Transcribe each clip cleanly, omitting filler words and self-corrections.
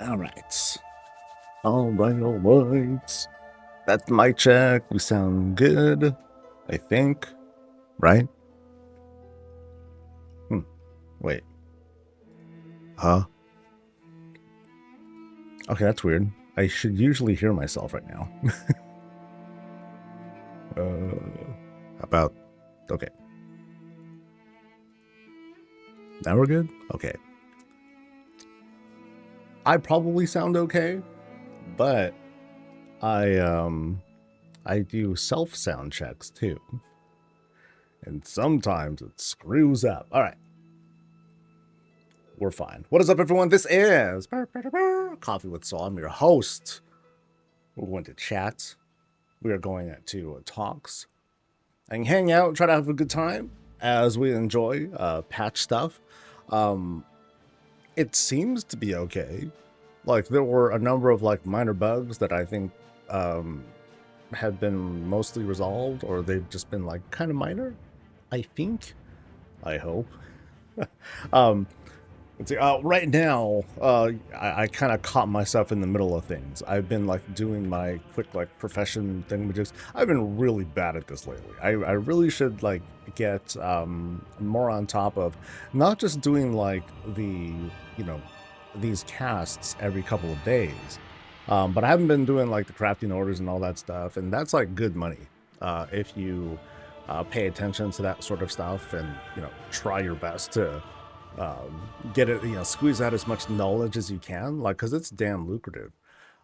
All right. All right, all right. That's my check. We sound good, I think. Right? Wait. Huh? Okay, that's weird. I should usually hear myself right now. About... Okay. Now we're good? Okay. I probably sound okay, but I do self-sound checks too. And sometimes it screws up. All right. We're fine. What is up, everyone? This is Coffee with Saul. I'm your host. We're going to chat. We are going to talks and hang out and try to have a good time as we enjoy patch stuff. It seems to be okay. Like, there were a number of like minor bugs that I think have been mostly resolved, or they've just been like kind of minor. I think. I hope. Let's see, right now, I kind of caught myself in the middle of things. I've been like doing my quick like profession thing, which is I've been really bad at this lately. I really should like get more on top of not just doing like the these casts every couple of days, but I haven't been doing like the crafting orders and all that stuff, and that's like good money if you pay attention to that sort of stuff and try your best to get it, squeeze out as much knowledge as you can, like, because it's damn lucrative.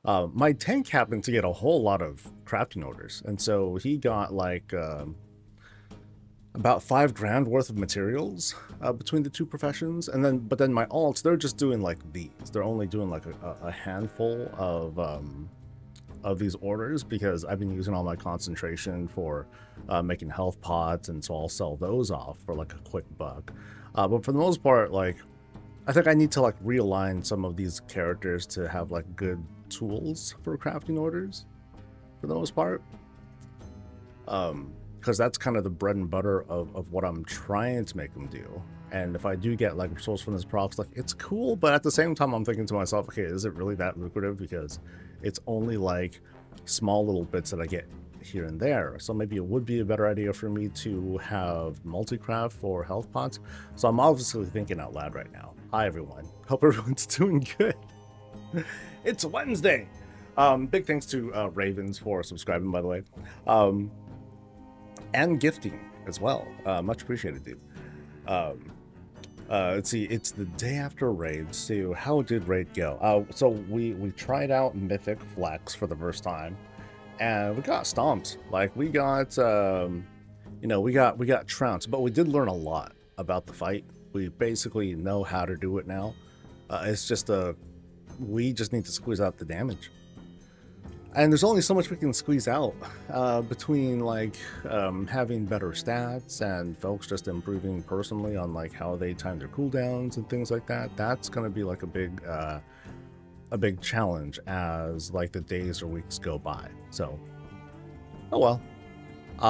My tank happened to get a whole lot of crafting orders, and so he got like about $5,000 worth of materials between the two professions, and then but then my alts, they're just doing like these. They're only doing like a handful of these orders because I've been using all my concentration for making health pots, and so I'll sell those off for like a quick buck. But for the most part, like, I think I need to like realign some of these characters to have like good tools for crafting orders for the most part. Because that's kind of the bread and butter of what I'm trying to make them do. And if I do get like resource from this procs, like, it's cool, but at the same time I'm thinking to myself, okay, is it really that lucrative? Because it's only like small little bits that I get here and there. So maybe it would be a better idea for me to have multi-craft for health pots. So I'm obviously thinking out loud right now. Hi everyone, hope everyone's doing good. It's Wednesday. Big thanks to Ravens for subscribing, by the way, and gifting as well. Much appreciated, dude. Let's see, it's the day after raid. So how did raid go? So we tried out Mythic Flex for the first time, and we got stomped. Like, we got we got trounced, but we did learn a lot about the fight. We basically know how to do it now. It's just we just need to squeeze out the damage, and there's only so much we can squeeze out between like having better stats and folks just improving personally on like how they time their cooldowns and things like that. That's gonna be like a big challenge as like the days or weeks go by. So, oh well.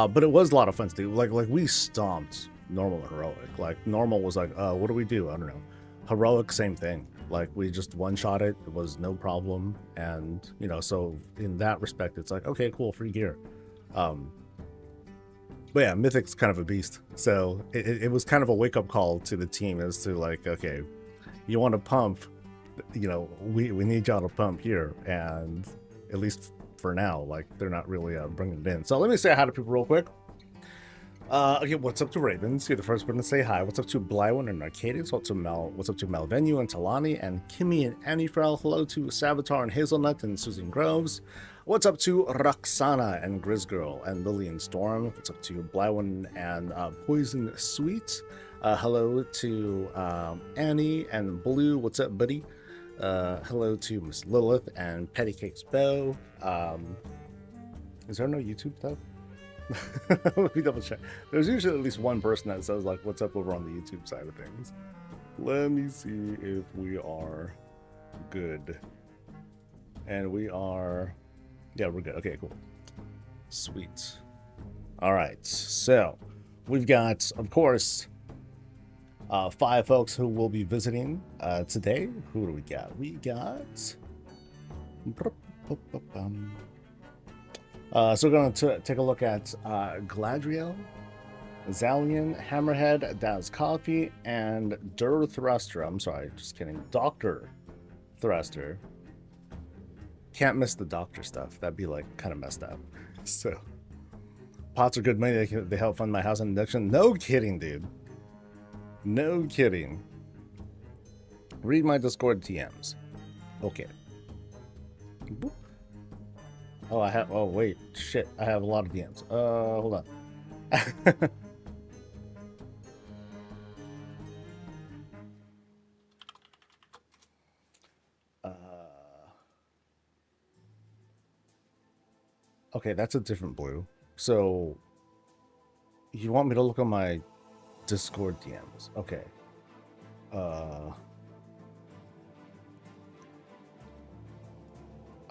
But it was a lot of fun to do. Like we stomped normal and heroic. Like, normal was like, what do we do? I don't know. Heroic, same thing. Like, we just one-shot it. It was no problem. And so in that respect, it's like, okay, cool, free gear. But yeah, Mythic's kind of a beast. So it was kind of a wake-up call to the team as to like, okay, you want to pump, we need y'all to pump here. And at least for now, like, they're not really bringing it in. So let me say hi to people real quick. Okay, what's up to Ravens? You're the first one to say hi. What's up to Blywin and Arcadius? What's up to Malvenu and Talani and Kimmy and Anifrel? Hello to Savitar and Hazelnut and Susan Groves. What's up to Roxana and Grizzgirl and Lillian Storm? What's up to Blywin and Poison Sweet? Hello to Annie and Blue. What's up, buddy? Hello to Miss Lilith and Pettycakes Bow. Is there no YouTube stuff? Let me double check. There's usually at least one person that says like, what's up over on the YouTube side of things. Let me see if we are good. And we are, yeah, we're good. Okay, cool. Sweet. All right, so we've got, of course, 5 folks who will be visiting today. Who do we got? We got... so we're going to take a look at Gladriel, Zalian, Hammerhead, Daz Coffee, and Dur Thruster. I'm sorry, just kidding. Dr. Thruster. Can't miss the doctor stuff. That'd be like kind of messed up. So, pots are good money. They help fund my house induction. No kidding, dude. No kidding. Read my Discord TMs. Okay. Boop. Oh, I have. Oh, wait. Shit. I have a lot of DMs. Hold on. Okay, that's a different blue. So, you want me to look on my Discord DMs? Okay.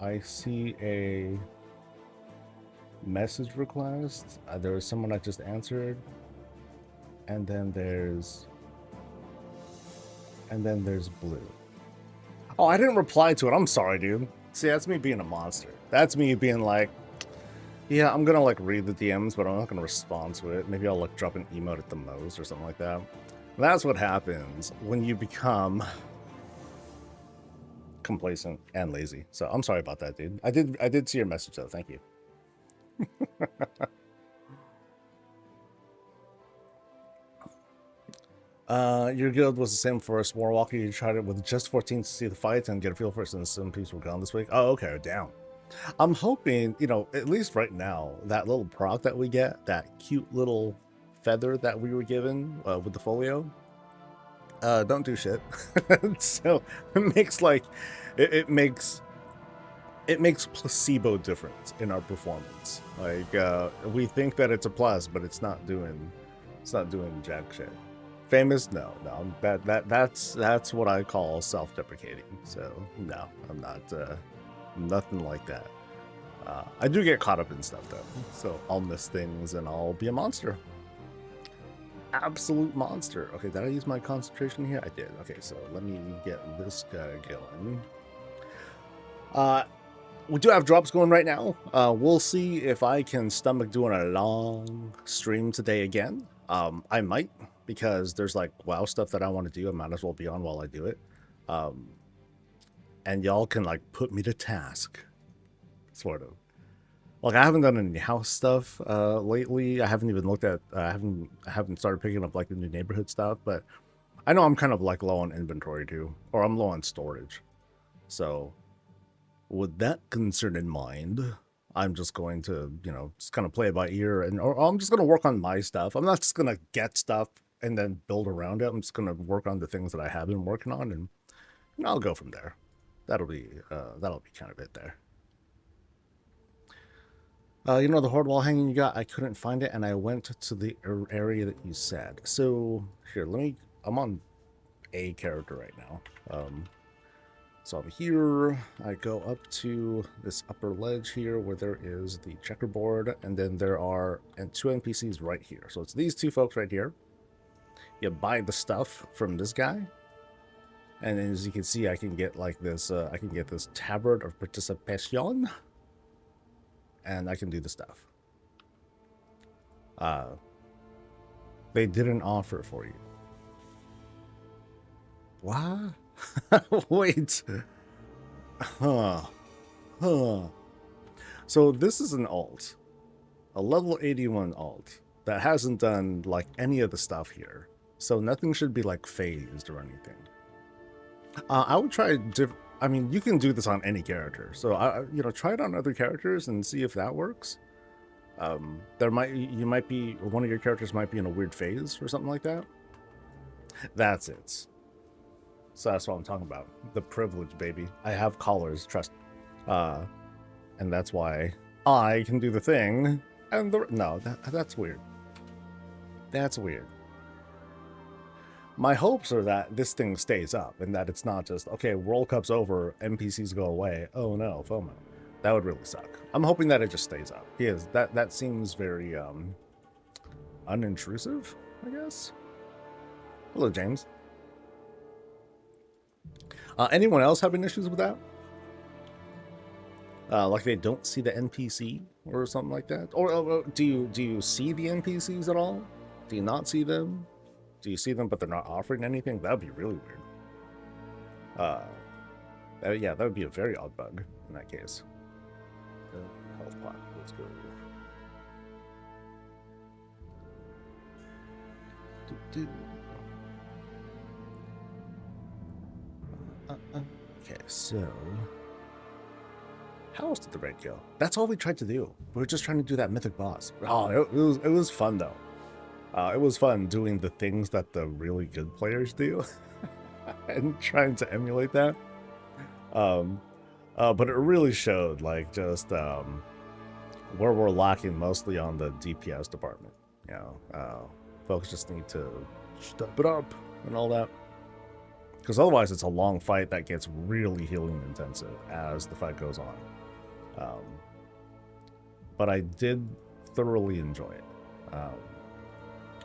I see a message request. There was someone I just answered. And then there's blue. Oh, I didn't reply to it. I'm sorry, dude. See, that's me being a monster. That's me being like, yeah, I'm gonna like read the DMs, but I'm not gonna respond to it. Maybe I'll like drop an emote at the most or something like that. That's what happens when you become complacent and lazy. So I'm sorry about that, dude. I did see your message though. Thank you. Your guild was the same for us, Warwalker. You tried it with just 14 to see the fights and get a feel for it, since some people were gone this week. Oh, okay, down. I'm hoping, you know, at least right now, that little proc that we get, that cute little feather that we were given with the folio, don't do shit. So it makes like it makes placebo difference in our performance. Like we think that it's a plus, but it's not doing jack shit. Famous? No. That's what I call self-deprecating. So no, I'm not nothing like that. I do get caught up in stuff though, so I'll miss things and I'll be a monster. Absolute monster. Okay, did I use my concentration here? I did. Okay, so let me get this guy going. We do have drops going right now. We'll see if I can stomach doing a long stream today again. I might, because there's like WoW stuff that I want to do. I might as well be on while I do it. And y'all can like put me to task, sort of. Like, I haven't done any house stuff lately. I haven't even looked at. I haven't started picking up like the new neighborhood stuff. But I know I'm kind of like low on inventory too, or I'm low on storage. So, with that concern in mind, I'm just going to, you know, just kind of play it by ear, or I'm just going to work on my stuff. I'm not just going to get stuff and then build around it. I'm just going to work on the things that I have been working on, and you know, I'll go from there. That'll be kind of it there. You know the horde wall hanging you got? I couldn't find it, and I went to the area that you said. So here, I'm on a character right now. So I'm here. I go up to this upper ledge here where there is the checkerboard, and then there are 2 NPCs right here. So it's these 2 folks right here. You buy the stuff from this guy, and then as you can see, I can get like this. I can get this tabard of participation. And I can do the stuff. They didn't offer for you. What? Wait. Huh. So this is an alt. A level 81 alt that hasn't done like any of the stuff here. So nothing should be like phased or anything. I would try I mean, you can do this on any character, so you know, try it on other characters and see if that works. You might be, one of your characters might be in a weird phase or something like that. That's it. So that's what I'm talking about. The privilege, baby. I have collars, trust. And that's why I can do the thing. And no, that's weird. That's weird. My hopes are that this thing stays up and that it's not just, okay, World Cup's over, NPCs go away. Oh no, FOMO. That would really suck. I'm hoping that it just stays up. Because that seems very unintrusive, I guess. Hello, James. Anyone else having issues with that? Like they don't see the NPC or something like that? Or do you see the NPCs at all? Do you not see them? Do you see them but they're not offering anything? That would be really weird. Yeah, that would be a very odd bug in that case. Health pot, let's go. Okay, so how else did the raid go? That's all we tried to do. We were just trying to do that mythic boss. Oh, it was fun though. It was fun doing the things that the really good players do and trying to emulate that. But it really showed like just where we're lacking mostly on the DPS department. You know, folks just need to step it up and all that. Because otherwise it's a long fight that gets really healing intensive as the fight goes on. But I did thoroughly enjoy it.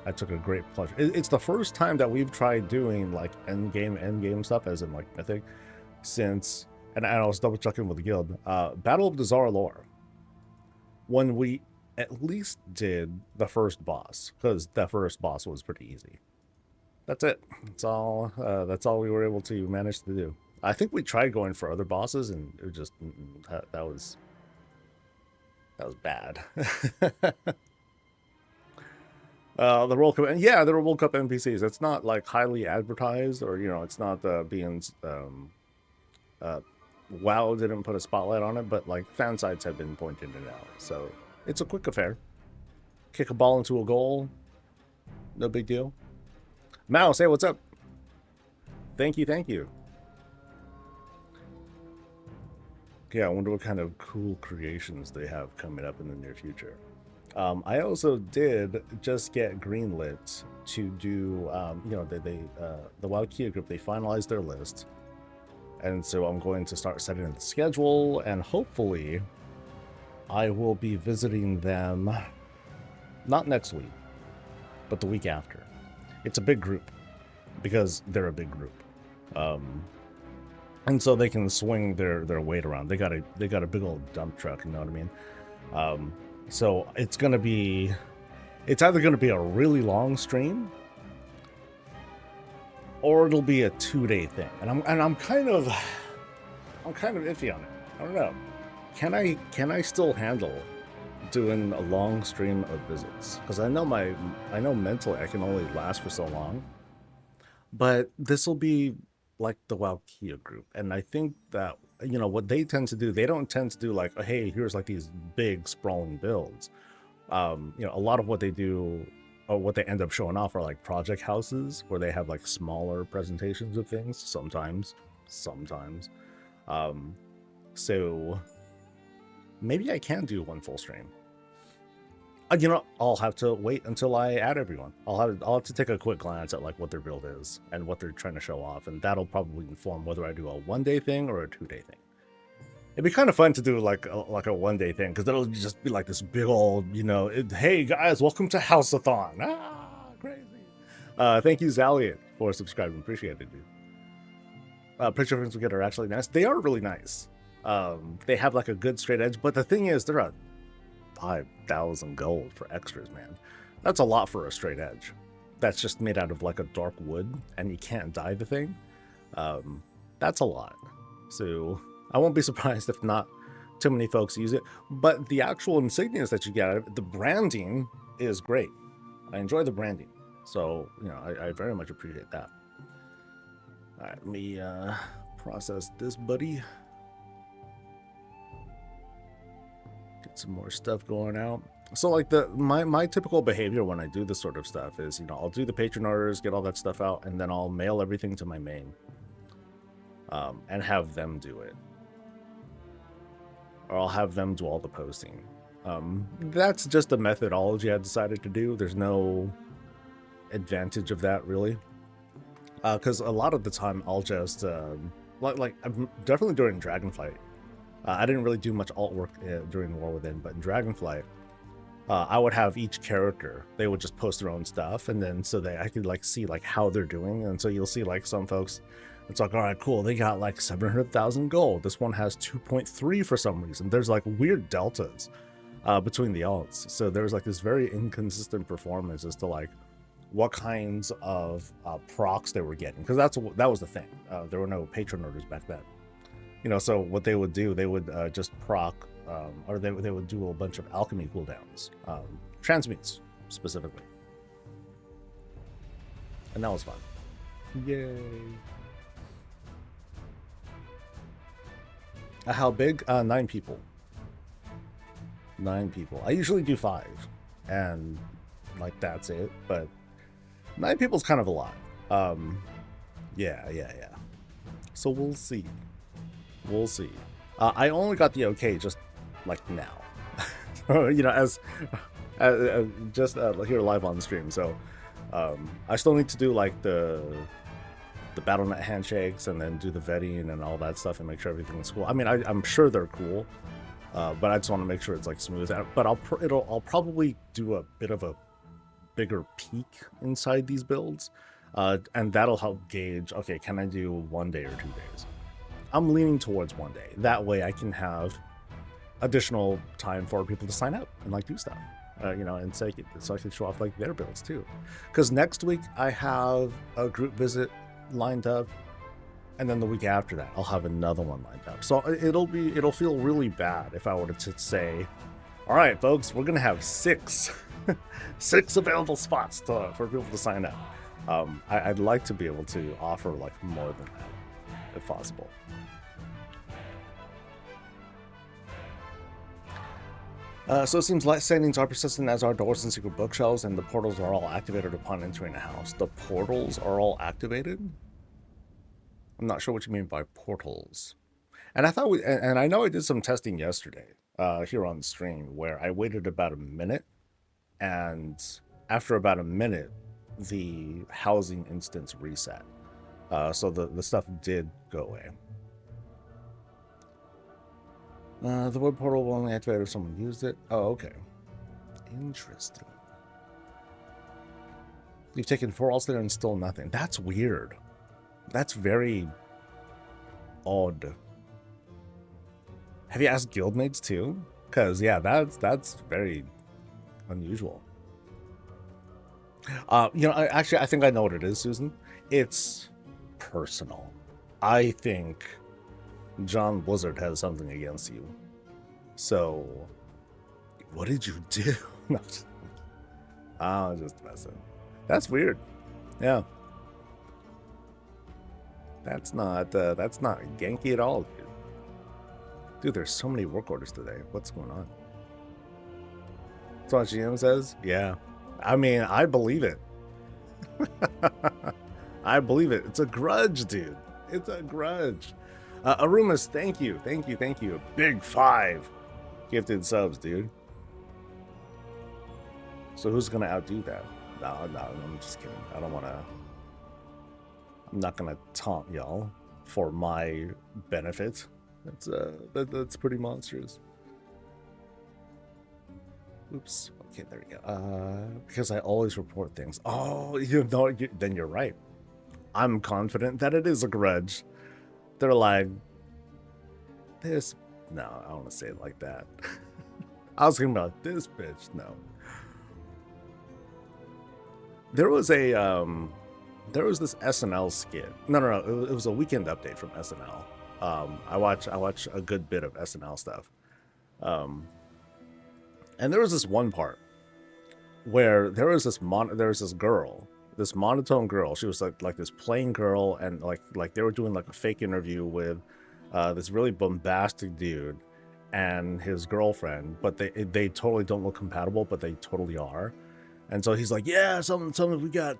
I took a great pleasure. It's the first time that we've tried doing like endgame stuff, as in like mythic, since, and I was double checking with the guild, Battle of the Zara Lore. When we at least did the first boss, because that first boss was pretty easy. That's it. That's all we were able to manage to do. I think we tried going for other bosses, and it just that was bad. The World Cup, and yeah, there were World Cup NPCs. It's not like highly advertised, or it's not being WoW didn't put a spotlight on it, but like fan sites have been pointing it out. So it's a quick affair. Kick a ball into a goal, no big deal. Mouse, hey, what's up? Thank you. Yeah, I wonder what kind of cool creations they have coming up in the near future. I also did just get greenlit to do, the Wild Kia group, they finalized their list. And so I'm going to start setting the schedule, and hopefully I will be visiting them, not next week, but the week after. It's a big group, because they're a big group. And so they can swing their weight around. They got a big old dump truck, you know what I mean? So it's either gonna be a really long stream, or it'll be a 2-day thing. And I'm kind of iffy on it. I don't know. Can I still handle doing a long stream of visits? Because I know mentally I can only last for so long. But this will be like the WoW Kia group, and I think that what they tend to do, they don't tend to do like, oh, hey, here's like these big sprawling builds. A lot of what they do, or what they end up showing off, are like project houses where they have like smaller presentations of things. Sometimes. So maybe I can do one full stream. I'll have to wait until I add everyone. I'll have to take a quick glance at like what their build is and what they're trying to show off, and that'll probably inform whether I do a 1-day thing or a 2-day thing. It'd be kind of fun to do like a 1-day thing, because that'll just be like this big old, hey guys, welcome to Houseathon. Crazy. Thank you, Zaliot, for subscribing. Appreciate it, dude. Picture frames we get are actually nice. They are really nice. They have like a good straight edge, but the thing is, they're a 5,000 gold for extras, man. That's a lot for a straight edge. That's just made out of like a dark wood, and you can't dye the thing. That's a lot. So I won't be surprised if not too many folks use it. But the actual insignias that you get out of it, the branding is great. I enjoy the branding. So, I very much appreciate that. All right, let me process this, buddy. Get some more stuff going out. So like my typical behavior when I do this sort of stuff is, I'll do the patron orders, get all that stuff out, and then I'll mail everything to my main, and have them do it, or I'll have them do all the posting. That's just a methodology I decided to do. There's no advantage of that really, because a lot of the time I'll just like I'm definitely during Dragonflight. I didn't really do much alt work during War Within, but in Dragonflight, I would have each character, they would just post their own stuff, and then so that I could like see like how they're doing. And so you'll see like some folks, it's like, all right, cool, they got like 700,000 gold. This one has 2.3 for some reason. There's like weird deltas between the alts. So there's like this very inconsistent performance as to like what kinds of procs they were getting, because that was the thing. There were no patron orders back then, you know. So what they would do, they would just proc, or they would do a bunch of alchemy cooldowns, transmutes specifically, and that was fun. Yay! How big? 9 people. 9 people. I usually do 5, and like that's it. But 9 people is kind of a lot. Yeah. So we'll see. We'll see. I only got the okay just like now, you know, as just here live on the stream. So I still need to do like the BattleNet handshakes and then do the vetting and all that stuff and make sure everything's cool. I mean, I'm sure they're cool, but I just want to make sure it's like smooth. But I'll probably do a bit of a bigger peek inside these builds, and that'll help gauge, okay, can I do 1 day or 2 days? I'm leaning towards 1 day. That way I can have additional time for people to sign up and like do stuff, you know, and so I can show off like their builds too. Because next week I have a group visit lined up, and then the week after that I'll have another one lined up. So it'll feel really bad if I were to say, all right, folks, we're gonna have 6 available spots for people to sign up. I'd like to be able to offer like more than that if possible. So it seems light standings are persistent, as are doors and secret bookshelves, and the portals are all activated upon entering a house. The portals are all activated? I'm not sure what you mean by portals. And I thought and I know I did some testing yesterday here on the stream where I waited about a minute, and after about a minute, the housing instance reset. So the stuff did go away. The web portal will only activate if someone used it. Oh, okay. Interesting. You've taken 4 alts there and still nothing. That's weird. That's very odd. Have you asked guildmates too? Because yeah, that's very unusual. You know, I think I know what it is, Susan. It's personal. I think John Blizzard has something against you. So, what did you do? I'm just messing. That's weird. Yeah. That's not Genki at all, dude. Dude, there's so many work orders today. What's going on? That's what GM says? Yeah. I mean, I believe it. I believe it. It's a grudge, dude. It's a grudge. Arumas, thank you. Big 5 gifted subs, dude. So who's gonna outdo that? No, I'm just kidding. I'm not gonna taunt y'all for my benefit. That's pretty monstrous. Oops. Okay, there we go. Because I always report things. Oh, you know, then you're right. I'm confident that it is a grudge. They're like, this. No, I don't want to say it like that. I was thinking about this bitch. No. There was this SNL skit. No. It was a weekend update from SNL. I watch a good bit of SNL stuff. And there was this one part where there was this girl, this monotone girl. She was like this plain girl, and like they were doing like a fake interview with this really bombastic dude and his girlfriend, but they totally don't look compatible, but they totally are. And so he's like, yeah, something we got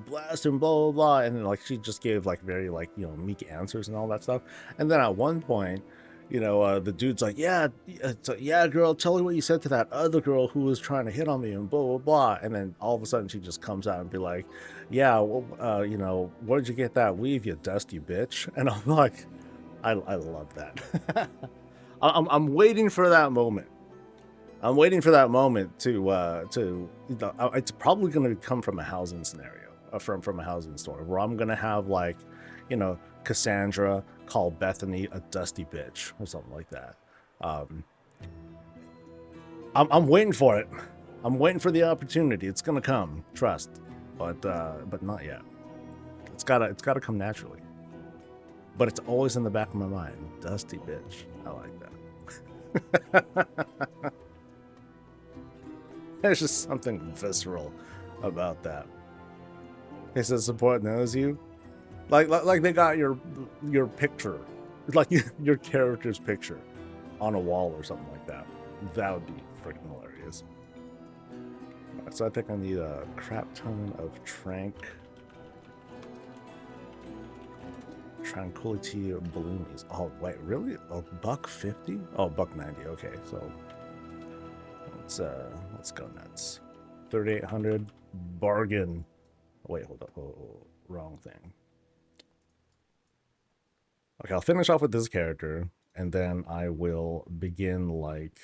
blasted and blah blah blah, and then like she just gave like very like, you know, meek answers and all that stuff. And then at one point, you know, the dude's like, yeah, girl, tell her what you said to that other girl who was trying to hit on me and blah blah blah. And then all of a sudden she just comes out and be like, yeah, well, you know, where'd you get that weave, you dusty bitch? And I'm like, I love that. I'm waiting for that moment. I'm waiting for that moment to it's probably going to come from a housing scenario, from a housing story where I'm going to have like, Cassandra call Bethany a dusty bitch or something like that. I'm waiting for it. I'm waiting for the opportunity. It's going to come, trust, but not yet. It's gotta come naturally. But it's always in the back of my mind. Dusty bitch. I like that. There's just something visceral about that. He says support knows you. Like they got your picture, like your character's picture on a wall or something like that. That would be freaking hilarious. Right, so I think I need a crap ton of Tranquility balloonies. Oh wait, really? A $1.50? Oh, $1.90. Okay, so let's go nuts. 3,800 bargain. Oh, wait, hold up. Oh, wrong thing. Okay, I'll finish off with this character, and then I will begin like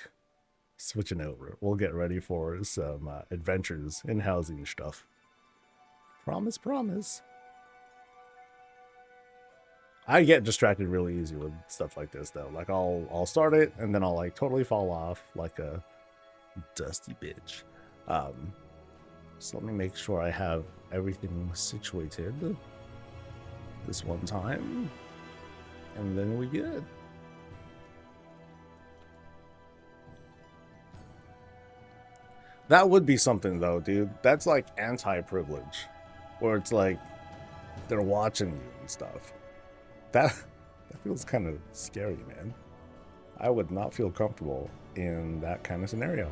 switching over. We'll get ready for some adventures in housing stuff. Promise, promise. I get distracted really easy with stuff like this though. Like I'll start it and then I'll like totally fall off like a dusty bitch. So let me make sure I have everything situated this one time, and then we good. That would be something though, dude. That's like anti-privilege, where it's like they're watching you and stuff. That feels kind of scary, man. I would not feel comfortable in that kind of scenario.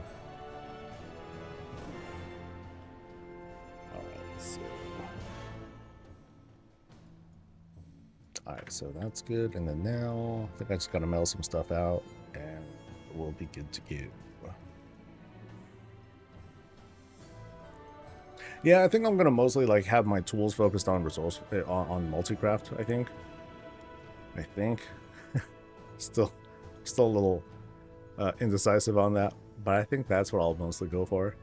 Alright, so that's good. And then now, I think I just gotta mail some stuff out, and we'll be good to go. Yeah, I think I'm gonna mostly like have my tools focused on on multi-craft, I think. still a little indecisive on that, but I think that's what I'll mostly go for.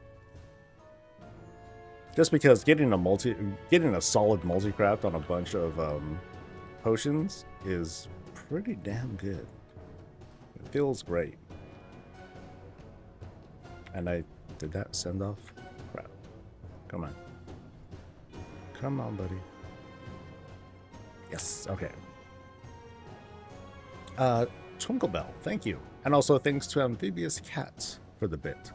Just because getting a solid multi-craft on a bunch of potions is pretty damn good. It feels great. And did that send off? Crap. Come on. Come on, buddy. Yes, okay. Twinkle Bell, thank you. And also thanks to Amphibious Cats for the bit.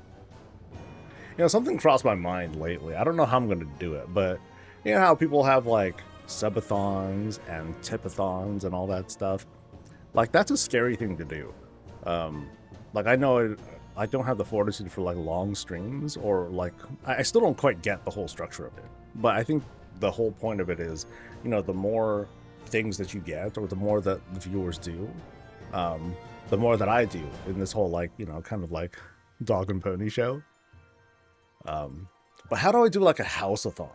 Something crossed my mind lately. I don't know how I'm going to do it, but you know how people have like subathons and tipathons and all that stuff? Like, that's a scary thing to do. Like, I know I don't have the fortitude for like long streams, or like, I still don't quite get the whole structure of it. But I think the whole point of it is, the more things that you get, or the more that the viewers do, the more that I do in this whole like, kind of like dog and pony show. But how do I do like a house-a-thon?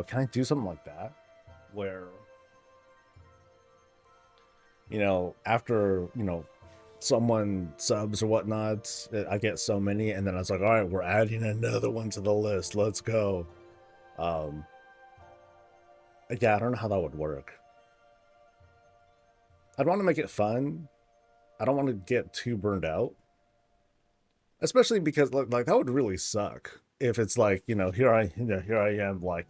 Can I do something like that where, after, someone subs or whatnot, I get so many, and then I was like, all right, we're adding another one to the list. Let's go. Yeah, I don't know how that would work. I'd want to make it fun. I don't want to get too burned out. Especially because like that would really suck if it's like, here I am, like,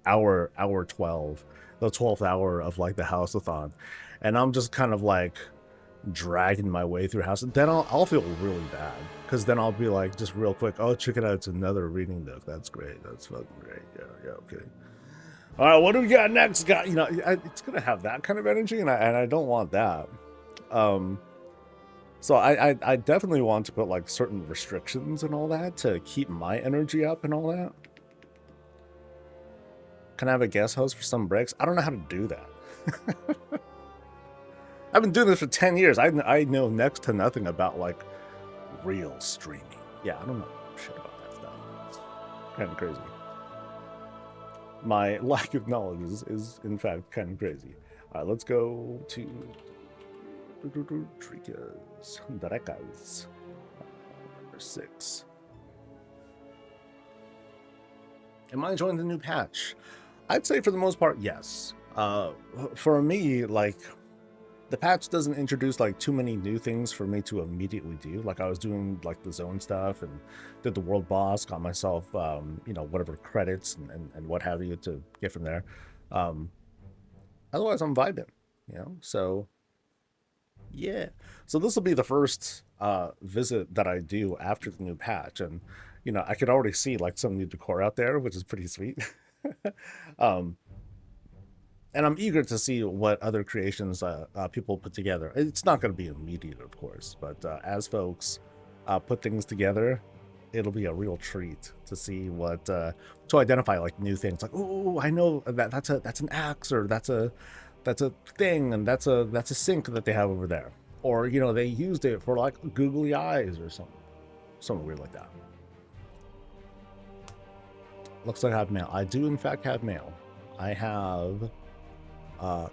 hour 12, the 12th hour of like the house-a-thon, and I'm just kind of like dragging my way through house. Then I'll feel really bad, because then I'll be like, just real quick, oh, check it out, it's another reading nook. That's great. That's fucking great. Yeah, okay. All right, what do we got next? It's gonna have that kind of energy, and I don't want that. So I definitely want to put like certain restrictions and all that to keep my energy up and all that. Can I have a guest host for some breaks? I don't know how to do that. I've been doing this for 10 years. I know next to nothing about like real streaming. Yeah, I don't know shit about that stuff. It's kind of crazy. My lack of knowledge is in fact kind of crazy. All right, let's go to Drecas. 6. Am I enjoying the new patch? I'd say for the most part, yes. For me, like, the patch doesn't introduce like too many new things for me to immediately do. Like I was doing like the zone stuff and did the world boss, got myself, you know, whatever credits and what have you to get from there. Otherwise I'm vibing, you know? So yeah. So this will be the first visit that I do after the new patch. And, you know, I could already see like some new decor out there, which is pretty sweet. um, and I'm eager to see what other creations people put together. It's not going to be immediate, of course, but as folks put things together, it'll be a real treat to see what to identify like new things. Like, oh, I know that's an axe, or that's a thing, and that's a sink that they have over there, or you know they used it for like googly eyes or something weird like that. Looks like I have mail. I do in fact have mail. I have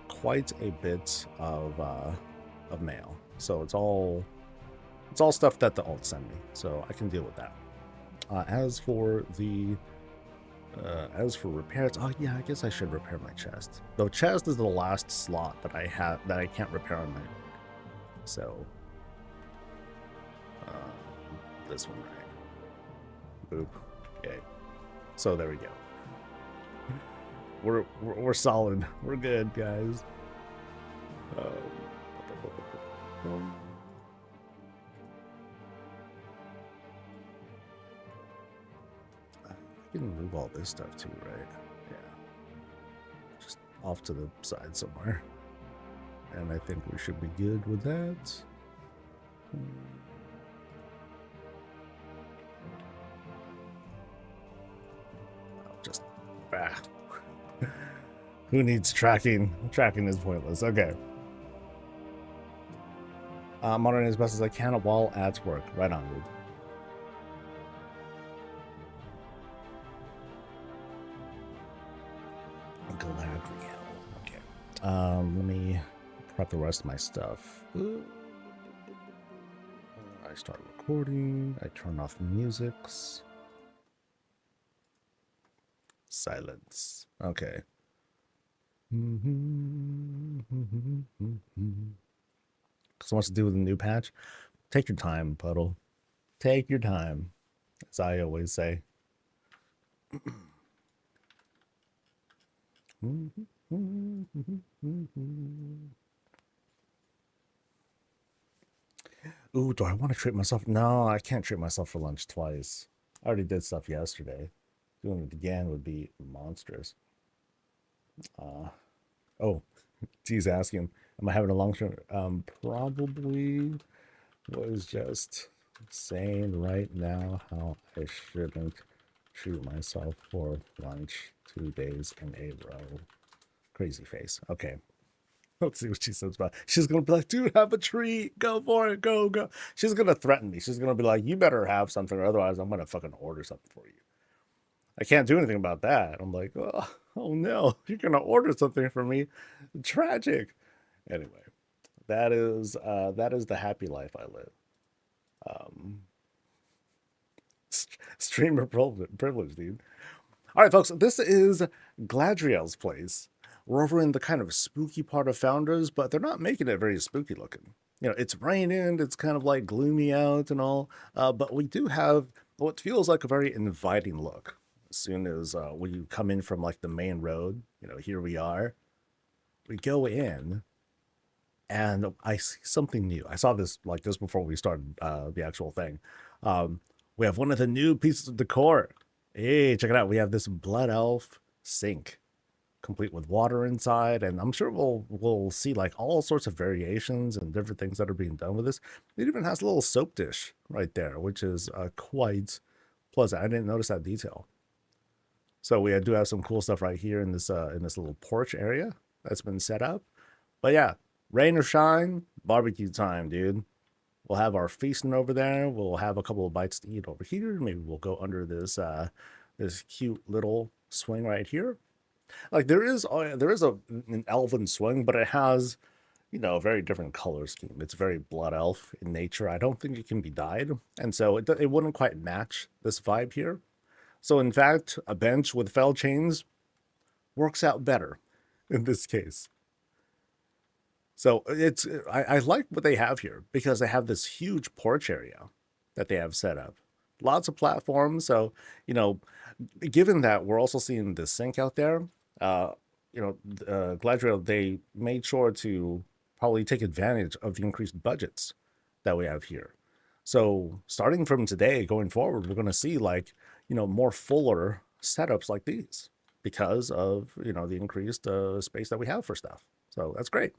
quite a bit of mail, so it's all stuff that the alt send me, so I can deal with that. As for repairs, oh yeah, I guess I should repair my chest. The chest is the last slot that I have that I can't repair on my own. So this one, right? Boop. Okay. So there we go. We're solid. We're good, guys. I can move all this stuff too, right? Yeah. Just off to the side somewhere. And I think we should be good with that. Just who needs tracking? Tracking is pointless. Okay. Monitoring as best as I can while at work. Right on, dude. Galadriel. Okay. Let me prep the rest of my stuff. I start recording. I turn off musics. Silence. Okay. So what's to do with the new patch? Take your time, Puddle. Take your time, as I always say. Ooh, do I want to treat myself? No, I can't treat myself for lunch twice. I already did stuff yesterday. Doing it again would be monstrous. Oh, T's asking, am I having a long term? Probably was just saying right now how I shouldn't treat myself for lunch 2 days in a row. Crazy face. Okay. Let's see what she says about it. She's going to be like, dude, have a treat. Go for it. Go, go. She's going to threaten me. She's going to be like, you better have something or otherwise I'm going to fucking order something for you. I can't do anything about that. I'm like, oh no, you're going to order something for me. Tragic. Anyway, that is the happy life I live. Streamer privilege, dude. All right, folks, this is Galadriel's place. We're over in the kind of spooky part of Founders, but they're not making it very spooky looking. You know, it's raining, it's kind of like gloomy out and all, but we do have what feels like a very inviting look. As soon as we come in from like the main road, you know, here we are. We go in, and I see something new. I saw this like just before we started the actual thing. We have one of the new pieces of decor. Hey, check it out. We have this blood elf sink, complete with water inside, and I'm sure we'll see like all sorts of variations and different things that are being done with this. It even has a little soap dish right there, which is quite pleasant. I didn't notice that detail. So we do have some cool stuff right here in this little porch area that's been set up. But yeah, rain or shine, barbecue time, dude. We'll have our feasting over there. We'll have a couple of bites to eat over here. Maybe we'll go under this this cute little swing right here. Like there is an elven swing, but it has, a very different color scheme. It's very blood elf in nature. I don't think it can be dyed, and so it wouldn't quite match this vibe here. So in fact, a bench with fell chains works out better in this case. So I like what they have here because they have this huge porch area that they have set up. Lots of platforms. So, given that we're also seeing the sink out there, Gladriel, they made sure to probably take advantage of the increased budgets that we have here. So starting from today going forward, we're going to see more fuller setups like these because of, the increased space that we have for stuff. So that's great.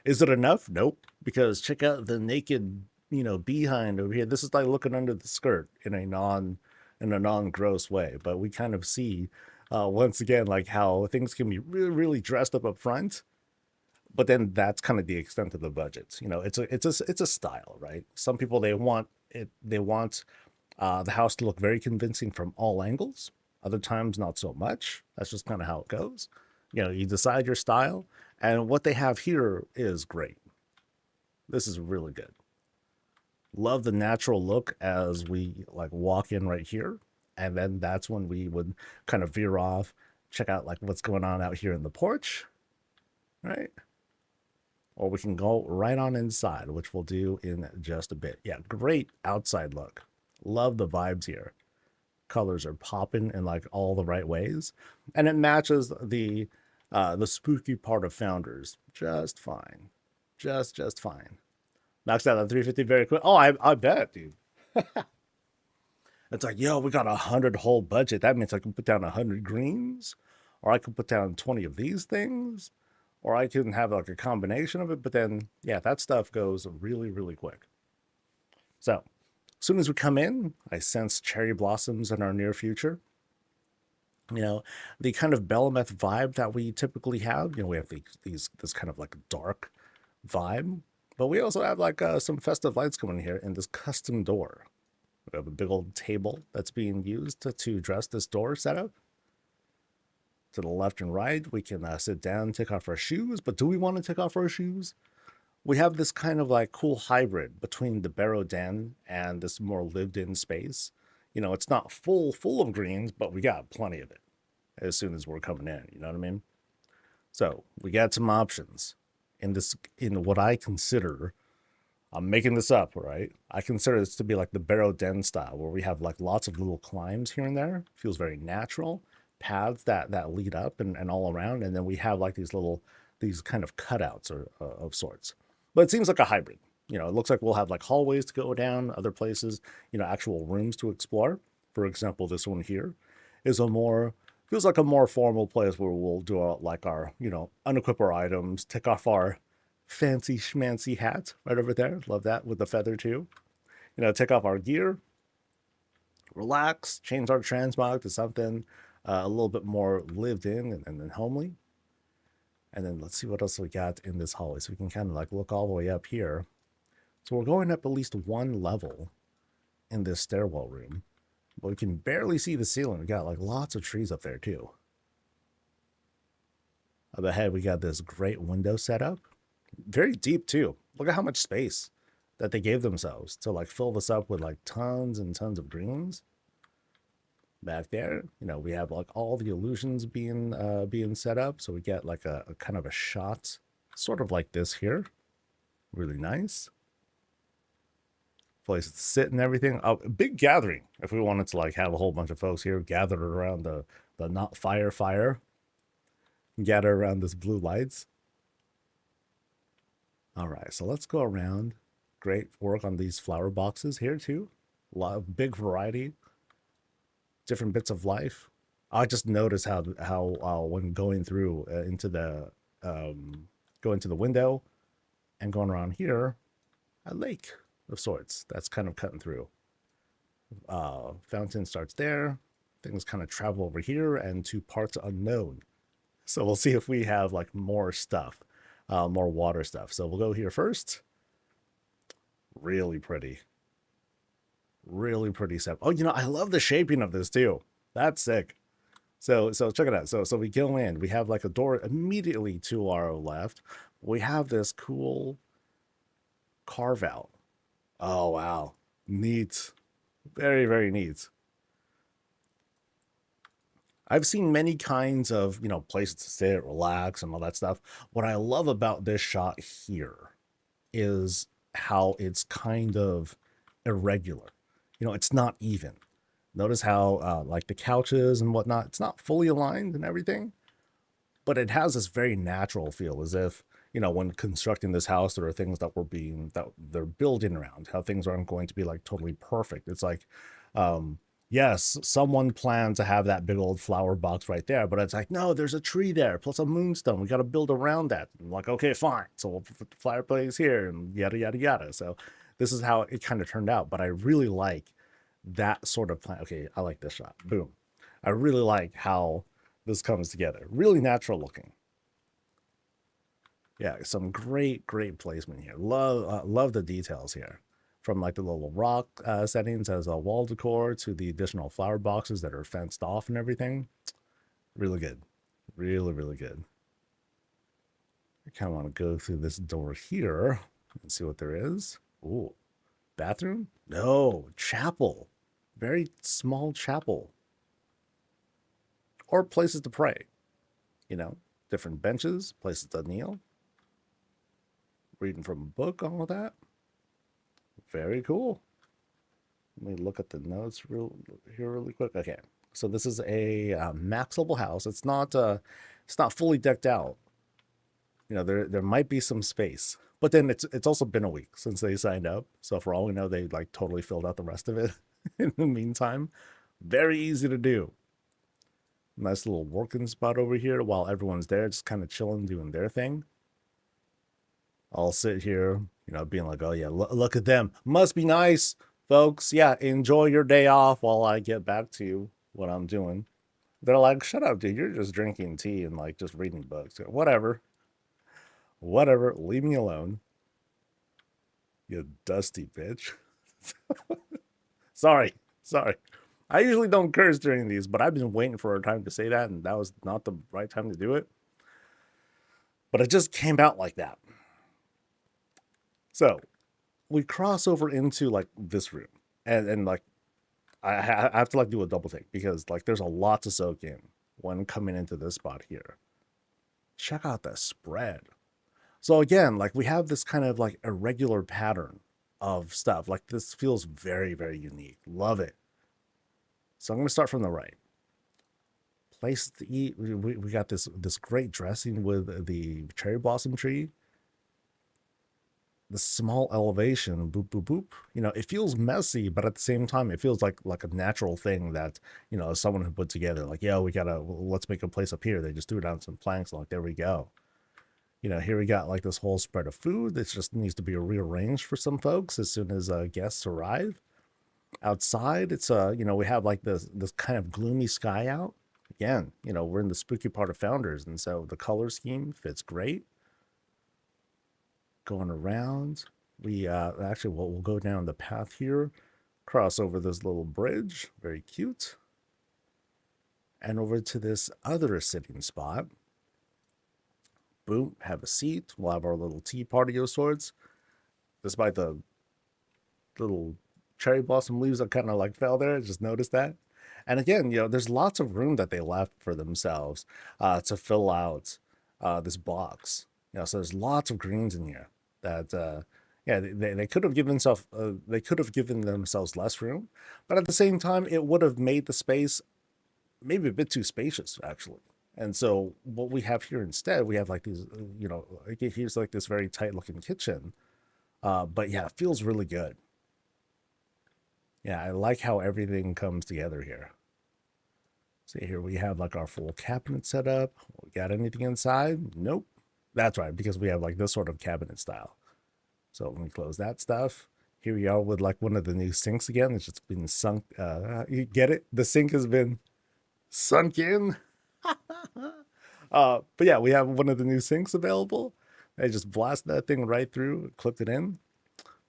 Is it enough? Nope. Because check out the naked, behind over here. This is like looking under the skirt in a non-gross way. But we kind of see once again like how things can be really, really dressed up front. But then that's kind of the extent of the budgets. It's a style, right? Some people they want the house to look very convincing from all angles. Other times not so much. That's just kind of how it goes. You decide your style. And what they have here is great. This is really good. Love the natural look as we walk in right here. And then that's when we would kind of veer off, check out what's going on out here in the porch, right? Or we can go right on inside, which we'll do in just a bit. Yeah, great outside look. Love the vibes here. Colors are popping in all the right ways. And it matches the spooky part of Founders just fine. Just fine. Maxed out at 350 very quick. Oh, I bet, dude. It's yo, we got 100 whole budget. That means I can put down 100 greens, or I can put down 20 of these things, or I can have a combination of it. But then, yeah, that stuff goes really, really quick. So, as soon as we come in, I sense cherry blossoms in our near future. The kind of Belemeth vibe that we typically have. We have this kind of dark vibe, but we also have some festive lights going here in this custom door. We have a big old table that's being used to dress this door setup. To the left and right, we can sit down, take off our shoes. But do we want to take off our shoes? We have this kind of cool hybrid between the barrow den and this more lived-in space. It's not full of greens, but we got plenty of it as soon as we're coming in. You know what I mean? So we got some options in what I consider. I'm making this up, right? I consider this to be the barrow den style, where we have lots of little climbs here and there. Feels very natural. Paths that lead up and all around, and then we have these kind of cutouts or of sorts. But it seems like a hybrid. It looks like we'll have hallways to go down, other places, actual rooms to explore. For example, this one here is feels like a more formal place where we'll do our unequip our items, take off our fancy schmancy hat right over there. Love that with the feather too. Take off our gear, relax, change our transmog to something a little bit more lived in and then homely. And then let's see what else we got in this hallway. So we can kind of look all the way up here. So we're going up at least one level in this stairwell room. But we can barely see the ceiling. We got lots of trees up there too. Up ahead, we got this great window setup. Very deep too. Look at how much space that they gave themselves to fill this up with tons and tons of greens. Back there, we have all the illusions being set up. So we get a kind of a shot, sort of like this here. Really nice. Place to sit and everything. A big gathering if we wanted to have a whole bunch of folks here gathered around the not fire. Gather around this blue lights. All right, so let's go around. Great work on these flower boxes here too. A lot of big variety. Different bits of life. I just noticed how when going through into the window and going around here, a lake of sorts that's kind of cutting through. Fountain starts there. Things kind of travel over here and to parts unknown. So we'll see if we have more stuff, more water stuff. So we'll go here first. Really pretty. Really pretty stuff. Oh, I love the shaping of this too. That's sick. So check it out. So we go in. We have a door immediately to our left, we have this cool carve out. Oh, wow. Neat. Very, very neat. I've seen many kinds of, places to sit, relax, and all that stuff. What I love about this shot here is how it's kind of irregular. It's not even. Notice how, like the couches and whatnot, it's not fully aligned and everything, but it has this very natural feel, as if, when constructing this house, there are things that they're building around, how things aren't going to be like totally perfect. It's like, yes, someone planned to have that big old flower box right there, but it's like, no, there's a tree there, plus a moonstone. We got to build around that. I'm like, okay, fine. So we'll put the fireplace here and yada, yada, yada. So this is how it kind of turned out. But I really like that sort of plan. Okay, I like this shot. Boom. I really like how this comes together. Really natural looking. Yeah, some great, great placement here. Love the details here. From like the little rock settings as a wall decor to the additional flower boxes that are fenced off and everything. Really good. Really, really good. I kind of want to go through this door here and see what there is. Ooh, bathroom? No, chapel. Very small chapel. Or places to pray. Different benches, places to kneel. Reading from a book, all of that. Very cool. Let me look at the notes here really quick. Okay, so this is a max level house. It's not fully decked out. There might be some space, but then it's also been a week since they signed up. So for all we know, they like totally filled out the rest of it in the meantime. Very easy to do. Nice little working spot over here while everyone's there, just kind of chilling, doing their thing. I'll sit here, being like, oh yeah, look at them. Must be nice, folks. Yeah, enjoy your day off while I get back to what I'm doing. They're like, shut up, dude. You're just drinking tea and like just reading books. Whatever. Whatever. Leave me alone. You dusty bitch. Sorry. I usually don't curse during these, but I've been waiting for a time to say that, and that was not the right time to do it. But it just came out like that. So we cross over into like this room, and like I have to like do a double take because like there's a lot to soak in when coming into this spot here. Check out the spread. So again, like we have this kind of like irregular pattern of stuff. Like this feels very, very unique. Love it. So I'm gonna start from the right. Place to eat. We got this great dressing with the cherry blossom tree. The small elevation, boop, boop, boop. It feels messy, but at the same time, it feels like a natural thing that, someone who put together. Like, yeah, let's make a place up here. They just threw it on some planks. Like, there we go. Here we got like this whole spread of food that just needs to be rearranged for some folks as soon as guests arrive. Outside, it's we have like this kind of gloomy sky out. Again, we're in the spooky part of Founders, and so the color scheme fits great. Going around, we actually we'll go down the path here, cross over this little bridge, very cute, and over to this other sitting spot. Boom, have a seat. We'll have our little tea party of sorts. Despite the little cherry blossom leaves that kind of like fell there, just noticed that. And again, there's lots of room that they left for themselves to fill out this box. So there's lots of greens in here that they could have given themselves less room, but at the same time, it would have made the space maybe a bit too spacious actually. And so what we have here instead, we have like these, here's like this very tight looking kitchen, but yeah, it feels really good. Yeah, I like how everything comes together here. See, here we have like our full cabinet set up. We got anything inside? Nope. That's right, because we have like this sort of cabinet style. So let me close that stuff. Here we are with like one of the new sinks again. It's just been sunk. You get it? The sink has been sunk in. But yeah, we have one of the new sinks available. I just blasted that thing right through, clipped it in.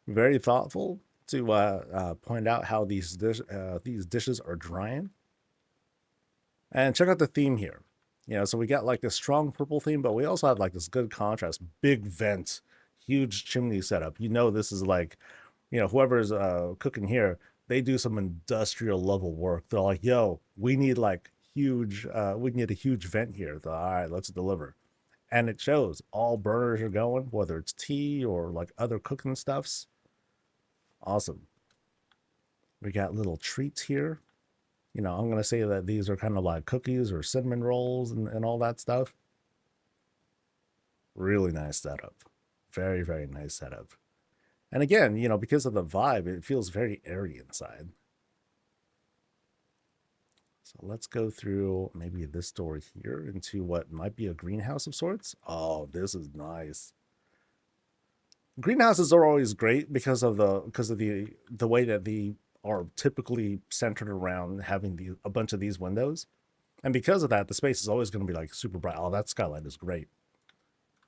Very thoughtful to point out how these dishes are drying. And check out the theme here. You know, so we got like this strong purple theme, but we also have like this good contrast, big vent, huge chimney setup. You know, this is like, you know, whoever's cooking here, they do some industrial level work. They're like, yo, we need like huge, we need a huge vent here. All right, let's deliver. And it shows all burners are going, whether it's tea or like other cooking stuffs. Awesome. We got little treats here. You know, I'm going to say that these are kind of like cookies or cinnamon rolls and all that stuff. Really nice setup. Very, very nice setup. And again, you know, because of the vibe, it feels very airy inside. So let's go through maybe this door here into what might be a greenhouse of sorts. Oh, this is nice. Greenhouses are always great because of the way that they are typically centered around having a bunch of these windows. And because of that, the space is always going to be like super bright. Oh, that skylight is great.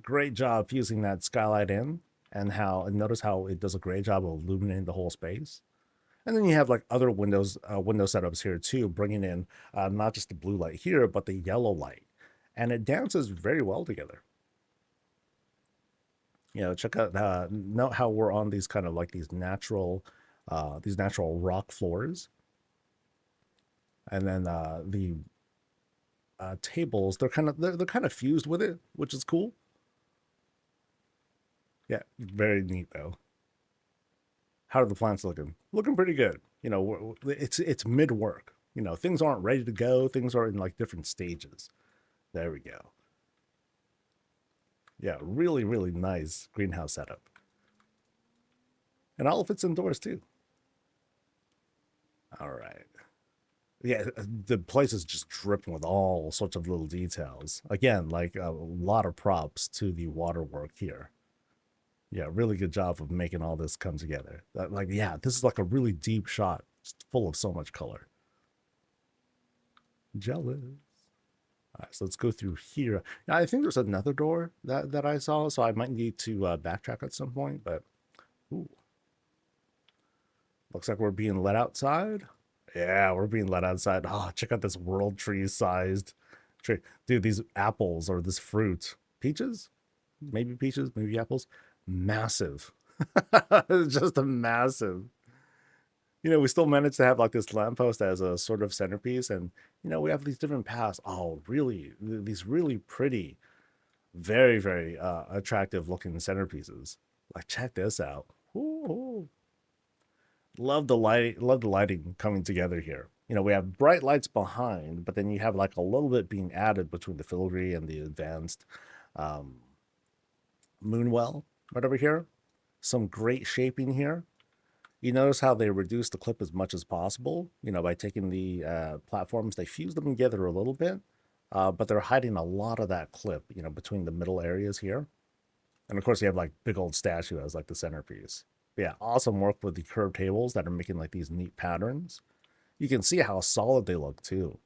Great job fusing that skylight in, and notice how it does a great job of illuminating the whole space. And then you have like other window setups here too, bringing in not just the blue light here, but the yellow light, and it dances very well together. You know, check out note how we're on these kind of like these natural rock floors, and then the tables they're kind of fused with it, which is cool. Yeah, very neat though. How are the plants looking? Looking pretty good. You know, it's mid work. You know, things aren't ready to go. Things are in like different stages. There we go. Yeah, really, really nice greenhouse setup. And all of it's indoors too. All right. Yeah, the place is just dripping with all sorts of little details. Again, like a lot of props to the waterwork here. Yeah, really good job of making all this come together. Like, yeah, this is like a really deep shot. It's full of so much color. Jealous. All right, so let's go through here. Now, I think there's another door that I saw, so I might need to backtrack at some point, but ooh. Looks like we're being let outside. Yeah, we're being let outside. Oh, check out this world tree sized tree. Dude, these apples or this fruit. Peaches? Maybe peaches, maybe apples. Massive. It's just a massive. You know, we still managed to have like this lamppost as a sort of centerpiece, and you know, we have these different paths. Oh, really? These really pretty, very, very attractive looking centerpieces. Like, check this out. Ooh. Love the lighting coming together here. You know, we have bright lights behind, but then you have like a little bit being added between the filigree and the advanced um, moonwell right over here. Some great shaping here. You notice how they reduce the clip as much as possible, you know, by taking the platforms, they fuse them together a little bit, but they're hiding a lot of that clip, you know, between the middle areas here. And of course, you have like big old statue as like the centerpiece. But yeah, awesome work with the curved tables that are making like these neat patterns. You can see how solid they look too.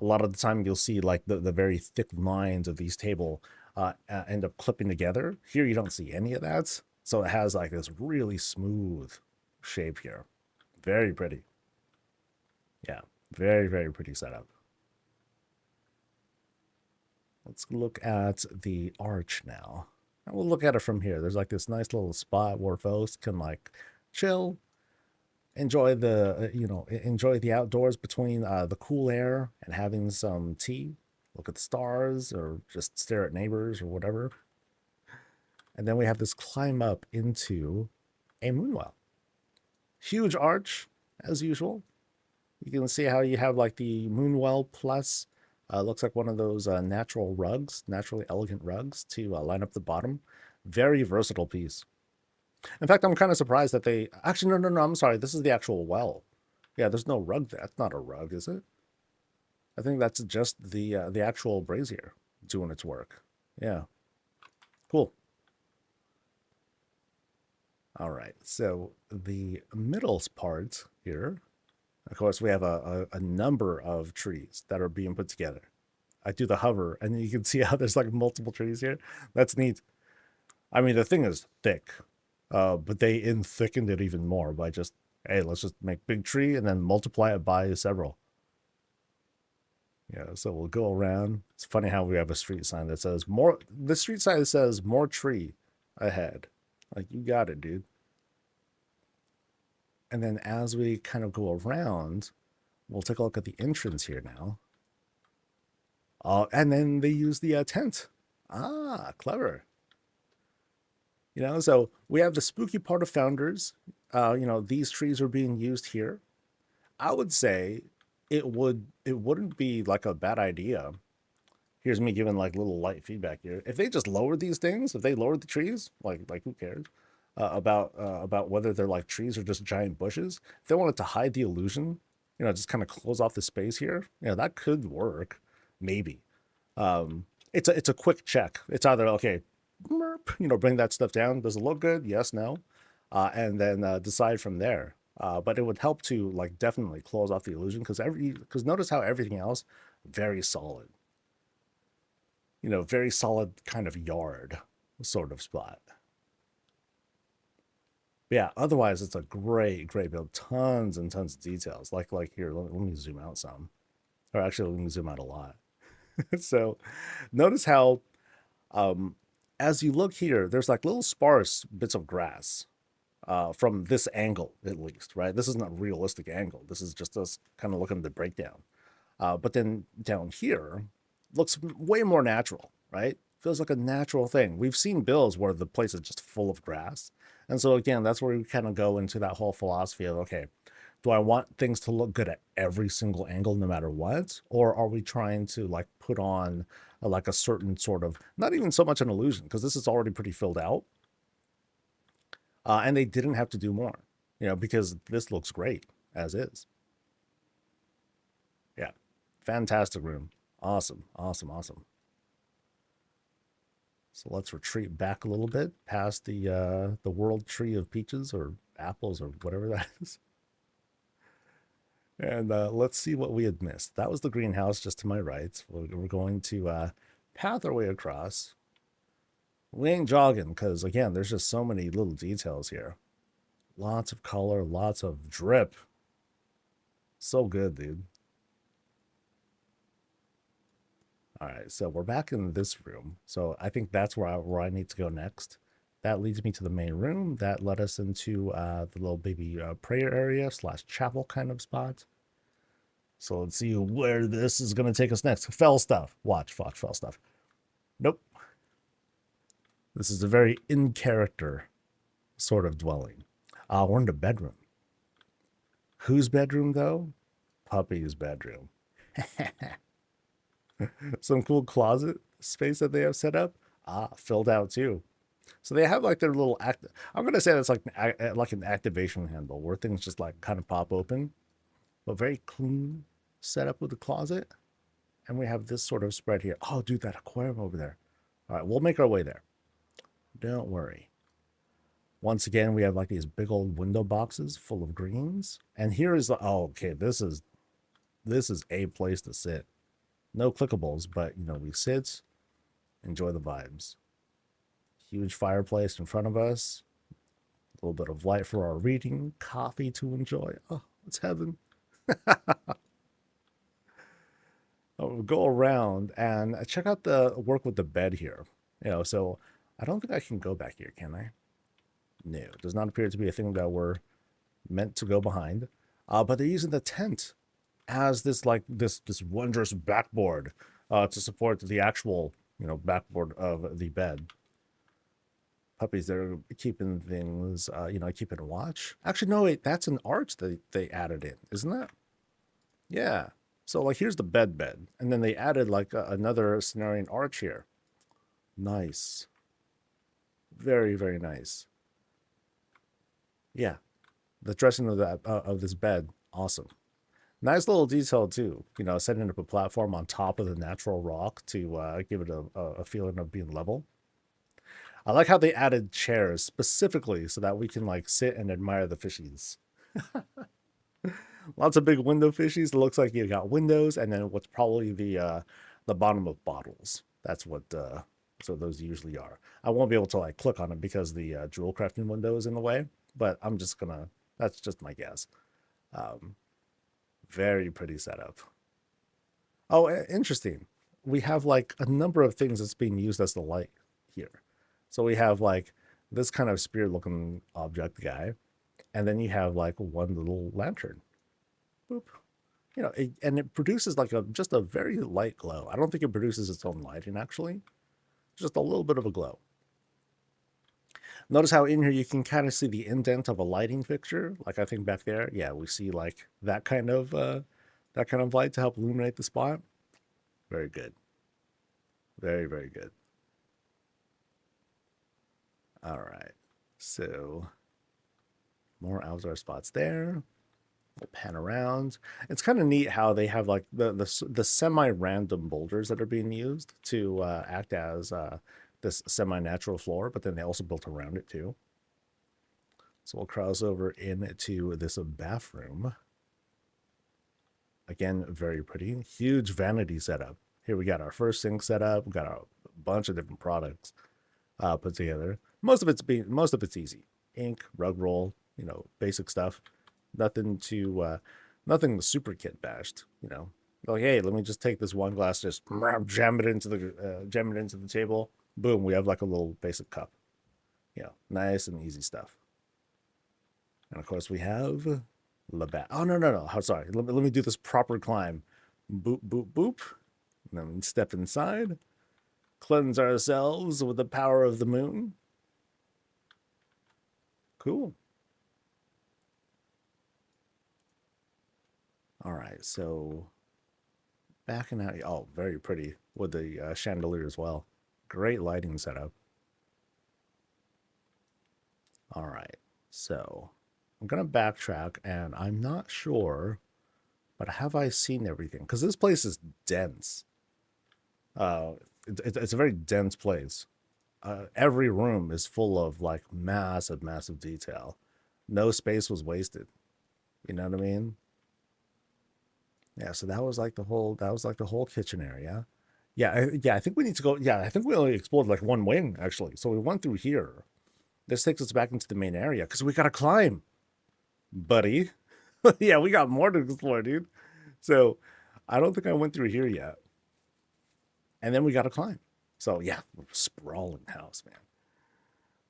A lot of the time you'll see like the very thick lines of these table end up clipping together. Here you don't see any of that. So it has like this really smooth shape here. Very pretty. Yeah, very, very pretty setup. Let's look at the arch now. And we'll look at it from here. There's like this nice little spot where folks can like chill, enjoy enjoy the outdoors between the cool air and having some tea, look at the stars or just stare at neighbors or whatever. And then we have this climb up into a moonwell. Huge arch as usual. You can see how you have like the moonwell plus looks like one of those natural rugs, naturally elegant rugs to line up the bottom. Very versatile piece. In fact, I'm kind of surprised that they actually no, I'm sorry. This is the actual well. Yeah, there's no rug there. That's not a rug, is it? I think that's just the actual brazier doing its work. Yeah, cool. All right, so the middle part here, of course, we have a number of trees that are being put together. I do the hover, and you can see how there's like multiple trees here. That's neat. I mean, the thing is thick, but they thickened it even more by just, hey, let's just make big tree and then multiply it by several. Yeah, so we'll go around. It's funny how we have a street sign that says more. The street sign says more tree ahead. Like, you got it, dude. And then as we kind of go around, we'll take a look at the entrance here now. And then they use the tent. Ah, clever. You know, so we have the spooky part of Founders. You know, these trees are being used here. I would say it wouldn't be like a bad idea. Here's me giving like little light feedback here. If they just lowered these things, if they lowered the trees, like who cares about whether they're like trees or just giant bushes? If they wanted to hide the illusion, you know, just kind of close off the space here, you know, that could work, maybe. It's a quick check. It's either okay, you know, bring that stuff down. Does it look good? Yes, no, and then decide from there. But it would help to like definitely close off the illusion because notice how everything else very solid. You know, very solid kind of yard sort of spot. But yeah, otherwise it's a great build. Tons and tons of details. Like here, let me zoom out some. Or actually, let me zoom out a lot. So notice how as you look here, there's like little sparse bits of grass from this angle, at least, right? This isn't a realistic angle. This is just us kind of looking at the breakdown. But then down here, looks way more natural, right? Feels like a natural thing. We've seen builds where the place is just full of grass. And so again, that's where we kind of go into that whole philosophy of, okay, do I want things to look good at every single angle no matter what? Or are we trying to like put on like a certain sort of, not even so much an illusion, because this is already pretty filled out. And they didn't have to do more, you know, because this looks great as is. Yeah, fantastic room. Awesome. So let's retreat back a little bit past the world tree of peaches or apples or whatever that is. And let's see what we had missed. That was the greenhouse just to my right. We're going to path our way across. We ain't jogging because, again, there's just so many little details here. Lots of color, lots of drip. So good, dude. All right, so we're back in this room. So I think that's where I need to go next. That leads me to the main room. That led us into the little baby prayer area / chapel kind of spot. So let's see where this is going to take us next. Fell stuff. Watch, fell stuff. Nope. This is a very in character sort of dwelling. We're in the bedroom. Whose bedroom, though? Puppy's bedroom. Some cool closet space that they have set up. Filled out too. So they have like their little I'm gonna say that's like an activation handle where things just like kind of pop open, but very clean setup with the closet. And we have this sort of spread here. Oh, dude, that aquarium over there. All right, we'll make our way there. Don't worry. Once again, we have like these big old window boxes full of greens. And here is the, oh, okay, this is a place to sit. No clickables, but you know, we sit, enjoy the vibes. Huge fireplace in front of us. A little bit of light for our reading, coffee to enjoy. Oh, it's heaven. We'll go around and check out the work with the bed here. You know, so I don't think I can go back here, can I? No, it does not appear to be a thing that we're meant to go behind. But they're using the tent as this like this wondrous backboard to support the actual, you know, backboard of the bed. Puppies, they're keeping things, you know, keeping watch. Actually, no, wait, that's an arch that they added in, isn't that? Yeah. So like here's the bed, and then they added like another Cenarian arch here. Nice. Very nice. Yeah, the dressing of that of this bed, awesome. Nice little detail too. You know, setting up a platform on top of the natural rock to give it a feeling of being level. I like how they added chairs specifically so that we can like sit and admire the fishies. Lots of big window fishies. It looks like you got windows, and then what's probably the bottom of bottles. That's what so those usually are. I won't be able to like click on them because the jewel crafting window is in the way, but I'm just gonna. That's just my guess. Very pretty setup. Oh, interesting. We have like a number of things that's being used as the light here. So we have like this kind of spirit looking object guy, and then you have like one little lantern. Boop. And it produces like just a very light glow. I don't think it produces its own lighting actually, just a little bit of a glow. Notice how in here you can kind of see the indent of a lighting fixture. Like I think back there, yeah, we see like that kind of light to help illuminate the spot. Very good. Very, very good. All right. So more outdoor spots there. We'll pan around. It's kind of neat how they have like the semi-random boulders that are being used to act as this semi-natural floor, but then they also built around it too. So we'll cross over into this bathroom. Again, very pretty. Huge vanity setup. Here we got our first sink setup. We got a bunch of different products put together. Most of it's easy. Ink, rug roll, basic stuff. Nothing super kit bashed. Like, hey, let me just take this one glass, just jam it into the table. Boom, we have like a little basic cup. Nice and easy stuff. And of course we have the bat. Oh no! Sorry, let me do this proper climb. Boop boop boop. And then we step inside. Cleanse ourselves with the power of the moon. Cool. All right, so backing out. Oh, very pretty with the chandelier as well. Great lighting setup. All right, so I'm gonna backtrack, and I'm not sure, but have I seen everything? Because this place is dense. It's a very dense place. Every room is full of like massive detail. No space was wasted. You know what I mean? Yeah, so that was like the whole kitchen area. Yeah, I think we need to go. Yeah, I think we only explored like one wing actually. So we went through here. This takes us back into the main area because we gotta climb, buddy. Yeah, we got more to explore, dude. So I don't think I went through here yet. And then we gotta climb. So yeah, sprawling house, man.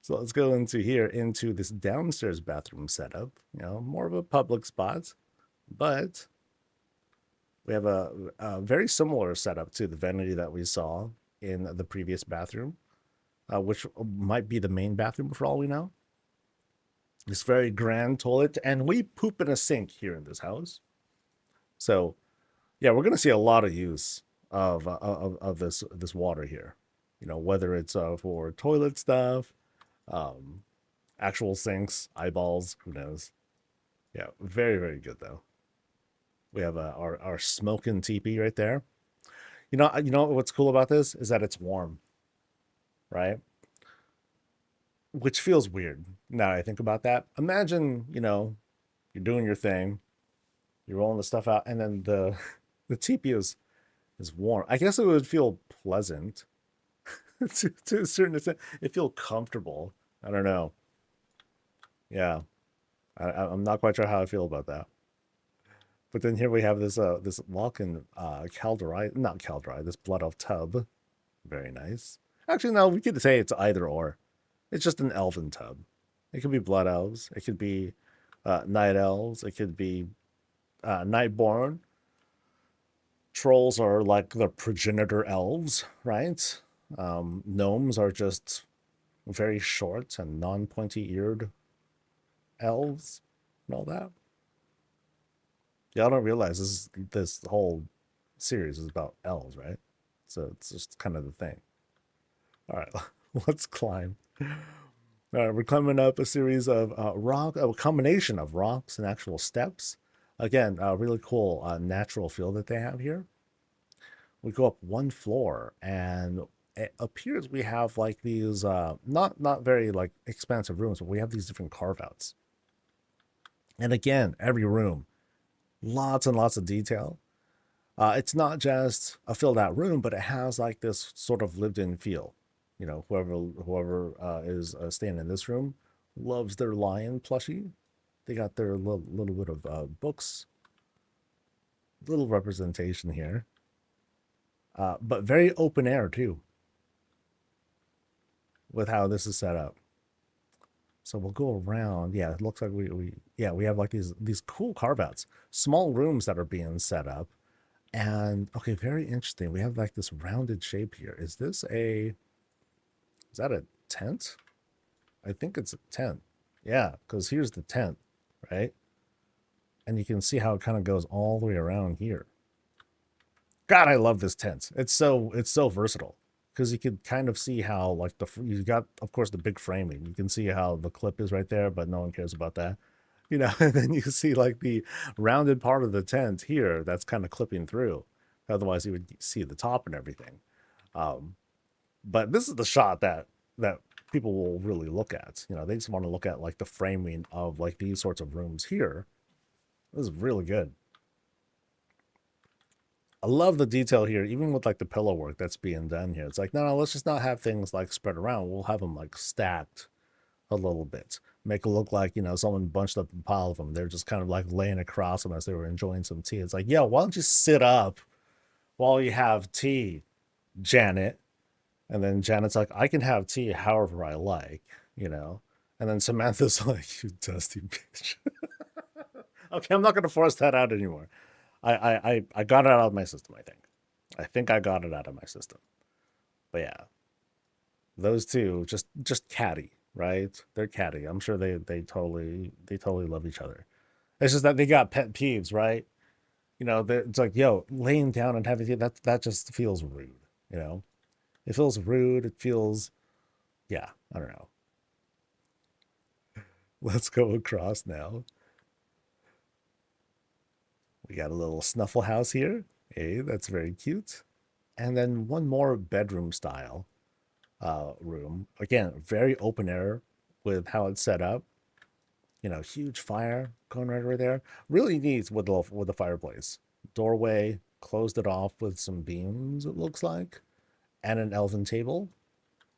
So let's go into this downstairs bathroom setup. More of a public spot, but we have a very similar setup to the vanity that we saw in the previous bathroom, which might be the main bathroom for all we know. This very grand toilet, and we poop in a sink here in this house. So, yeah, we're gonna see a lot of use of this water here. Whether it's for toilet stuff, actual sinks, eyeballs, who knows? Yeah, very, very good though. We have our smoking teepee right there. You know what's cool about this is that it's warm, right? Which feels weird now that I think about that. Imagine, you're doing your thing, you're rolling the stuff out, and then the the teepee is warm. I guess it would feel pleasant to a certain extent. It feel comfortable. I don't know. Yeah, I'm not quite sure how I feel about that. But then here we have this walk-in calderite, not calderite, this blood elf tub. Very nice. Actually, no, we could say it's either or. It's just an elven tub. It could be blood elves. It could be night elves. It could be nightborn. Trolls are like the progenitor elves, right? Gnomes are just very short and non-pointy-eared elves and all that. Y'all don't realize this whole series is about elves, right? So it's just kind of the thing. All right, let's climb. We're climbing up a series of a combination of rocks and actual steps. Again, a really cool natural feel that they have here. We go up one floor, and it appears we have like these not very like expansive rooms, but we have these different carve outs. And again, every room, lots and lots of detail. It's not just a filled out room, but it has like this sort of lived in feel. Whoever is staying in this room loves their lion plushie. They got their little bit of books, little representation here. but very open air too with how this is set up. So we'll go around. Yeah, it looks like we have like these cool carve outs, small rooms that are being set up. And okay, very interesting. We have like this rounded shape here. Is that a tent? I think it's a tent. Yeah, because here's the tent, right? And you can see how it kind of goes all the way around here. God, I love this tent. It's so versatile because you can kind of see how like you got of course the big framing. You can see how the clip is right there, but no one cares about that. And then you can see like the rounded part of the tent here that's kind of clipping through. Otherwise, you would see the top and everything. Um, but this is the shot that people will really look at. They just want to look at like the framing of like these sorts of rooms here. This is really good. I love the detail here, even with like the pillow work that's being done here. It's like, no, let's just not have things like spread around. We'll have them like stacked a little bit. Make it look like, someone bunched up a pile of them. They're just kind of like laying across them as they were enjoying some tea. It's like, yeah, why don't you sit up while you have tea, Janet? And then Janet's like, I can have tea however I like, you know? And then Samantha's like, you dusty bitch. Okay, I'm not going to force that out anymore. I got it out of my system, I think. I think I got it out of my system. But yeah, those two just catty, right? They're catty. I'm sure they totally love each other. It's just that they got pet peeves, right? It's like, yo, laying down and having that just feels rude, you know? It feels rude. It feels, yeah, I don't know. Let's go across now. We got a little snuffle house here. Hey, that's very cute. And then one more bedroom style room. Again, very open air with how it's set up. Huge fire going right over there. Really neat with the fireplace. Doorway, closed it off with some beams, it looks like, and an elven table.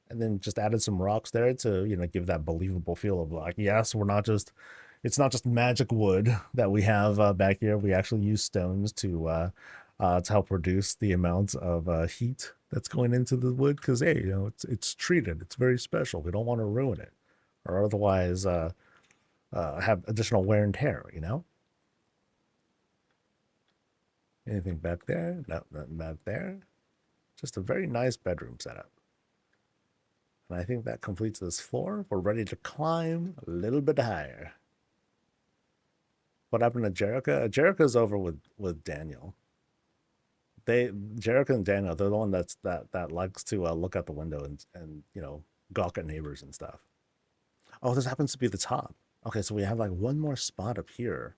And then just added some rocks there to, give that believable feel of like, yes, it's not just magic wood that we have back here. We actually use stones to help reduce the amount of heat that's going into the wood because hey, it's treated. It's very special. We don't want to ruin it, or otherwise have additional wear and tear. Anything back there? No, nothing back there. Just a very nice bedroom setup. And I think that completes this floor. We're ready to climb a little bit higher. What happened to Jerica? Jerica's over with Daniel. Jerica and Daniel, they're the one that likes to look out the window and gawk at neighbors and stuff. Oh, this happens to be the top. Okay, so we have like one more spot up here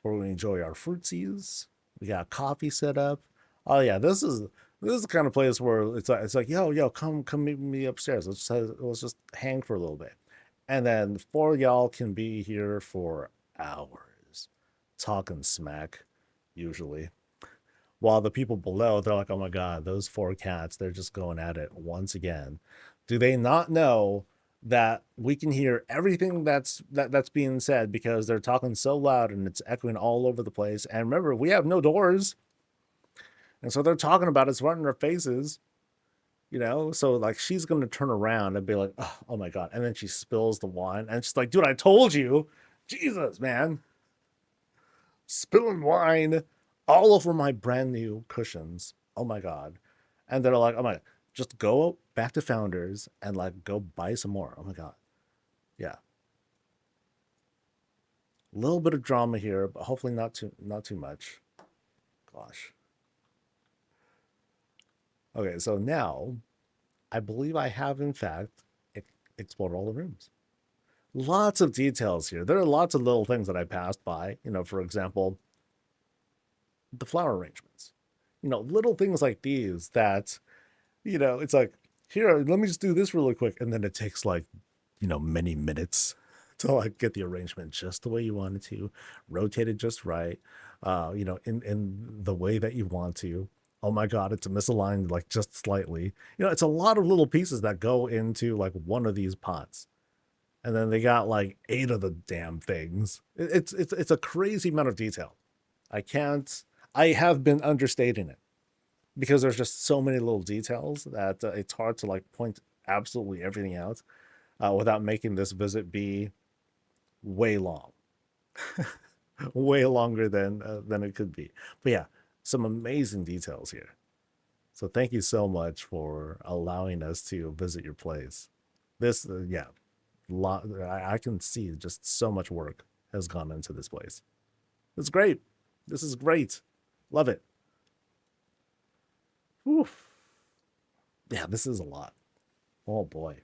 where we enjoy our fruitsies. We got coffee set up. Oh yeah, this is the kind of place where it's like yo come meet me upstairs. Let's just hang for a little bit, and then 4 y'all can be here for hours talking smack, usually. While the people below, they're like, oh my god, those 4 cats, they're just going at it once again. Do they not know that we can hear everything that's being said because they're talking so loud and it's echoing all over the place? And remember, we have no doors. And so they're talking about it's right in our faces, So like she's gonna turn around and be like, oh my god. And then she spills the wine and she's like, dude, I told you. Jesus, man. Spilling wine all over my brand new cushions. Oh my god. And they're like, oh my, just go back to Founders and like go buy some more. Oh my god. Yeah. A little bit of drama here, but hopefully not too much. Gosh. Okay, so now I believe I have in fact explored all the rooms. Lots of details here. There are lots of little things that I passed by. For example, the flower arrangements. Little things like these that, it's like, here, let me just do this really quick. And then it takes like, many minutes to like get the arrangement just the way you want it to, rotate it just right, in the way that you want to. Oh my God, it's misaligned like just slightly. It's a lot of little pieces that go into like one of these pots. And then they got like 8 of the damn things. It's a crazy amount of detail. I have been understating it. because there's just so many little details that it's hard to like point absolutely everything out without making this visit be way long, way longer than it could be. But yeah, some amazing details here. So thank you so much for allowing us to visit your place. This, yeah, I can see just so much work has gone into this place. It's great. This is great. Love it. Oof. Yeah, this is a lot. Oh boy.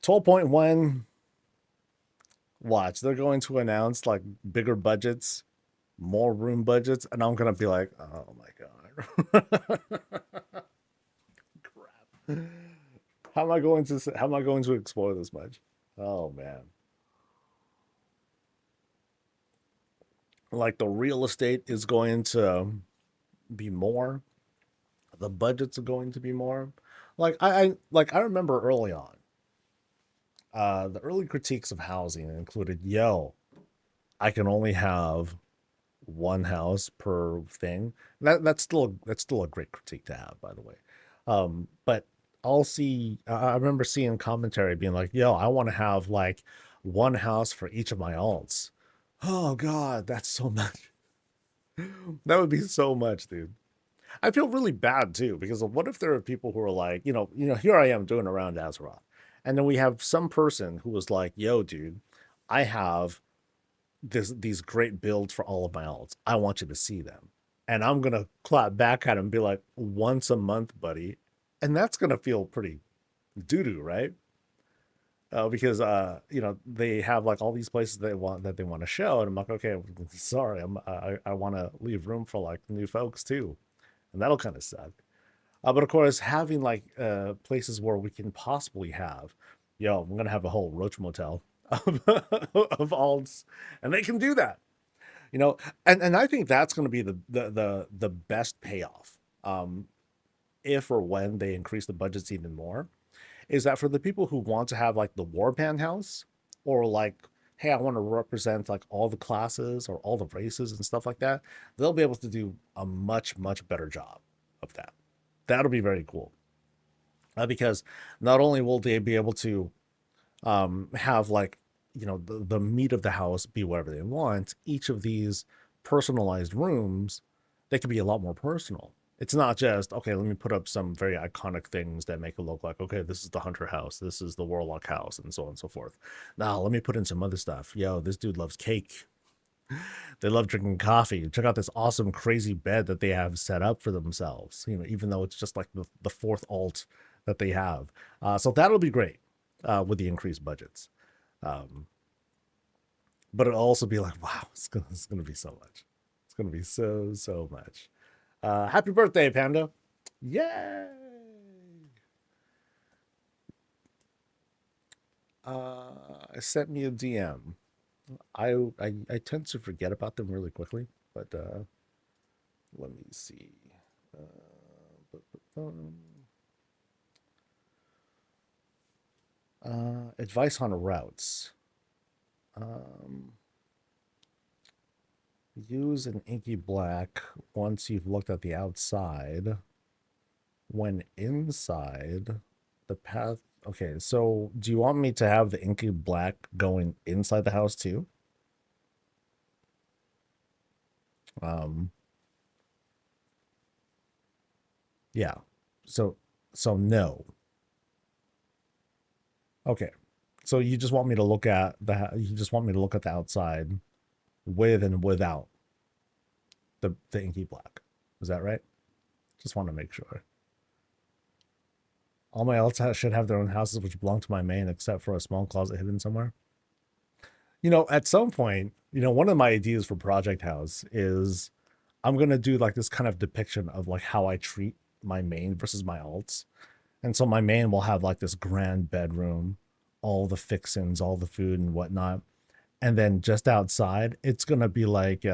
12.1. Watch, they're going to announce like bigger budgets, more room budgets, and I'm gonna be like, oh my god. Crap. How am I going to explore this much? Oh man. Like the real estate is going to be more, the budgets are going to be more. Like I remember early on, the early critiques of housing included, yo, I can only have one house per thing. That's still a great critique to have, by the way. But I'll see. I remember seeing commentary being like, "Yo, I want to have like one house for each of my alts." Oh God, that's so much. That would be so much, dude. I feel really bad too because what if there are people who are like, here I am doing around Azeroth, and then we have some person who was like, "Yo, dude, I have these great builds for all of my alts. I want you to see them." And I'm gonna clap back at him and be like, once a month, buddy. And that's gonna feel pretty doo-doo, right? Because they have like all these places they want to show, and I'm like, okay, sorry, I want to leave room for like new folks too, and that'll kind of suck. But of course, having like places where we can possibly have, I'm gonna have a whole Roach Motel of, of alts, and they can do that, and I think that's going to be the best payoff, if or when they increase the budgets even more, is that for the people who want to have like the warband house, or like, hey, I want to represent like all the classes or all the races and stuff like that, they'll be able to do a much better job of that. That'll be very cool, because not only will they be able to have like, the meat of the house be whatever they want, each of these personalized rooms, they can be a lot more personal. It's not just, okay, let me put up some very iconic things that make it look like, okay, this is the hunter house, this is the warlock house, and so on and so forth. Now let me put in some other stuff. Yo, this dude loves cake, they love drinking coffee. Check out this awesome crazy bed that they have set up for themselves, even though it's just like the fourth alt that they have. So that'll be great with the increased budgets. um, but it'll also be like, wow, it's gonna be so much. It's gonna be so much. Happy birthday, Panda! Yay! Sent me a DM. I tend to forget about them really quickly, but let me see. Advice on routes. Um, Use an inky black once you've looked at the outside. When inside, the path. Okay, so do you want me to have the inky black going inside the house too? Yeah. So no. Okay. So you just want me to look at the outside with and without the inky black. Is that right? Just want to make sure. All my alts should have their own houses which belong to my main, except for a small closet hidden somewhere. At some point, one of my ideas for Project House is I'm gonna do like this kind of depiction of like how I treat my main versus my alts. And so my main will have like this grand bedroom, all the fixins, all the food and whatnot. And then just outside, it's gonna be like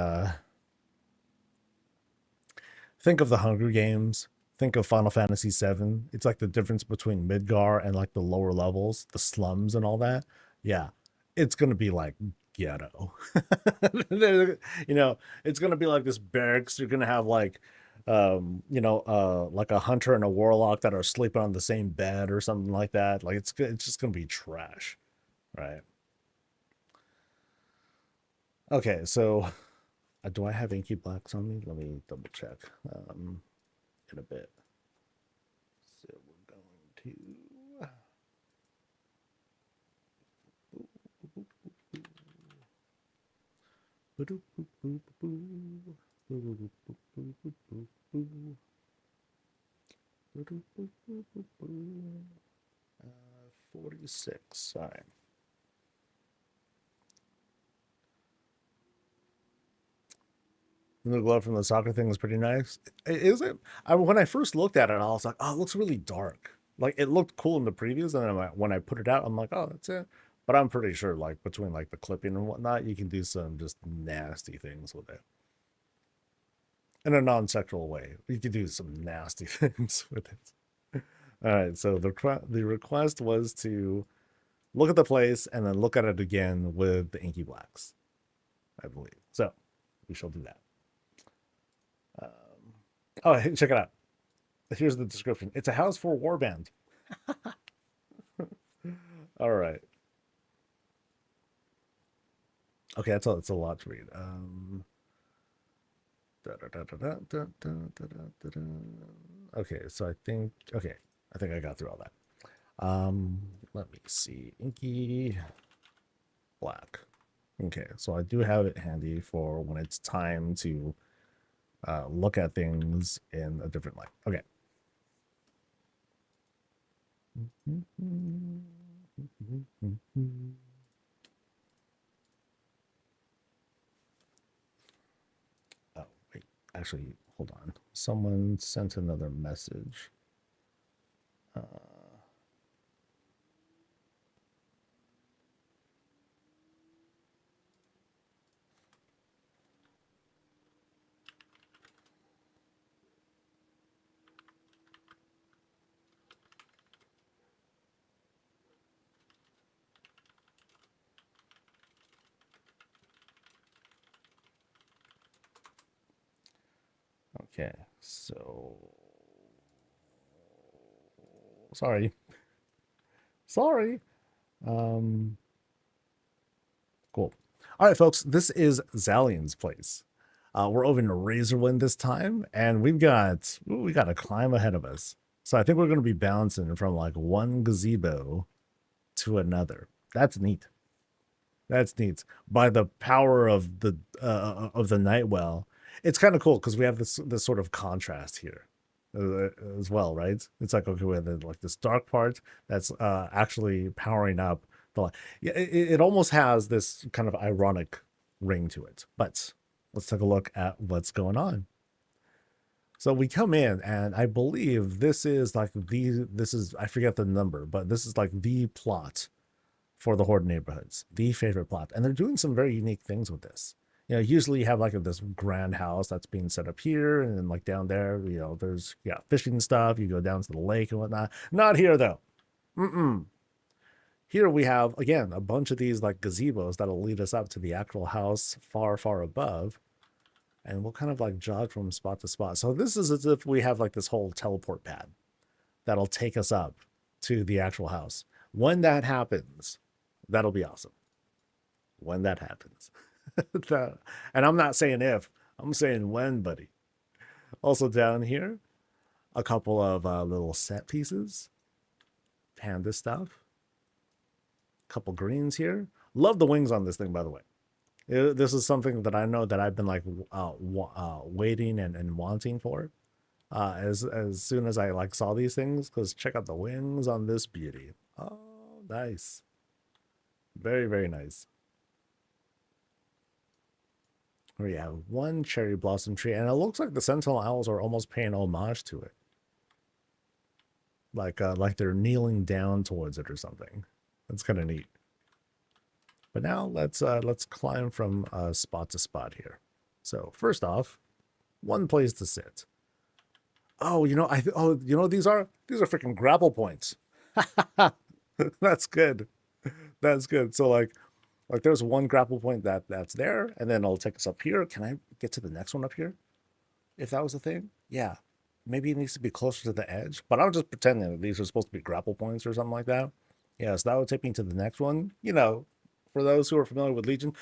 think of the Hunger Games, think of Final Fantasy VII. It's like the difference between Midgar and like the lower levels, the slums and all that. Yeah. It's gonna be like ghetto. You know, it's gonna be like this barracks. You're gonna have like, like a hunter and a warlock that are sleeping on the same bed or something like that. Like it's just gonna be trash, right? Okay, so do I have inky blacks on me? Let me double check. In a bit. So we're going to 46. All right. The glow from the soccer thing is pretty nice. Is it? When I first looked at it, I was like, oh, it looks really dark. Like it looked cool in the previews, and then when I put it out, I'm like, oh, that's it. But I'm pretty sure, like between like the clipping and whatnot, you can do some just nasty things with it. In a non-sexual way, you can do some nasty things with it. All right, so the request was to look at the place and then look at it again with the inky blacks, I believe. So we shall do that. Oh, check it out. Here's the description. It's a house for a warband. All right. Okay, that's a lot to read. Okay, so I think I got through all that. Let me see. Inky black. Okay, so I do have it handy for when it's time to look at things in a different light. Okay. Oh, wait. Actually, hold on. Someone sent another message. Okay, so sorry. Cool. All right, folks, this is Zalian's place. We're over in Razorwind this time, and we got a climb ahead of us. So I think we're going to be bouncing from like one gazebo to another. That's neat. That's neat. By the power of the night well, it's kind of cool because we have this sort of contrast here as well, right? It's like, okay, we have like this dark part that's actually powering up the light. Yeah, it almost has this kind of ironic ring to it. But let's take a look at what's going on. So we come in, and I believe this is like I forget the number, but this is like the plot for the Horde neighborhoods, the favorite plot. And they're doing some very unique things with this. You know, usually you have like this grand house that's being set up here, and then like down there, you know, there's fishing stuff. You go down to the lake and whatnot. Not here though. Here we have again a bunch of these like gazebos that'll lead us up to the actual house far, far above, and we'll kind of like jog from spot to spot. So this is as if we have like this whole teleport pad that'll take us up to the actual house. When that happens, that'll be awesome. When that happens. And I'm not saying if, I'm saying when, buddy. Also down here, a couple of little set pieces. Panda stuff. Couple greens here. Love the wings on this thing, by the way. This is something that I know that I've been like waiting and wanting for. As soon as I like saw these things, because check out the wings on this beauty. Oh, nice. Very, very nice. We have one cherry blossom tree, and it looks like the sentinel owls are almost paying homage to it. Like they're kneeling down towards it or something. That's kind of neat. But now let's climb from spot to spot here. So first off, one place to sit. Oh, these are freaking grapple points. That's good. That's good. So like Like there's one grapple point that's there, and then it'll take us up here. Can I get to the next one up here? If that was the thing? Yeah. Maybe it needs to be closer to the edge, but I'm just pretending that these are supposed to be grapple points or something like that. Yeah, so that would take me to the next one. You know, for those who are familiar with Legion,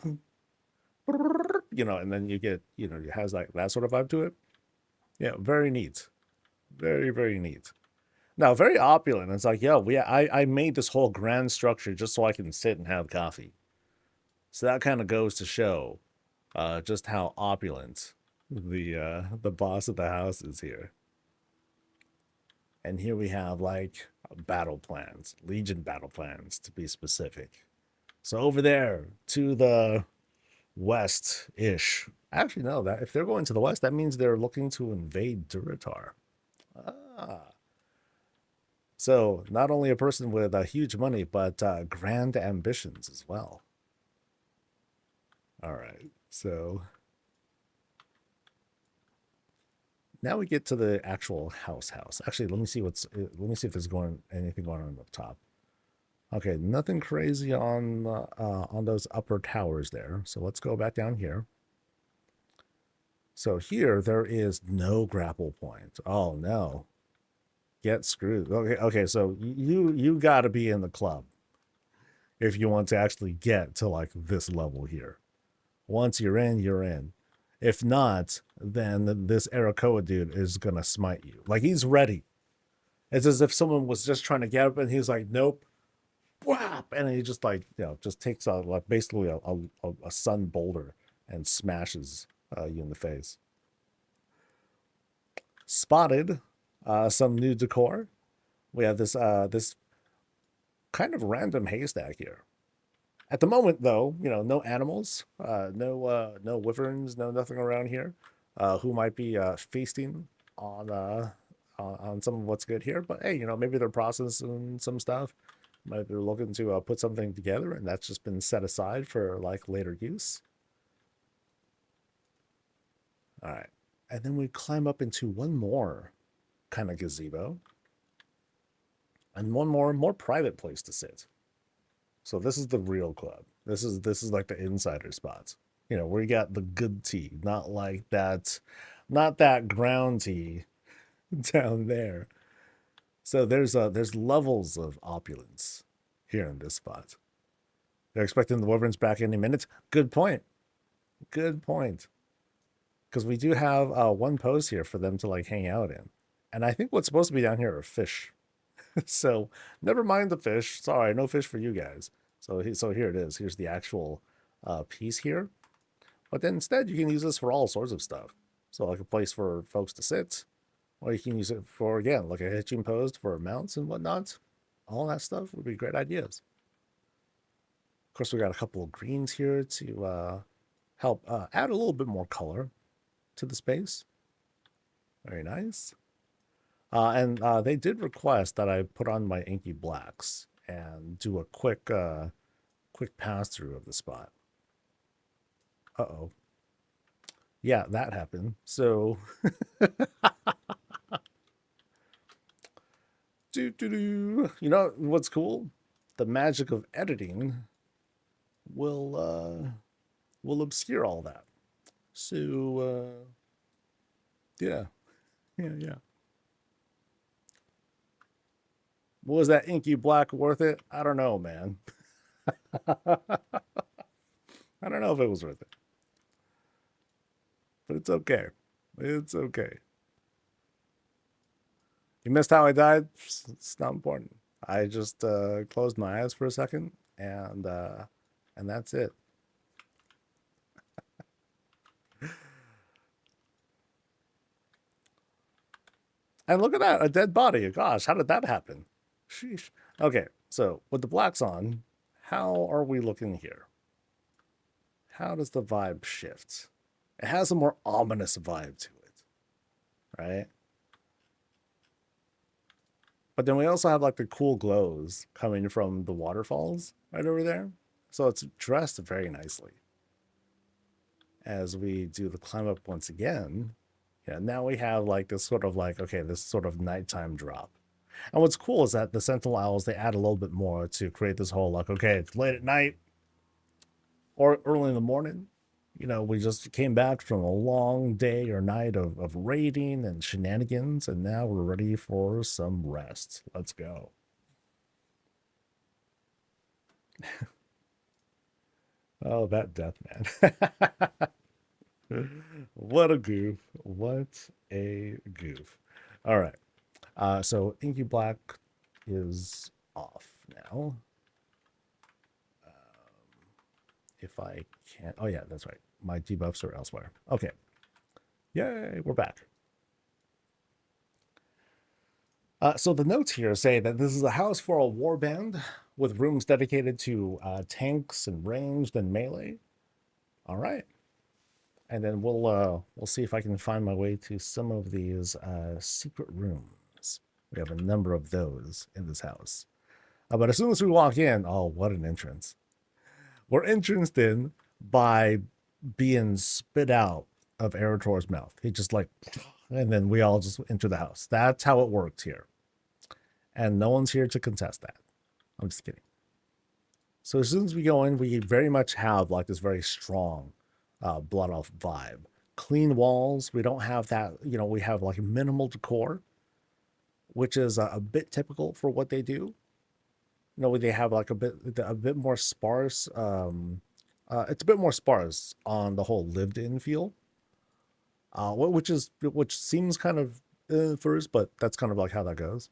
you know, and then you get, you know, it has like that sort of vibe to it. Yeah, very neat. Very, very neat. Now, very opulent. It's like, yo, I made this whole grand structure just so I can sit and have coffee. So that kind of goes to show just how opulent the boss of the house is here. And here we have like battle plans, Legion battle plans to be specific. So over there to the west-ish. Actually, no, that if they're going to the west, that means they're looking to invade Duratar. Ah. So not only a person with huge money, but grand ambitions as well. All right, so now we get to the actual house. Actually, let me see if there's anything going on up top. Okay, nothing crazy on those upper towers there. So let's go back down here. So here there is no grapple point. Oh no. Get screwed. Okay, so you got to be in the club if you want to actually get to like this level here. Once you're in, you're in. If not, then this Arakoa dude is gonna smite you. Like he's ready. It's as if someone was just trying to get up and he's like, nope, whap, and he just like, you know, just takes out like basically a sun boulder and smashes you in the face. Spotted some new decor. We have this this kind of random haystack here. At the moment, though, you know, no animals, no wyverns, nothing around here, who might be feasting on some of what's good here. But hey, you know, maybe they're processing some stuff. Maybe they're looking to put something together, and that's just been set aside for like later use. All right, and then we climb up into one more kind of gazebo, and one more private place to sit. So this is the real club. This is like the insider spots. You know, where you got the good tea, not like that, not that ground tea down there. So there's levels of opulence here in this spot. They're expecting the wyverns back any minute. Good point. Good point. Because we do have one post here for them to like hang out in. And I think what's supposed to be down here are fish. So never mind the fish. Sorry, no fish for you guys. So here it is. Here's the actual piece here. But then instead, you can use this for all sorts of stuff. So like a place for folks to sit, or you can use it for, again, like a hitching post for mounts and whatnot. All that stuff would be great ideas. Of course, we got a couple of greens here to help add a little bit more color to the space. Very nice. And they did request that I put on my inky blacks and do a quick pass through of the spot. Uh-oh. Yeah, that happened. So you know what's cool? The magic of editing will obscure all that. So yeah. Was that inky black worth it? I don't know, man. I don't know if it was worth it. But it's okay. It's okay. You missed how I died? It's not important. I just closed my eyes for a second, and that's it. And look at that, a dead body. Gosh, how did that happen? Sheesh. Okay, so with the blacks on, how are we looking here? How does the vibe shift? It has a more ominous vibe to it, right? But then we also have like the cool glows coming from the waterfalls right over there. So it's dressed very nicely. As we do the climb up once again, yeah, now we have like this sort of like, okay, this sort of nighttime drop. And what's cool is that the Sentinel Owls, they add a little bit more to create this whole like, okay, it's late at night or early in the morning. You know, we just came back from a long day or night of raiding and shenanigans, and now we're ready for some rest. Let's go. Oh, that death man. What a goof. What a goof. All right. So Inky Black is off now. If I can, oh yeah, that's right. My debuffs are elsewhere. Okay. Yay, we're back. So the notes here say that this is a house for a warband with rooms dedicated to tanks and ranged and melee. All right. And then we'll see if I can find my way to some of these secret rooms. We have a number of those in this house. But as soon as we walk in, oh, what an entrance. We're entranced in by being spit out of Eritor's mouth. He just like, and then we all just enter the house. That's how it works here. And no one's here to contest that. I'm just kidding. So as soon as we go in, we very much have like this very strong Blood Elf vibe. Clean walls. We don't have that, you know, we have like minimal decor, which is a bit typical for what they do. You know, they have like a bit more sparse. It's a bit more sparse on the whole lived-in feel, which seems kind of first, but that's kind of like how that goes.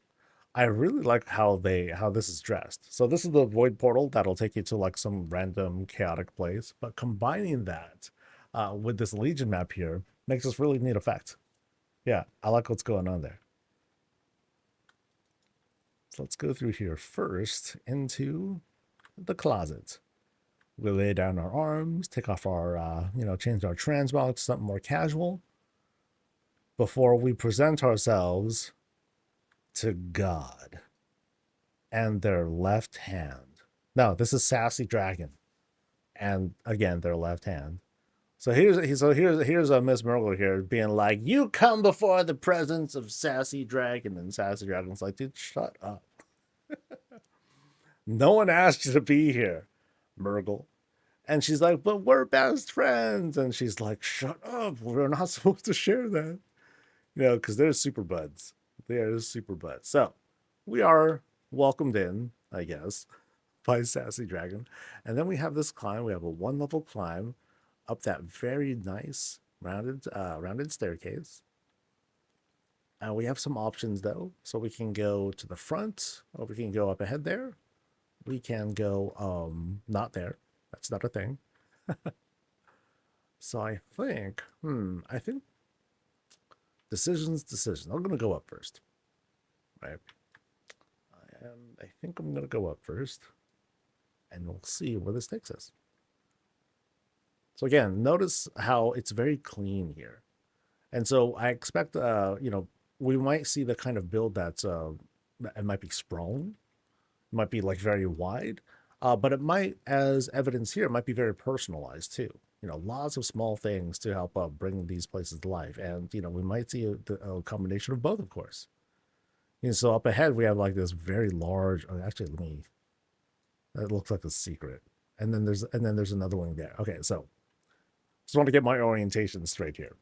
I really like how this is dressed. So this is the void portal that'll take you to like some random chaotic place, but combining that with this Legion map here makes this really neat effect. Yeah, I like what's going on there. So let's go through here first into the closet. We lay down our arms, take off our, change our transmog to something more casual before we present ourselves to God and their left hand. No, this is Sassy Dragon, and again, their left hand. So here's a Miss Murgle here being like, "You come before the presence of Sassy Dragon," and Sassy Dragon's like, "Dude, shut up." No one asked you to be here, Murgle. And she's like, "But we're best friends," and she's like, "Shut up, we're not supposed to share that," because they're super buds. They are super buds. So we are welcomed in, I guess, by Sassy Dragon. And then we have this climb. We have a 1-level climb up that very nice rounded staircase. And we have some options though. So we can go to the front, or we can go up ahead there. We can go not there. That's not a thing. So I think decisions. I'm gonna go up first. Right. I think I'm gonna go up first, and we'll see where this takes us. So again, notice how it's very clean here. And so I expect we might see the kind of build that's it might be sprawling, it might be like very wide, but it might, as evidence here, it might be very personalized too. Lots of small things to help bring these places to life. And, we might see a combination of both, of course. So up ahead, we have like this very large, actually, that looks like a secret. And then there's another one there. Okay, so just want to get my orientation straight here.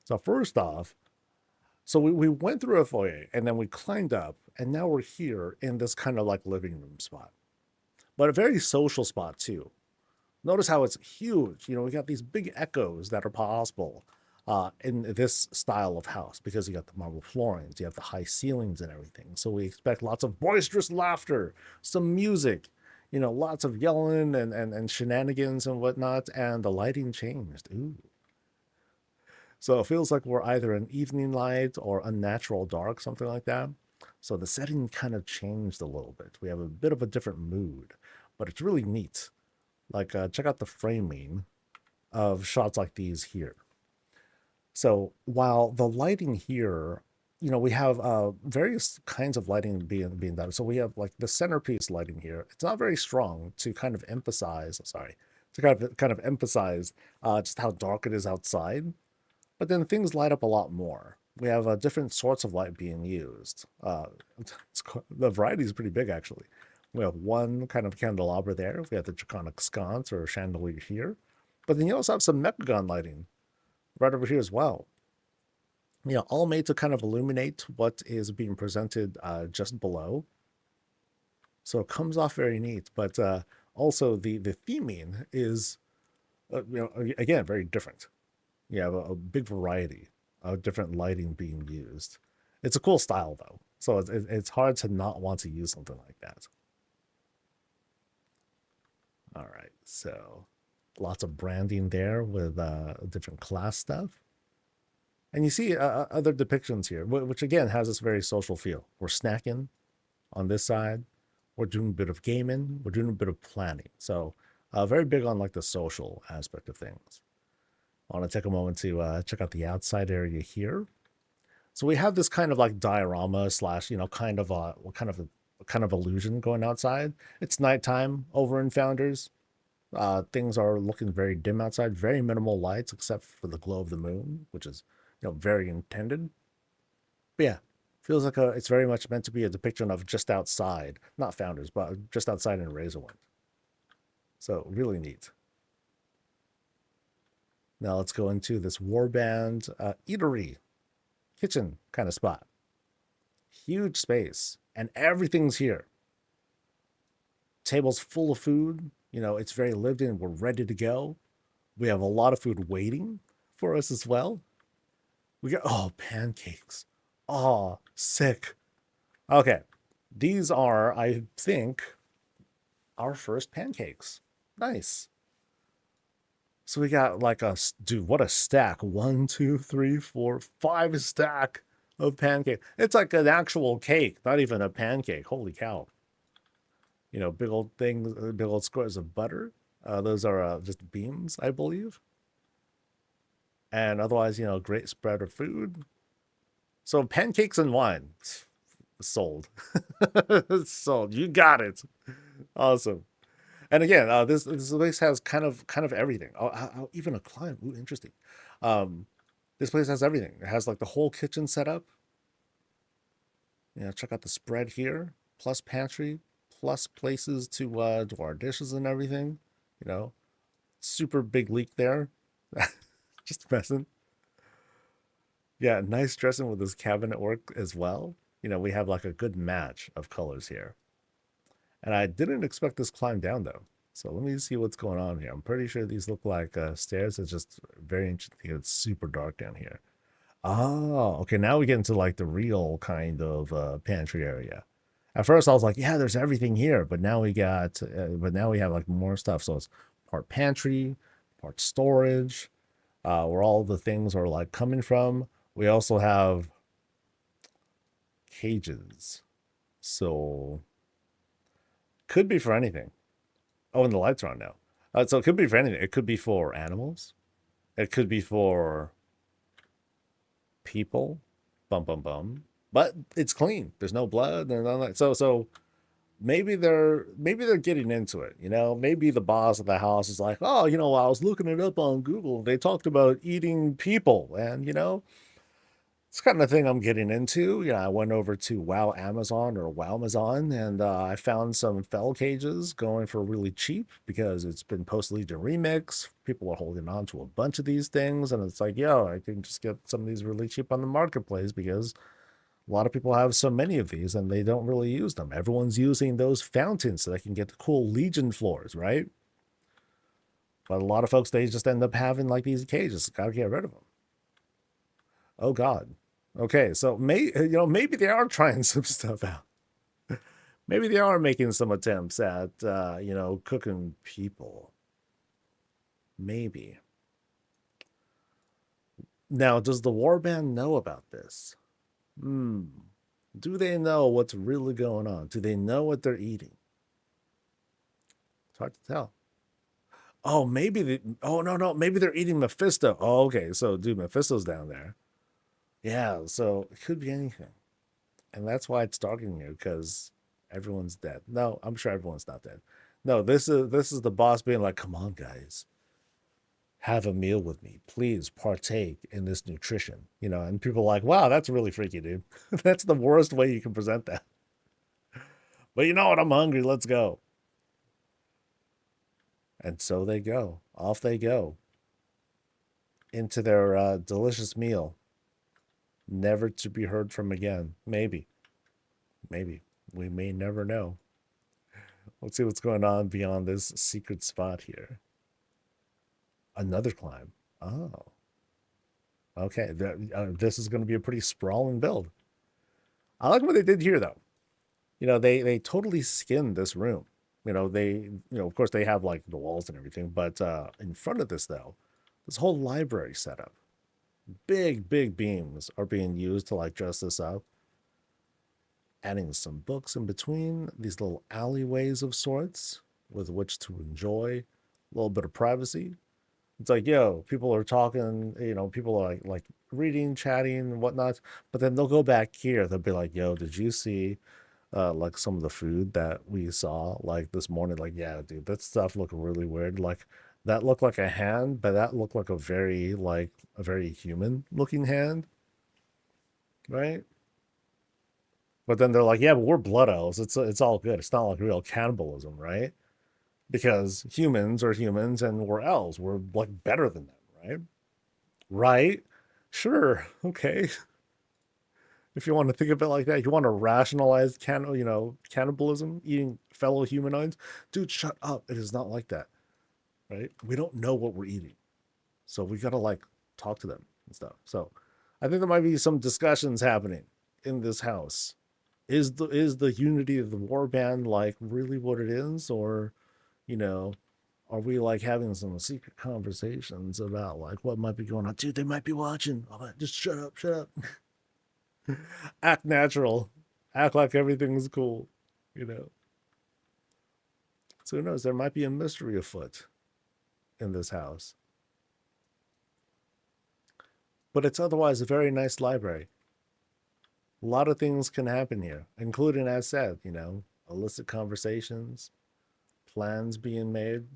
So first off, so we went through a foyer and then we climbed up, and now we're here in this kind of like living room spot, but a very social spot too. Notice how it's huge. We got these big echoes that are possible in this style of house because you got the marble floorings, you have the high ceilings and everything. So we expect lots of boisterous laughter, some music, lots of yelling and shenanigans and whatnot. And the lighting changed. Ooh. So it feels like we're either in evening light or unnatural dark, something like that. So the setting kind of changed a little bit. We have a bit of a different mood, but it's really neat. Like, check out the framing of shots like these here. So while the lighting here, we have various kinds of lighting being done. So we have like the centerpiece lighting here. It's not very strong to kind of emphasize, emphasize just how dark it is outside. But then things light up a lot more. we have different sorts of light being used. The variety is pretty big, actually. We have one kind of candelabra there. We have the draconic sconce or chandelier here. But then you also have some mechagon lighting right over here as well. All made to kind of illuminate what is being presented just below. So it comes off very neat, but also the theming is, again, very different. You have a big variety of different lighting being used. It's a cool style, though, so it's hard to not want to use something like that. All right, so lots of branding there with different class stuff. And you see other depictions here, which again has this very social feel. We're snacking on this side. We're doing a bit of gaming. We're doing a bit of planning. So very big on like the social aspect of things. I want to take a moment to check out the outside area here. So we have this kind of like diorama slash, kind of illusion going outside. It's nighttime over in Founders. Things are looking very dim outside, very minimal lights except for the glow of the moon, which is, very intended. But yeah, feels like it's very much meant to be a depiction of just outside, not Founders, but just outside in Razorwind. So really neat. Now let's go into this warband eatery, kitchen kind of spot. Huge space, and everything's here. Tables full of food. It's very lived in. We're ready to go. We have a lot of food waiting for us as well. We got, pancakes. Oh, sick. Okay. These are, I think, our first pancakes. Nice. So we got like dude, what a stack. 1, 2, 3, 4, 5 stack of pancake. It's like an actual cake, not even a pancake. Holy cow. Big old things, big old squares of butter. Those are just beans, I believe. And otherwise, great spread of food. So pancakes and wine. Sold. Sold. You got it. Awesome. And again, this place has kind of everything. Even a client. Ooh, interesting. This place has everything. It has like the whole kitchen set up. Check out the spread here. Plus pantry. Plus places to do our dishes and everything. Super big leak there. Just messing. Yeah, nice dressing with this cabinet work as well. We have like a good match of colors here. And I didn't expect this climb down though. So let me see what's going on here. I'm pretty sure these look like stairs. It's just very interesting. It's super dark down here. Oh, okay. Now we get into like the real kind of pantry area. At first I was like, yeah, there's everything here. But now we have like more stuff. So it's part pantry, part storage, where all the things are like coming from. We also have cages. So could be for anything. Oh, and the lights are on now. So it could be for anything. It could be for animals. It could be for people. Bum bum bum. But it's clean. There's no blood. There's none of that. So maybe they're getting into it. Maybe the boss of the house is like, oh, I was looking it up on Google. They talked about eating people, and it's kind of thing I'm getting into. I went over to Wow Amazon or Wowmazon, and I found some fell cages going for really cheap because it's been post-Legion remix. People are holding on to a bunch of these things, and it's like, yo, I can just get some of these really cheap on the marketplace because a lot of people have so many of these and they don't really use them. Everyone's using those fountains so they can get the cool Legion floors, right? But a lot of folks, they just end up having like these cages. Gotta get rid of them. Oh God. Okay, so maybe they are trying some stuff out. Maybe they are making some attempts at cooking people. Maybe. Now, does the warband know about this? Do they know what's really going on? Do they know what they're eating? It's hard to tell. Oh, maybe no, maybe they're eating Mephisto. Oh, okay, so dude, Mephisto's down there. Yeah, so it could be anything. And that's why it's targeting you, because everyone's dead. No, I'm sure everyone's not dead. No, this is the boss being like, come on, guys. have a meal with me. Please partake in this nutrition. And people are like, wow, that's really freaky, dude. That's the worst way you can present that. But you know what? I'm hungry. Let's go. And so they go. Off they go into their delicious meal, never to be heard from again. Maybe. Maybe. We may never know. Let's see what's going on beyond this secret spot here. Another climb. Oh. Okay. This is going to be a pretty sprawling build. I like what they did here, though. They totally skinned this room. Of course they have like the walls and everything, but in front of this, though, this whole library setup, big beams are being used to like dress this up, adding some books in between these little alleyways of sorts with which to enjoy a little bit of privacy. It's like, yo, people are talking, people are like reading, chatting, and whatnot, but then they'll go back here. They'll be like, yo, did you see like some of the food that we saw like this morning? Like, yeah, dude, that stuff looked really weird. Like that looked like a hand, but that looked like a very human looking hand, right? But then they're like, yeah, but we're blood elves. It's all good. It's not like real cannibalism, right? Because humans are humans and we're elves. We're like better than them, right? Right? Sure. Okay. If you want to think of it like that, you want to rationalize cannibalism, eating fellow humanoids. Dude, shut up. It is not like that. Right? We don't know what we're eating. So we gotta like talk to them and stuff. So I think there might be some discussions happening in this house. Is the unity of the warband like really what it is, or you know, are we like having some secret conversations about like what might be going on? Dude, they might be watching. Oh, just shut up, shut up. Act natural. Act like everything's cool, you know. So who knows? There might be a mystery afoot in this house. But it's otherwise a very nice library. A lot of things can happen here, including, as said, illicit conversations, plans being made,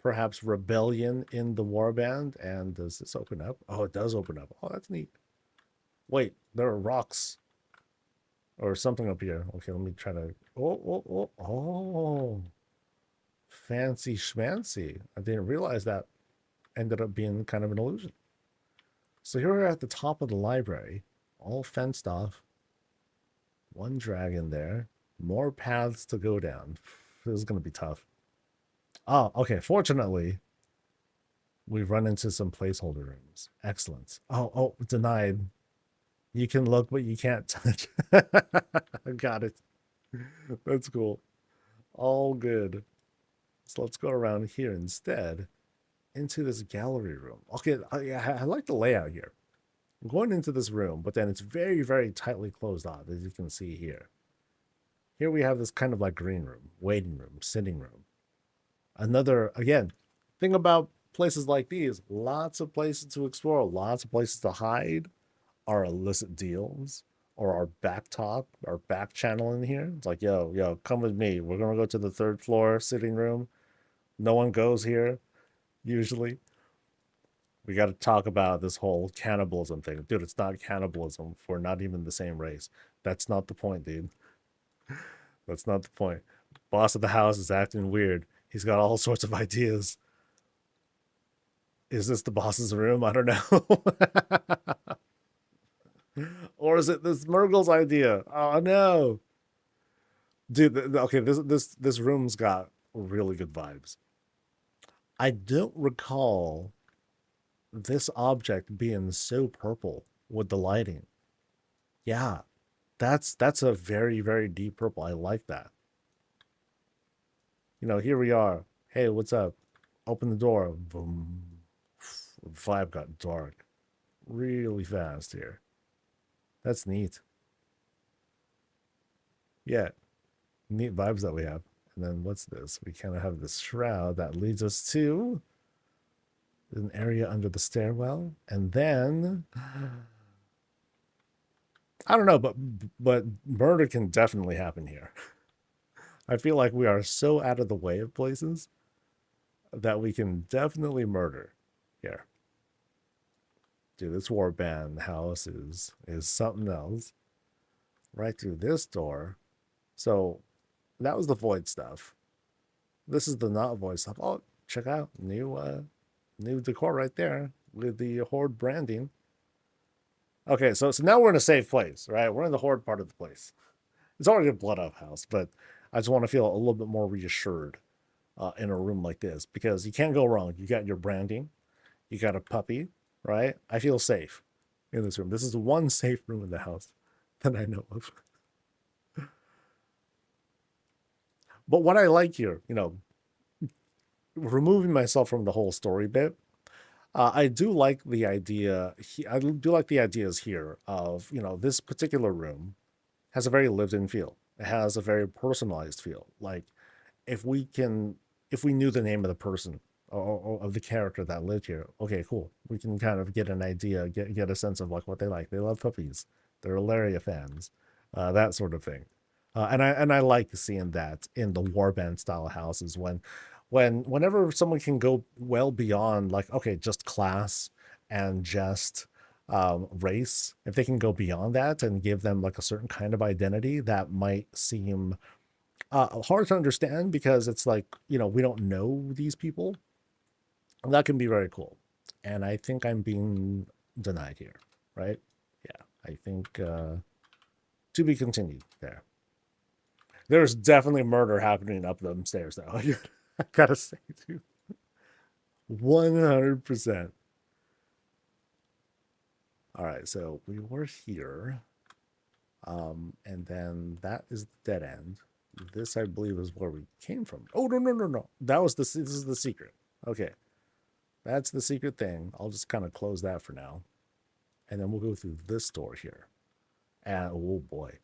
perhaps rebellion in the warband. And does this open up? Oh, it does open up. Oh, that's neat. Wait, there are rocks or something up here. Okay, let me try to. Oh. Fancy schmancy. I didn't realize that ended up being kind of an illusion. So here we're at the top of the library, all fenced off. One dragon there. More paths to go down. This is going to be tough. Oh, okay. Fortunately, we've run into some placeholder rooms. Excellent. Oh, denied. You can look, but you can't touch. Got it. That's cool. All good. So let's go around here instead into this gallery room. Okay, I like the layout here. I'm going into this room, but then it's very, very tightly closed off, as you can see here. Here we have this kind of like green room, waiting room, sitting room. Another, again, thing about places like these, lots of places to explore, lots of places to hide our illicit deals or our back talk, our back channel in here. It's like, yo, come with me. We're going to go to the third floor sitting room. No one goes here, usually. We got to talk about this whole cannibalism thing. Dude, it's not cannibalism. We're not even the same race. That's not the point, dude. That's not the point. Boss of the house is acting weird. He's got all sorts of ideas. Is this the boss's room? I don't know. Or is it this Murgle's idea? Oh no. Dude, okay, this room's got really good vibes. I don't recall this object being so purple with the lighting. Yeah, that's a very, very deep purple. I like that. Here we are. Hey, what's up? Open the door. Boom. The vibe got dark really fast here. That's neat. Yeah, neat vibes that we have. And then what's this? We kind of have this shroud that leads us to an area under the stairwell. And then I don't know, but murder can definitely happen here. I feel like we are so out of the way of places. that we can definitely murder here. Dude, this warband house is something else. Right through this door. So that was the void stuff. This is the not void stuff. Oh, check out new decor right there with the horde branding. Okay, so now we're in a safe place, right? We're in the horde part of the place. It's already a blood up house, but I just want to feel a little bit more reassured in a room like this because you can't go wrong. You got your branding, you got a puppy, right? I feel safe in this room. This is one safe room in the house that I know of. But what I like here, removing myself from the whole story bit, I do like the idea. I do like the ideas here of this particular room has a very lived-in feel. It has a very personalized feel. Like if we knew the name of the person or of the character that lived here, okay, cool. We can kind of get an idea, get a sense of like what they like. They love puppies. They're Ilaria fans, that sort of thing. And I like seeing that in the warband style houses whenever someone can go well beyond like okay just class and just race, if they can go beyond that and give them like a certain kind of identity that might seem hard to understand because it's like we don't know these people, that can be very cool. And I think I'm being denied here, right? Yeah, I think to be continued there. There's definitely murder happening up them stairs, though. I gotta say, dude. 100%. All right, so we were here. And then that is the dead end. This, I believe, is where we came from. Oh, no. This is the secret. Okay. That's the secret thing. I'll just kind of close that for now. And then we'll go through this door here. And, oh, boy.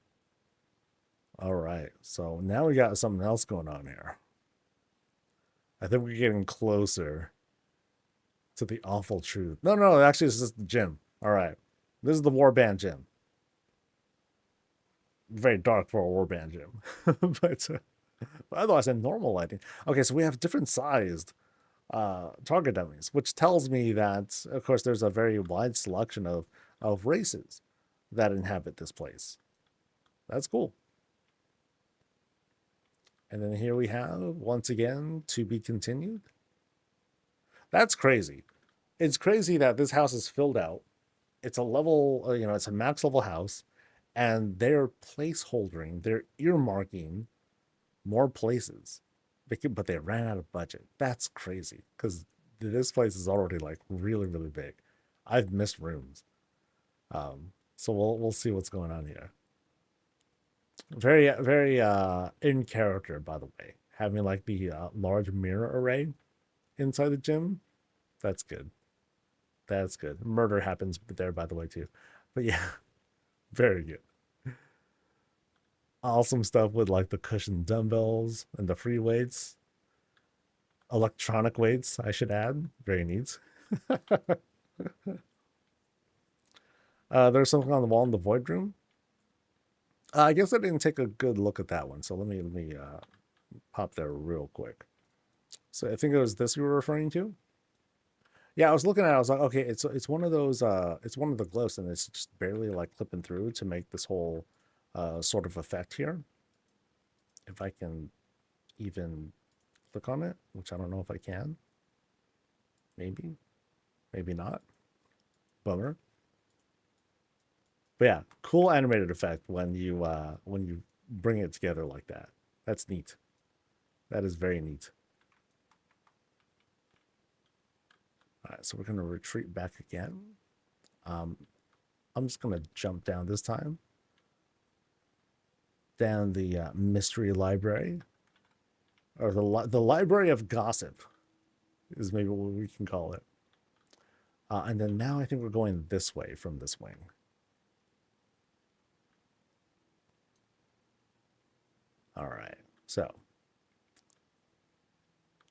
All right, so now we got something else going on here. I think we're getting closer to the awful truth. No, actually, this is the gym. All right, this is the warband gym. Very dark for a warband gym, but otherwise, a normal lighting. Okay, so we have different sized target dummies, which tells me that, of course, there's a very wide selection of races that inhabit this place. That's cool. And then here we have, once again, to be continued. That's crazy. It's crazy that this house is filled out. It's a level, it's a max level house. And they're placeholdering, they're earmarking more places. But they ran out of budget. That's crazy. Because this place is already like really, really big. I've missed rooms. So we'll see what's going on here. Very, very in character, by the way. Having like the large mirror array inside the gym. That's good. That's good. Murder happens there, by the way, too. But yeah, very good. Awesome stuff with like the cushion dumbbells and the free weights. Electronic weights, I should add. Very neat. There's something on the wall in the void room. I guess I didn't take a good look at that one, so let me pop there real quick. So I think it was this you were referring to. Yeah, I was looking at it. I was like, okay, it's one of those. It's one of the glyphs, and it's just barely like clipping through to make this whole sort of effect here. If I can even click on it, which I don't know if I can. Maybe not. Bummer. But yeah, cool animated effect when you bring it together like that. That's neat. That is very neat. All right, so we're going to retreat back again. I'm just going to jump down this time. Down the mystery library. Or the library of gossip is maybe what we can call it. And then now I think we're going this way from this wing. All right, so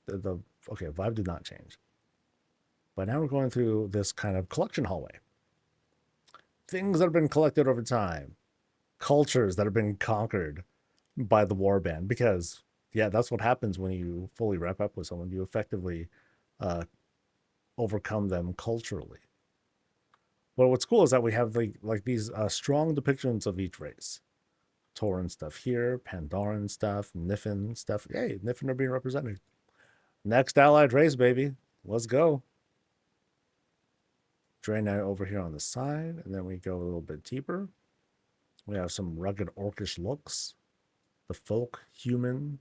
the vibe did not change. But now we're going through this kind of collection hallway. Things that have been collected over time. Cultures that have been conquered by the warband. Because, Yeah, that's what happens when you fully wrap up with someone. You effectively uh, overcome them culturally. But what's cool is that we have like these strong depictions of each race. Tauran stuff here, Pandaran stuff, Niffin stuff. Hey, Niffin are being represented. Next allied race, baby. Let's go. Draenei over here on the side, and then we go a little bit deeper. We have some rugged orcish looks. The folk human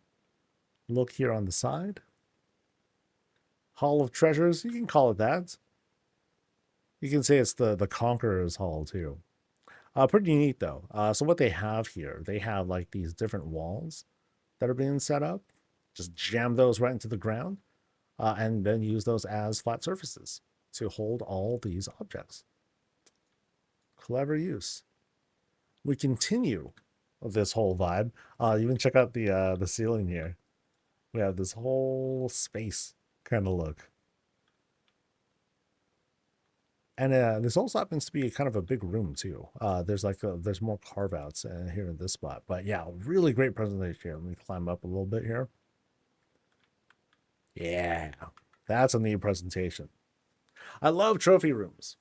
look here on the side. Hall of Treasures, you can call it that. You can say it's the Conqueror's Hall too. Pretty neat though. So what they have here, they have like these different walls that are being set up. Just jam those right into the ground, and then use those as flat surfaces to hold all these objects. Clever use. We continue this whole vibe. You can check out the ceiling here. We have this whole space kind of look. And this also happens to be kind of a big room too. There's there's more carve outs here in this spot. But yeah, really great presentation here. Let me climb up a little bit here. Yeah, that's a neat presentation. I love trophy rooms.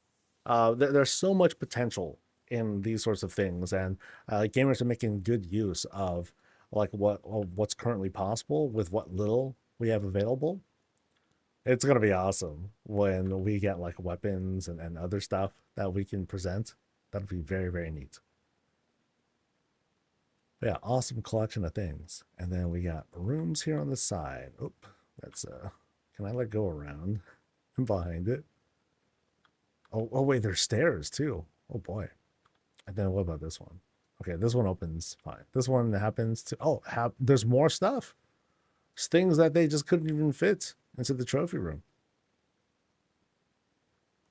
There's so much potential in these sorts of things, and gamers are making good use of like what's currently possible with what little we have available. It's gonna be awesome when we get like weapons and other stuff that we can present. That'll be very, very neat. But yeah, awesome collection of things. And then we got rooms here on the side. Oop, that's can I let go around behind it? Oh wait, there's stairs too. Oh boy. And then what about this one? Okay, this one opens fine. This one happens to there's more stuff. There's things that they just couldn't even fit into the trophy room.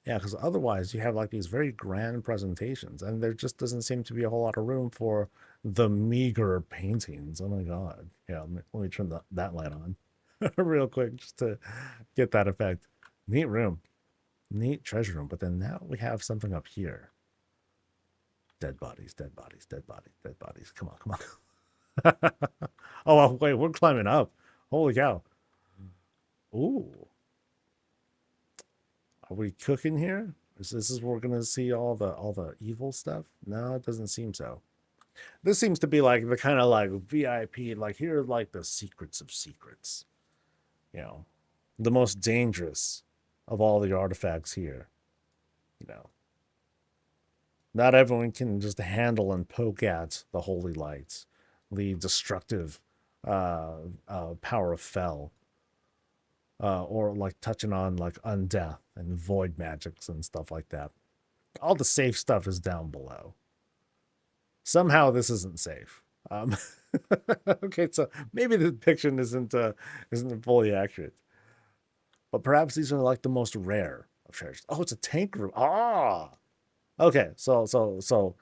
Yeah, because otherwise you have like these very grand presentations, and there just doesn't seem to be a whole lot of room for the meager paintings. Oh my god. Yeah, let me turn that light on real quick just to get that effect. Neat room. Neat treasure room. But then now we have something up here. Dead bodies, dead bodies, dead bodies, dead bodies. Come on, come on. Oh, wait, we're climbing up. Holy cow. Ooh. Are we cooking here? Is this where we're gonna see all the evil stuff? No, it doesn't seem so. This seems to be like the kind of like VIP, like here are like the secrets of secrets. You know, the most dangerous of all the artifacts here. You know, not everyone can just handle and poke at the holy lights, the destructive power of Fel, or like touching on like undeath and void magics and stuff like that. All the safe stuff is down below. Somehow this isn't safe. Okay, so maybe the depiction isn't fully accurate, but perhaps these are like the most rare of treasures. Oh, it's a tank room. Ah, okay. So,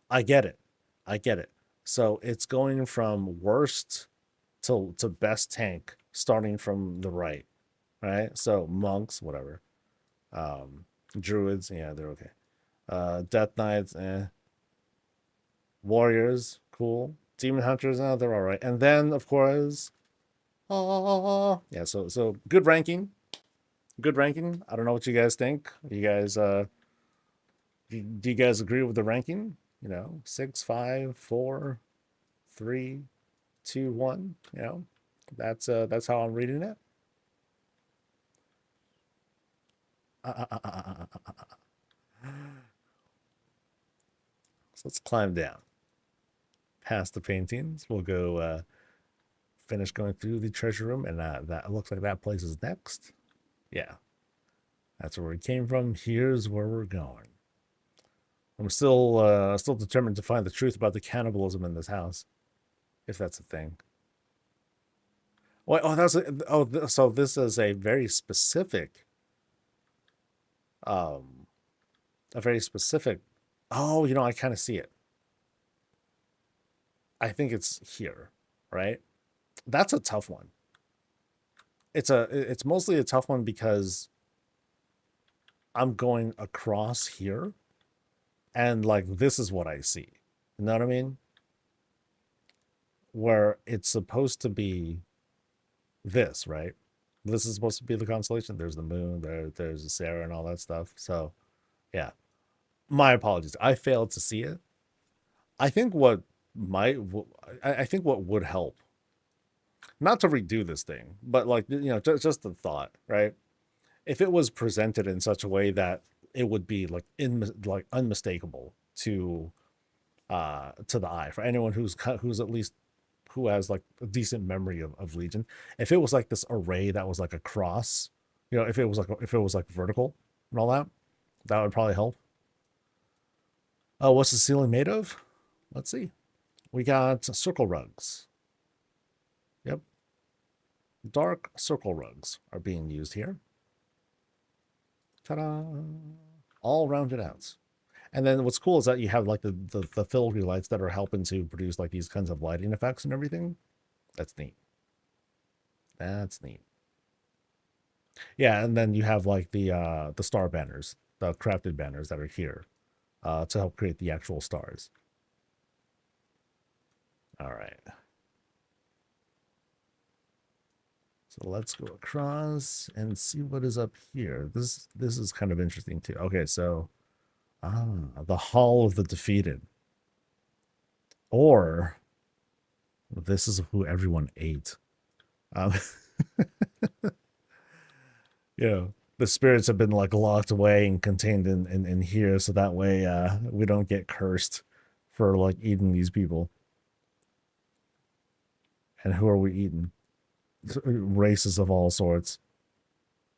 I get it. I get it. So it's going from worst to best tank, starting from the right. Right. So monks, whatever. Druids, yeah, they're okay. Death Knights, warriors, cool. Demon hunters, they're all right. And then, of course, yeah. So good ranking, good ranking. I don't know what you guys think. You guys, do you guys agree with the ranking? You know, 6, 5, 4, 3, 2, 1. You know, that's how I'm reading it. So let's climb down past the paintings. We'll go finish going through the treasure room, and that looks like that place is next. Yeah, that's where we came from. Here's where we're going. I'm still determined to find the truth about the cannibalism in this house, if that's a thing. Wait, so this is a very specific, a very specific. Oh, I kind of see it. I think it's here, right? That's a tough one. It's mostly a tough one because I'm going across here, and like this is what I see. You know what I mean? Where it's supposed to be this, right? This is supposed to be the constellation. There's the moon, there's Sarah and all that stuff. So yeah. My apologies. I failed to see it. I think what might I think what would help, not to redo this thing, but like just the thought, right? If it was presented in such a way that it would be like like unmistakable to the eye for anyone who's at least who has like a decent memory of Legion. If it was like this array that was like a cross, if it was like vertical and all that, that would probably help. Oh, what's the ceiling made of? Let's see. We got circle rugs. Yep. Dark circle rugs are being used here. Ta-da! All rounded out. And then what's cool is that you have like the filigree lights that are helping to produce like these kinds of lighting effects and everything. That's neat. That's neat. Yeah, and then you have like the star banners, the crafted banners that are here to help create the actual stars. All right. So let's go across and see what is up here. This is kind of interesting too. Okay, so the Hall of the Defeated. Or this is who everyone ate. The spirits have been like locked away and contained in here, so that way we don't get cursed for like eating these people. And who are we eating? Races of all sorts.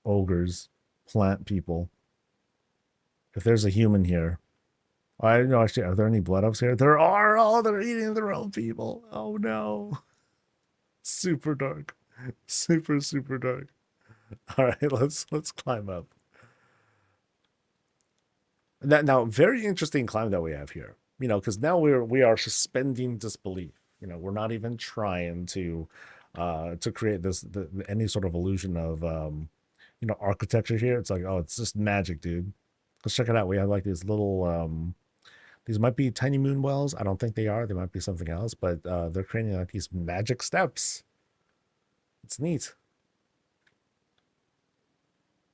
Ogres, plant people. If there's a human here, I don't know, actually, are there any blood elves here? There are! Oh, they're eating their own people. Oh no. Super dark. Super, super dark. All right, let's climb up. Now, very interesting climb that we have here. Because now we are suspending disbelief. We're not even trying to create any sort of illusion of architecture here. It's like, oh, it's just magic, dude. Let's check it out. We have like these little these might be tiny moon wells. I don't think they are. They might be something else, but they're creating like these magic steps. It's neat.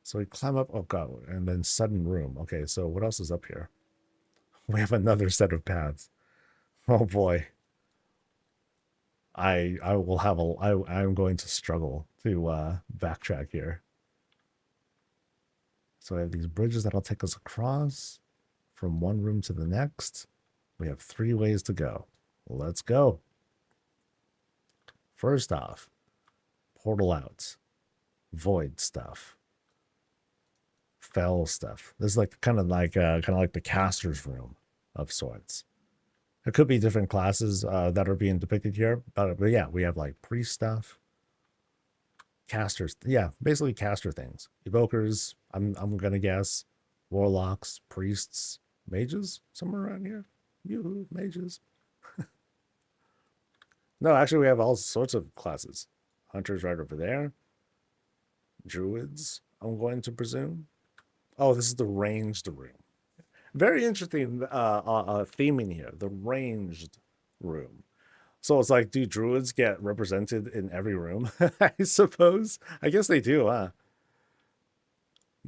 So we climb up. Oh god, and then sudden room. Okay, so what else is up here? We have another set of paths. Oh boy. I will have I'm going to struggle to backtrack here. So I have these bridges that'll take us across from one room to the next. We have 3 ways to go. Let's go. First off, portal out, void stuff, fell stuff. This is like kind of like the caster's room of sorts. It could be different classes that are being depicted here, but yeah, we have like priest stuff, casters. Yeah, basically caster things. Evokers. I'm gonna guess warlocks, priests, mages, somewhere around here. Yoo-hoo, mages. No, actually, we have all sorts of classes. Hunters right over there. Druids, I'm going to presume. Oh, this is the ranged room. Very interesting theming here. The ranged room. So it's like, do druids get represented in every room? I suppose. I guess they do, huh?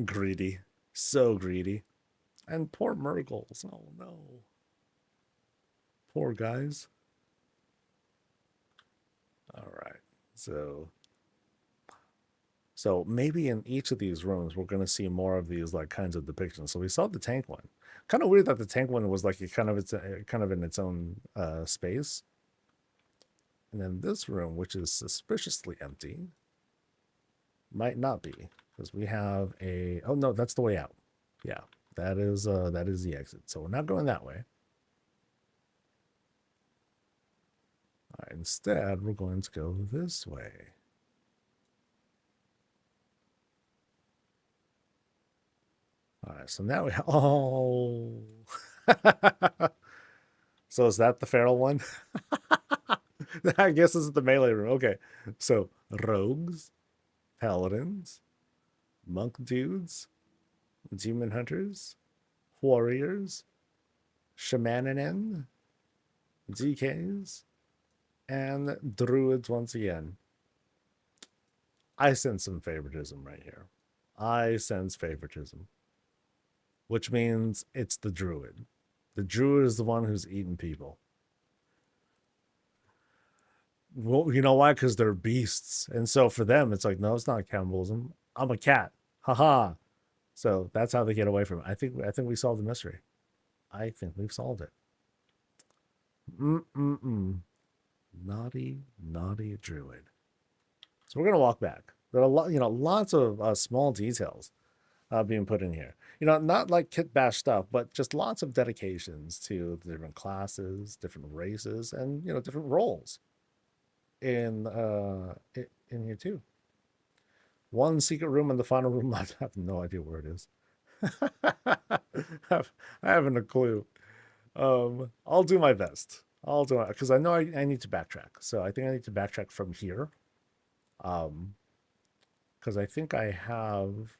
Greedy. So greedy. And poor Murgles. Oh, no. Poor guys. All right. So maybe in each of these rooms, we're going to see more of these like kinds of depictions. So we saw the tank one. Kind of weird that the tank one was like kind of in its own space. And then this room, which is suspiciously empty, might not be, because we have a, oh no, that's the way out. Yeah, that is the exit. So we're not going that way. All right, instead, we're going to go this way. All right, so now we have, oh. So is that the feral one? I guess this is the melee room. Okay, so rogues, paladins, monk dudes, demon hunters, warriors, shamanin, DKs, and druids once again. I sense some favoritism right here. I sense favoritism, which means it's the druid. The druid is the one who's eating people. Well, you know why? Because they're beasts, and so for them, it's like, no, it's not cannibalism. I'm a cat. Haha. So that's how they get away from it. I think we solved the mystery. I think we've solved it. Mm-mm-mm. Naughty, naughty druid. So we're gonna walk back. There are lots of small details being put in here. Not like kit bash stuff, but just lots of dedications to the different classes, different races, and different roles in here too. One secret room in the final room. I have no idea where it is. I haven't a clue. I'll do my best. I'll do it because I know I need to backtrack. So I think I need to backtrack from here. Because I think I have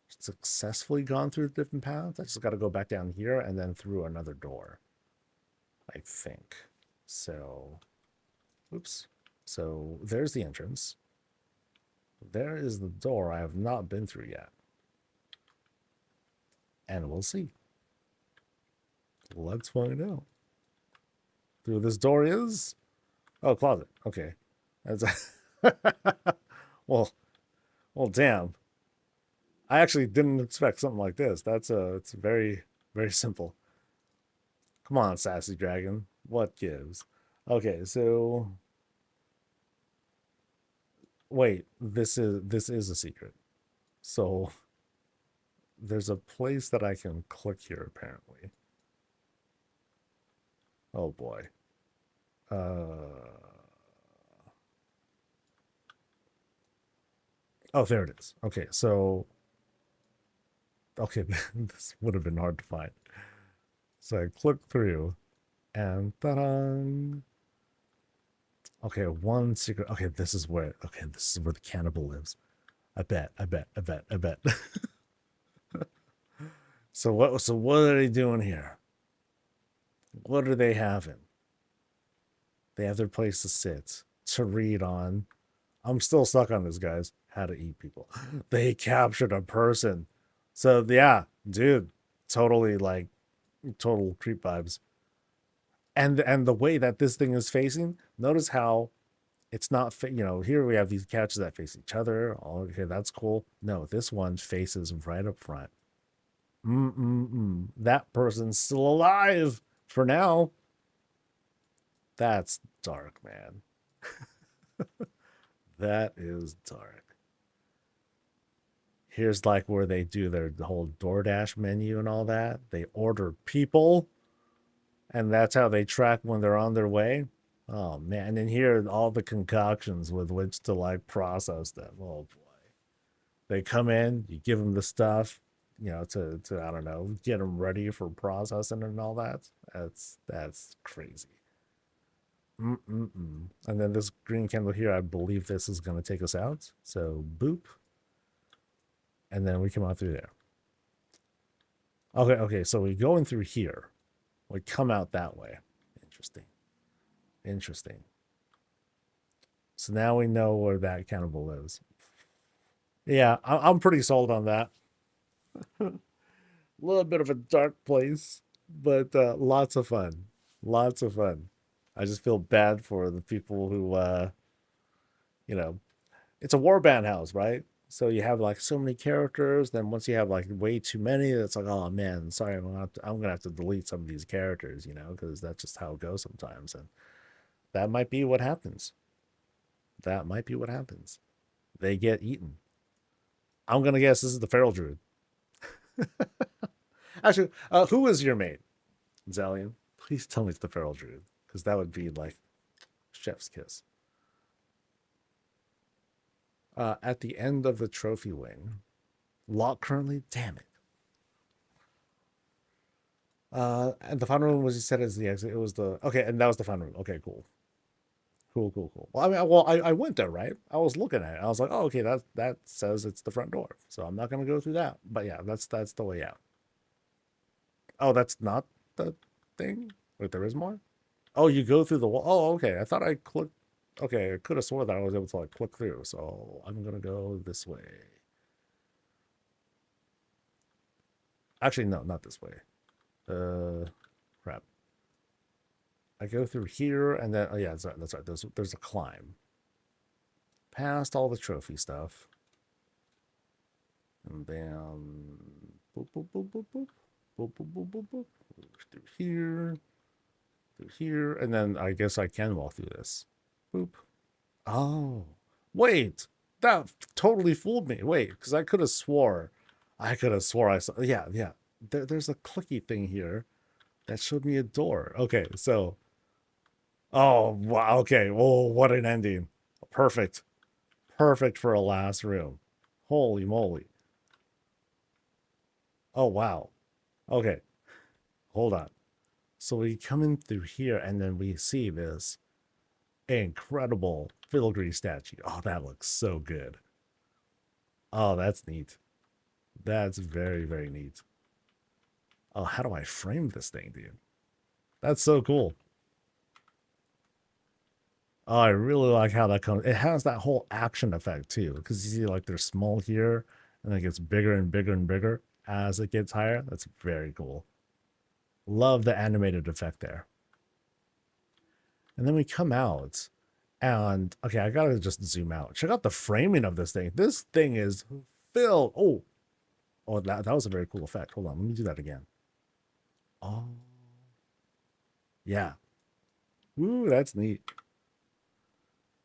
successfully gone through the different paths. I just got to go back down here and then through another door. I think. So, oops. So there's the entrance. There is the door I have not been through yet. And we'll see. Let's find out. Through this door is... Oh, closet. Okay. That's well, damn. I actually didn't expect something like this. It's very, very simple. Come on, sassy dragon. What gives? Okay, so wait, this is a secret. So there's a place that I can click here apparently. Oh boy. Oh, there it is. Okay, so okay, this would have been hard to find. So I click through and ta-da! Okay, one secret. Okay, this is where the cannibal lives. I bet. So what are they doing here? What are they having? They have their place to sit, to read on. I'm still stuck on this, guys. How to eat people. They captured a person. So yeah, dude, totally like total creep vibes. And the way that this thing is facing, notice how it's not here we have these couches that face each other. Oh, okay, that's cool. No, this one faces right up front. That person's still alive for now. That's dark, man. That is dark. Here's like where they do their whole DoorDash menu and all that. They order people, and that's how they track when they're on their way. Oh man, and then here all the concoctions with which to like process them. Oh boy. They come in, you give them the stuff, to I don't know, get them ready for processing and all that. That's crazy. And then this green candle here, I believe this is going to take us out. So boop. And then we come out through there. Okay, so we go in through here. We come out that way. Interesting. So now we know where that cannibal is. Yeah, I'm pretty sold on that. A little bit of a dark place, but lots of fun. Lots of fun. I just feel bad for the people who, it's a warband house, right? So you have like so many characters. Then once you have like way too many, it's like, oh man, sorry, I'm gonna have to delete some of these characters, because that's just how it goes sometimes. And that might be what happens. They get eaten. I'm gonna guess this is the feral druid. Actually, who is your mate, Zalian? Please tell me it's the feral druid, because that would be like chef's kiss. At the end of the trophy wing. Lock currently? Damn it. And the final room was, you said, as the exit. It was the... Okay, and that was the final room. Okay, cool. Cool. Well, I went there, right? I was looking at it. I was like, oh, okay, that says it's the front door. So I'm not going to go through that. But yeah, that's the way out. Oh, that's not the thing? Wait, there is more? Oh, you go through the wall. Oh, okay. I thought I clicked... Okay, I could have sworn that I was able to like click through, so I'm gonna go this way. Actually, no, not this way. Crap. I go through here, and then, oh yeah, that's right. There's a climb. Past all the trophy stuff. And then, boop, boop, boop, boop, boop. Boop, boop, boop, boop, boop. Through here, and then I guess I can walk through this. Boop. Oh, wait. That totally fooled me. Wait, because I could have swore I saw, yeah, yeah. There's a clicky thing here that showed me a door. Okay, so, oh, wow, okay. Oh, what an ending. Perfect. Perfect for a last room. Holy moly. Oh, wow. Okay, hold on. So we come in through here and then we see this incredible filigree statue. Oh, that looks so good. Oh, that's neat. That's very, very neat. Oh, how do I frame this thing, dude? That's so cool. Oh, I really like how that comes. It has that whole action effect too, because you see, like, they're small here, and it gets bigger and bigger and bigger as it gets higher. That's very cool. Love the animated effect there. And then we come out, and okay, I gotta just zoom out. Check out the framing of this thing. This thing is filled. Oh, that was a very cool effect. Hold on, let me do that again. Oh, yeah. Ooh, that's neat.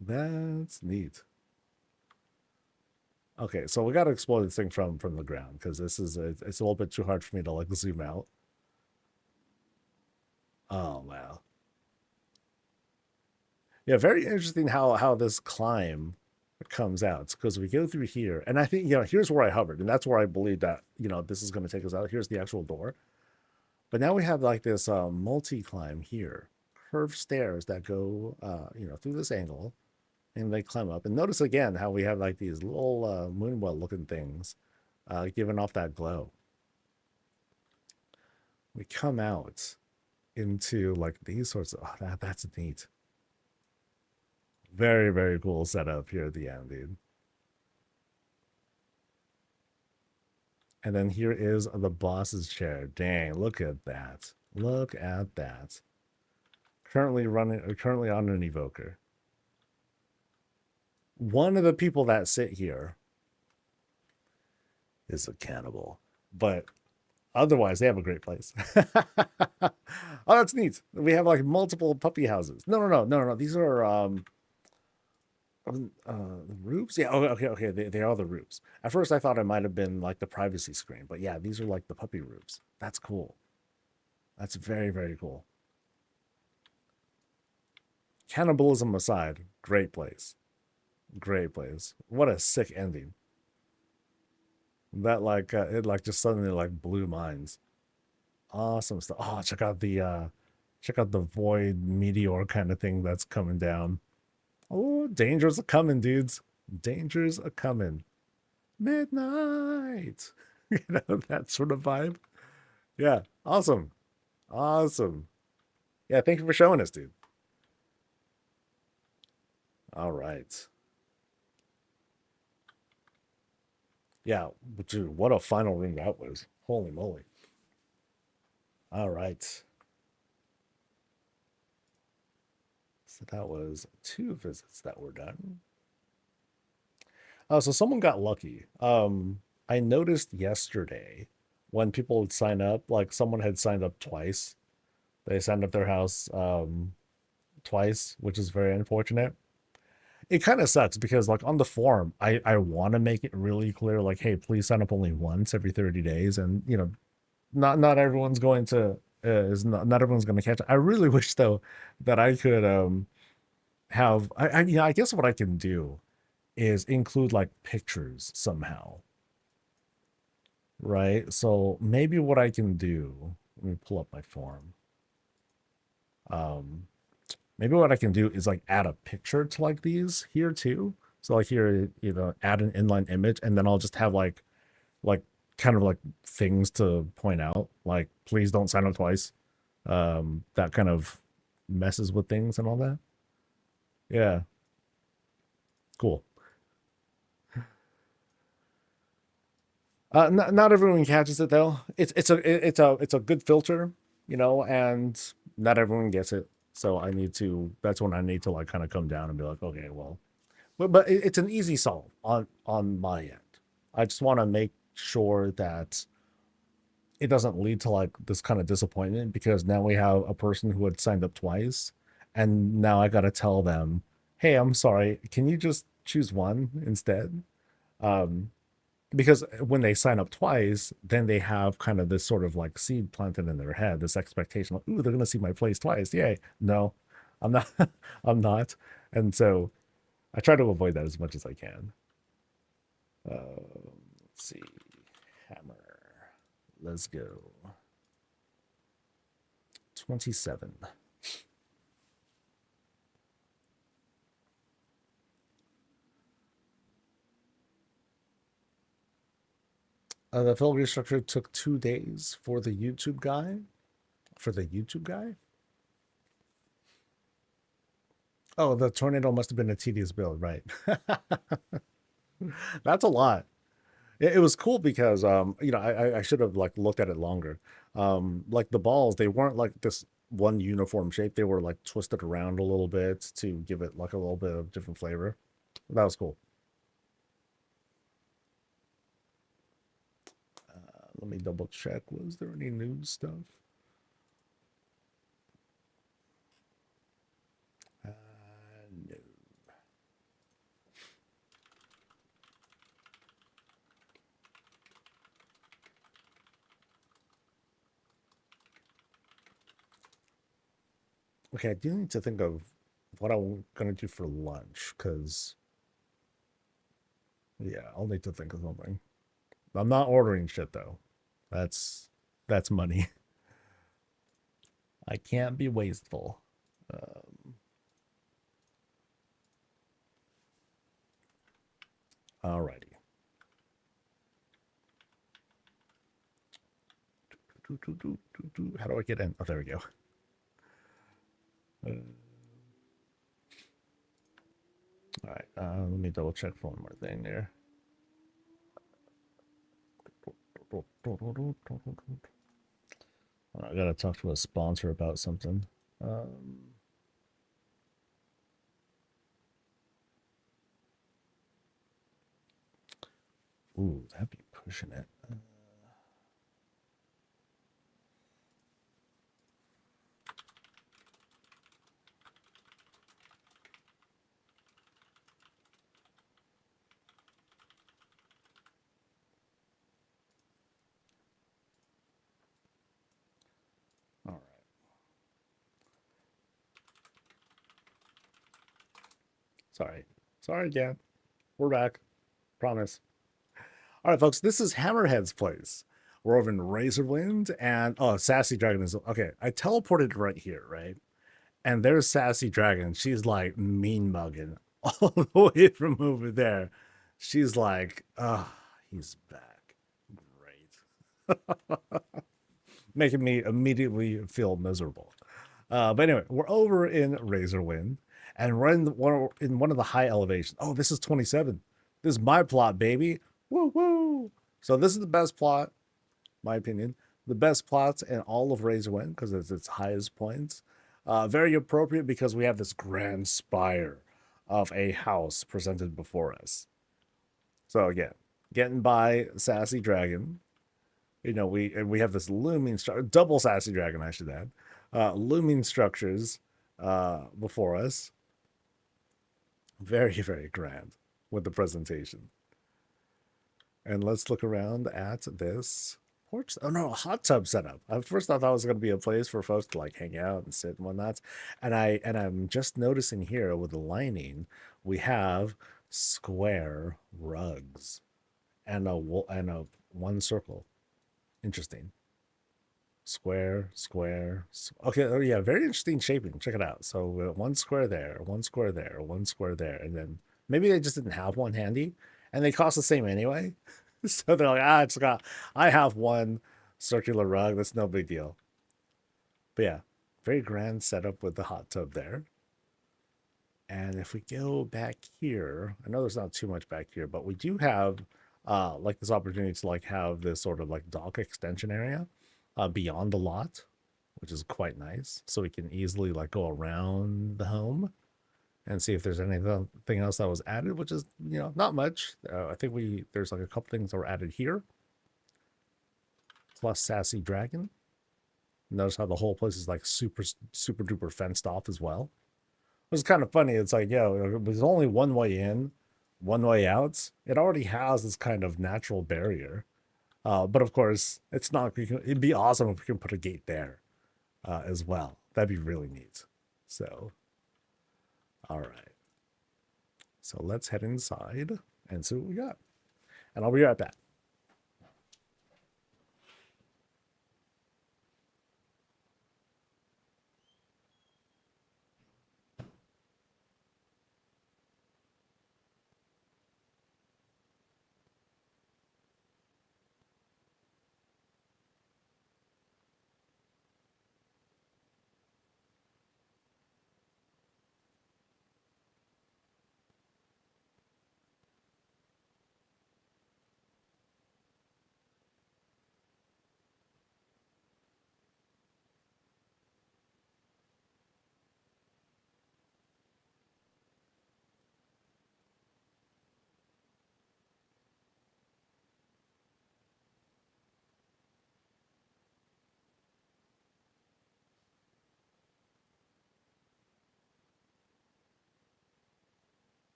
That's neat. Okay, so we got to explore this thing from the ground because this is it's a little bit too hard for me to like zoom out. Oh wow, yeah, very interesting how this climb comes out because we go through here, and I think here's where I hovered, and that's where I believe that this is going to take us out. Here's the actual door, but now we have like this multi climb here, curved stairs that go through this angle, and they climb up. And notice again how we have like these little moonwell looking things giving off that glow. We come out into like these sorts of that's neat. Very, very cool setup here at the end, dude. And then here is the boss's chair. Dang, look at that. Look at that. Currently on an evoker. One of the people that sit here is a cannibal, but otherwise they have a great place. Oh, that's neat. We have like multiple puppy houses. No. These are the roofs. Yeah. Okay. They are the roofs. At first, I thought it might have been like the privacy screen, but yeah, these are like the puppy roofs. That's cool. That's very, very cool. Cannibalism aside, great place. Great place. What a sick ending. That like it like just suddenly like blew minds. Awesome stuff. Oh, check out the void meteor kind of thing that's coming down. Oh, dangers are coming, dudes. Dangers are coming. Midnight. That sort of vibe. Yeah, awesome. Awesome. Yeah, thank you for showing us, dude. All right. Yeah, dude, what a final room that was. Holy moly. All right. So that was 2 visits that were done. Oh, so someone got lucky. I noticed yesterday when people would sign up, like someone had signed up twice. They signed up their house twice, which is very unfortunate. It kind of sucks because like on the form, I want to make it really clear, like, hey, please sign up only once every 30 days, and not everyone's going to is not everyone's going to catch it. I really wish though that I could have I guess what I can do is include like pictures somehow, right? So maybe what I can do, let me pull up my form. Um, Maybe what I can do is like add a picture to like these here too. So like here, add an inline image, and then I'll just have like kind of like things to point out, like please don't sign up twice. That kind of messes with things and all that. Yeah. Cool. Not everyone catches it though. It's a good filter, you know, and not everyone gets it. So I need to. That's when I need to like kind of come down and be like, okay, well, but it's an easy solve on my end. I just want to make sure that it doesn't lead to like this kind of disappointment because now we have a person who had signed up twice, and now I got to tell them, hey, I'm sorry, can you just choose one instead? Um, because when they sign up twice, then they have kind of this sort of like seed planted in their head, this expectation, like, ooh, they're gonna see my place twice. Yay. No, I'm not. I'm not. And so I try to avoid that as much as I can. Let's see. Hammer. Let's go. 27. The fill restructure took 2 days for the YouTube guy. For the YouTube guy? Oh, the tornado must have been a tedious build, right? That's a lot. It was cool because you know, I should have like looked at it longer. Like the balls, they weren't like this one uniform shape. They were like twisted around a little bit to give it like a little bit of different flavor. That was cool. Let me double check. Was there any new stuff? No. Okay, I do need to think of what I'm gonna do for lunch, because yeah, I'll need to think of something. I'm not ordering shit though. That's that's money. I can't be wasteful. Um, Alrighty. How do I get in? Oh, there we go. All right. Let me double check for one more thing there. I gotta talk to a sponsor about something. Ooh, that'd be pushing it. All right. Sorry. Sorry again. We're back. Promise. All right, folks. This is Hammerhead's place. We're over in Razorwind, and oh, Sassy Dragon is okay. I teleported right here, right? And there's Sassy Dragon. She's like mean mugging all the way from over there. She's like, ah, oh, he's back. Great. Making me immediately feel miserable. But anyway, we're over in Razorwind, and we're in one of the high elevations. Oh, this is 27. This is my plot, baby. Woo woo. So this is the best plot, my opinion. The best plots in all of Razorwind because it's its highest points. Very appropriate because we have this grand spire of a house presented before us. So again, getting by Sassy Dragon. You know, we have this looming double Sassy Dragon, I should add. Looming structures before us. Very, very grand with the presentation. And let's look around at this porch. Oh no, a hot tub setup. At first I thought it was going to be a place for folks to like hang out and sit and whatnot. And I'm just noticing here with the lining, we have square rugs and a one circle. Interesting. Square, square. Okay, oh yeah, very interesting shaping. Check it out. So one square there, one square there, one square there, and then maybe they just didn't have one handy, and they cost the same anyway. So they're like, I have one circular rug. That's no big deal. But yeah, very grand setup with the hot tub there. And if we go back here, I know there's not too much back here, but we do have like this opportunity to like have this sort of like dock extension area beyond the lot, which is quite nice. So we can easily like go around the home and see if there's anything else that was added, which is, you know, not much. I think there's like a couple things that were added here. Plus Sassy Dragon. Notice how the whole place is like super duper fenced off as well. It was kind of funny. It's like, yo, there's only one way in, one way out. It already has this kind of natural barrier. But of course, it's not. It'd be awesome if we can put a gate there as well. That'd be really neat. So, all right. So let's head inside and see what we got. And I'll be right back.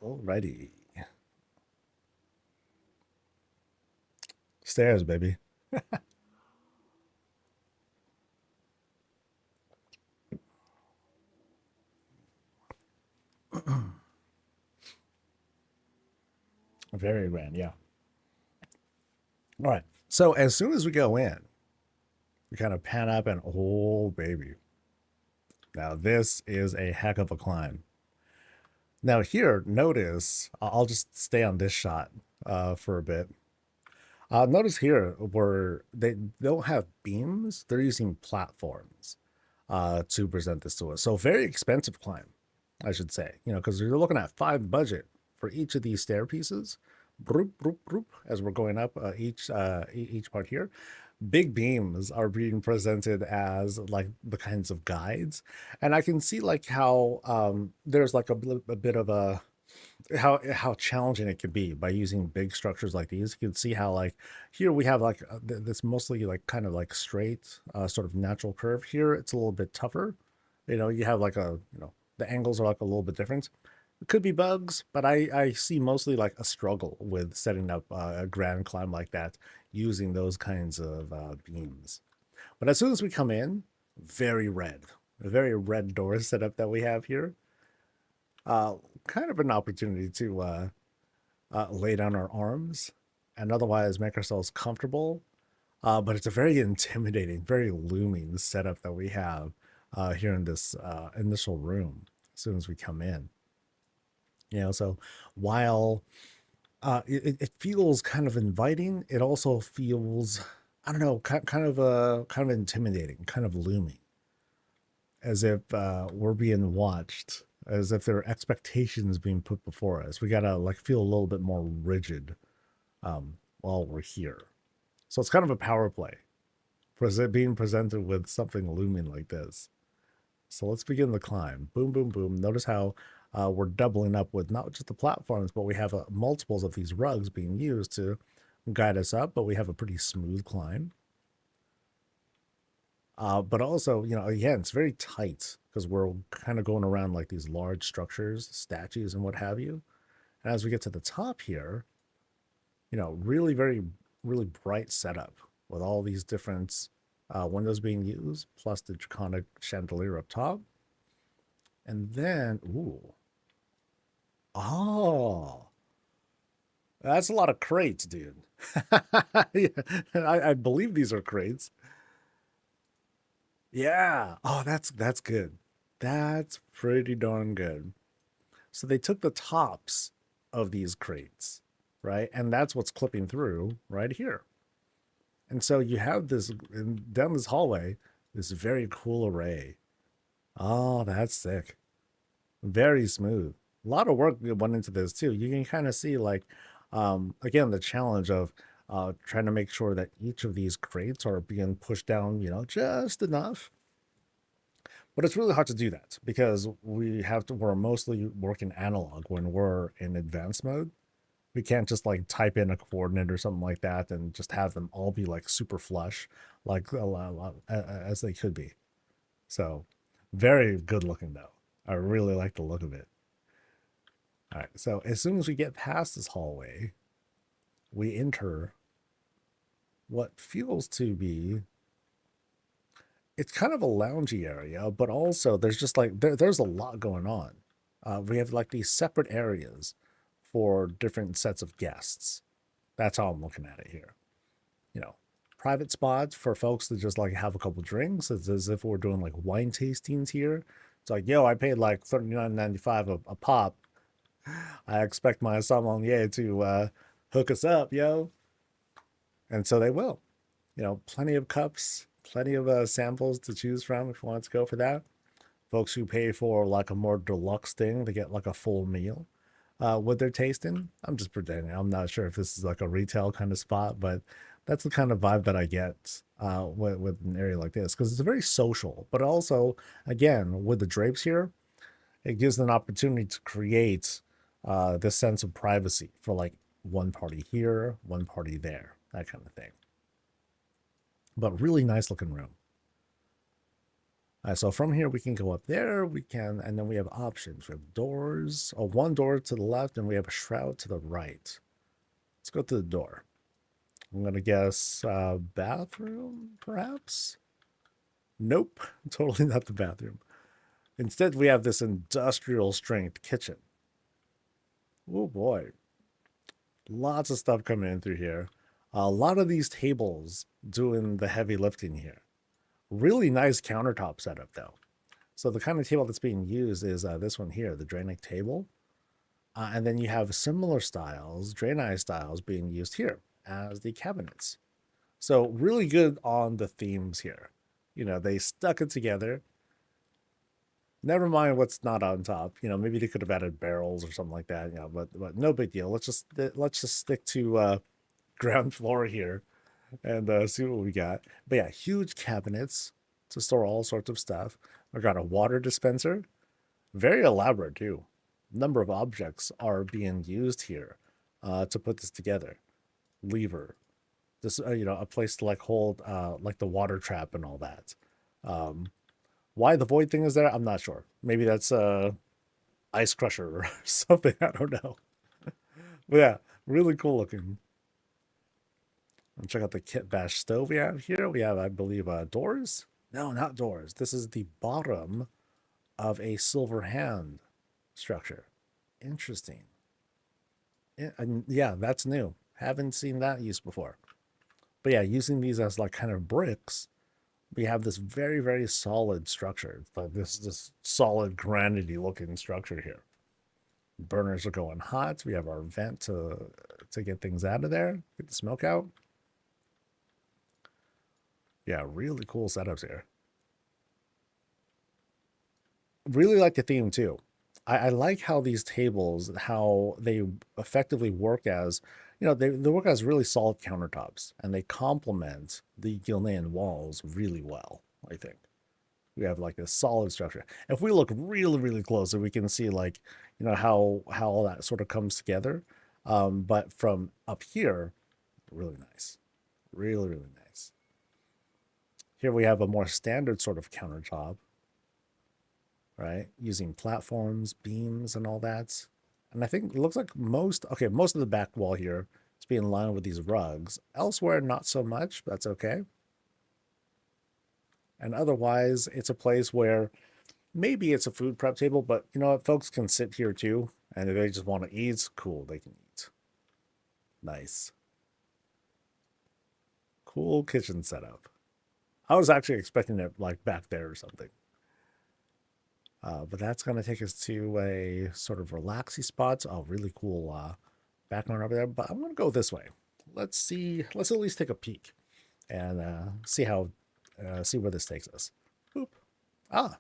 Alrighty. Stairs, baby. Very grand, yeah. All right. So as soon as we go in, we kind of pan up and oh baby. Now this is a heck of a climb. Now here, notice, I'll just stay on this shot for a bit. Notice here where they don't have beams, they're using platforms to present this to us. So very expensive climb, I should say, you know, because you're looking at 5 budget for each of these stair pieces. Broop, broop, broop, as we're going up each part here. Big beams are being presented as like the kinds of guides, and I can see like how there's like a bit of a how challenging it could be by using big structures like these. You can see how like here we have like this mostly like kind of like straight sort of natural curve. Here it's a little bit tougher. You know, you have like a, you know, the angles are like a little bit different. It could be bugs, but I see mostly like a struggle with setting up a grand climb like that using those kinds of beams. But as soon as we come in, very red, a very red door setup that we have here. Kind of an opportunity to lay down our arms and otherwise make ourselves comfortable. But it's a very intimidating, very looming setup that we have here in this initial room as soon as we come in. You know, so while it feels kind of inviting, it also feels, I don't know, kind of intimidating, kind of looming, as if we're being watched, as if there are expectations being put before us. We gotta like feel a little bit more rigid while we're here. So it's kind of a power play, being presented with something looming like this. So let's begin the climb. Boom, boom, boom. Notice how we're doubling up with not just the platforms, but we have multiples of these rugs being used to guide us up, but we have a pretty smooth climb. But also, you know, again, it's very tight because we're kind of going around like these large structures, statues, and what have you. And as we get to the top here, you know, really bright setup with all these different windows being used, plus the draconic chandelier up top. And then, ooh, oh, that's a lot of crates, dude. Yeah, I believe these are crates. Yeah. Oh, that's good. That's pretty darn good. So they took the tops of these crates right? And that's what's clipping through right here. And so you have this down this hallway, this very cool array. Oh, that's sick. Very smooth. A lot of work went into this too. You can kind of see like, again, the challenge of trying to make sure that each of these crates are being pushed down, just enough. But it's really hard to do that because we're mostly working analog when we're in advanced mode. We can't just like type in a coordinate or something like that and just have them all be like super flush, like as they could be. So very good looking though. I really like the look of it. All right, so as soon as we get past this hallway, we enter what feels to be, it's kind of a loungy area, but also there's just like there's a lot going on. We have like these separate areas for different sets of guests. That's how I'm looking at it here. You know, private spots for folks to just like have a couple drinks. It's as if we're doing like wine tastings here. It's like, yo, I paid like $39.95 a pop. I expect my sommelier to hook us up, yo. And so they will. Plenty of cups, plenty of samples to choose from if you want to go for that. Folks who pay for like a more deluxe thing to get like a full meal with their tasting. I'm just pretending. I'm not sure if this is like a retail kind of spot, but that's the kind of vibe that I get with an area like this because it's very social. But also, again, with the drapes here, it gives an opportunity to create this sense of privacy for like one party here, one party there, that kind of thing. But really nice looking room. So from here we can go up there, and then we have options. We have doors, one door to the left, and we have a shroud to the right. Let's go to the door. I'm gonna guess bathroom, perhaps? Nope, totally not the bathroom. Instead, we have this industrial strength kitchen. Oh boy. Lots of stuff coming in through here. A lot of these tables doing the heavy lifting here. Really nice countertop setup though. So the kind of table that's being used is this one here, the Draenic table. And then you have similar styles, Draenei styles being used here as the cabinets. So really good on the themes here. They stuck it together. Never mind what's not on top. Maybe they could have added barrels or something like that. But no big deal. Let's just stick to ground floor here and see what we got. But yeah, huge cabinets to store all sorts of stuff. We got a water dispenser, very elaborate too. Number of objects are being used here to put this together. Lever, this a place to like hold like the water trap and all that. Why the void thing is there, I'm not sure. Maybe that's ice crusher or something. I don't know. But yeah, really cool looking. And check out the kit bash stove we have here. We have, I believe, doors. No, not doors. This is the bottom of a silver hand structure. Interesting. Yeah, that's new. Haven't seen that used before. But yeah, using these as like kind of bricks, we have this very, very solid structure. Like this solid granity looking structure here. Burners are going hot. We have our vent to get things out of there, get the smoke out. Yeah, really cool setups here. Really like the theme too. I like how these tables, how they effectively work as, they work as really solid countertops and they complement the Gilnean walls really well, I think. We have like this solid structure. If we look really, really closely, we can see like, how all that sort of comes together. But from up here, really nice. Really, really nice. Here we have a more standard sort of countertop, right? Using platforms, beams, and all that. And I think it looks like most of the back wall here is being lined with these rugs. Elsewhere, not so much, but that's okay. And otherwise, it's a place where maybe it's a food prep table, but you know what? Folks can sit here too. And if they just want to eat, cool, they can eat. Nice. Cool kitchen setup. I was actually expecting it like back there or something. But that's going to take us to a sort of relaxy spot. Oh, really cool background over there, but I'm gonna go this way. Let's see. Let's at least take a peek and see how see where this takes us. Boop. Ah,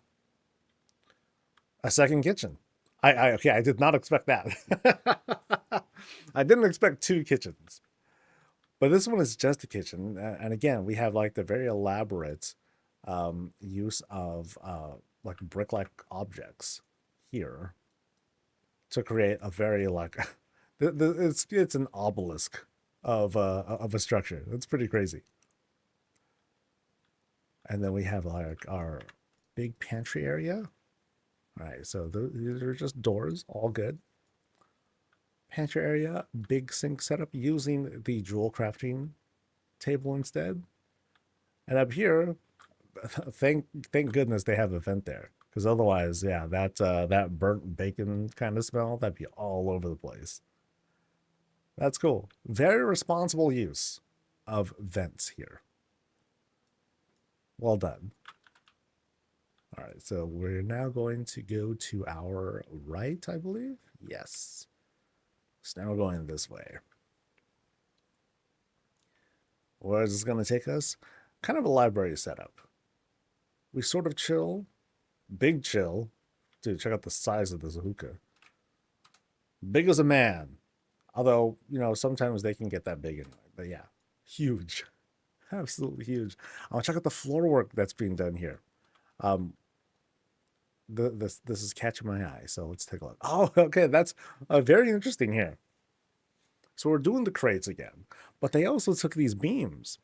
a second kitchen. Okay, I did not expect that. I didn't expect two kitchens, but this one is just a kitchen. And again, we have like the very elaborate use of like brick-like objects here to create a very like it's an obelisk of a structure. It's pretty crazy. And then we have like our big pantry area. All right, so these are just doors, all good. Pantry area, big sink setup using the jewel crafting table instead. And up here, thank goodness they have a vent there, because otherwise, yeah, that burnt bacon kind of smell, that'd be all over the place. That's cool. Very responsible use of vents here. Well done. All right, so we're now going to go to our right, I believe. Yes. So now we're going this way. Where is this going to take us? Kind of a library setup. We sort of chill. Big chill. Dude, check out the size of this hookah. Big as a man. Although, you know, sometimes they can get that big anyway. But yeah, huge. Absolutely huge. I'll check out the floor work that's being done here. This is catching my eye, so let's take a look. Oh, okay, that's very interesting here. So we're doing the crates again, but they also took these beams.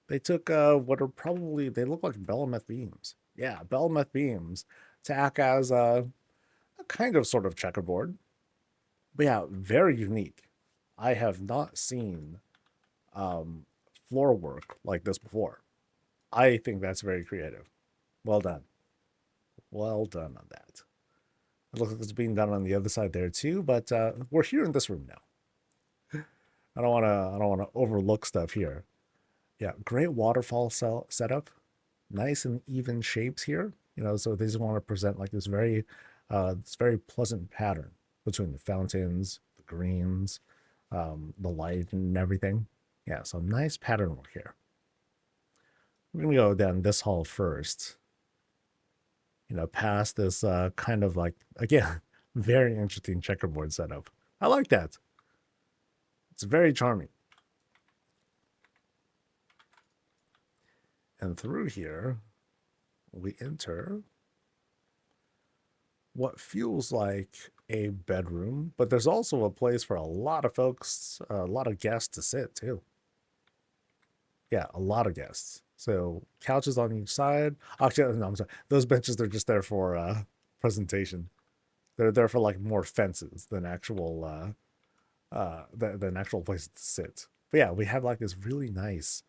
They took what are probably, they look like Bellameth beams. Yeah, Bellameth beams to act as a kind of sort of checkerboard. But yeah, very unique. I have not seen floor work like this before. I think that's very creative. Well done. Well done on that. It looks like it's being done on the other side there too, but we're here in this room now. I don't want to overlook stuff here. Yeah, great waterfall setup. Nice and even shapes here. You know, so they just want to present like this very pleasant pattern between the fountains, the greens, the light and everything. Yeah, so nice pattern work here. We're gonna go down this hall first. You know, past this kind of like, again, very interesting checkerboard setup. I like that. It's very charming. And through here, we enter what feels like a bedroom, but there's also a place for a lot of folks, a lot of guests to sit too. Yeah, a lot of guests. So couches on each side. Actually, no, I'm sorry. Those benches, they're just there for presentation. They're there for like more fences than actual than actual places to sit. But yeah, we have like this really nice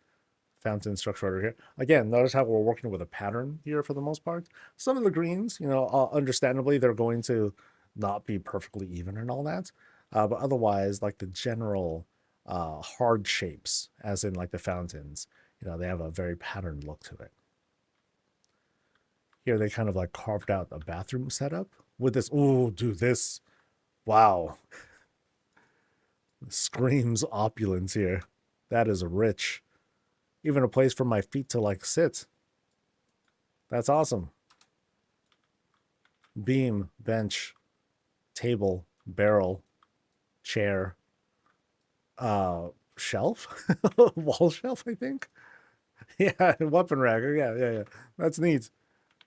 fountain structure over here. Again, notice how we're working with a pattern here for the most part. Some of the greens, you know, understandably, they're going to not be perfectly even and all that. But otherwise, like the general hard shapes, as in like the fountains, you know, they have a very patterned look to it. Here they kind of like carved out a bathroom setup with this. Oh, dude, this. Wow. Screams opulence here. That is rich. Even a place for my feet to like sit. That's awesome. Beam, bench, table, barrel, chair, shelf, wall shelf, I think. Yeah, weapon rack. Yeah. That's neat.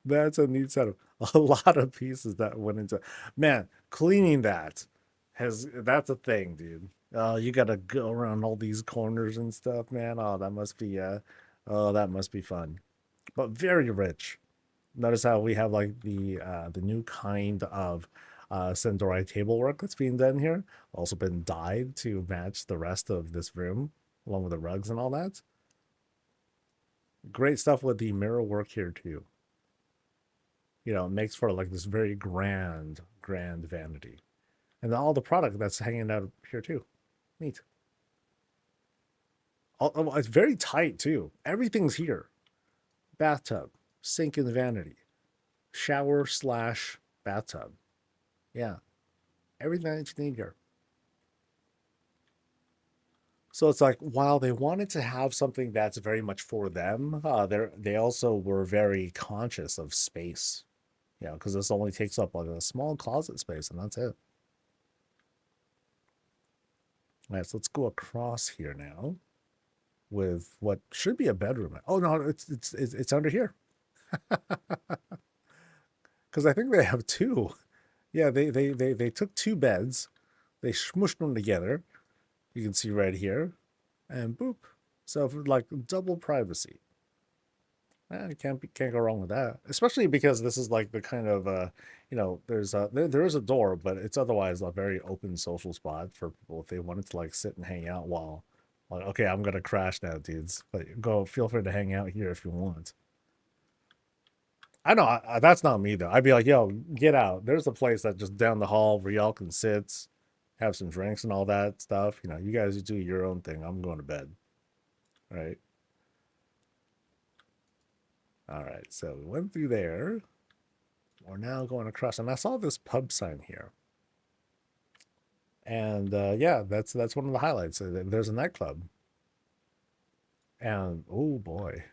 That's a neat setup. A lot of pieces that went into. Man, cleaning that's a thing, dude. You gotta go around all these corners and stuff, man. Oh, that must be fun. But very rich. Notice how we have like the new kind of Sendori table work that's being done here. Also been dyed to match the rest of this room, along with the rugs and all that. Great stuff with the mirror work here too. You know, it makes for like this very grand vanity. And all the product that's hanging out here too. Neat. It's very tight too. Everything's here. Bathtub, sink and vanity, shower / bathtub. Yeah, everything that you need here. So it's like while they wanted to have something that's very much for them, they also were very conscious of space. You know, because this only takes up like a small closet space, and that's it. All right, so let's go across here now with what should be a bedroom. Oh no, it's under here because I think they have two. Yeah, they took two beds, they smushed them together. You can see right here, and boop. So for like double privacy. You can't go wrong with that. Especially because this is like the kind of there is a door, but it's otherwise a very open social spot for people if they wanted to like sit and hang out while like okay, I'm gonna crash now, dudes. But go feel free to hang out here if you want. I know that's not me though. I'd be like, yo, get out. There's a place that just down the hall where y'all can sit, have some drinks and all that stuff. You know, you guys do your own thing. I'm going to bed. Right. All right. So we went through there. We're now going across, and I saw this pub sign here. And yeah, that's one of the highlights. There's a nightclub. And oh boy.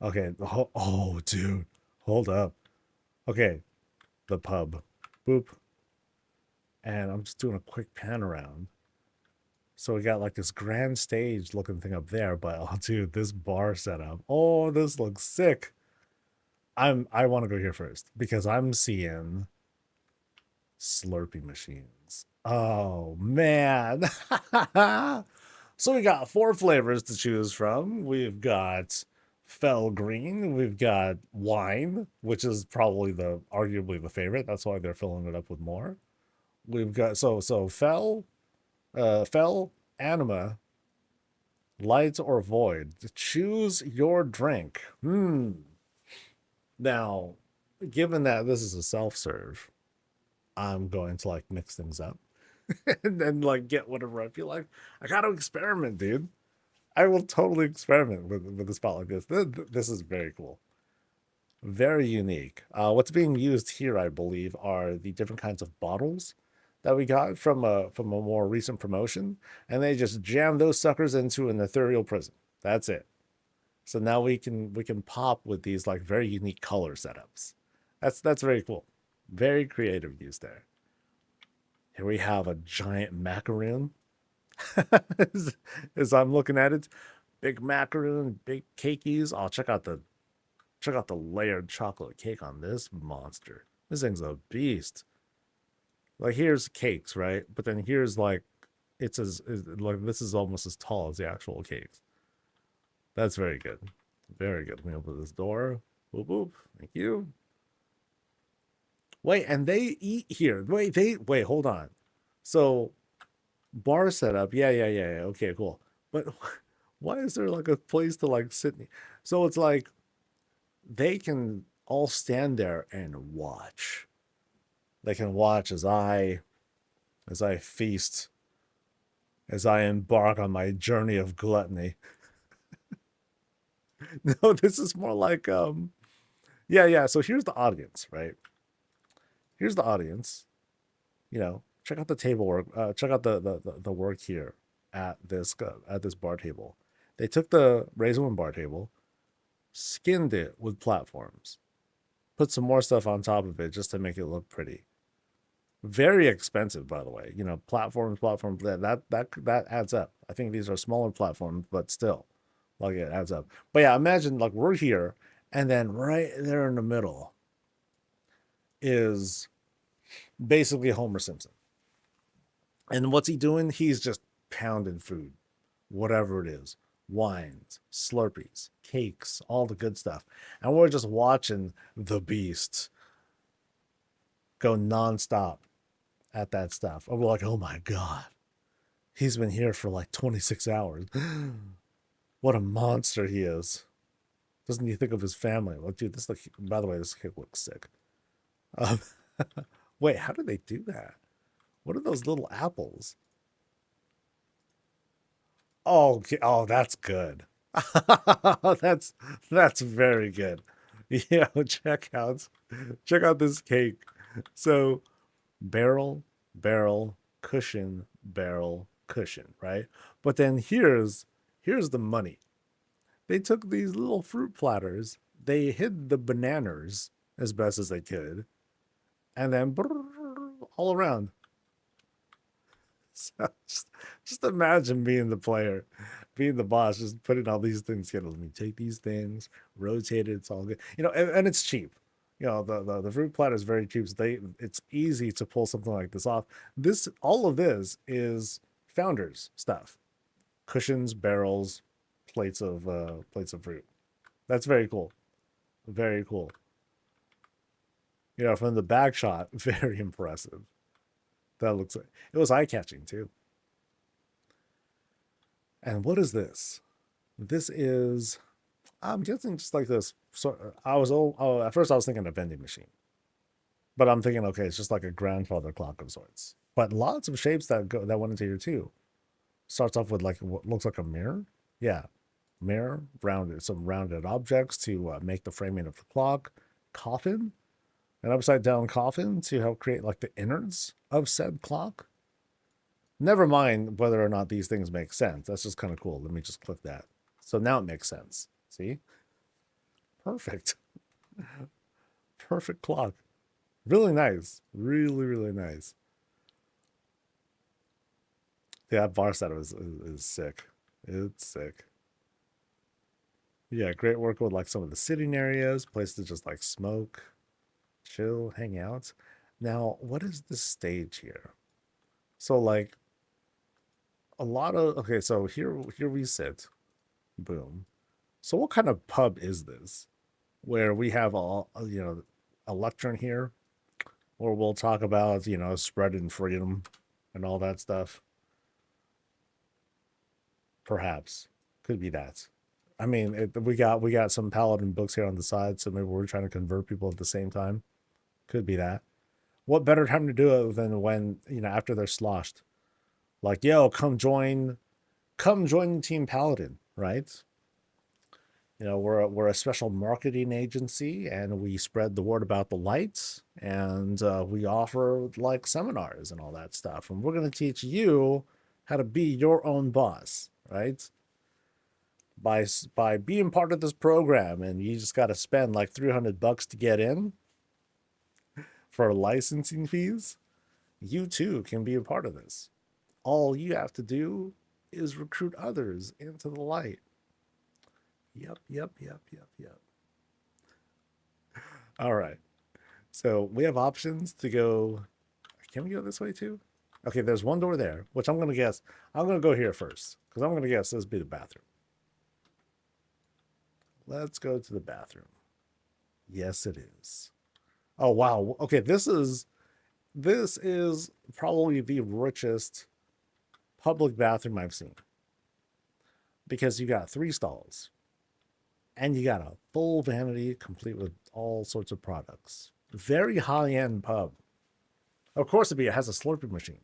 Okay. Oh, dude. Hold up. Okay. The pub. Boop. And I'm just doing a quick pan around. So we got like this grand stage looking thing up there, but oh dude, this bar setup. Oh, this looks sick. I want to go here first because I'm seeing Slurpee machines. Oh man. So we got four flavors to choose from. We've got Fell Green, we've got wine, which is probably the arguably the favorite. That's why they're filling it up with more. We've got so Fell, Anima, Light or Void. Choose your drink. Now, given that this is a self-serve, I'm going to like mix things up and then like get whatever I feel like. I got to experiment, dude. I will totally experiment with a spot like this. This is very cool. Very unique. What's being used here, I believe, are the different kinds of bottles that we got from a more recent promotion, and they just jam those suckers into an ethereal prism. That's it. So now we can pop with these like very unique color setups. That's very cool. Very creative use there. Here we have a giant macaroon. As I'm looking at it, big macaroon, big cakeys. Oh, check out the layered chocolate cake on this monster. This thing's a beast. Like here's cakes, right? But then here's like it's as like this is almost as tall as the actual cakes. That's very good. Very good. Let me open this door. Boop boop. Thank you. Wait, and they eat here. Wait, hold on. So bar setup. Yeah. Okay, cool. But why is there like a place to like sit? So it's like they can all stand there and watch. They can watch as I feast, as I embark on my journey of gluttony. No, this is more like yeah. So here's the audience, right? Here's the audience. You know, check out the table work. Check out the work here at this bar table. They took the Razor bar table, skinned it with platforms, put some more stuff on top of it just to make it look pretty. Very expensive, by the way. You know, platforms, that adds up. I think these are smaller platforms, but still, like it adds up. But yeah, imagine like we're here, and then right there in the middle is basically Homer Simpson. And what's he doing? He's just pounding food, whatever it is, wines, Slurpees, cakes, all the good stuff. And we're just watching the beast go nonstop at that stuff. And we're like, oh my God, he's been here for like 26 hours. What a monster he is. Doesn't he think of his family? Well, dude, by the way, this cake looks sick. Um, wait, how did they do that? What are those little apples? Oh, okay. Oh, that's good. That's very good. Yeah, check out this cake. So barrel, barrel. cushion, barrel, cushion, right? But then here's the money. They took these little fruit platters, they hid the bananas as best as they could, and then all around. So just imagine being the player, being the boss, just putting all these things together. Let me take these things, rotate it, it's all good. And it's cheap. The fruit platter is very cheap. So it's easy to pull something like this off. All of this is founders stuff. Cushions, barrels, plates of fruit. That's very cool. Very cool. From the back shot, very impressive. That looks like it was eye catching too. And what is this? This is, I'm guessing, just like this. So at first I was thinking a vending machine, but I'm thinking, okay, it's just like a grandfather clock of sorts. But lots of shapes that went into here too. Starts off with like what looks like a mirror. Yeah, mirror, some rounded objects to make the framing of the clock. Coffin, an upside down coffin to help create like the innards of said clock. Never mind whether or not these things make sense. That's just kind of cool. Let me just click that. So now it makes sense. See? Perfect. Perfect clock. Really nice. Really, really nice. Yeah, that bar setup is sick. It's sick. Yeah, great work with like some of the sitting areas, place to just like smoke, chill, hang out. Now, what is the stage here? So like okay, so here we sit. Boom. So what kind of pub is this? Where we have a lectern here, where we'll talk about, spreading freedom and all that stuff. Perhaps. Could be that. I mean, we got some paladin books here on the side, so maybe we're trying to convert people at the same time. Could be that. What better time to do it than when, after they're sloshed? Like, yo, come join Team Paladin, right? We're a special marketing agency, and we spread the word about the lights, and we offer like seminars and all that stuff. And we're going to teach you how to be your own boss, right? By being part of this program, and you just got to spend like $300 to get in for licensing fees. You too can be a part of this. All you have to do is recruit others into the light. Yep. All right. So we have options to go. Can we go this way too? Okay, there's one door there, which I'm going to guess. I'm going to go here first, because I'm going to guess this will be the bathroom. Let's go to the bathroom. Yes, it is. Oh, wow. Okay, this is probably the richest public bathroom I've seen. Because you got 3 stalls. And you got a full vanity complete with all sorts of products. Very high-end pub. Of course, it has a Slurpee machine.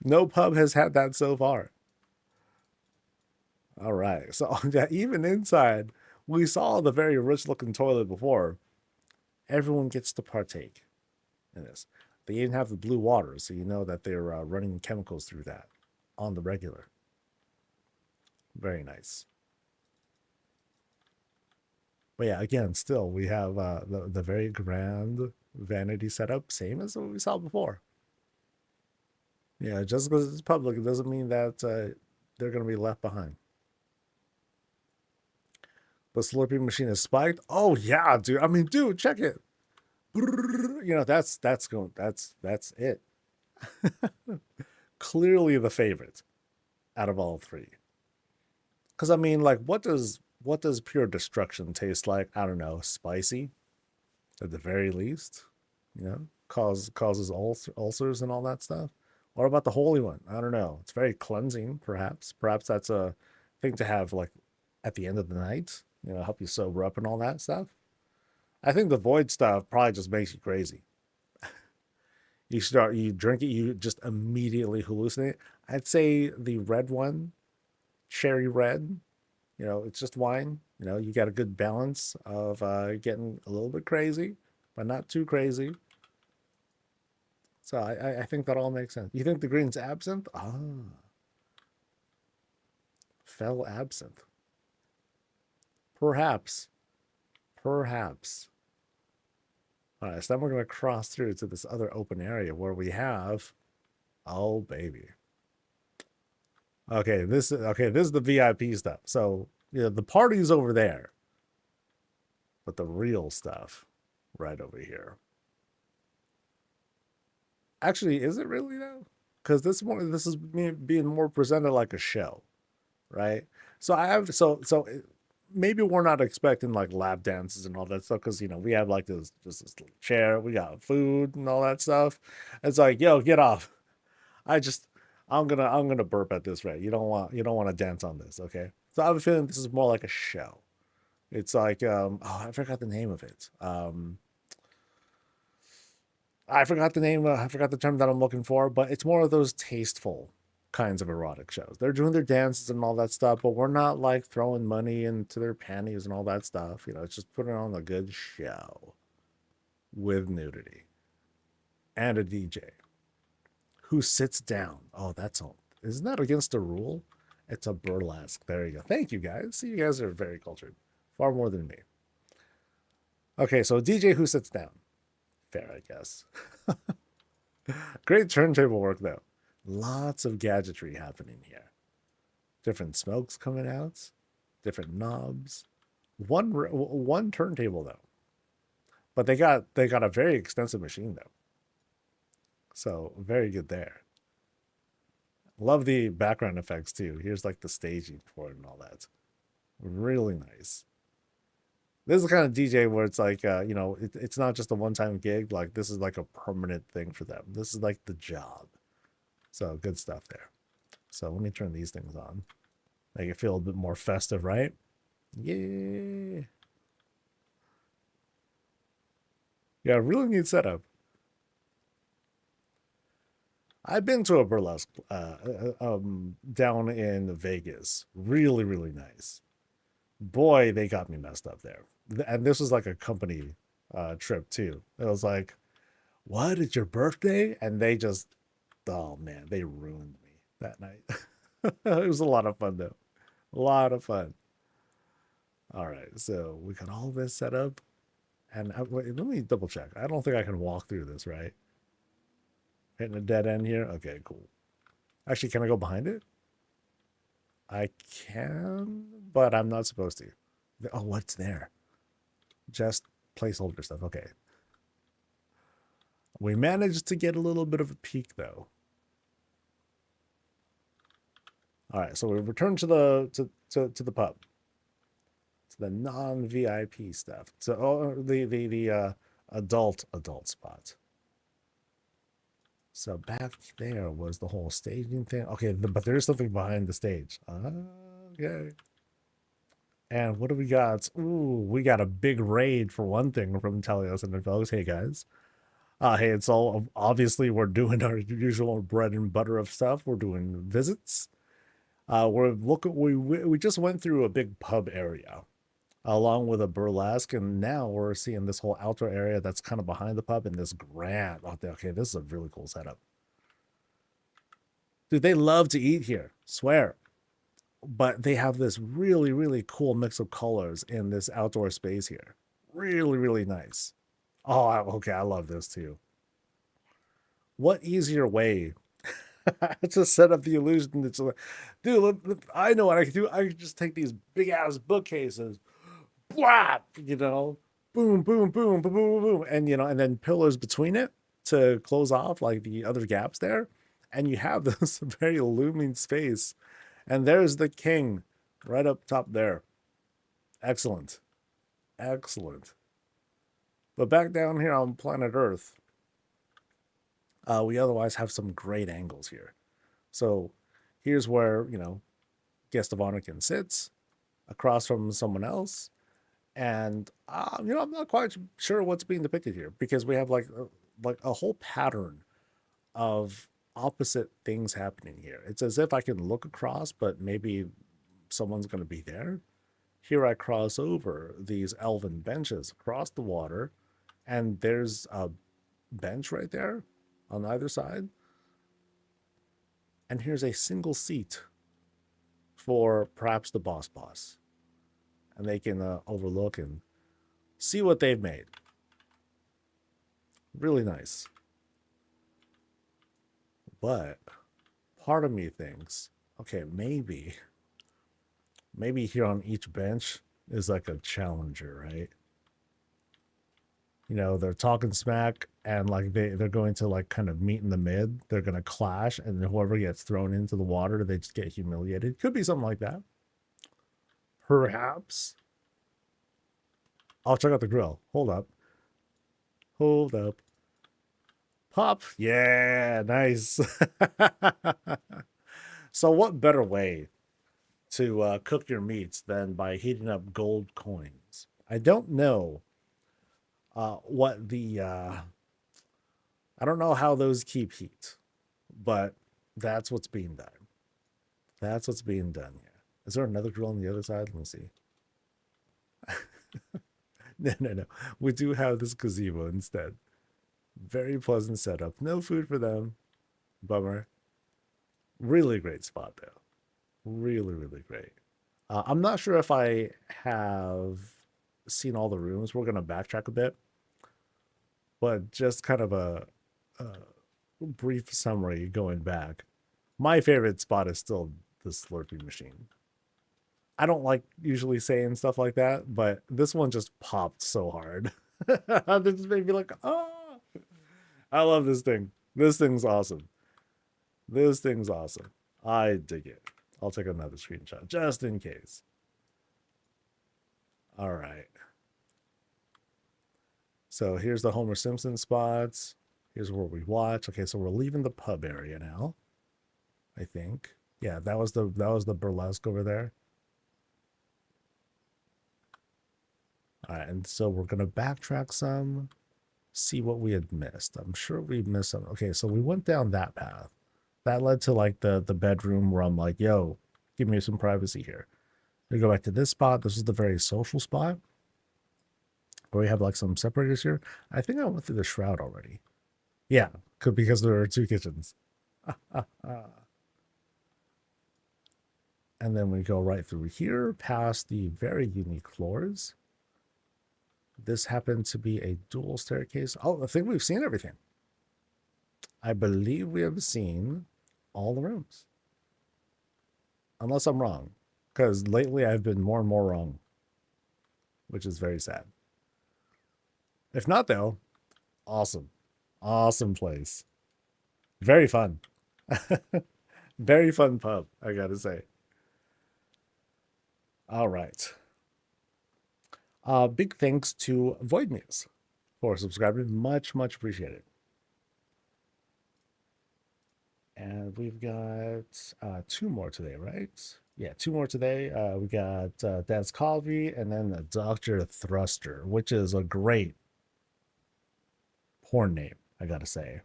No pub has had that so far. All right. So yeah, even inside, we saw the very rich-looking toilet before. Everyone gets to partake in this. They even have the blue water, so you know that they're running chemicals through that on the regular. Very nice. But yeah, again, still, we have the very grand vanity setup, same as what we saw before. Yeah, just because it's public, it doesn't mean that they're going to be left behind. The Slurpee machine is spiked. Oh yeah, dude. I mean, dude, check it. That's it. Clearly the favorite out of all 3. Because I mean, like, what does pure destruction taste like? I don't know, spicy, at the very least. Causes ulcers and all that stuff. What about the holy one? I don't know. It's very cleansing, perhaps. Perhaps that's a thing to have like at the end of the night. Help you sober up and all that stuff. I think the void stuff probably just makes you crazy. You drink it, you just immediately hallucinate. I'd say the red one, cherry red, it's just wine. You got a good balance of getting a little bit crazy, but not too crazy. So I think that all makes sense. You think the green's absinthe? Ah, fell absinthe. Perhaps. Perhaps. All right, so then we're going to cross through to this other open area where we have, oh baby. Okay, this is the VIP stuff. So, the party's over there, but the real stuff right over here. Actually, is it really though? Because this is being more presented like a show, right? So I have maybe we're not expecting like lap dances and all that stuff because we have like this just this little chair, we got food and all that stuff. It's like, yo, get off. I just I'm gonna burp at this rate. You don't want to dance on this, okay? So I have a feeling this is more like a show. It's like oh, I forgot the name of it. I forgot the name. I forgot the term that I'm looking for, but it's more of those tasteful kinds of erotic shows. They're doing their dances and all that stuff, but we're not like throwing money into their panties and all that stuff. It's just putting on a good show with nudity and a DJ who sits down. Oh, that's all. Isn't that against the rule? It's a burlesque. There you go. Thank you guys. See, you guys are very cultured, far more than me. Okay, so a DJ who sits down. Fair, I guess. Great turntable work, though. Lots of gadgetry happening here. Different smokes coming out, different knobs. One turntable though, but they got a very extensive machine though. So very good there. Love the background effects too. Here's like the staging for it and all that. Really nice. This is the kind of DJ where it's like, it's not just a one-time gig. Like this is like a permanent thing for them. This is like the job. So good stuff there. So let me turn these things on. Make it feel a bit more festive, right? Yeah. Yeah, really neat setup. I've been to a burlesque down in Vegas. Really, really nice. Boy, they got me messed up there. And this was like a company trip too. It was like, what? It's your birthday? And they just, oh man, they ruined me that night. It was a lot of fun though. A lot of fun. All right, so we got all this set up. And wait, let me double check. I don't think I can walk through this, right? Hitting a dead end here. Okay, cool. Actually, can I go behind it? I can, but I'm not supposed to. Oh, what's there? Just placeholder stuff. Okay. We managed to get a little bit of a peek, though. All right, so we return to the pub, to the non-VIP stuff. So the adult spot. So back there was the whole staging thing. Okay, but there is something behind the stage. Okay. And what do we got? Ooh, we got a big raid for one thing from Telios and the folks. Hey guys. Hey, it's all obviously we're doing our usual bread and butter of stuff. We're doing visits. We just went through a big pub area along with a burlesque, and now we're seeing this whole outdoor area that's kind of behind the pub and this grand. Okay, this is a really cool setup. Dude, they love to eat here, swear. But they have this really, really cool mix of colors in this outdoor space here. Really, really nice. Oh, okay, I love this too. What easier way to set up the illusion that's like, dude, I know what I can do. I can just take these big ass bookcases, blah, boom, boom, boom, boom, boom, boom, boom, and then pillars between it to close off like the other gaps there, and you have this very looming space, and there's the king right up top there. Excellent, excellent. But back down here on planet Earth, we otherwise have some great angles here. So here's where guest of honor can sit across from someone else. And I'm not quite sure what's being depicted here because we have like a whole pattern of opposite things happening here. It's as if I can look across, but maybe someone's going to be there. Here I cross over these elven benches across the water, and there's a bench right there. on either side. And here's a single seat for perhaps the boss. And they can overlook and see what they've made. Really nice. But part of me thinks, okay, maybe here on each bench is like a challenger, right? You know, they're talking smack and like they're going to like kind of meet in the mid. They're going to clash, and whoever gets thrown into the water, they just get humiliated. Could be something like that. Perhaps. I'll check out the grill. Hold up. Hold up. Pop. Yeah, nice. So what better way to cook your meats than by heating up gold coins? I don't know what the I don't know how those keep heat, but that's what's being done. That's what's being done here. Is there another grill on the other side? Let me see. No. We do have this gazebo instead. Very pleasant setup. No food for them. Bummer. Really great spot though. Really, really great. I'm not sure if I have seen all the rooms. We're gonna backtrack a bit, but just kind of a brief summary going back. My favorite spot is still the slurping machine. I don't like usually saying stuff like that, but this one just popped so hard. This just made me like, oh, I love this thing. This thing's awesome. This thing's awesome. I dig it. I'll take another screenshot just in case. All right. So here's the Homer Simpson spots. Here's where we watch. Okay, so we're leaving the pub area now. I think. Yeah, that was the burlesque over there. All right, and so we're gonna backtrack some, see what we had missed. I'm sure we missed some. Okay, so we went down that path. That led to like the bedroom where I'm like, yo, give me some privacy here. We go back to this spot. This is the very social spot where we have like some separators here. I think I went through the shroud already. Yeah, because there are two kitchens. And then we go right through here past the very unique floors. This happened to be a dual staircase. Oh, I think we've seen everything. I believe we have seen all the rooms. Unless I'm wrong. Because lately I've been more and more wrong. Which is very sad. If not, though, awesome. Awesome place. Very fun. Very fun pub, I gotta say. All right. Big thanks to Void Muse for subscribing. Much, much appreciated. And we've got 2 more today, right? Yeah, 2 more today. We got Dad's Calvi and then Dr. Thruster, which is a great porn name, I gotta say.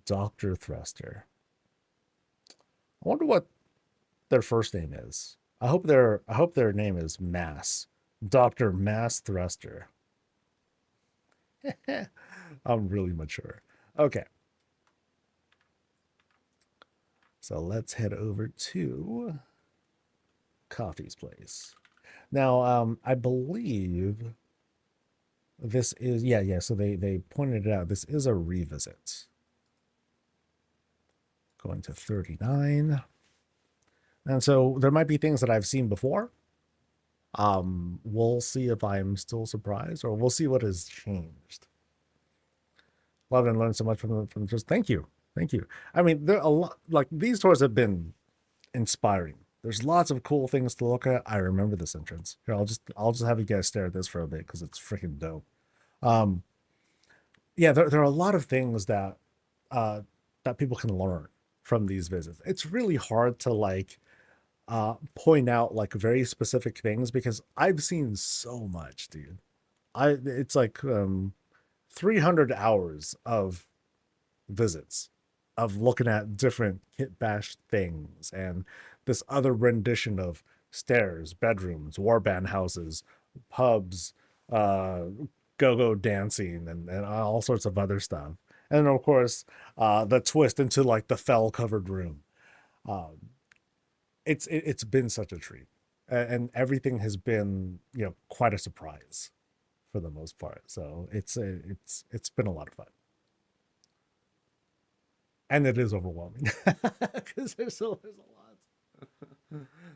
Dr. Thruster. I wonder what their first name is. I hope their name is Mass. Dr. Mass Thruster. I'm really mature. Okay. So let's head over to Coffee's place. Now, I believe this is, yeah. So they pointed it out. This is a revisit. Going to 39. And so there might be things that I've seen before. We'll see if I'm still surprised, or we'll see what has changed. Love and learn so much from just thank you. I mean, there are a lot, like these tours have been inspiring. There's lots of cool things to look at. I remember this entrance. Here, I'll just have you guys stare at this for a bit because it's freaking dope. Yeah, there are a lot of things that that people can learn from these visits. It's really hard to like point out like very specific things because I've seen so much, dude. It's like 300 hours of visits of looking at different kit bash things and this other rendition of stairs, bedrooms, warband houses, pubs, go-go dancing, and all sorts of other stuff. And of course, the twist into like the fell covered room. Um, it's been such a treat, and everything has been quite a surprise for the most part. So it's been a lot of fun, and it is overwhelming because there's a lot.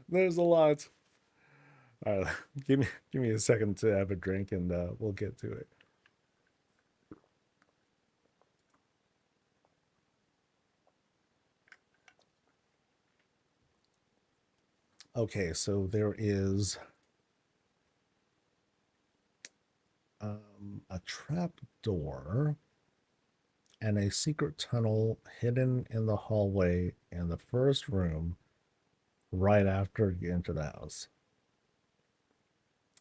There's a lot. All right, give me a second to have a drink, and we'll get to it. Okay, so there is a trap door and a secret tunnel hidden in the hallway in the first room right after you enter the house.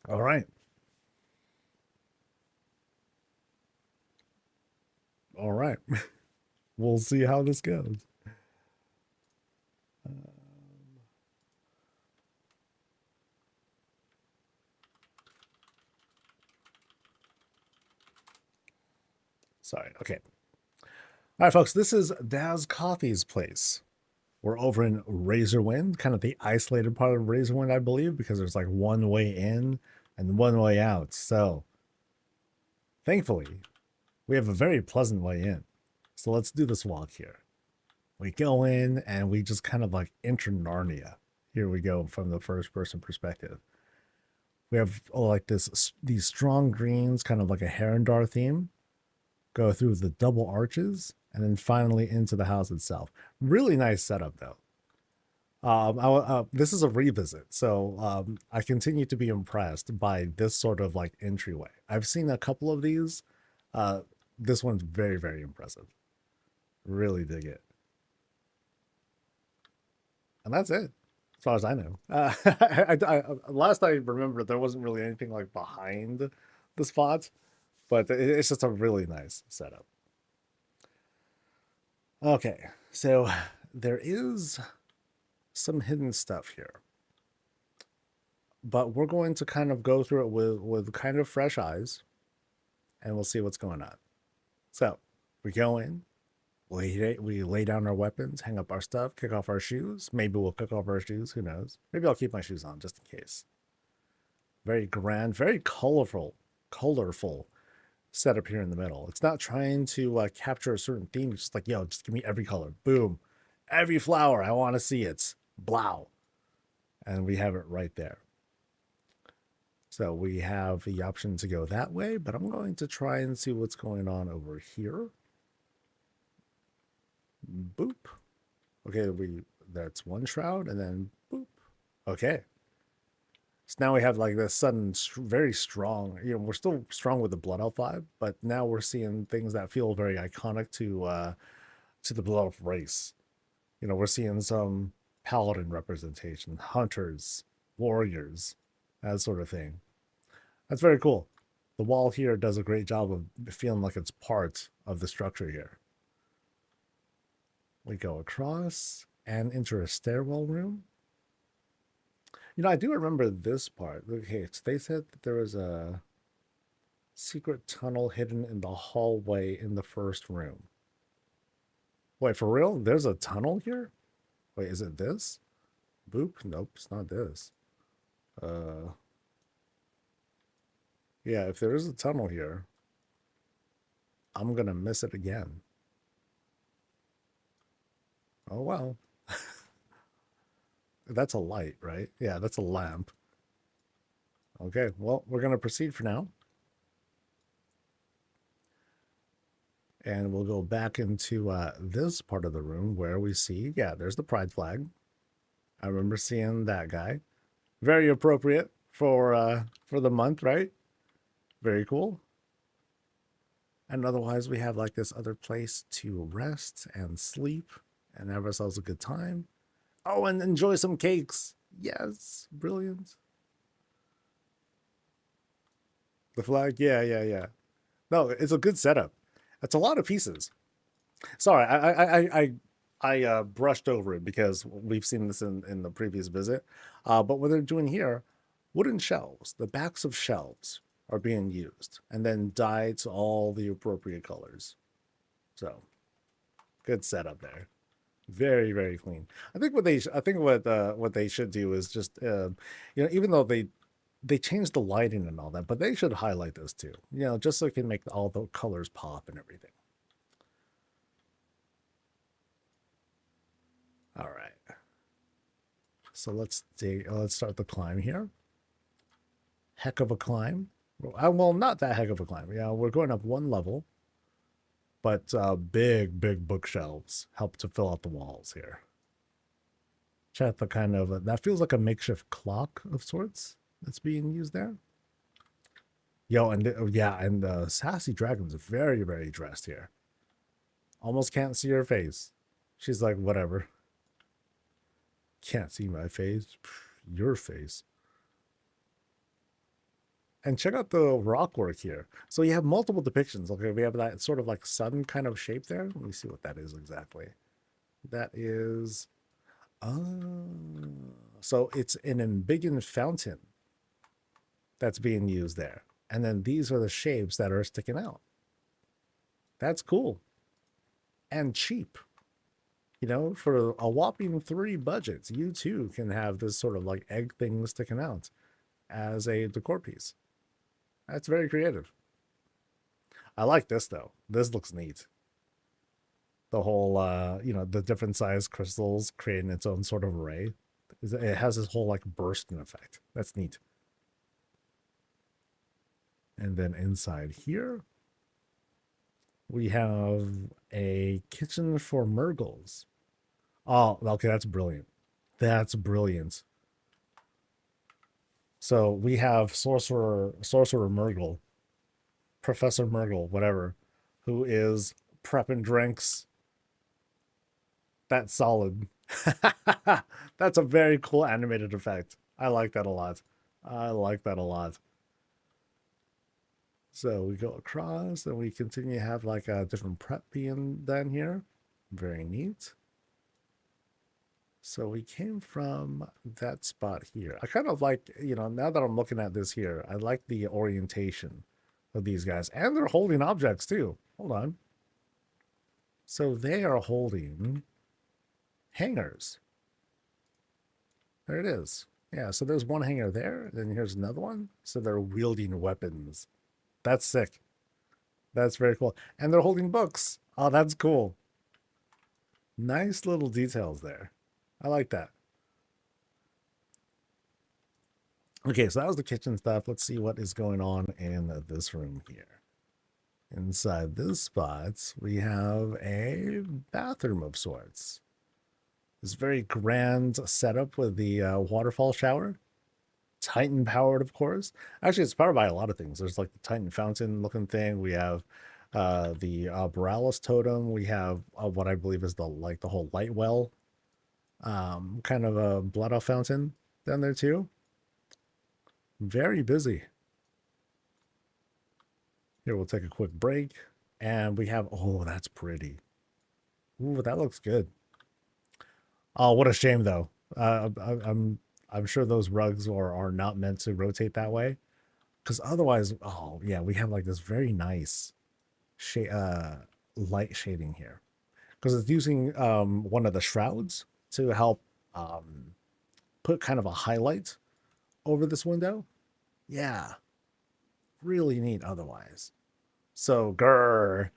All right. All right. We'll see how this goes. Sorry. Okay. All right, folks. This is Daz Coffee's place. We're over in Razorwind, kind of the isolated part of Razorwind, I believe, because there's like one way in and one way out. So, thankfully, we have a very pleasant way in. So let's do this walk here. We go in and we just kind of like enter Narnia. Here we go from the first person perspective. We have like these strong greens, kind of like a Herondar theme. Go through the double arches and then finally into the house itself. Really nice setup though. This is a revisit, so I continue to be impressed by this sort of like entryway. I've seen a couple of these. This one's very, very impressive. Really dig it. And that's it, as far as I know. Last I remember, there wasn't really anything like behind the spot, but it's just a really nice setup. Okay, so there is some hidden stuff here, but we're going to kind of go through it with kind of fresh eyes, and we'll see what's going on. So we go in, we lay down our weapons, hang up our stuff, kick off our shoes. Maybe we'll kick off our shoes. Who knows? Maybe I'll keep my shoes on just in case. Very grand, very colorful setup here in the middle. It's not trying to capture a certain theme. It's just like, yo, just give me every color. Boom. Every flower. I want to see it. Blow. And we have it right there. So we have the option to go that way, but I'm going to try and see what's going on over here. Boop. Okay, that's one shroud, and then boop. Okay. So now we have like this sudden, very strong, we're still strong with the Blood Elf vibe, but now we're seeing things that feel very iconic to the Blood Elf race. We're seeing some paladin representation, hunters, warriors, that sort of thing. That's very cool. The wall here does a great job of feeling like it's part of the structure here. We go across and enter a stairwell room. I do remember this part. Okay, so they said that there was a secret tunnel hidden in the hallway in the first room. Wait, for real? There's a tunnel here? Wait, is it this? Boop? Nope, it's not this. Yeah, if there is a tunnel here, I'm gonna miss it again. Oh, well. That's a light, right? Yeah, that's a lamp. Okay, well, we're going to proceed for now. And we'll go back into this part of the room where we see, yeah, there's the pride flag. I remember seeing that guy. Very appropriate for the month, right? Very cool. And otherwise, we have like this other place to rest and sleep and have ourselves a good time. Oh, and enjoy some cakes. Yes, brilliant. The flag, yeah. No, it's a good setup. It's a lot of pieces. Sorry, I brushed over it because we've seen this in the previous visit. But what they're doing here, wooden shelves, the backs of shelves are being used and then dyed to all the appropriate colors. So good setup there. Very, very clean. I think what they should do is just even though they changed the lighting and all that, but they should highlight this too. Just so it can make all the colors pop and everything. All right. So let's start the climb here. Heck of a climb. Well, not that heck of a climb. Yeah, we're going up one level, but big bookshelves help to fill out the walls here. Check the kind of that feels like a makeshift clock of sorts that's being used there. Yo, and the sassy dragon's very, very dressed here. Almost can't see her face. She's like, whatever. Can't see my face. Your face. And check out the rock work here. So you have multiple depictions. Okay, we have that sort of like sun kind of shape there. Let me see what that is exactly. That is... so it's an embiggen fountain that's being used there. And then these are the shapes that are sticking out. That's cool. And cheap. For a whopping 3 budgets, you too can have this sort of like egg thing sticking out as a decor piece. That's very creative. I like this though. This looks neat. The whole, the different size crystals creating its own sort of array. It has this whole like bursting effect. That's neat. And then inside here, we have a kitchen for Murgles. Oh, okay, that's brilliant. That's brilliant. So we have Sorcerer Murgle, Professor Murgle, whatever, who is prepping drinks. That's solid. That's a very cool animated effect. I like that a lot. I like that a lot. So we go across and we continue to have like a different prep being done here. Very neat. So we came from that spot here. I kind of like, now that I'm looking at this here, I like the orientation of these guys. And they're holding objects too. Hold on. So they are holding hangers. There it is. Yeah, so there's one hanger there. Then here's another one. So they're wielding weapons. That's sick. That's very cool. And they're holding books. Oh, that's cool. Nice little details there. I like that. Okay, so that was the kitchen stuff. Let's see what is going on in this room here. Inside this spot, we have a bathroom of sorts. This very grand setup with the waterfall shower. Titan powered, of course. Actually, it's powered by a lot of things. There's like the Titan fountain looking thing. We have the Borealis totem. We have what I believe is the whole light well kind of a blood off fountain down there too. Very busy. Here, we'll take a quick break. And we have, oh, that's pretty. Ooh, that looks good. Oh, what a shame though. I'm sure those rugs are not meant to rotate that way. Because otherwise, oh yeah, we have like this very nice light shading here. Because it's using one of the shrouds to help put kind of a highlight over this window. Yeah. Really neat otherwise. So, grrr.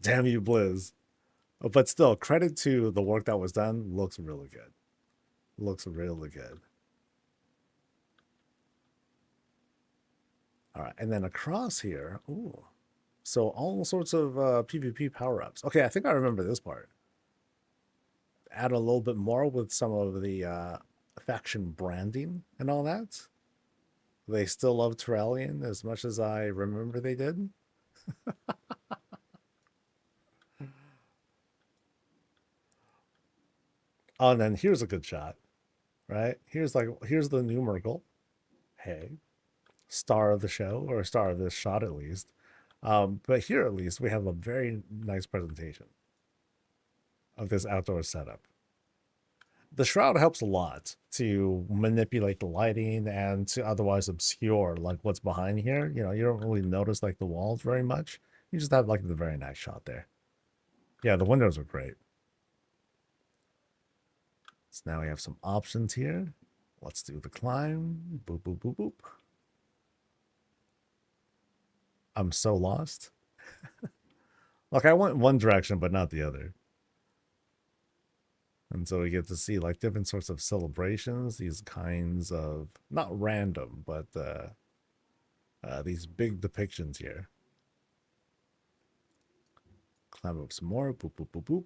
Damn you, Blizz. But still, credit to the work that was done. Looks really good. Looks really good. All right, and then across here, ooh. So all sorts of PvP power-ups. Okay, I think I remember this part. Add a little bit more with some of the faction branding and all that. They still love Terrellian as much as I remember they did. Oh, and then here's a good shot, right? Here's the new Murgle. Hey, star of the show, or star of this shot at least. But here at least we have a very nice presentation of this outdoor setup. The shroud helps a lot to manipulate the lighting and to otherwise obscure like what's behind here. You don't really notice like the walls very much You just have like the very nice shot there. Yeah, the windows are great. So now we have some options here. Let's do the climb. Boop, boop, boop, boop. I'm so lost. Like, I went one direction, but not the other. And so we get to see like different sorts of celebrations, these kinds of, not random, but these big depictions here. Climb up some more. Boop, boop, boop, boop.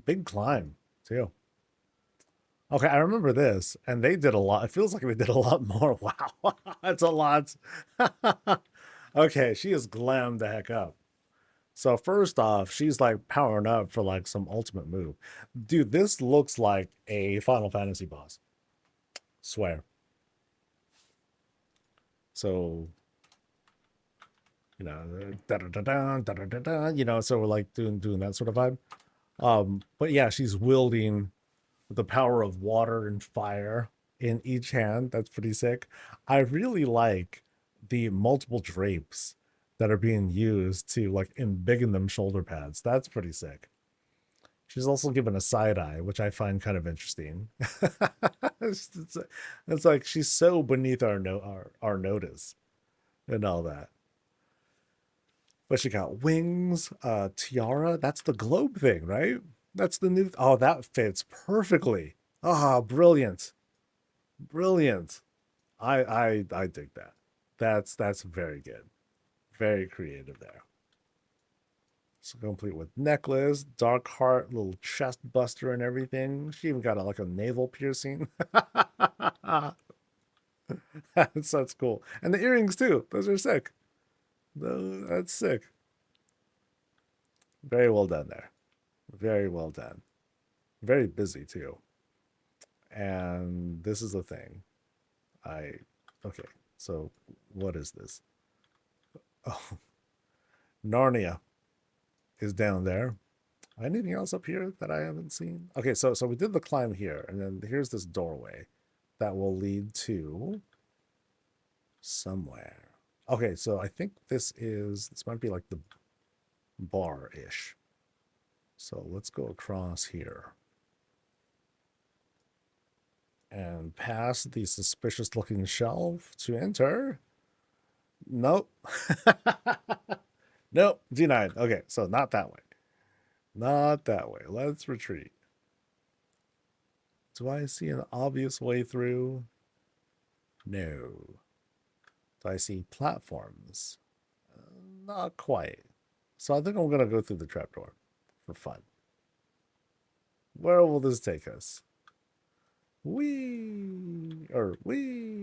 Big climb, too. Okay, I remember this, and they did a lot. It feels like they did a lot more. Wow, that's a lot. Okay, she is glammed the heck up. So first off, she's like powering up for like some ultimate move. Dude, this looks like a Final Fantasy boss. Swear. So, you know, da da da da da da da, you know, so we're like doing that sort of vibe. But yeah, she's wielding the power of water and fire in each hand. That's pretty sick. I really like the multiple drapes that are being used to like embiggen them shoulder pads. That's pretty sick. She's also given a side eye, which I find kind of interesting. It's like she's so beneath our notice and all that. But she got wings, tiara. That's the globe thing, right? That's the new. Oh, that fits perfectly. Ah, brilliant, brilliant. I dig that. That's very good. Very creative there. So complete with necklace, dark heart, little chest buster, and everything. She even got like a navel piercing. That's cool. And the earrings too. Those are sick. That's sick. Very well done there. Very well done. Very busy too. And this is the thing. Okay. So what is this? Oh, Narnia is down there. Anything else up here that I haven't seen? Okay, so we did the climb here, and then here's this doorway that will lead to somewhere. Okay, so I think this might be like the bar-ish. So let's go across here. And past the suspicious looking shelf to enter. Nope. Nope, denied. Okay, so not that way. Not that way. Let's retreat. Do I see an obvious way through? No. Do I see platforms? Not quite. So I think I'm going to go through the trapdoor for fun. Where will this take us? Wee!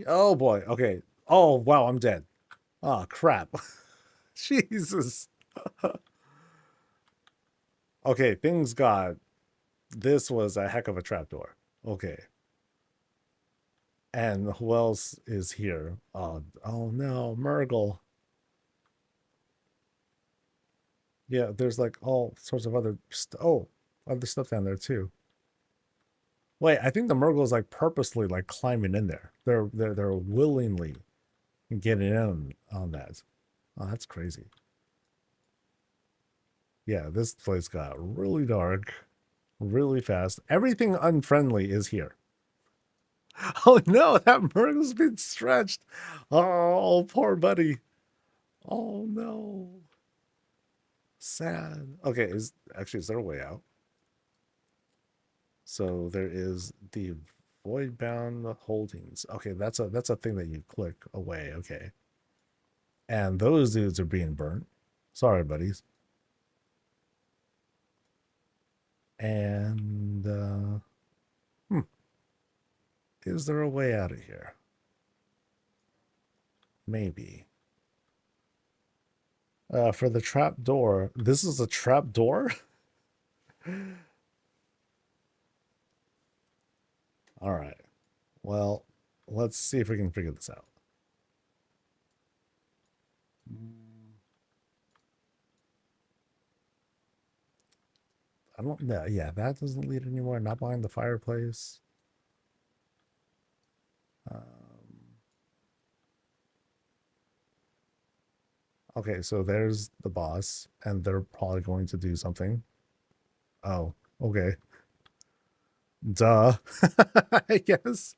Oh boy, okay. Oh wow, I'm dead. Oh crap. Jesus. Okay, things got... This was a heck of a trapdoor. Okay. And who else is here? Oh no, Murgle. Yeah, there's like all sorts of other other stuff down there too. Wait, I think the Murgle is like purposely like climbing in there. They're willingly getting in on that. Oh, that's crazy. Yeah, this place got really dark, really fast. Everything unfriendly is here. Oh no, that Murgle's been stretched. Oh, poor buddy. Oh no. Sad. Okay, is there a way out? So there is the void bound holdings. Okay, that's a thing that you click away. Okay. And those dudes are being burnt. Sorry, buddies. And is there a way out of here? Maybe. For the trap door. This is a trap door? All right. Well, let's see if we can figure this out. I don't know. Yeah, that doesn't lead anywhere. Not behind the fireplace. Okay, so there's the boss, and they're probably going to do something. Oh, okay. Duh. I guess.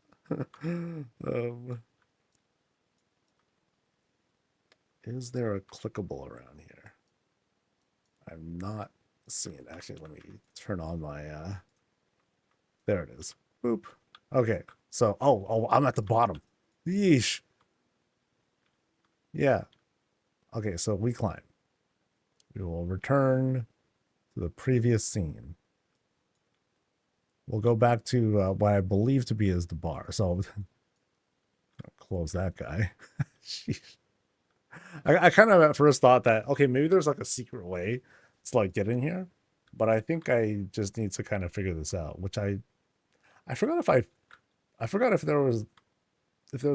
Is there a clickable around here? I'm not seeing it. Actually, let me turn on my there it is. Boop. Okay. So oh, I'm at the bottom. Yeesh. Yeah. Okay, so we climb. We will return to the previous scene. We'll go back to what I believe to be is the bar. So close that guy. I kind of at first thought that, okay, maybe there's like a secret way to like get in here, but I think I just need to kind of figure this out, which I forgot if I forgot if there was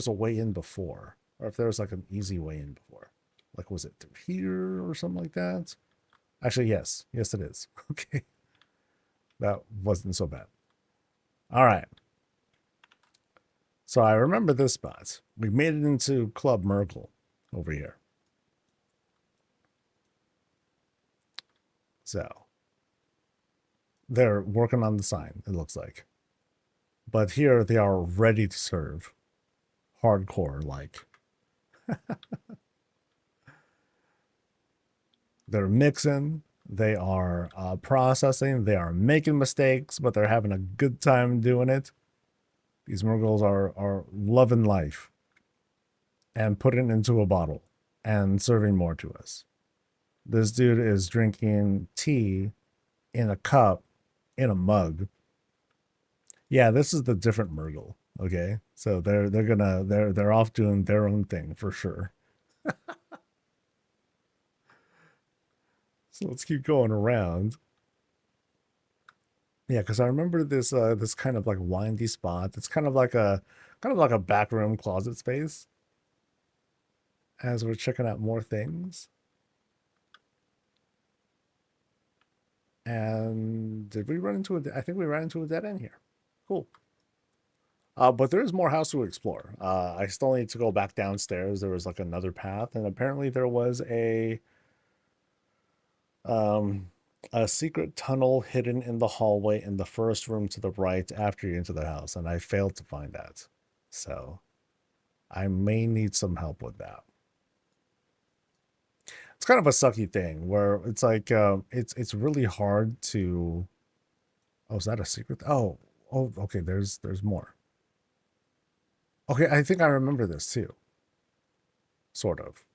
a way in before, or if there was like an easy way in before. Like, was it through here or something like that? Actually, yes. Yes, it is. Okay. That wasn't so bad. All right. So I remember this spot. We made it into Club Merkle over here. So they're working on the sign, it looks like. But here they are ready to serve. Hardcore, like. They're mixing, they are processing, they are making mistakes, but they're having a good time doing it. These Murgles are loving life and putting it into a bottle and serving more to us. This dude is drinking tea in a cup in a mug. Yeah, this is the different Murgle. Okay, so they're off doing their own thing for sure. So let's keep going around. Yeah, because I remember this kind of like windy spot. It's kind of like a back room closet space as we're checking out more things. And did we run into I think we ran into a dead end here. Cool. But there is more house to explore. I still need to go back downstairs. There was like another path, and apparently there was um, a secret tunnel hidden in the hallway in the first room to the right after you enter the house, and I failed to find that. So I may need some help with that. It's kind of a sucky thing where it's like it's really hard to. Oh, is that a secret? Oh, okay. There's more. Okay, I think I remember this too. Sort of.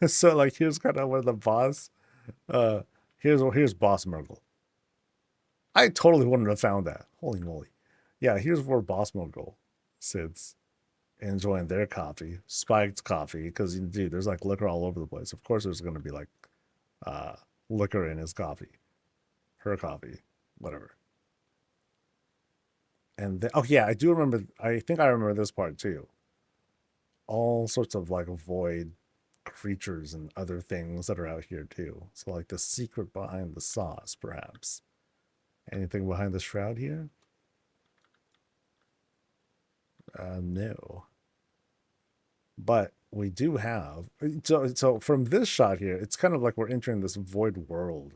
So like here's kind of where the boss uh here's Boss Murgle. I totally wouldn't have found that. Holy moly. Yeah, here's where Boss Murgle sits enjoying their coffee, spiked coffee, because dude, there's like liquor all over the place. Of course there's gonna be like uh liquor in his coffee. Her coffee, whatever. And oh yeah, I do remember I think I remember this part too. All sorts of like void creatures and other things that are out here too. So like the secret behind the sauce, perhaps. Anything behind the shroud here? No. But we do have so from this shot here, it's kind of like we're entering this void world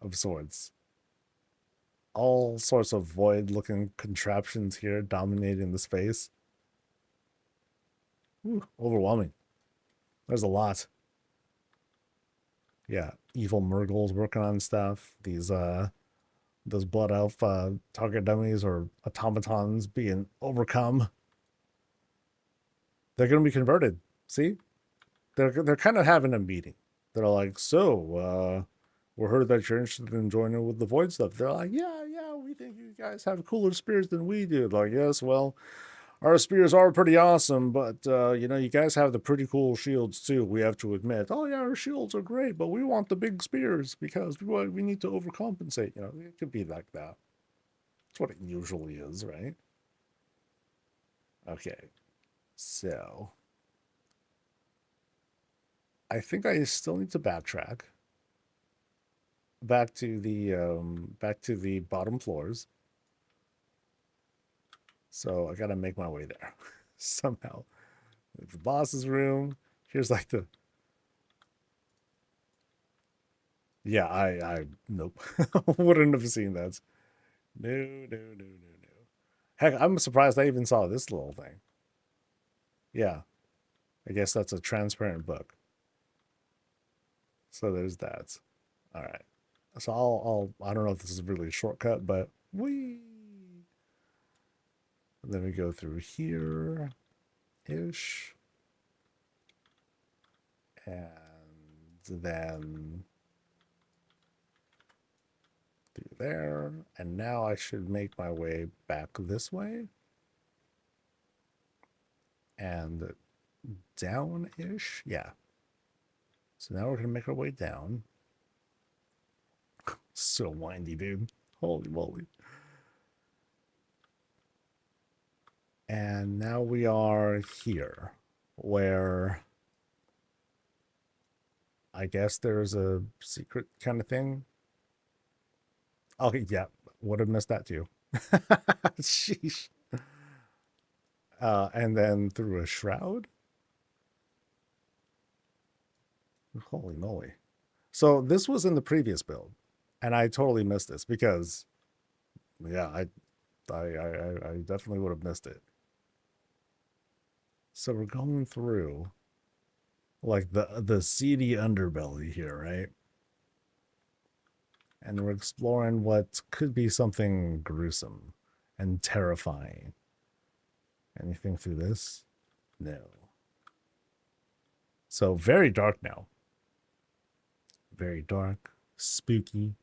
of sorts. All sorts of void looking contraptions here dominating the space. Ooh, overwhelming. There's a lot. Yeah, evil Murgles working on stuff. Those blood elf target dummies or automatons being overcome. They're going to be converted. See, they're kind of having a meeting. They're like, so we heard that you're interested in joining with the void stuff. They're like, yeah, we think you guys have cooler spears than we do. Like, yes, well, our spears are pretty awesome, but you guys have the pretty cool shields too. We have to admit. Oh yeah, our shields are great, but we want the big spears because we need to overcompensate. It could be like that. That's what it usually is, right? Okay, so I think I still need to backtrack back to the bottom floors. So I gotta make my way there somehow. The boss's room. Here's like the Yeah, I nope. Wouldn't have seen that. No, no, no, no, no. Heck, I'm surprised I even saw this little thing. Yeah, I guess that's a transparent book. So there's that. All right. So I don't know if this is really a shortcut, but we. Then we go through here ish. And then through there. And now I should make my way back this way. And down-ish. Yeah. So now we're going to make our way down. So windy, dude. Holy moly. And now we are here, where I guess there's a secret kind of thing. Okay, yeah, would have missed that too. Sheesh. And then through a shroud. Holy moly. So this was in the previous build, and I totally missed this because, yeah, I definitely would have missed it. So we're going through like the seedy underbelly here, right? And we're exploring what could be something gruesome and terrifying. Anything through this? No. So very dark now. Very dark, spooky.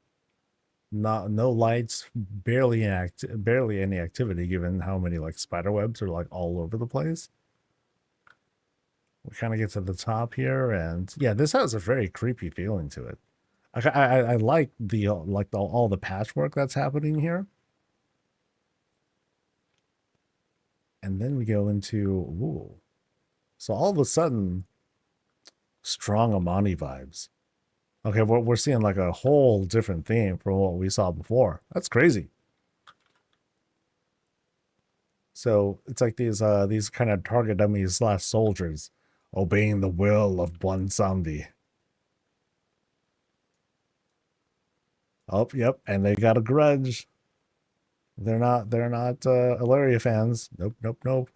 Not no lights, barely any activity given how many like spider webs are like all over the place. We kind of get to the top here, and yeah, this has a very creepy feeling to it. I like all the patchwork that's happening here. And then we go into ooh. So all of a sudden, strong Amani vibes. Okay, we're seeing like a whole different theme from what we saw before. That's crazy. So it's like these kind of target dummies / soldiers obeying the will of one Samdi. Oh, yep, and they got a grudge. They're not Ilaria fans. Nope, nope, nope.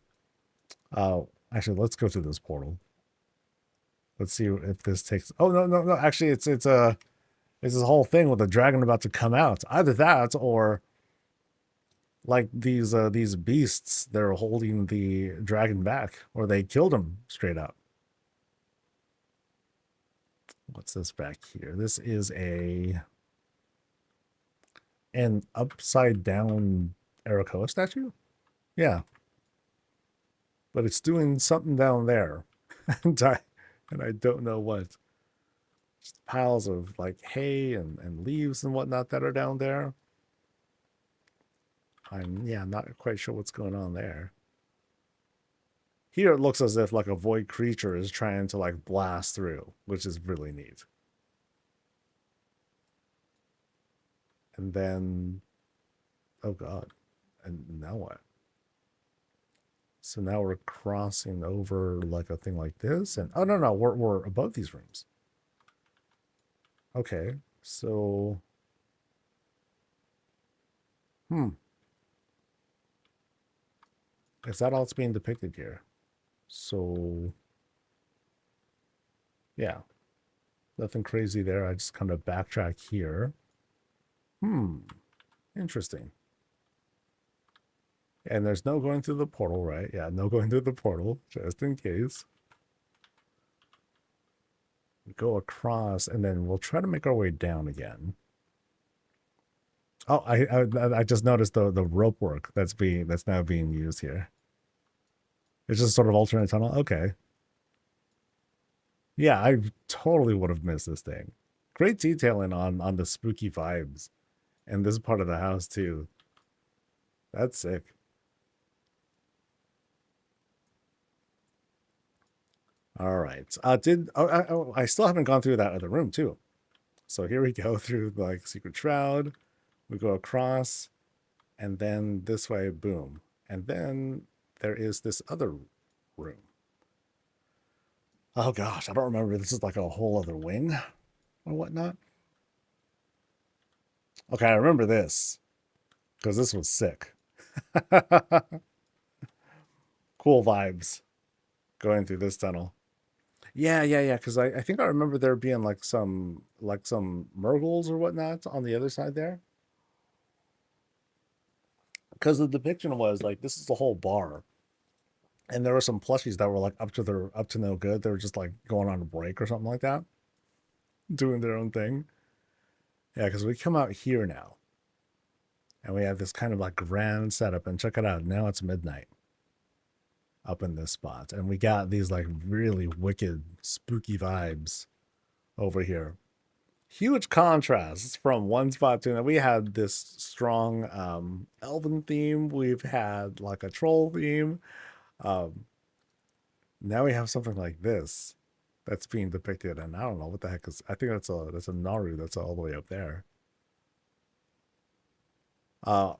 Actually, let's go through this portal. Let's see if this takes. Oh no, no, no! Actually, it's this whole thing with the dragon about to come out. Either that or like these beasts. They're holding the dragon back, or they killed him straight up. What's this back here? This is an upside down Arakoa statue. Yeah, but it's doing something down there, and I don't know what. Just piles of like hay and leaves and whatnot that are down there. I'm not quite sure what's going on there. Here it looks as if like a void creature is trying to like blast through, which is really neat. And then, oh god, and now what? So now we're crossing over like a thing like this, and oh no, we're above these rooms. Okay, so is that all that's being depicted here? So yeah, nothing crazy there. I just kind of backtrack here. Interesting. And there's no going through the portal, right? Yeah, no going through the portal, just in case. Go across, and then we'll try to make our way down again. Oh, I just noticed the rope work that's now being used here. It's just sort of alternate tunnel. Okay. Yeah, I totally would have missed this thing. Great detailing on the spooky vibes, and this part of the house too. That's sick. All right. I still haven't gone through that other room too. So here we go through like secret shroud. We go across, and then this way, boom. And then there is this other room. Oh gosh, I don't remember. This is like a whole other wing or whatnot. Okay, I remember this because this was sick. Cool vibes going through this tunnel. Yeah. Because I think I remember there being like some Murgles or whatnot on the other side there. Because the depiction was like this is the whole bar, and there were some plushies that were like up to no good. They were just like going on a break or something like that, doing their own thing. Yeah, because we come out here now, and we have this kind of like grand setup, and check it out. Now it's midnight up in this spot, and we got these like really wicked, spooky vibes over here. Huge contrasts from one spot to another. We had this strong elven theme. We've had like a troll theme. Um, Now we have something like this that's being depicted, and I don't know what the heck is. I think that's a Naru that's all the way up there. But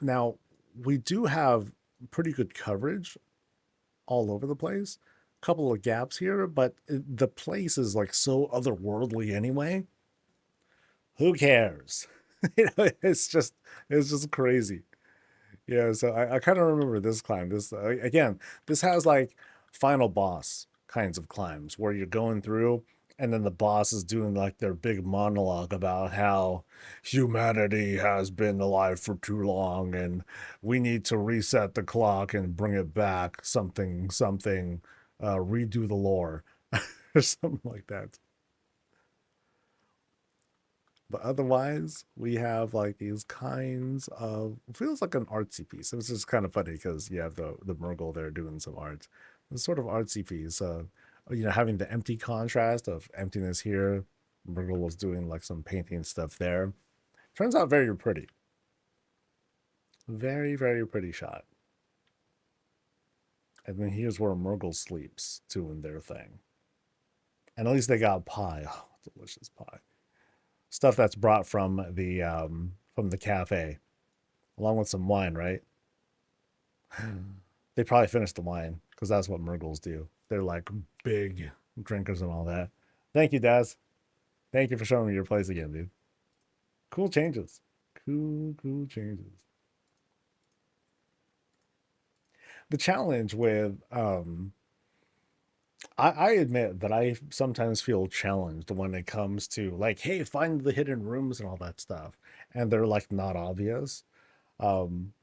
now we do have pretty good coverage all over the place. Couple of gaps here, but the place is like so otherworldly anyway. Who cares? It's just crazy. Yeah, so I kind of remember this climb. This again, this has like final boss kinds of climbs where you're going through and then the boss is doing like their big monologue about how humanity has been alive for too long and we need to reset the clock and bring it back something redo the lore or something like that. But otherwise, we have like these kinds of it feels like an artsy piece. It's just kind of funny because you have the Murgle there doing some art. It's sort of artsy piece. Having the empty contrast of emptiness here. Murgle was doing like some painting stuff there. Turns out very pretty. Very, very pretty shot. And then here's where Murgle sleeps, doing their thing. And at least they got pie. Oh, delicious pie. Stuff that's brought from the cafe along with some wine, right? They probably finished the wine because that's what Murgles do. They're like big drinkers and all that. Thank you, Daz. Thank you for showing me your place again, dude. Cool changes. Cool changes. The challenge with I admit that I sometimes feel challenged when it comes to like, hey, find the hidden rooms and all that stuff. And they're like not obvious. Um,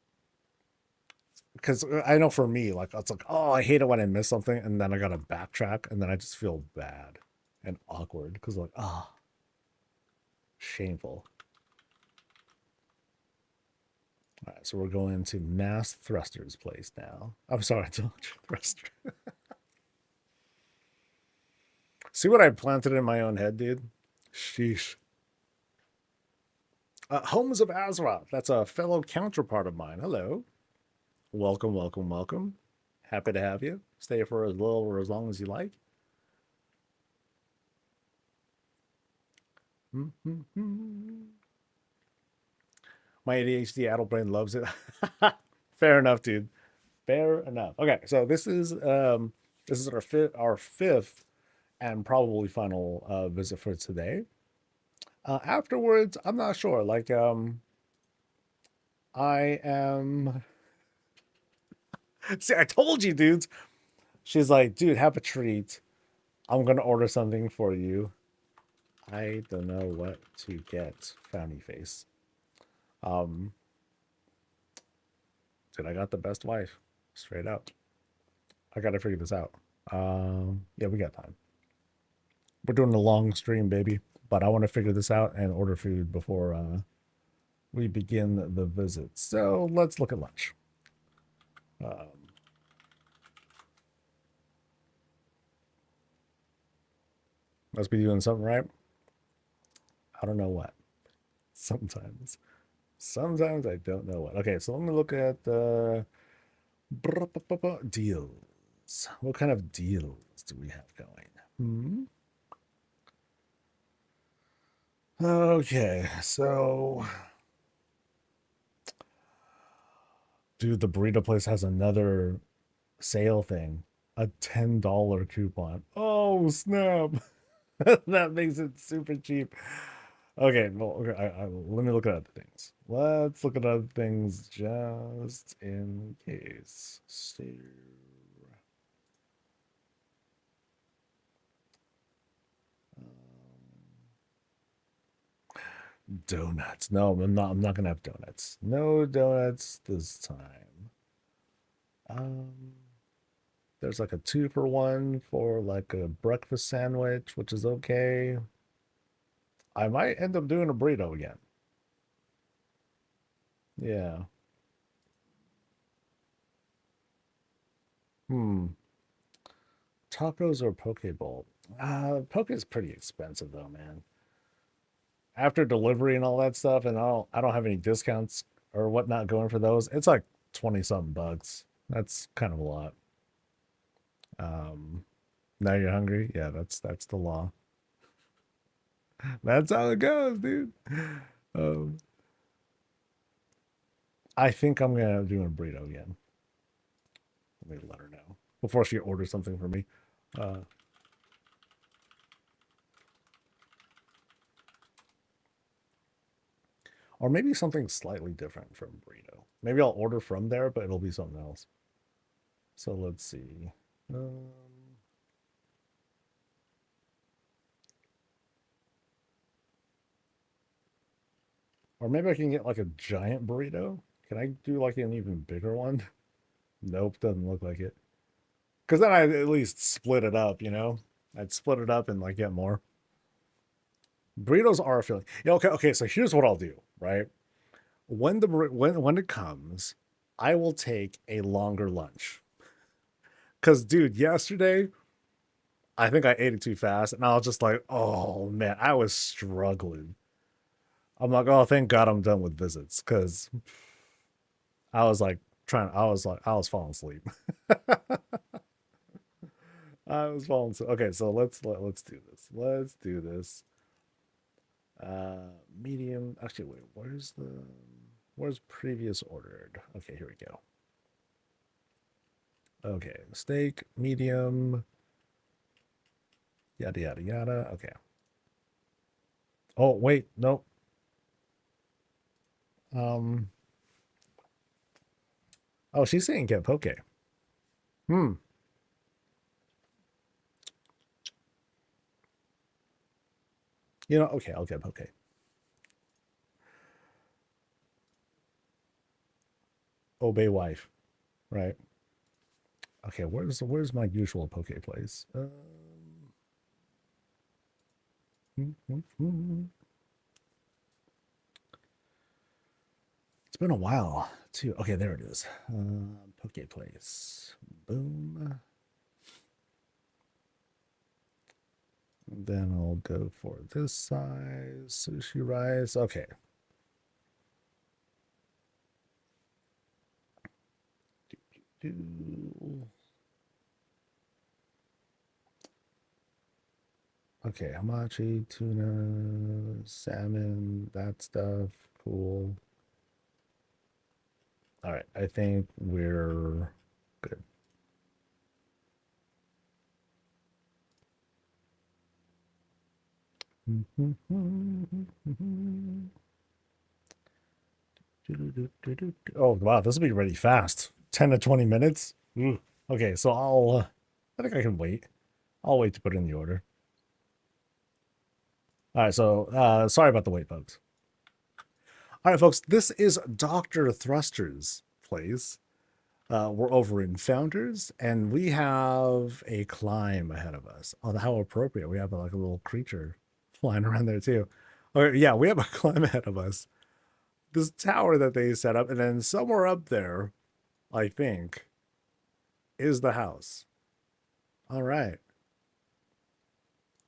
because I know for me, like it's like, oh, I hate it when I miss something, and then I gotta backtrack, and then I just feel bad and awkward because like, ah, oh, shameful. All right, so we're going to Mass Thruster's place now. I'm sorry, I told you Thruster. See what I planted in my own head, dude? Sheesh. Homes of Azeroth. That's a fellow counterpart of mine. Hello. Welcome. Happy to have you. Stay for as little or as long as you like. My ADHD adult brain loves it. Fair enough, dude. Fair enough. Okay, so this is our fifth and probably final visit for today. Afterwards, I'm not sure. Like I am. See, I told you, dudes. She's like, dude, have a treat. I'm gonna order something for you. I don't know what to get. Frowny face. Um, Dude, I got the best wife. Straight up. I gotta figure this out. Yeah, we got time. We're doing a long stream, baby. But I want to figure this out and order food before we begin the visit. So let's look at lunch. Must be doing something right. I don't know what. Sometimes. Sometimes I don't know what. Okay, so let me look at deals. What kind of deals do we have going? Okay, so dude, the burrito place has another sale thing. A $10 coupon. Oh, snap. That makes it super cheap. Okay, well, okay, let me look at other things. Let's look at other things just in case. Donuts. No, I'm not gonna have donuts. No donuts this time. Um, there's like a 2-for-1 for like a breakfast sandwich, which is okay. I might end up doing a burrito again. Yeah. Hmm. Tacos or poke bowl? Poke is pretty expensive though, man. After delivery and all that stuff, and I don't have any discounts or whatnot going for those. It's like 20 something bucks. That's kind of a lot. Um, now you're hungry? Yeah, that's the law. That's how it goes, dude. Um, I think I'm gonna do a burrito again. Let me let her know before she orders something for me. Uh, or maybe something slightly different from burrito. Maybe I'll order from there, but it'll be something else. So let's see. Um, or maybe I can get like a giant burrito. Can I do like an even bigger one? Nope, doesn't look like it. Because then I'd at least split it up, you know? I'd split it up and like get more. Burritos are a feeling. Yeah, okay. So here's what I'll do, right? When it comes, I will take a longer lunch. Cause dude, yesterday I think I ate it too fast, and I was just like, oh man, I was struggling. I'm like, oh, thank God I'm done with visits, because I was like I was falling asleep. I was falling asleep. Okay, so let's do this. Let's do this. Medium. Actually, wait. Where's previous ordered? Okay, here we go. Okay, steak, medium, yada yada yada. Okay. Oh wait, nope. Um. Oh, she's saying get poke. Hmm. You know, okay, I'll get poke. Obey wife, right? Okay, where's my usual poke place? It's been a while too. Okay, there it is. Poke place. Boom. Then I'll go for this size sushi rice. Okay. Okay, hamachi, tuna, salmon, that stuff. Cool. All right, I think we're good. Oh wow, this will be really fast. 10 to 20 minutes. Okay, so I think I can wait. I'll wait to put in the order. All right, so sorry about the wait, folks. All right, folks, this is Dr. Thruster's place. We're over in Founders, and we have a climb ahead of us. Oh, how appropriate. We have like a little creature flying around there too. Okay, yeah, we have a climb ahead of us. This tower that they set up, and then somewhere up there, I think, is the house. All right.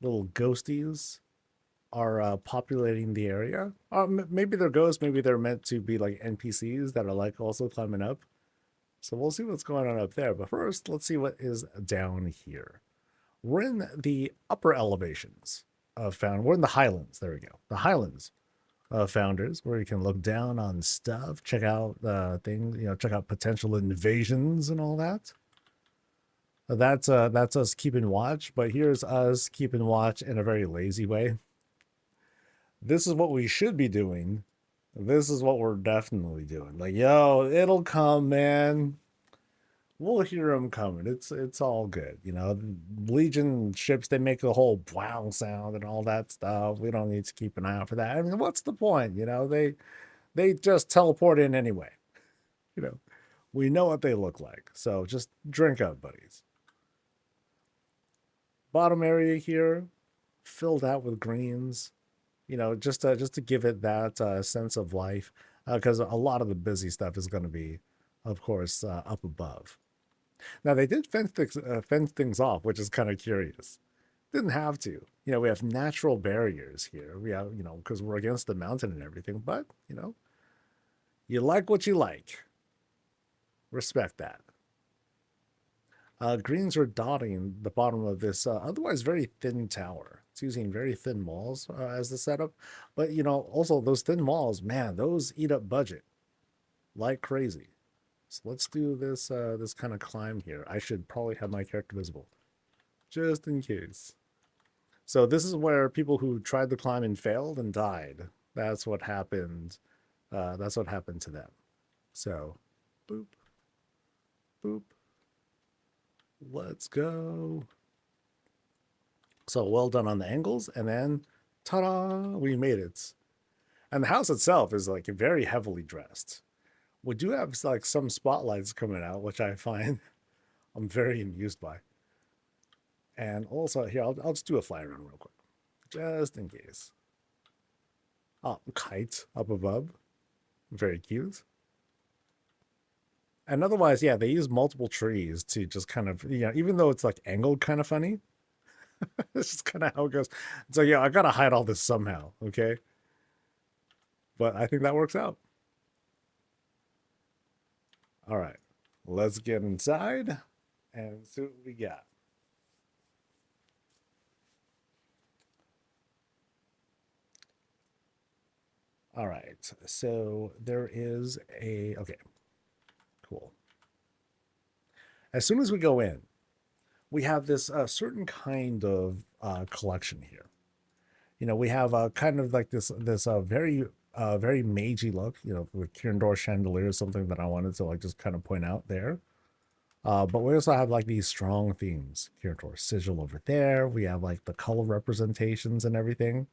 Little ghosties are populating the area. Maybe they're ghosts. Maybe they're meant to be like NPCs that are like also climbing up. So we'll see what's going on up there. But first, let's see what is down here. We're in the upper elevations of Found. We're in the Highlands. There we go. The Highlands of Founders, where you can look down on stuff, check out things, check out potential invasions and all that. That's us keeping watch, but here's us keeping watch in a very lazy way. This is what we should be doing. This is what we're definitely doing. Like, yo, it'll come, man. We'll hear them coming. It's all good. You know, Legion ships, they make the whole wow sound and all that stuff. We don't need to keep an eye out for that. I mean, what's the point? You know, they just teleport in anyway. You know, we know what they look like. So just drink up, buddies. Bottom area here, filled out with greens. You know, just to give it that sense of life, because a lot of the busy stuff is going to be, of course, up above. Now they did fence things off, which is kind of curious. Didn't have to. You know, we have natural barriers here. We have, you know, because we're against the mountain and everything. But you know, you like what you like. Respect that. Greens are dotting the bottom of this otherwise very thin tower. It's using very thin walls as the setup. But, you know, also those thin walls, man, those eat up budget like crazy. So let's do this this kind of climb here. I should probably have my character visible just in case. So this is where people who tried the climb and failed and died. That's what happened. That's what happened to them. So, boop, boop. Let's go. So well done on the angles, and then ta-da, we made it. And the house itself is like very heavily dressed. We do have like some spotlights coming out, which I find I'm very amused by. And also here, I'll just do a fly around real quick, just in case. Oh, kite up above, very cute. And otherwise, yeah, they use multiple trees to just kind of, you know, even though it's like angled kind of funny, this is kind of how it goes. So yeah, I gotta hide all this somehow, okay? But I think that works out. All right, let's get inside and see what we got. All right, so there is a, okay, cool. As soon as we go in, we have this certain kind of collection here. You know, we have kind of like this very very magey look. You know, with Kirindor chandelier is something that I wanted to like just kind of point out there. But we also have like these strong themes. Kirindor sigil over there. We have like the color representations and everything.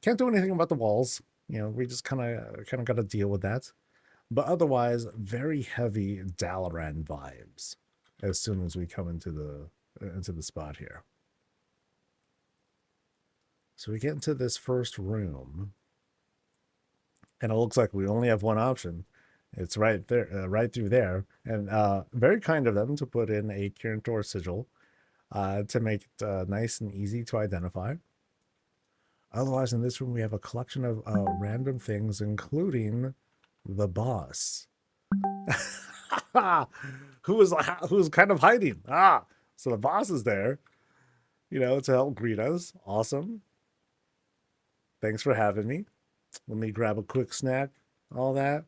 Can't do anything about the walls. You know, we just kind of got to deal with that. But otherwise, very heavy Dalaran vibes as soon as we come into the spot here. So we get into this first room, and it looks like we only have one option. It's right there, right through there, and very kind of them to put in a Kirindor sigil to make it nice and easy to identify. Otherwise, in this room, we have a collection of random things, including the boss, who was kind of hiding. So the boss is there, you know, to help greet us. Awesome. Thanks for having me. Let me grab a quick snack. All that.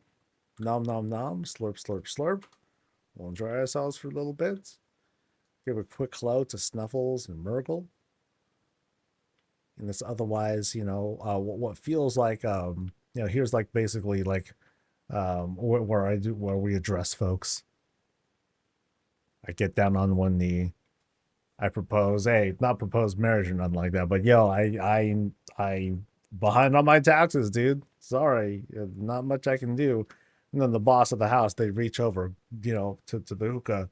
Nom nom nom. Slurp slurp slurp. We'll enjoy ourselves for a little bit. Give a quick hello to Snuffles and Murgle. And this otherwise, you know, what feels like, you know, here's like basically like where we address folks. I get down on one knee. I propose, hey, not propose marriage or nothing like that, but yo, I behind on my taxes, dude. Sorry, not much I can do. And then the boss of the house, they reach over, you know, to the hookah.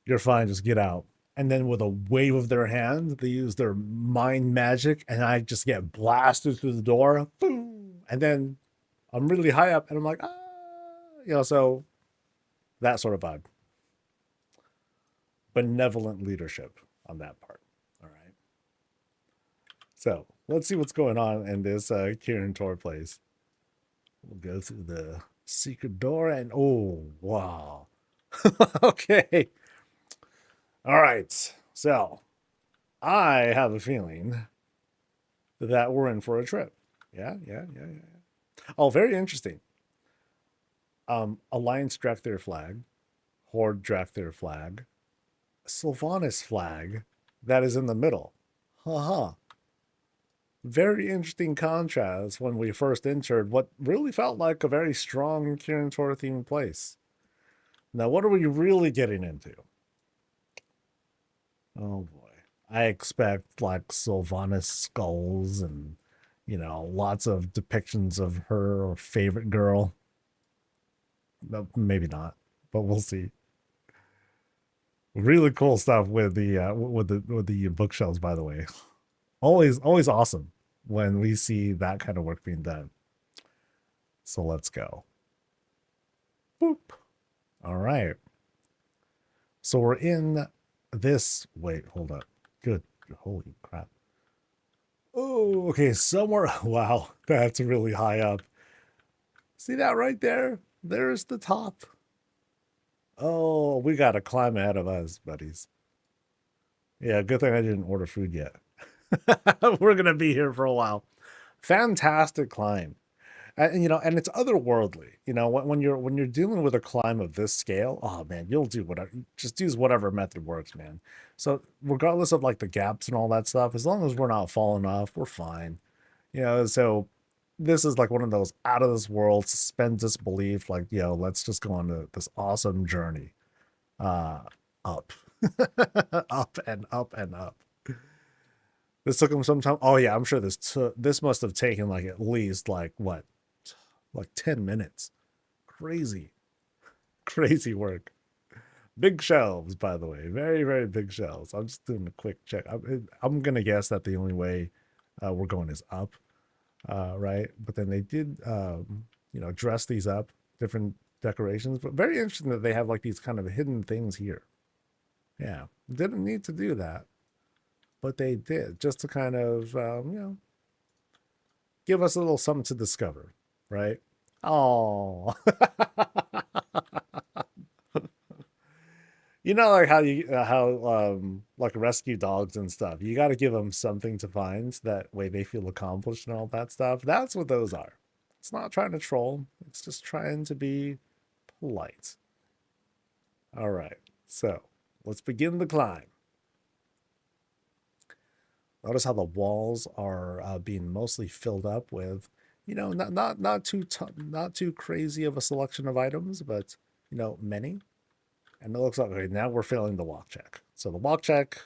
You're fine, just get out. And then with a wave of their hand, they use their mind magic, and I just get blasted through the door. Boom! And then I'm really high up, and I'm like, you know, so that sort of vibe. Benevolent leadership on that part. All right. So let's see what's going on in this Kirindor place. We'll go through the secret door, and oh, wow. Okay. All right. So I have a feeling that we're in for a trip. Yeah. Oh, very interesting. Alliance draft their flag. Horde draft their flag. Sylvanas flag that is in the middle. Haha. Very interesting contrast when we first entered what really felt like a very strong Kirin Tor themed place. Now, what are we really getting into? Oh boy. I expect like Sylvanas skulls and, lots of depictions of her favorite girl. No, maybe not, but we'll see. Really cool stuff with the bookshelves, by the way. Always awesome when we see that kind of work being done. So let's go. Boop. All right. So we're in this. Wait, hold up. Good. Holy crap. Oh, okay. Somewhere. Wow, that's really high up. See that right there? There's the top. Oh, we got to climb ahead of us, buddies. Yeah, good thing I didn't order food yet. We're going to be here for a while. Fantastic climb. And it's otherworldly. When you're dealing with a climb of this scale, oh man, you'll do whatever. Just use whatever method works, man. So regardless of like the gaps and all that stuff, as long as we're not falling off, we're fine. So this is like one of those out of this world, suspend disbelief. Like, let's just go on this awesome journey, up, up and up and up. This took him some time. Oh yeah, I'm sure this must have taken like at least like what, like 10 minutes. Crazy, crazy work. Big shelves, by the way, very very big shelves. I'm just doing a quick check. I'm gonna guess that the only way we're going is up, right? But then they did, dress these up, different decorations. But very interesting that they have like these kind of hidden things here. Yeah, didn't need to do that, but they did just to kind of, give us a little something to discover, right? Oh, like how like rescue dogs and stuff. You got to give them something to find, so that way they feel accomplished and all that stuff. That's what those are. It's not trying to troll. It's just trying to be polite. All right, so let's begin the climb. Notice how the walls are being mostly filled up with, not too crazy of a selection of items, but many. And it looks like, okay, now we're failing the walk check. So the walk check,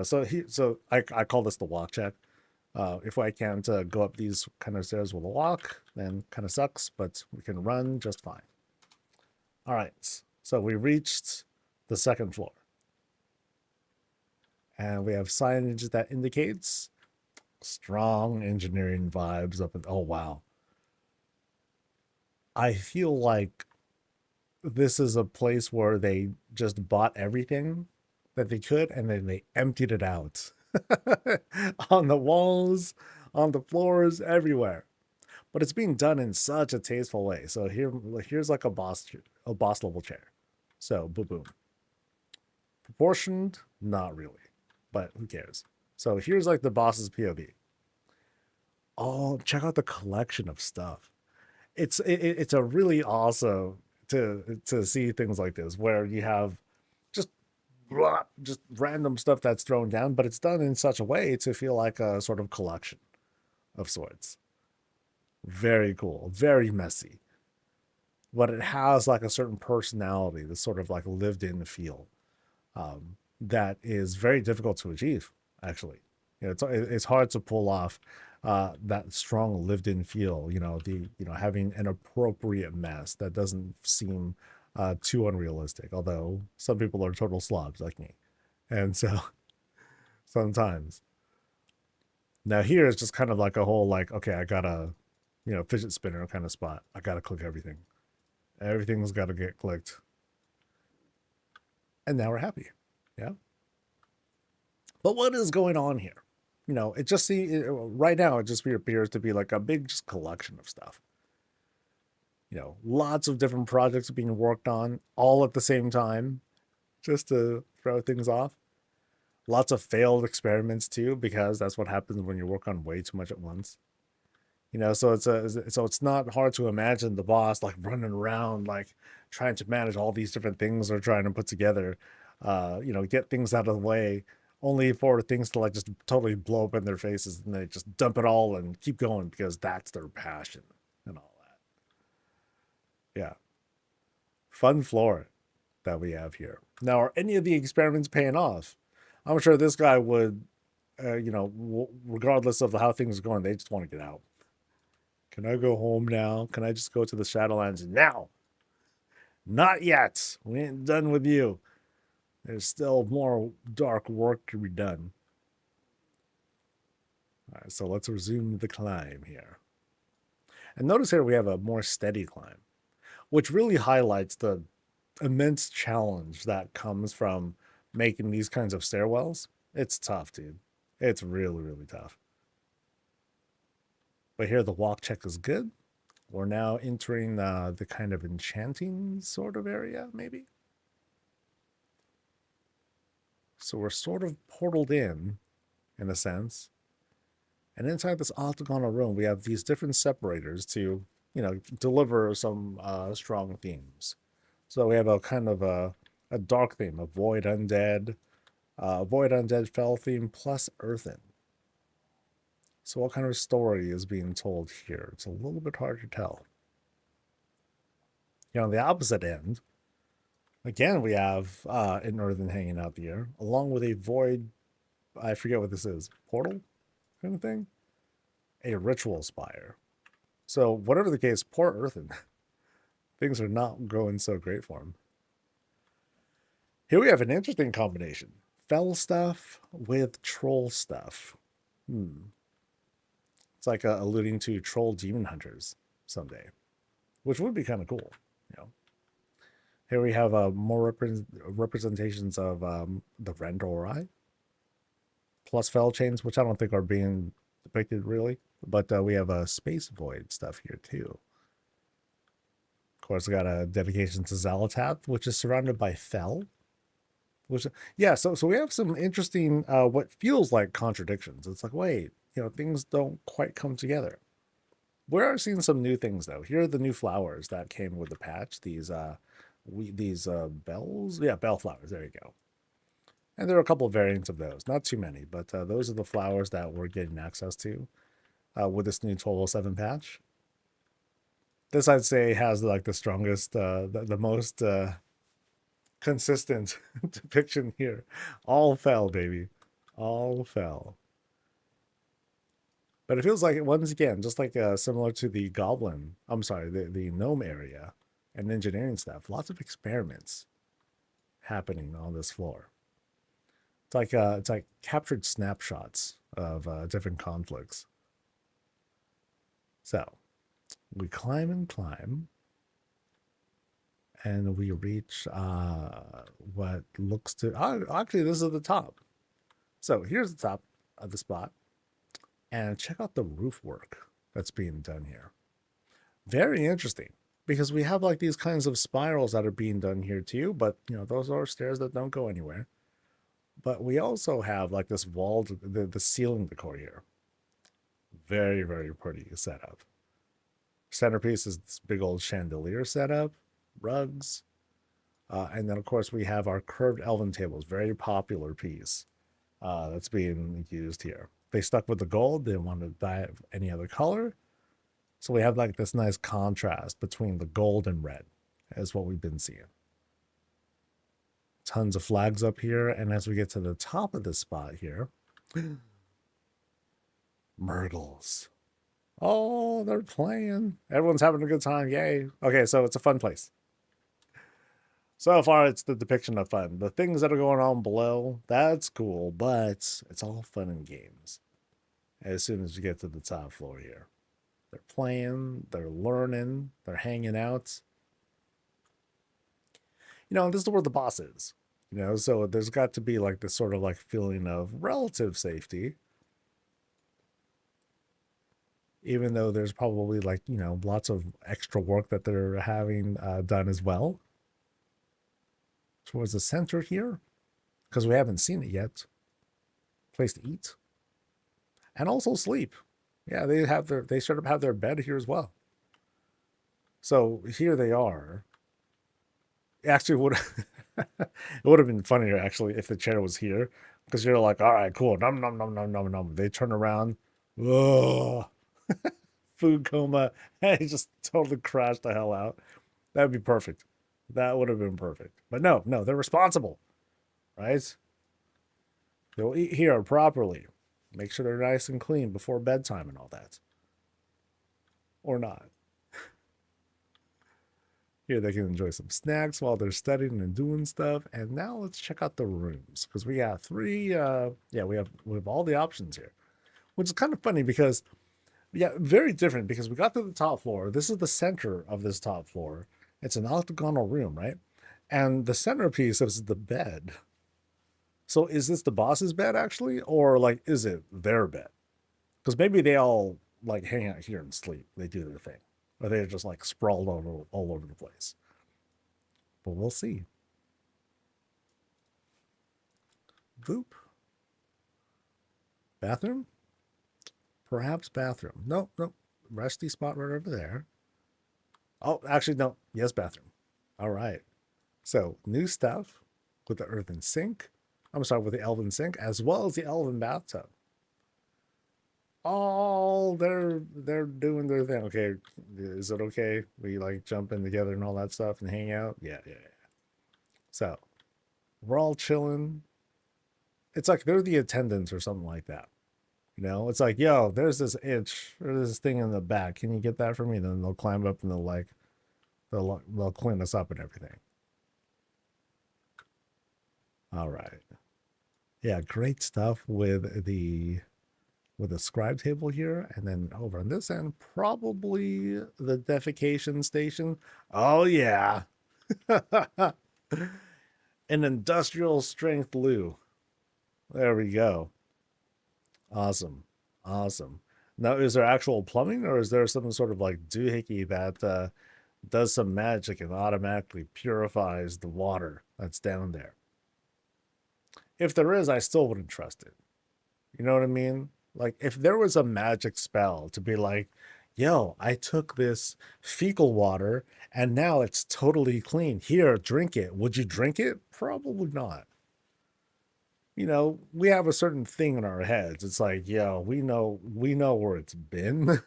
so I call this the walk check. If I can't go up these kind of stairs with a walk, then kind of sucks, but we can run just fine. All right, so we reached the second floor. And we have signage that indicates strong engineering vibes up at, oh wow. I feel like this is a place where they just bought everything that they could and then they emptied it out on the walls, on the floors, everywhere. But it's being done in such a tasteful way. So here's like a boss level chair. So boom, boom. Proportioned, not really, but who cares? So here's like the boss's POV. Oh, check out the collection of stuff. It's a really awesome to see things like this where you have just random stuff that's thrown down, but it's done in such a way to feel like a sort of collection of sorts. Very cool, very messy, but it has like a certain personality, this sort of like lived in feel, that is very difficult to achieve, actually. It's hard to pull off that strong lived-in feel. Having an appropriate mess that doesn't seem too unrealistic. Although some people are total slobs like me, and so sometimes. Now here is just kind of like a whole like, okay, I got a fidget spinner kind of spot. I gotta click everything. Everything's got to get clicked, and now we're happy. Yeah. But what is going on here? Right now it just appears to be like a big just collection of stuff. Lots of different projects being worked on all at the same time, just to throw things off. Lots of failed experiments too, because that's what happens when you work on way too much at once. So it's not hard to imagine the boss like running around like trying to manage all these different things they're trying to put together, get things out of the way, only for things to like just totally blow up in their faces, and they just dump it all and keep going because that's their passion and all that. Yeah, fun floor that we have here. Now, are any of the experiments paying off? I'm sure this guy would, regardless of how things are going, they just want to get out. Can I go home now? Can I just go to the Shadowlands now? Not yet. We ain't done with you. There's still more dark work to be done. All right, so let's resume the climb here. And notice here we have a more steady climb, which really highlights the immense challenge that comes from making these kinds of stairwells. It's tough, dude. It's really, really tough. But here the walk check is good. We're now entering the kind of enchanting sort of area, maybe. So we're sort of portaled in a sense. And inside this octagonal room, we have these different separators to, deliver some strong themes. So we have a kind of a dark theme, a void undead fell theme plus earthen. So what kind of story is being told here? It's a little bit hard to tell. On the opposite end, again, we have an earthen hanging out here, along with a void, I forget what this is, portal kind of thing? A ritual spire. So whatever the case, poor earthen. Things are not going so great for him. Here we have an interesting combination. Fell stuff with troll stuff. It's like alluding to troll demon hunters someday, which would be kind of cool. Here we have more representations of the Rendori, plus fell chains, which I don't think are being depicted really, but we have space void stuff here too. Of course, we got a dedication to Xalatath, which is surrounded by fell. Which, yeah, so we have some interesting, what feels like contradictions. It's like, wait, things don't quite come together. We are seeing some new things though. Here are the new flowers that came with the patch. These bells, yeah, bellflowers. There you go. And there are a couple of variants of those, not too many, but those are the flowers that we're getting access to with this new 1207 patch. This, I'd say, has like the strongest, the most consistent depiction here. All fell, baby. All fell. But it feels like, once again, just like similar to the goblin, I'm sorry, the gnome area and engineering stuff, lots of experiments happening on this floor. It's like captured snapshots of different conflicts. So we climb and climb, and we reach what looks to actually this is the top. So here's the top of the spot, and check out the roof work that's being done here. Very interesting, because we have like these kinds of spirals that are being done here too, but those are stairs that don't go anywhere. But we also have like this walled, the ceiling decor here. Very, very pretty setup. Centerpiece is this big old chandelier setup, rugs, and then of course we have our curved elven tables, very popular piece that's being used here. They stuck with the gold, they didn't want to dye it any other color. So we have like this nice contrast between the gold and red, is what we've been seeing. Tons of flags up here, and as we get to the top of this spot here, Murgles. Oh, they're playing. Everyone's having a good time. Yay. Okay, so it's a fun place. So far, it's the depiction of fun. The things that are going on below, that's cool, but it's all fun and games. As soon as you get to the top floor here, they're playing, they're learning, they're hanging out. This is where the boss is. So there's got to be like this sort of like feeling of relative safety. Even though there's probably like, lots of extra work that they're having done as well. Towards the center here, because we haven't seen it yet. Place to eat. And also sleep. Yeah, they sort of have their bed here as well. So here they are. Actually, what It would have been funnier actually if the chair was here, because you're like, all right, cool, num num num num num num. They turn around, ugh, food coma, and he just totally crashed the hell out. That'd be perfect. That would have been perfect. But no, no, they're responsible, right? They'll eat here properly. Make sure they're nice and clean before bedtime and all that. Or not. Here they can enjoy some snacks while they're studying and doing stuff. And now let's check out the rooms, because we got three. Yeah, we have all the options here, which is kind of funny because yeah, very different, because we got to the top floor. This is the center of this top floor. It's an octagonal room, right? And the centerpiece is the bed. So is this the boss's bed actually, or like is it their bed? Because maybe they all like hang out here and sleep. They do their thing, or they're just like sprawled all over the place. But we'll see. Boop. Bathroom? Perhaps bathroom. Nope, nope. Rusty spot right over there. Oh, actually, no. Yes, bathroom. All right. So, new stuff with the earthen sink. I'm sorry, with the elven sink, as well as the elven bathtub. Oh, they're doing their thing. Okay, is it okay? We like jump in together and all that stuff and hang out? Yeah, yeah, yeah. So, we're all chilling. It's like they're the attendants or something like that. You know, it's like, yo, there's this itch or this thing in the back. Can you get that for me? Then they'll climb up and they'll clean us up and everything. All right. Yeah, great stuff with the scribe table here, and then over on this end, probably the defecation station. Oh yeah. An industrial strength loo. There we go. Awesome. Awesome. Now, is there actual plumbing, or is there some sort of like doohickey that does some magic and automatically purifies the water that's down there? If there is, I still wouldn't trust it. You know what I mean? Like, if there was a magic spell to be like, yo, I took this fecal water and now it's totally clean. Here, drink it. Would you drink it? Probably not. You know, we have a certain thing in our heads. It's like, yo, we know where it's been.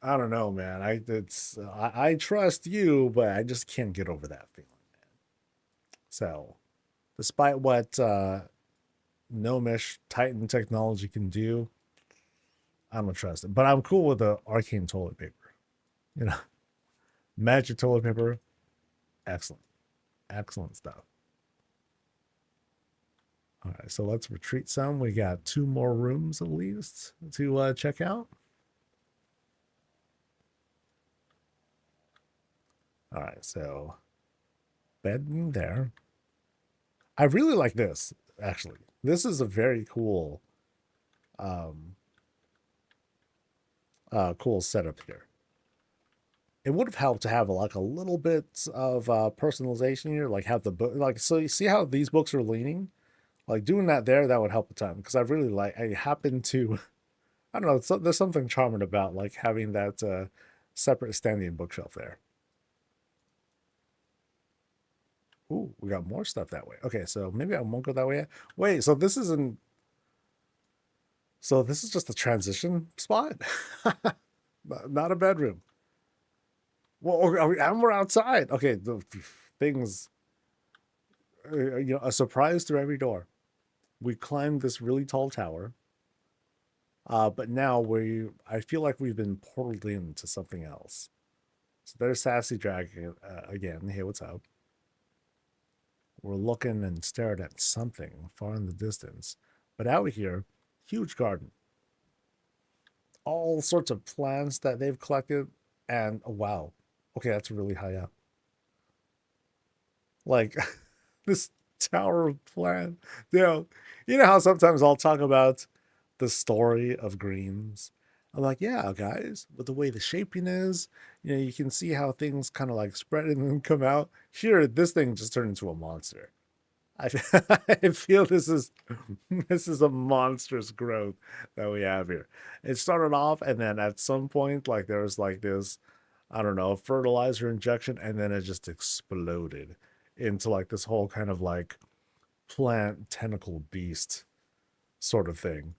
I don't know, man. I trust you, but I just can't get over that feeling. So, despite what gnomish Titan technology can do, I don't trust it. But I'm cool with the arcane toilet paper. You know, magic toilet paper, excellent, excellent stuff. All right, so let's retreat some. We got two more rooms at least to check out. All right, so bed in there. I really like this, actually. This is a very cool, um, cool setup here. It would have helped to have like a little bit of personalization here, like have the book, like, so you see how these books are leaning, like doing that there, that would help a ton, because I happen to, I don't know, there's something charming about like having that separate standing bookshelf there. Ooh, we got more stuff that way. Okay, so maybe I won't go that way. Wait, so this isn't, so this is just a transition spot? Not a bedroom. Well, and we're outside. Okay, the things, you know, a surprise through every door. We climbed this really tall tower, but now I feel like we've been portaled into something else. So there's Sassy Dragon again. Hey, what's up? We're looking and staring at something far in the distance. But out here, huge garden. All sorts of plants that they've collected. And oh, wow. Okay, that's really high up. Like this tower of plant. You know how sometimes I'll talk about the story of greens. I'm like, yeah, guys, with the way the shaping is, you know, you can see how things kind of like spread and then come out. Here, this thing just turned into a monster. I, I feel this is a monstrous growth that we have here. It started off, and then at some point, like there was like this, I don't know, fertilizer injection, and then it just exploded into like this whole kind of like plant tentacle beast sort of thing.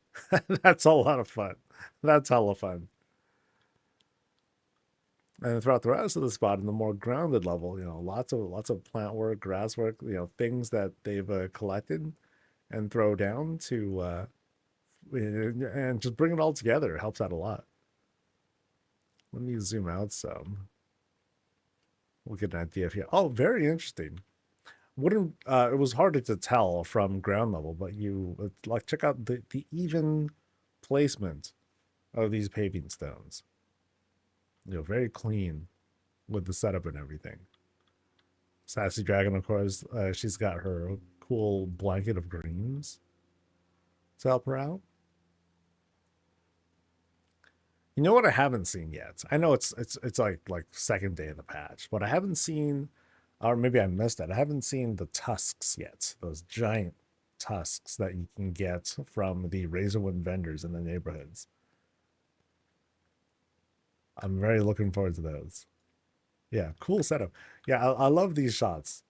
That's a lot of fun. That's hella fun. And throughout the rest of the spot, in the more grounded level, lots of plant work, grass work, things that they've collected and throw down to and just bring it all together. It helps out a lot. Let me zoom out some. We'll get an idea of here. Oh, very interesting. Wouldn't it was hard to tell from ground level, but you like check out the even placement of these paving stones. Very clean with the setup and everything. Sassy Dragon, of course, she's got her cool blanket of greens to help her out. You know what I haven't seen yet? I know it's like second day of the patch, but I haven't seen, or maybe I missed it. I haven't seen the tusks yet. Those giant tusks that you can get from the Razorwood vendors in the neighborhoods. I'm very looking forward to those. Yeah, cool setup. Yeah, I love these shots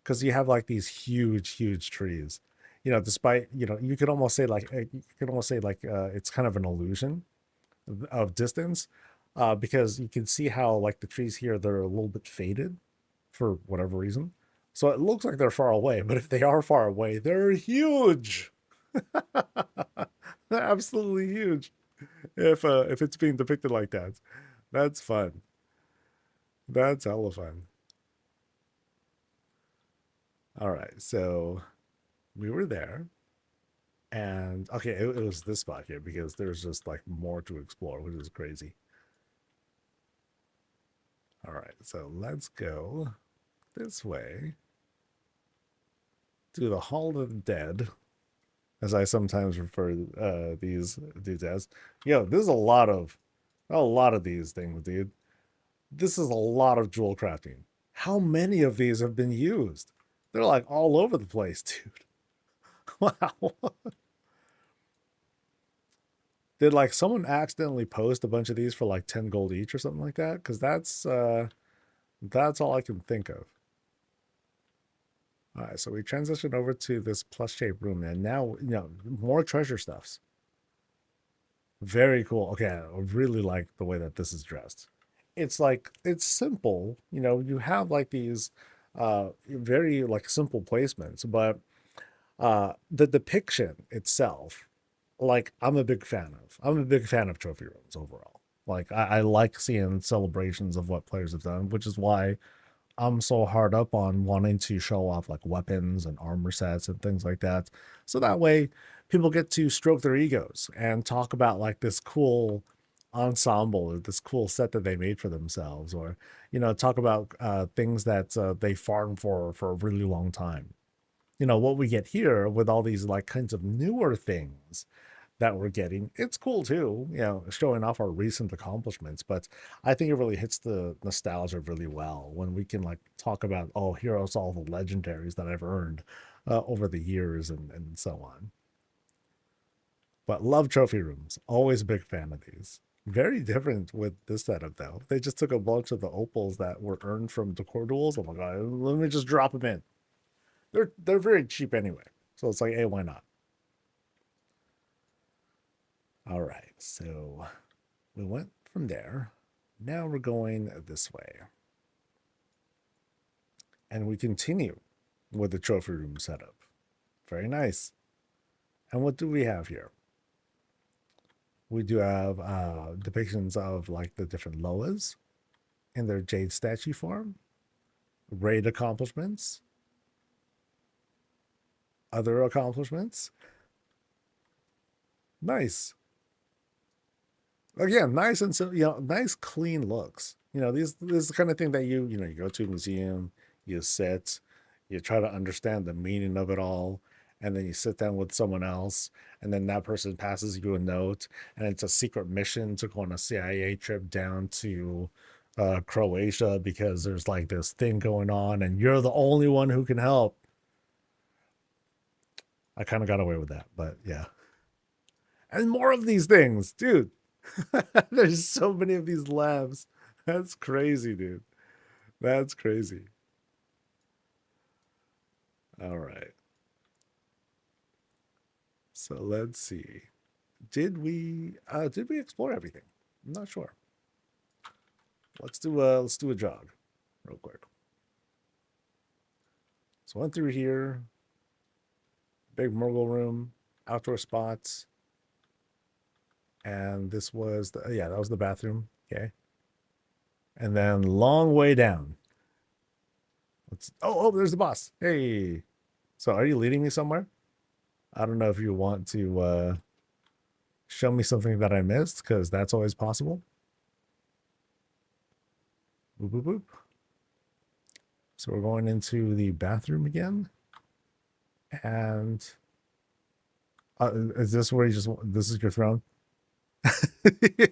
because you have like these huge trees. Despite you could almost say like it's kind of an illusion of distance, because you can see how like the trees here, they're a little bit faded for whatever reason. So it looks like they're far away, but if they are far away, they're huge. They're absolutely huge. If it's being depicted like that, that's fun. That's hella fun. All right, so we were there, and okay, it was this spot here because there's just like more to explore, which is crazy. All right, so let's go this way to the Hall of the Dead, as I sometimes refer these dudes as. Yo, this is a lot of these things, dude. This is a lot of jewel crafting. How many of these have been used? They're like all over the place, dude. Wow. Did like someone accidentally post a bunch of these for like 10 gold each or something like that? Because that's all I can think of. All right, so we transition over to this plus shaped room, and now more treasure stuffs. Very cool. Okay, I really like the way that this is dressed. It's simple. You have like these very like simple placements, but the depiction itself, like I'm a big fan of trophy rooms overall. Like I like seeing celebrations of what players have done, which is why I'm so hard up on wanting to show off like weapons and armor sets and things like that. So that way people get to stroke their egos and talk about like this cool ensemble or this cool set that they made for themselves, or talk about things that they farmed for a really long time. What we get here with all these like kinds of newer things that we're getting, it's cool too, showing off our recent accomplishments. But I think it really hits the nostalgia really well when we can like talk about, oh, here's all the legendaries that I've earned over the years and so on. But love trophy rooms, always a big fan of these. Very different with this setup though. They just took a bunch of the opals that were earned from decor duels. Oh my god, let me just drop them in. They're very cheap anyway, so it's like, hey, why not? All right, so we went from there. Now we're going this way, and we continue with the trophy room setup. Very nice. And what do we have here? We do have depictions of like the different Loas in their jade statue form, raid accomplishments, other accomplishments. Nice. Again, nice and so nice clean looks. This is the kind of thing that you go to a museum, you sit, you try to understand the meaning of it all, and then you sit down with someone else, and then that person passes you a note, and it's a secret mission to go on a CIA trip down to Croatia because there's like this thing going on, and you're the only one who can help. I kind of got away with that, but yeah. And more of these things, dude. There's so many of these labs. That's crazy, dude. That's crazy. All right. So let's see. Did we explore everything? I'm not sure. Let's do a jog real quick. So went through here, big Murgle room, outdoor spots, and this was that was the bathroom. Okay. And then long way down. There's the boss. Hey. So are you leading me somewhere? I don't know if you want to show me something that I missed, because that's always possible. Boop, boop, boop. So we're going into the bathroom again. And is this where this is your throne? he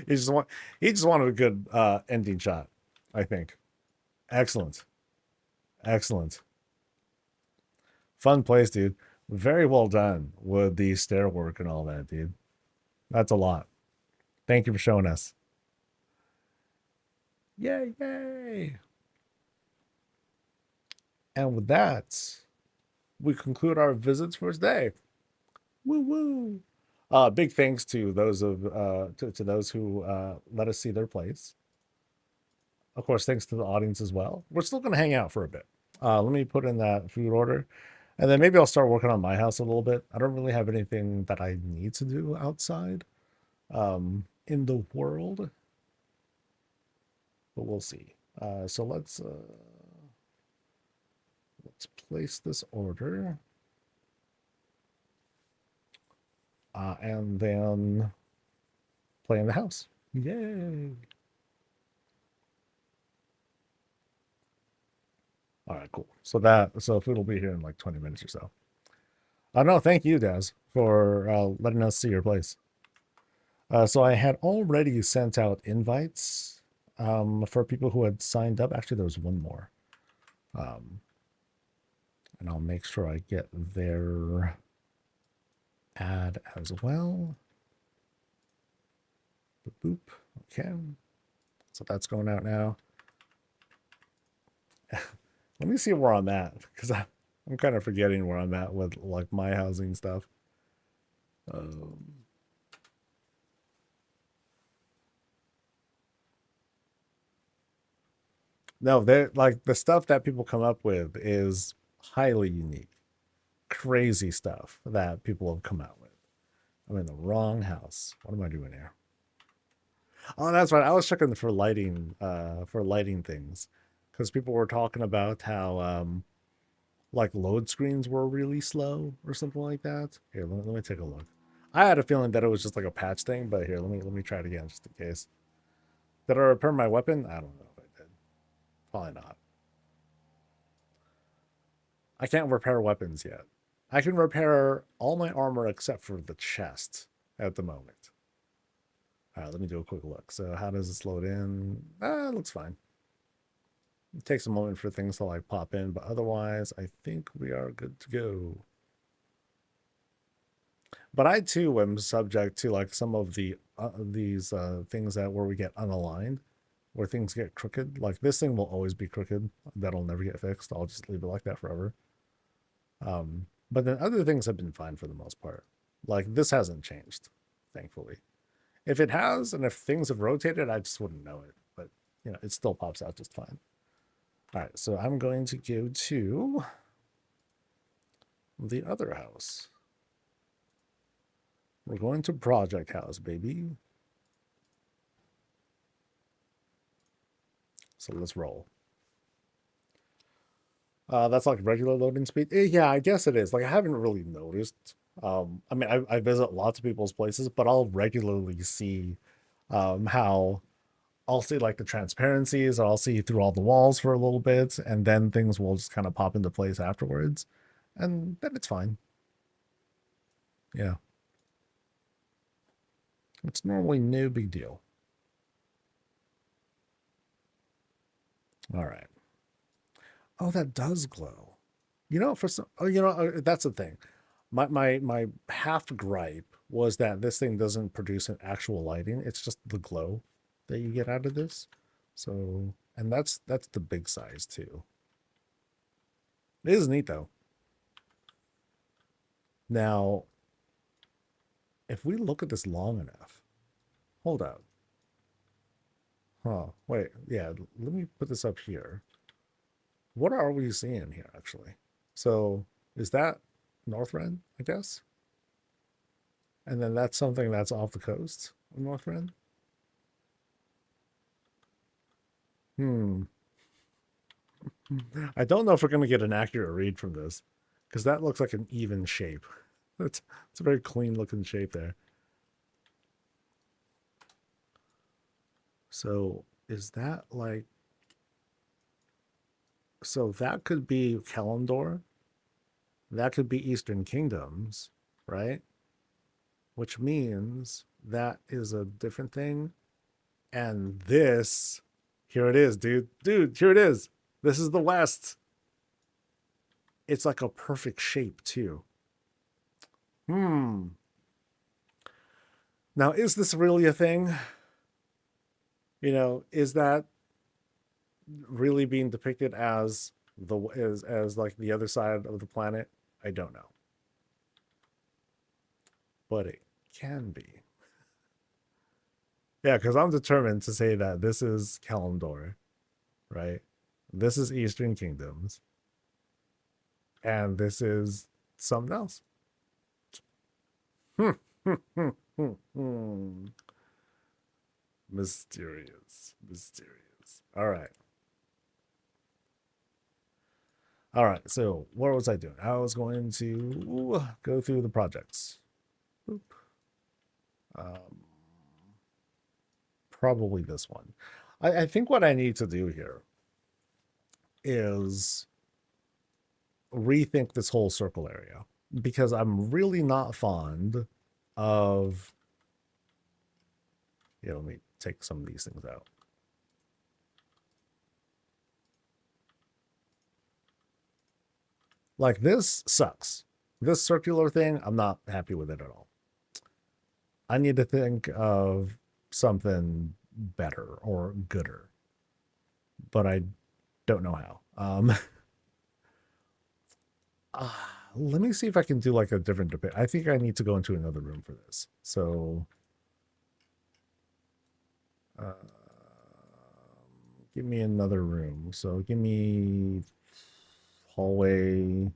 just wanted a good ending shot, I think. Excellent. Excellent. Fun place, dude. Very well done with the stair work and all that, dude. That's a lot. Thank you for showing us. Yay, yay. And with that, we conclude our visits for today. Woo woo. Big thanks to those to those who let us see their place. Of course, thanks to the audience as well. We're still going to hang out for a bit. Let me put in that food order, and then maybe I'll start working on my house a little bit. I don't really have anything that I need to do outside in the world, but we'll see. So let's place this order. And then play in the house. Yay. All right, cool. So food will be here in like 20 minutes or so. No, thank you, Daz, for letting us see your place. So I had already sent out invites for people who had signed up. Actually, there was one more. And I'll make sure I get their ad as well. Boop, boop. Okay. So that's going out now. Let me see where I'm at, because I'm kind of forgetting where I'm at with like my housing stuff. No, they're like the stuff that people come up with is highly unique, crazy stuff that people have come out with. I'm in the wrong house. What am I doing here? Oh, that's right. I was checking for lighting things, because people were talking about how like load screens were really slow or something like that. Here, let me take a look. I had a feeling that it was just like a patch thing, but here, let me try it again just in case. Did I repair my weapon? I don't know if I did. Probably not. I can't repair weapons yet. I can repair all my armor except for the chest at the moment. All right, let me do a quick look. So how does this load in? It looks fine. It takes a moment for things to like pop in, but otherwise I think we are good to go. But I too am subject to like some of these things where we get unaligned, where things get crooked. Like this thing will always be crooked. That'll never get fixed. I'll just leave it like that forever. But then other things have been fine for the most part. Like this hasn't changed, thankfully. If it has, and if things have rotated, I just wouldn't know it. But you know, it still pops out just fine. All right, so I'm going to go to the other house. We're going to Project House, baby. So let's roll. That's like regular loading speed. Yeah, I guess it is. Like I haven't really noticed. I mean, I visit lots of people's places, but I'll regularly see how I'll see like the transparencies, or I'll see through all the walls for a little bit, and then things will just kind of pop into place afterwards, and then it's fine. Yeah. It's normally no big deal. All right. Oh, that does glow. You know, for some, that's the thing. My half gripe was that this thing doesn't produce an actual lighting. It's just the glow that you get out of this. So, and that's the big size too. It is neat though. Now, if we look at this long enough, hold up. Huh. Wait, yeah, let me put this up here. What are we seeing here, actually? So, is that Northrend, I guess? And then that's something that's off the coast of Northrend? Hmm. I don't know if we're going to get an accurate read from this, because that looks like an even shape. It's a very clean looking shape there. So is that like, so that could be Kalimdor, that could be Eastern Kingdoms, right? Which means that is a different thing. And this, here it is, dude. Dude, here it is. This is the West. It's like a perfect shape, too. Hmm. Now, is this really a thing? You know, is that really being depicted as as like the other side of the planet? I don't know. But it can be. Yeah, because I'm determined to say that this is Kalimdor, right? This is Eastern Kingdoms, and this is something else. Mysterious. Mysterious. All right. All right. So, what was I doing? I was going to go through the projects. Boop. Um, Probably this one. I think what I need to do here is rethink this whole circle area because I'm really not fond of. Yeah, let me take some of these things out. Like this sucks. This circular thing, I'm not happy with it at all. I need to think of something better or gooder, but I don't know how. Uh, Let me see if I can do like a different debate. I think I need to go into another room for this. So, uh, give me another room. So give me hallway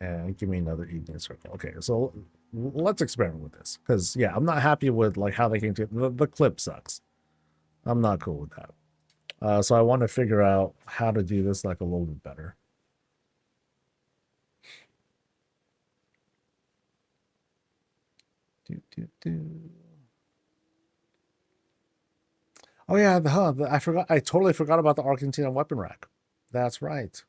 and give me another evening circle. Okay, so let's experiment with this because yeah, I'm not happy with like how they came to the clip sucks. I'm not cool with that. So I want to figure out how to do this like a little bit better. Oh yeah, I forgot. I totally forgot about the Argentina weapon rack. That's right.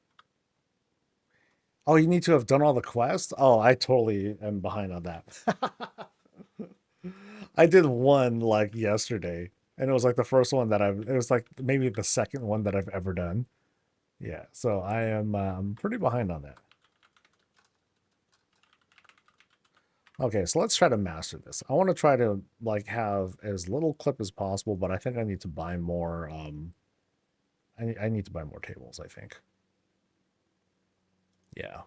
Oh, you need to have done all the quests? Oh, I totally am behind on that. I did one like yesterday, and it was like the first one that it was like maybe the second one that I've ever done. Yeah, so I am pretty behind on that. Okay, so let's try to master this. I want to try to like have as little clip as possible, but I think I need to buy more. I need to buy more tables, I think. Yeah.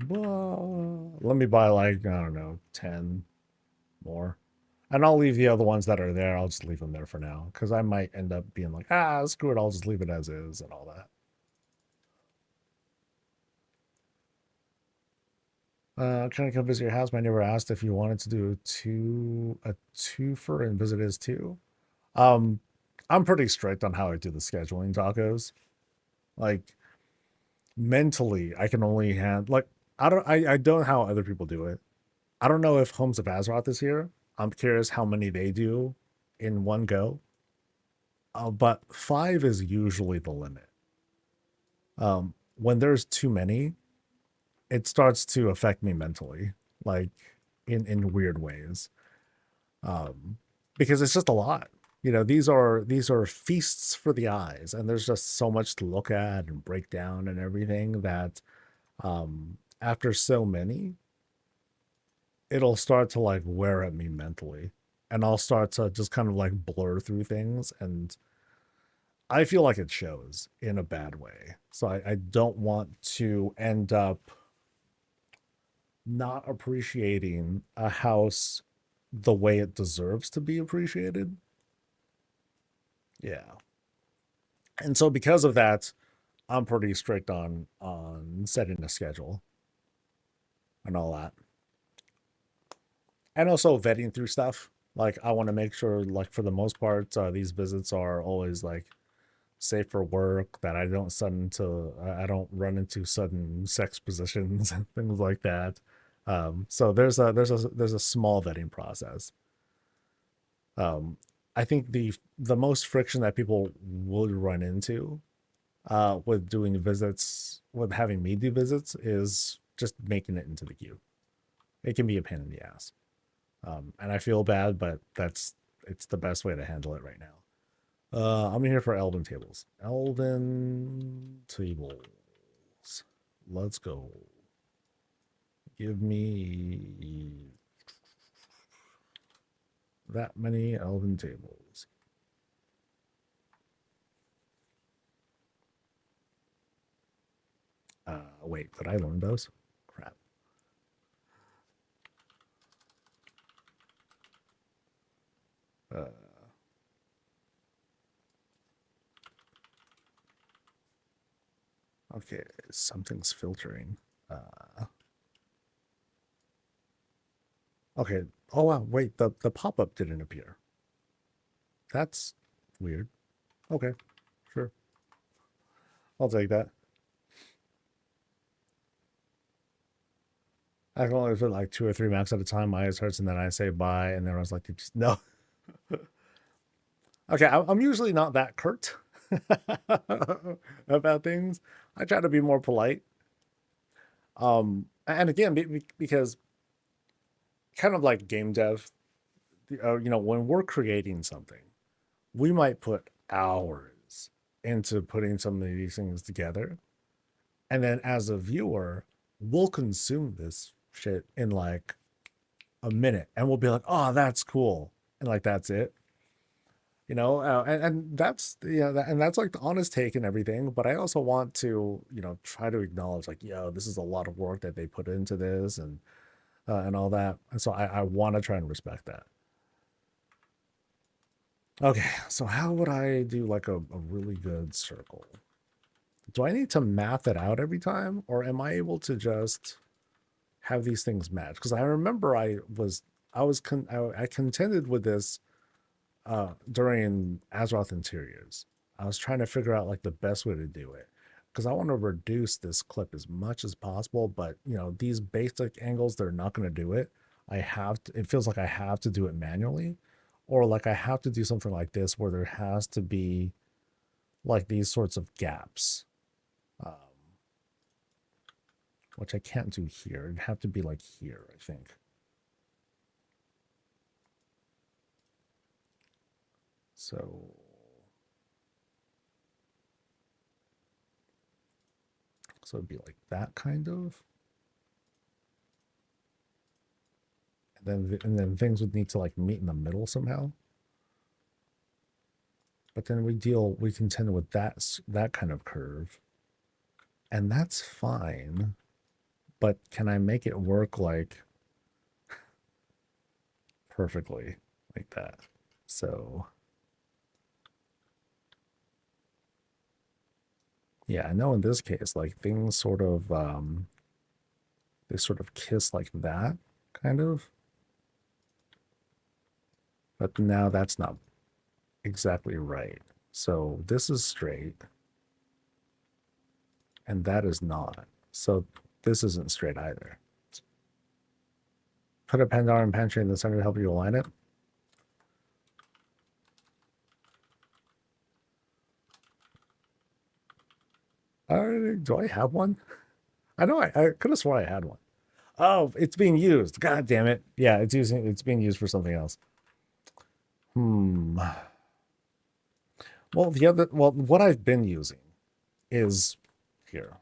Well, let me buy like, I don't know, 10 more. And I'll leave the other ones that are there. I'll just leave them there for now because I might end up being like, screw it. I'll just leave it as is and all that. Can I come visit your house? My neighbor asked if you wanted to do a twofer and visit his too. Um, I'm pretty strict on how I do the scheduling tacos. Like mentally, I can only hand like I don't know how other people do it. I don't know if Homes of Azeroth is here. I'm curious how many they do in one go. But 5 is usually the limit. When there's too many, it starts to affect me mentally, like in weird ways. Um, because it's just a lot. You know, these are feasts for the eyes, and there's just so much to look at and break down and everything that after so many, it'll start to like wear at me mentally. And I'll start to just kind of like blur through things and I feel like it shows in a bad way. So I don't want to end up not appreciating a house the way it deserves to be appreciated. Yeah. And so because of that, I'm pretty strict on setting a schedule and all that. And also vetting through stuff. Like I want to make sure, like for the most part, these visits are always like safe for work. That I don't run into sudden sex positions and things like that. So there's a small vetting process. Um, I think the most friction that people would run into with doing visits, with having me do visits, is just making it into the queue. It can be a pain in the ass. And I feel bad, but it's the best way to handle it right now. I'm here for Elven tables. Elven tables. Let's go. Give me that many Elven tables. Wait, did I learn those? Crap. Okay, something's filtering. Okay. Oh wow, wait, the pop-up didn't appear. That's weird. Okay, sure. I'll take that. I can only fit like 2 or 3 max at a time. My eyes hurts, and then I say bye, and then I was like, just no. Okay, I'm usually not that curt about things. I try to be more polite. And again, because kind of like game dev, when we're creating something, we might put hours into putting some of these things together. And then as a viewer, we'll consume this shit in like a minute and we'll be like, oh, that's cool. And like, that's it. And that's, and that's like the honest take and everything. But I also want to, try to acknowledge like, this is a lot of work that they put into this and all that. And so I want to try and respect that. Okay, so how would I do like a really good circle? Do I need to math it out every time, or am I able to just have these things match? Because I remember I contended with this during Azeroth Interiors. I was trying to figure out like the best way to do it because I want to reduce this clip as much as possible. But these basic angles, they're not going to do it. It feels like I have to do it manually, or like I have to do something like this where there has to be like these sorts of gaps, um, which I can't do here. It'd have to be like here, I think. So it'd be like that kind of. And then things would need to like meet in the middle somehow. But then we contend with that kind of curve. And that's fine. But can I make it work like perfectly like that? So yeah, I know in this case, like things sort of they sort of kiss like that, kind of. But now that's not exactly right. So this is straight. And that is not. So this isn't straight either. Put a Pandaren and Pantry in the center to help you align it. Do I have one? I know I could have sworn I had one. Oh, it's being used. God damn it. Yeah, it's being used for something else. Well, what I've been using is here.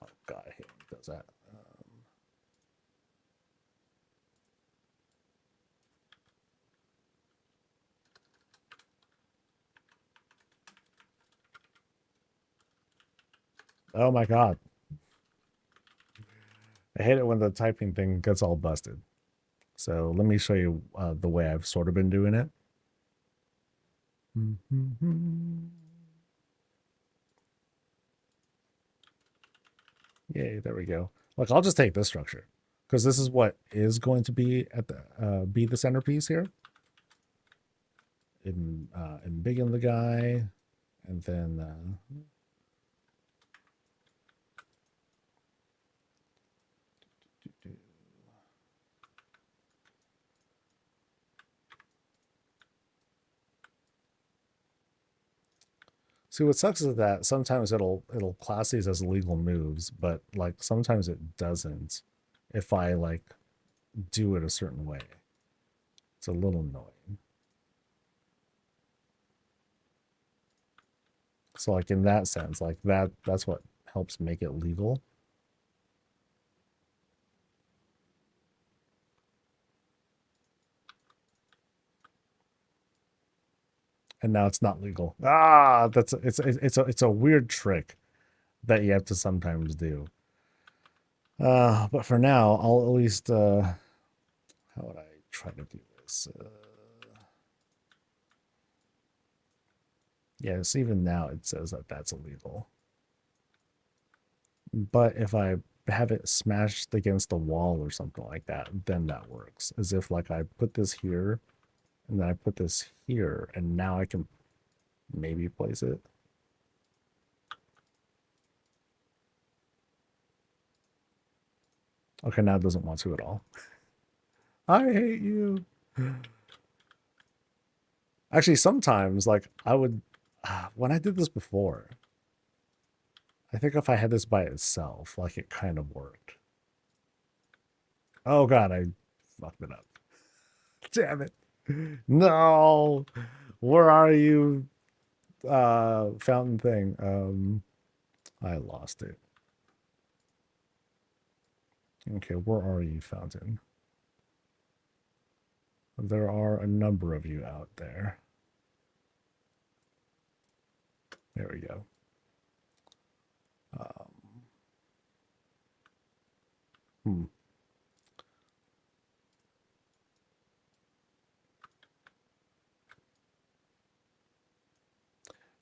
Oh God, I hate when it does that. Oh my god. I hate it when the typing thing gets all busted. So let me show you the way I've sort of been doing it. Yay, there we go. Look, I'll just take this structure because this is what is going to be at the be the centerpiece here. Embiggen the guy, and then see what sucks is that sometimes it'll class these as legal moves, but like sometimes it doesn't if I like do it a certain way. It's a little annoying. So like in that sense, like that's what helps make it legal. And now it's not legal. Ah, it's a weird trick that you have to sometimes do. But for now, I'll at least how would I try to do this? Yes, even now it says that that's illegal. But if I have it smashed against the wall or something like that, then that works. As if like I put this here and then I put this here and now I can maybe place it. Okay, now it doesn't want to at all. I hate you. Actually, sometimes like I would, when I did this before, I think if I had this by itself, like it kind of worked. Oh god, I fucked it up. Damn it. No. Where are you? Fountain thing. I lost it. Okay, where are you, Fountain? There are a number of you out there. There we go. Hmm.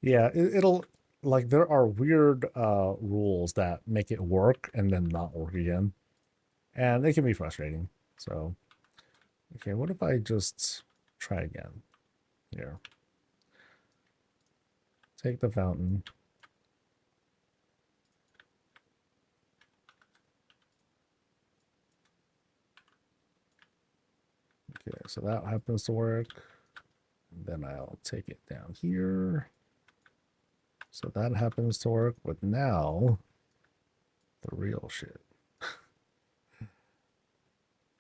Yeah, it'll like there are weird rules that make it work and then not work again. And they can be frustrating. So okay, what if I just try again? Here. Take the fountain. Okay, so that happens to work. And then I'll take it down here. So that happens to work, but now the real shit.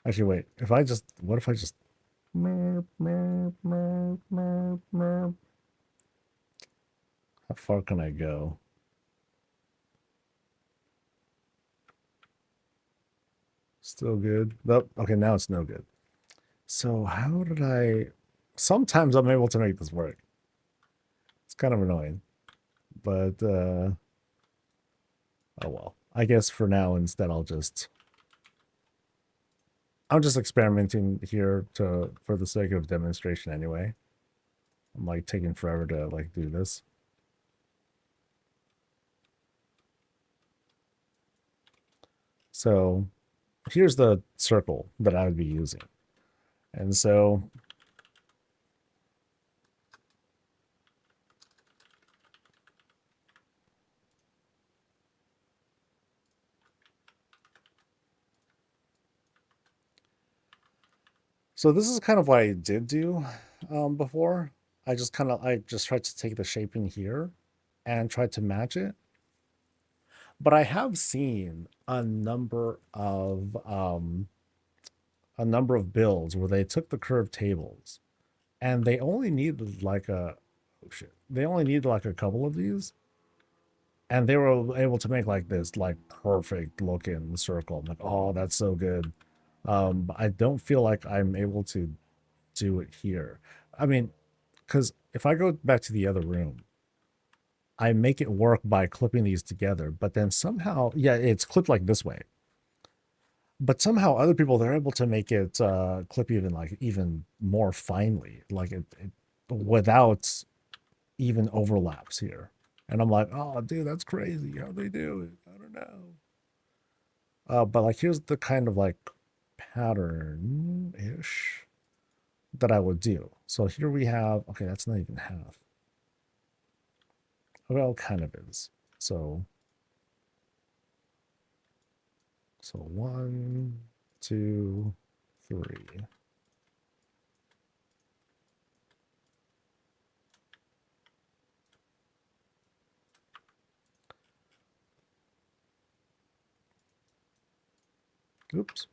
Actually, wait, if I just, what if I just, how far can I go? Still good. Nope. Okay, now it's no good. So how did I, sometimes I'm able to make this work. It's kind of annoying, but oh well. I guess for now instead I'm just experimenting here for the sake of demonstration anyway. I'm like taking forever to like do this. So here's the circle that I would be using. And so this is kind of what I did do before. I just tried to take the shaping here and tried to match it. But I have seen a number of builds where they took the curved tables and they only needed like a they only needed like a couple of these and they were able to make like this like perfect looking circle. I'm like, oh, that's so good. But I don't feel like I'm able to do it here. I mean, because if I go back to the other room, I make it work by clipping these together, but then somehow, yeah, it's clipped like this way. But somehow other people, they're able to make it clip even more finely, like it without even overlaps here. And I'm like, oh, dude, that's crazy how they do it. I don't know. But like, here's the kind of like pattern-ish that I would do. So here we have, okay, that's not even half. Well, kind of is. So one, two, three. Oops.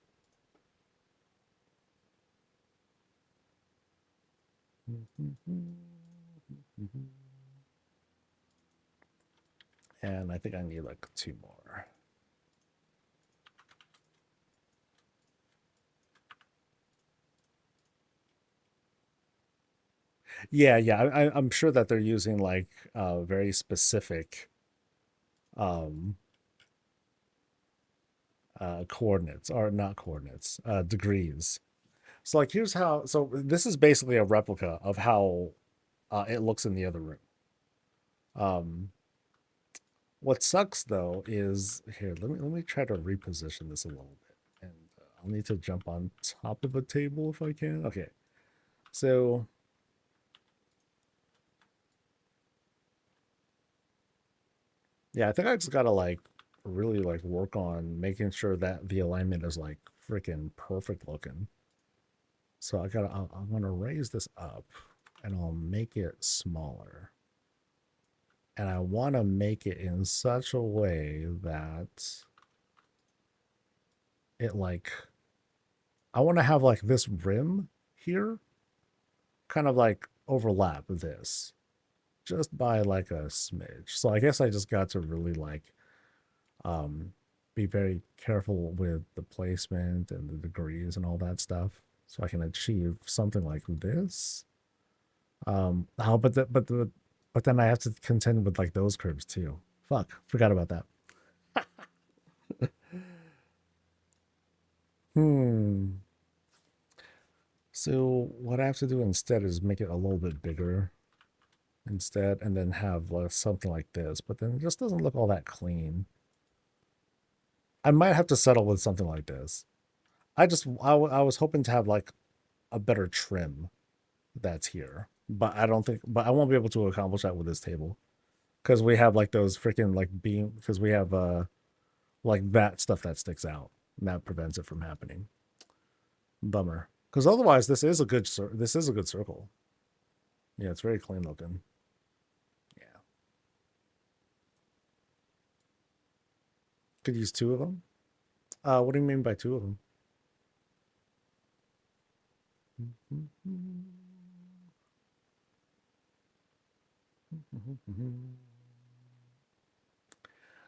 And I think I need like 2 more. Yeah, I'm sure that they're using like very specific um coordinates, or not coordinates, degrees. So like here's how, so this is basically a replica of how it looks in the other room. What sucks though is, here, let me try to reposition this a little bit, and I'll need to jump on top of a table if I can. Okay, so yeah, I think I just gotta like really like work on making sure that the alignment is like freaking perfect looking. So I'm gonna raise this up, and I'll make it smaller. And I want to make it in such a way that it like, I want to have like this rim here kind of like overlap this just by like a smidge. So I guess I just got to really like um be very careful with the placement and the degrees and all that stuff so I can achieve something like this. Oh, but then I have to contend with like those curves too. Fuck, forgot about that. Hmm. So what I have to do instead is make it a little bit bigger instead, and then have something like this. But then it just doesn't look all that clean. I might have to settle with something like this. I was hoping to have like a better trim that's here, but I don't think, but I won't be able to accomplish that with this table because we have like those freaking like beam, because we have like that stuff that sticks out, and that prevents it from happening. Bummer. Because otherwise, this is a good circle. Yeah, it's very clean looking. Yeah, could use 2 of them. What do you mean by 2 of them?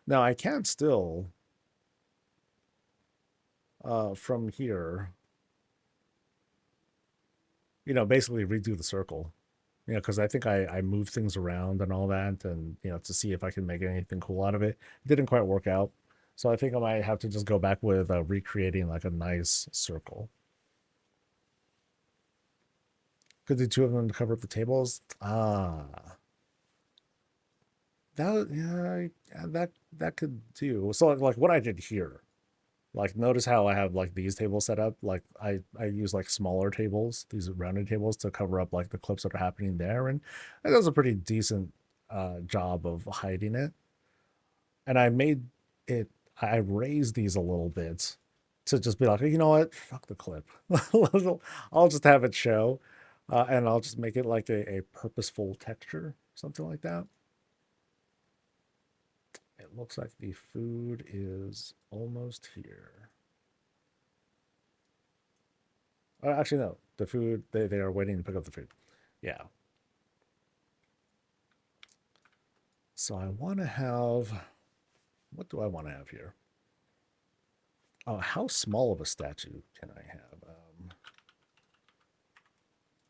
Now I can still from here, basically redo the circle. Because I think I moved things around and all that, and to see if I can make anything cool out of it. Didn't quite work out, so I think I might have to just go back with recreating like a nice circle. Could do 2 of them to cover up the tables. That, yeah, that could do. So like what I did here, like notice how I have like these tables set up. Like I use like smaller tables, these rounded tables, to cover up like the clips that are happening there, and it does a pretty decent job of hiding it. And I made it. I raised these a little bit to just be like, you know what, fuck the clip. I'll just have it show, and I'll just make it like a purposeful texture, something like that. It looks like the food is almost here. Actually, no. The food, they are waiting to pick up the food. Yeah. So I want to have, what do I want to have here? Oh, how small of a statue can I have?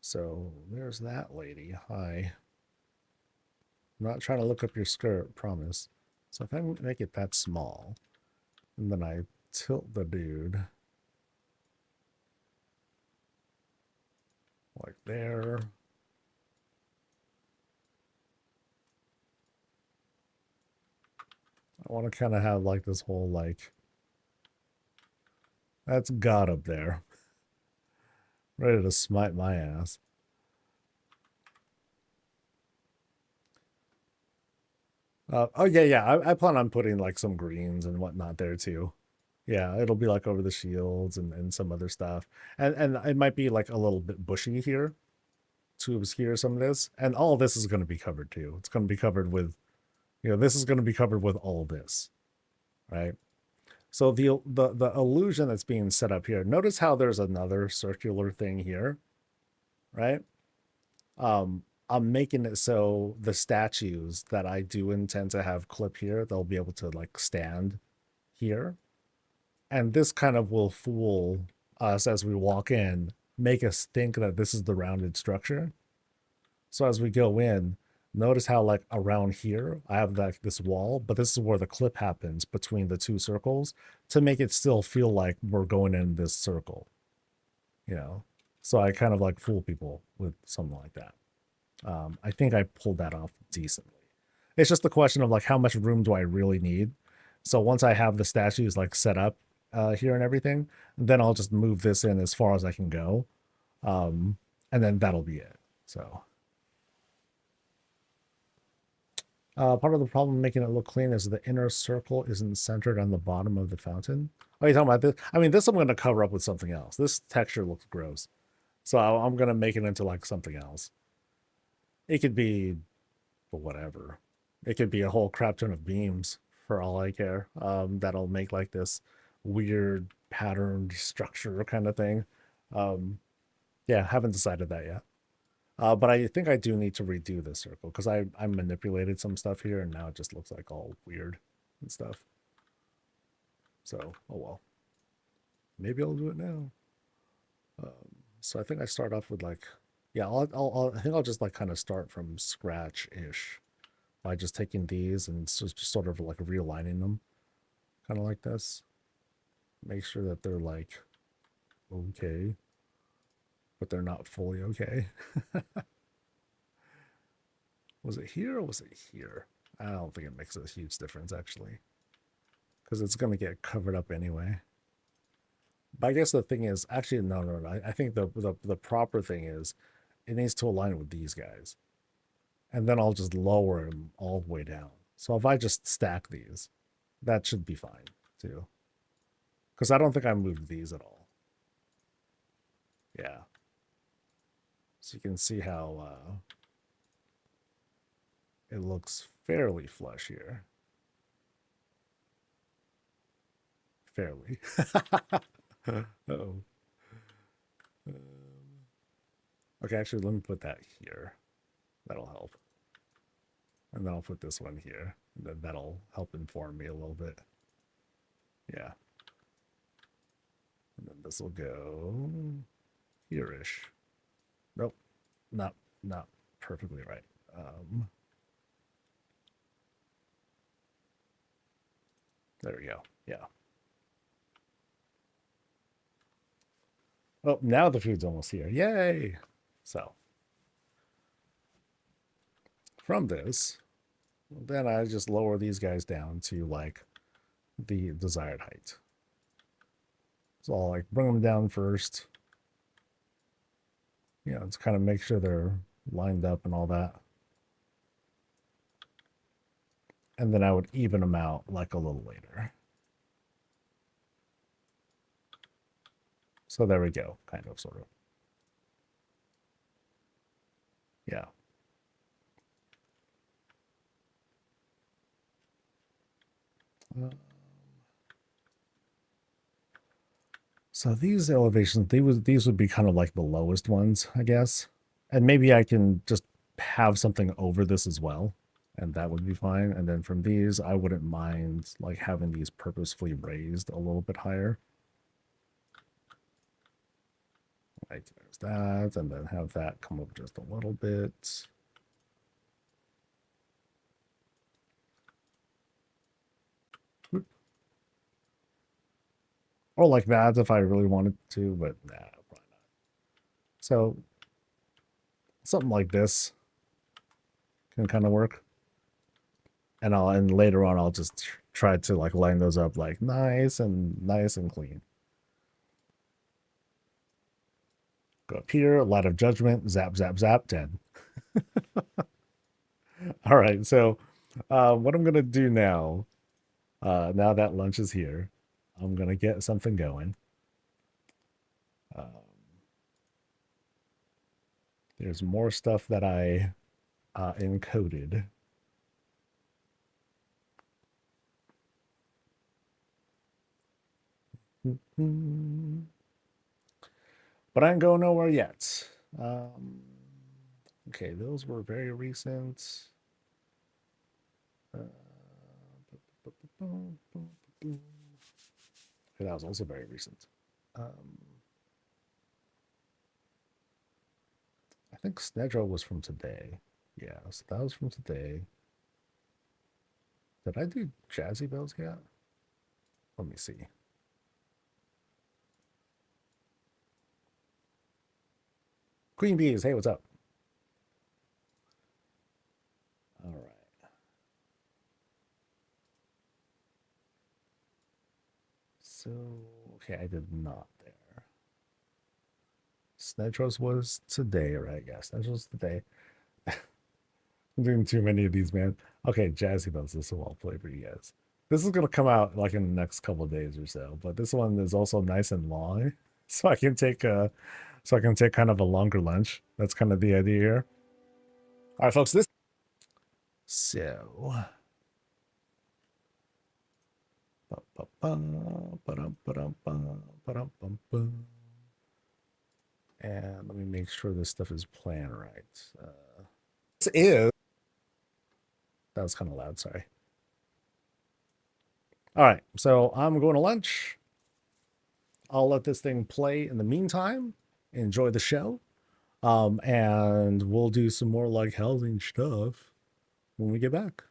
So there's that lady. Hi. I'm not trying to look up your skirt, promise. So if I make it that small, and then I tilt the dude like there. I want to kind of have like this whole like, that's God up there, ready to smite my ass. Oh yeah. I plan on putting like some greens and whatnot there too. Yeah, it'll be like over the shields and some other stuff. And it might be like a little bit bushy here to obscure some of this. And all of this is going to be covered too. It's going to be covered with, this is going to be covered with all this, right? So the illusion that's being set up here, notice how there's another circular thing here, right? I'm making it so the statues that I do intend to have clip here, they'll be able to like stand here. And this kind of will fool us as we walk in, make us think that this is the rounded structure. So as we go in, notice how like around here, I have like this wall, but this is where the clip happens between the two circles to make it still feel like we're going in this circle, So I kind of like fool people with something like that. I think I pulled that off decently. It's just the question of like how much room do I really need? So once I have the statues like set up here and everything, then I'll just move this in as far as I can go. And then that'll be it. So part of the problem making it look clean is the inner circle isn't centered on the bottom of the fountain. Oh, you're talking about this? I mean, this I'm going to cover up with something else. This texture looks gross. So I'm going to make it into like something else. It could be whatever. It could be a whole crap ton of beams for all I care. That'll make like this weird patterned structure kind of thing. Yeah, haven't decided that yet. But I think I do need to redo this circle because I manipulated some stuff here and now it just looks like all weird and stuff. So, oh well. Maybe I'll do it now. So I think I start off with like, yeah, I think I'll just like kind of start from scratch-ish by just taking these and just sort of like realigning them kind of like this. Make sure that they're like okay, but they're not fully okay. Was it here or was it here? I don't think it makes a huge difference actually, because it's going to get covered up anyway. But I guess the thing is, actually, no. I think the proper thing is it needs to align with these guys. And then I'll just lower them all the way down. So if I just stack these, that should be fine too. Because I don't think I moved these at all. Yeah. So you can see how it looks fairly flush here. Fairly. Uh-oh. Okay, actually, let me put that here. That'll help. And then I'll put this one here. And then that'll help inform me a little bit. Yeah. And then this will go here-ish. Nope. Not perfectly right. There we go. Yeah. Oh, now the food's almost here. Yay! So, from this, then I just lower these guys down to like the desired height. So I'll like bring them down first. To kind of make sure they're lined up and all that. And then I would even them out like a little later. So there we go, kind of, sort of. Yeah. So these elevations, these would be kind of like the lowest ones, I guess. And maybe I can just have something over this as well, and that would be fine. And then from these, I wouldn't mind like having these purposefully raised a little bit higher. Right, there's that, and then have that come up just a little bit. Or like that if I really wanted to, but nah, probably not. So something like this can kind of work. And later on I'll just try to like line those up like nice and clean. Go up here, light of judgment, zap, zap, zap, 10. All right, so what I'm gonna do now, now that lunch is here, I'm gonna get something going. Um, there's more stuff that I encoded. But I ain't going nowhere yet. Okay, those were very recent. Okay, that was also very recent. I think Snedro was from today. Yeah, so that was from today. Did I do Jazzy Bells yet? Let me see. Queen Bees, hey, what's up? All right. So, okay, I did not there. Snedros was today, right? Yes, Snedros was today. I'm doing too many of these, man. Okay, Jazzy Bells, this is I'll play for you guys. This is gonna come out like in the next couple of days or so, but this one is also nice and long, so I can take kind of a longer lunch. That's kind of the idea here. All right, folks. So. And let me make sure this stuff is playing right. This is. That was kind of loud, sorry. All right, so I'm going to lunch. I'll let this thing play in the meantime. Enjoy the show. And we'll do some more like housing stuff when we get back.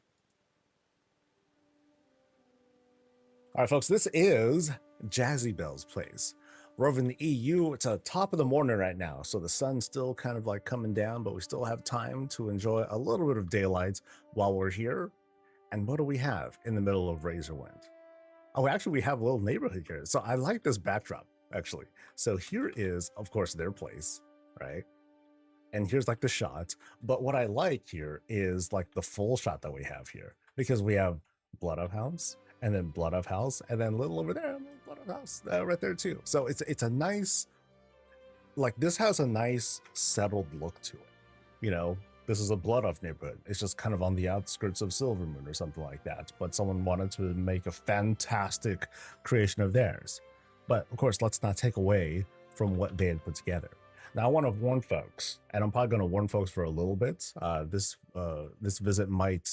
All right, folks, this is Jazzy Bell's place. We're over in the EU. It's top of the morning right now, so the sun's still kind of like coming down, but we still have time to enjoy a little bit of daylight while we're here. And what do we have in the middle of Razorwind? Oh, actually, we have a little neighborhood here. So I like this backdrop, actually. So here is, of course, their place, right? And here's like the shot. But what I like here is like the full shot that we have here, because we have Blood of House and then Blood of House and then little over there, Blood of House right there too. So it's a nice, like this has a nice settled look to it. You know, this is a Blood Off neighborhood. It's just kind of on the outskirts of Silvermoon or something like that. But someone wanted to make a fantastic creation of theirs. But of course, let's not take away from what they had put together. Now, I want to warn folks, and I'm probably going to warn folks for a little bit. This visit might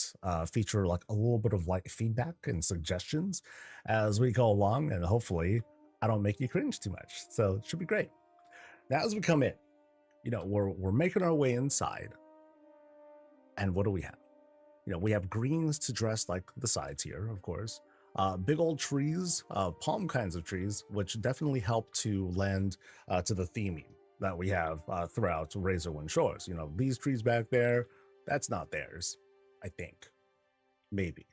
feature like a little bit of like feedback and suggestions as we go along, and hopefully, I don't make you cringe too much. So it should be great. Now, as we come in, you know, we're making our way inside, and what do we have? You know, we have greens to dress like the sides here, of course. Big old trees, palm kinds of trees, which definitely help to lend to the theming that we have throughout Razorwind Shores. You know, these trees back there, that's not theirs, I think. Maybe.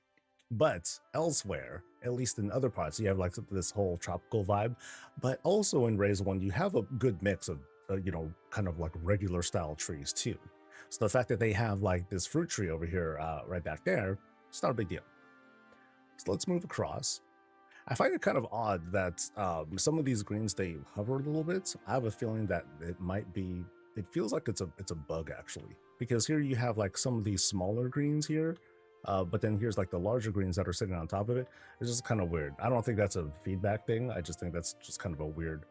But elsewhere, at least in other parts, you have like this whole tropical vibe. But also in Razorwind, you have a good mix of, you know, kind of like regular style trees too. So the fact that they have like this fruit tree over here, right back there, it's not a big deal. So let's move across. I find it kind of odd that some of these greens, they hover a little bit. I have a feeling that it might be, it feels like it's a bug actually, because here you have like some of these smaller greens here, but then here's like the larger greens that are sitting on top of it. It's just kind of weird. I don't think that's a feedback thing. I just think that's just kind of a weird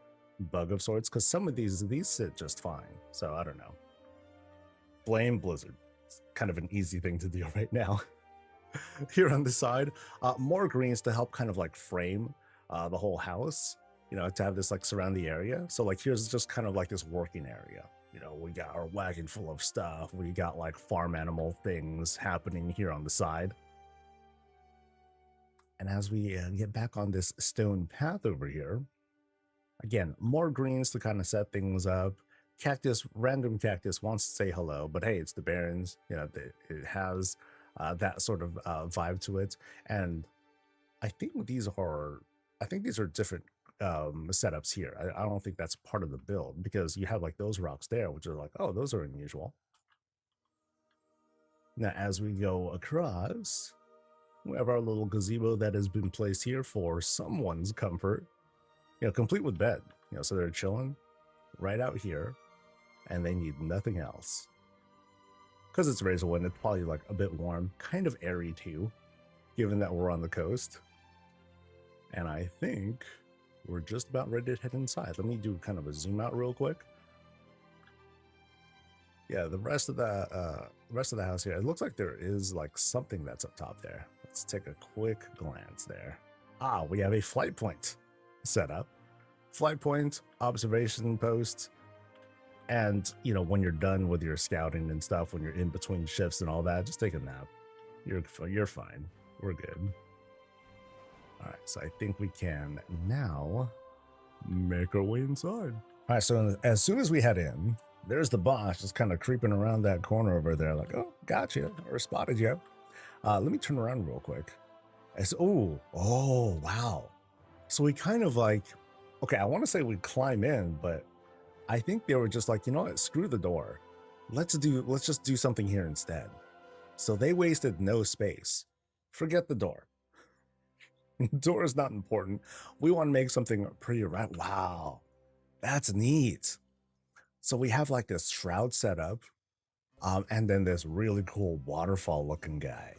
bug of sorts, because some of these sit just fine. So I don't know. Blame Blizzard. It's kind of an easy thing to do right now. Here on the side, more greens to help kind of like frame the whole house, you know, to have this like surround the area. So like here's just kind of like this working area. You know, we got our wagon full of stuff. We got like farm animal things happening here on the side. And as we get back on this stone path over here, Again, more greens to kind of set things up. Cactus, random cactus wants to say hello, but hey, it's the Barrens. You know, it has that sort of vibe to it. And I think these are, different setups here. I don't think that's part of the build because you have like those rocks there, which are like, oh, those are unusual. Now, as we go across, we have our little gazebo that has been placed here for someone's comfort, you know, complete with bed. You know, so they're chilling right out here and they need nothing else. Because it's Razorwind, it's probably like a bit warm, kind of airy too, given that we're on the coast. And I think we're just about ready to head inside. Let me do kind of a zoom out real quick. Yeah, the rest of the house here, it looks like there is like something that's up top there. Let's take a quick glance there. Ah, we have a flight point set up. Flight point, observation post, and you know, when you're done with your scouting and stuff, when you're in between shifts and all that, just take a nap. You're fine. We're good. All right, so I think we can now make our way inside. All right, so as soon as we head in, there's the boss just kind of creeping around that corner over there, like, oh, gotcha, or spotted you. Let me turn around real quick. Oh, wow. So we kind of like, okay, I want to say we climb in, but I think they were just like, you know what, screw the door. Let's just do something here instead. So they wasted no space. Forget the door. Door is not important. We want to make something pretty right. Wow, that's neat. So we have like this shroud set up, and then this really cool waterfall looking guy.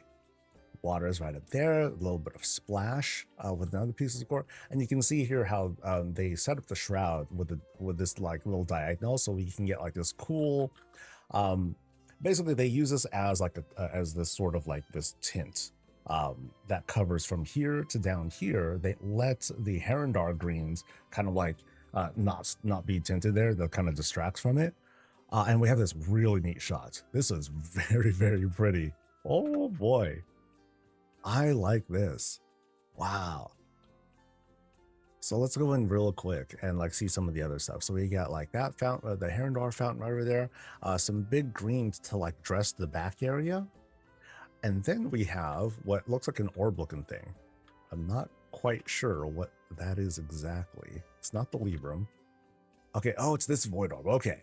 Water is right up there, a little bit of splash with another piece of decor. And you can see here how they set up the shroud with this like little diagonal, so we can get like this cool, basically they use this as like as this sort of like this tint that covers from here to down here. They let the Herondar greens kind of like not be tinted there. That kind of distracts from it. And we have this really neat shot. This is very, very pretty. Oh boy. I like this. Wow. So let's go in real quick and like see some of the other stuff. So we got like that fountain, the Herondar fountain right over there, some big greens to like dress the back area. And then we have what looks like an orb looking thing. I'm not quite sure what that is exactly. It's not the Libram. Okay, oh, it's this void orb. Okay.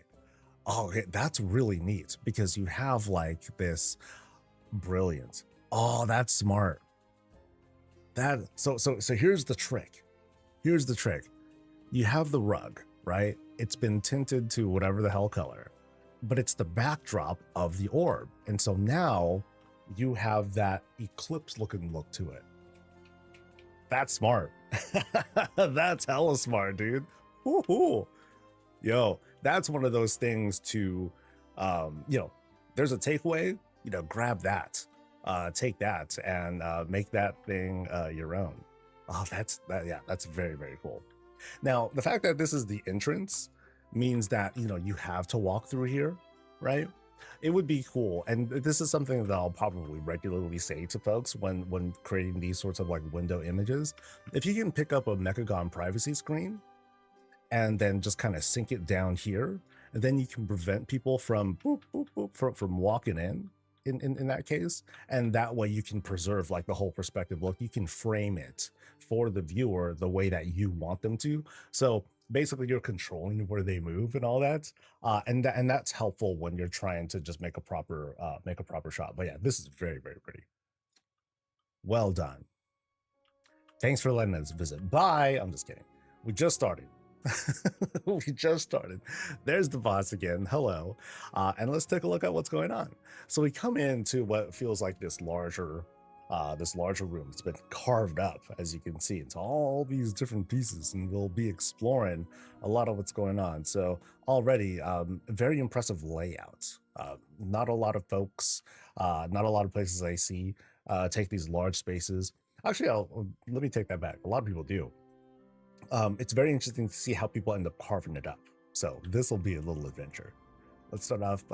Oh, okay, that's really neat because you have like this brilliant. Oh, that's smart. So here's the trick. Here's the trick. You have the rug, right? It's been tinted to whatever the hell color, but it's the backdrop of the orb. And so now you have that eclipse looking look to it. That's smart. That's hella smart, dude. Woo-hoo. Yo, that's one of those things to, you know, there's a takeaway, you know, grab that. Take that and make that thing your own. Oh, that's very, very cool. Now, the fact that this is the entrance means that, you know, you have to walk through here, right? It would be cool. And this is something that I'll probably regularly say to folks when creating these sorts of like window images. If you can pick up a Mechagon privacy screen and then just kind of sink it down here, and then you can prevent people from from walking in that case, and that way you can preserve like the whole perspective look. You can frame it for the viewer the way that you want them to. So basically you're controlling where they move and all that, and that's helpful when you're trying to just make a proper shot. But yeah, this is very, very pretty. Well done. Thanks for letting us visit. Bye. I'm just kidding. We just started. We just started. There's the boss again. Hello. And let's take a look at what's going on. So we come into what feels like this larger room. It's been carved up, as you can see. It's all these different pieces, and we'll be exploring a lot of what's going on. So already, very impressive layout. Not a lot of folks, not a lot of places I see take these large spaces. Actually, let me take that back. A lot of people do. It's very interesting to see how people end up carving it up. So this will be a little adventure. Let's start off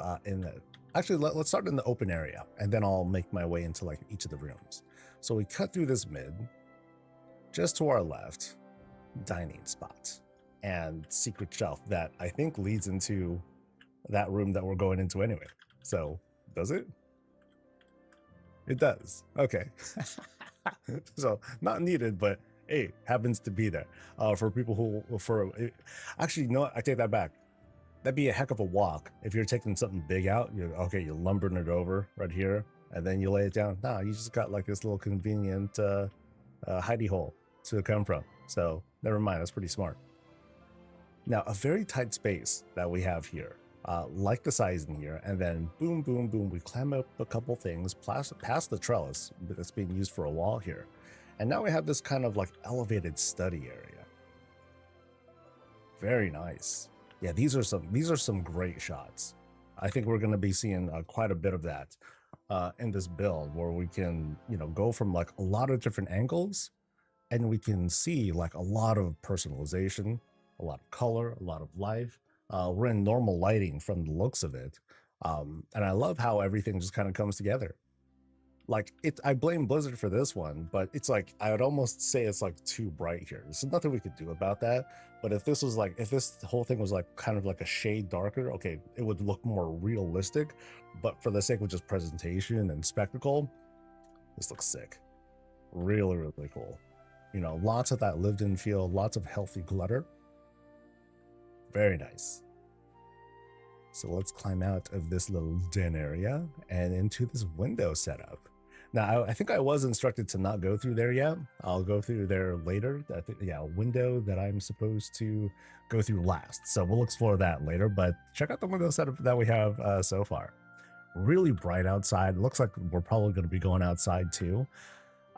let's start in the open area, and then I'll make my way into like each of the rooms. So we cut through this mid, just to our left, dining spot. and secret shelf that I think leads into that room that we're going into anyway. So, does it? It does. Okay. So, not needed, but hey, happens to be there. For people who, actually, you know what? I take that back. That'd be a heck of a walk if you're taking something big out. You're lumbering it over right here, and then you lay it down. Nah, you just got like this little convenient hidey hole to come from. So never mind, that's pretty smart. Now, a very tight space that we have here, like the size in here, and then boom, boom, boom, we climb up a couple things past the trellis that's being used for a wall here. And now we have this kind of like elevated study area. Very nice. Yeah, these are some great shots. I think we're going to be seeing quite a bit of that in this build, where we can, go from like a lot of different angles, and we can see like a lot of personalization, a lot of color, a lot of life. We're in normal lighting from the looks of it, and I love how everything just kind of comes together. Like I blame Blizzard for this one, but it's like I would almost say it's like too bright here. There's nothing we could do about that. But if this whole thing was like kind of like a shade darker, okay, it would look more realistic. But for the sake of just presentation and spectacle, this looks sick. Really, really cool. Lots of that lived-in feel, lots of healthy clutter. Very nice. So let's climb out of this little den area and into this window setup. Now, I think I was instructed to not go through there yet. I'll go through there later. A window that I'm supposed to go through last. So we'll explore that later, but check out the window setup that we have so far. Really bright outside. Looks like we're probably going to be going outside too.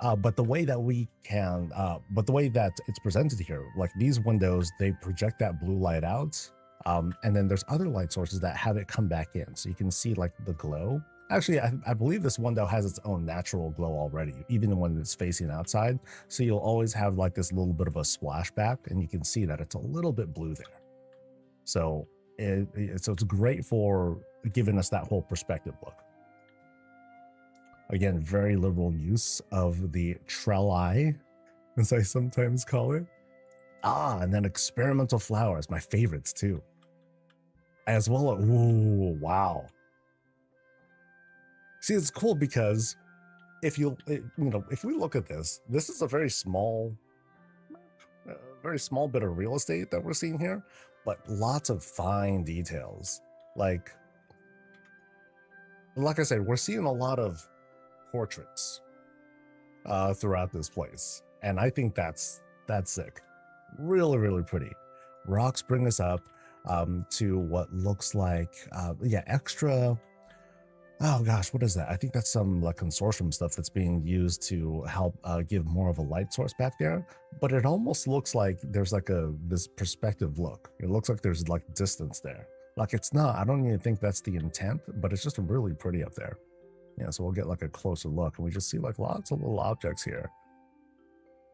But the way that it's presented here, like these windows, they project that blue light out. And then there's other light sources that have it come back in. So you can see like the glow. Actually, I believe this window has its own natural glow already, even when it's facing outside. So you'll always have like this little bit of a splashback, and you can see that it's a little bit blue there. So it's great for giving us that whole perspective look. Again, very liberal use of the trelli, as I sometimes call it. And then experimental flowers, my favorites too. As well, ooh, wow. See, it's cool because if we look at this is a very small bit of real estate that we're seeing here, but lots of fine details. Like I said, we're seeing a lot of portraits throughout this place, and I think that's sick. Really, really pretty. Rocks bring us up to what looks like extra. Oh gosh, what is that? I think that's some like consortium stuff that's being used to help give more of a light source back there. But it almost looks like there's like this perspective look. It looks like there's like distance there. Like it's not. I don't even think that's the intent, but it's just really pretty up there. Yeah, so we'll get like a closer look, and we just see like lots of little objects here.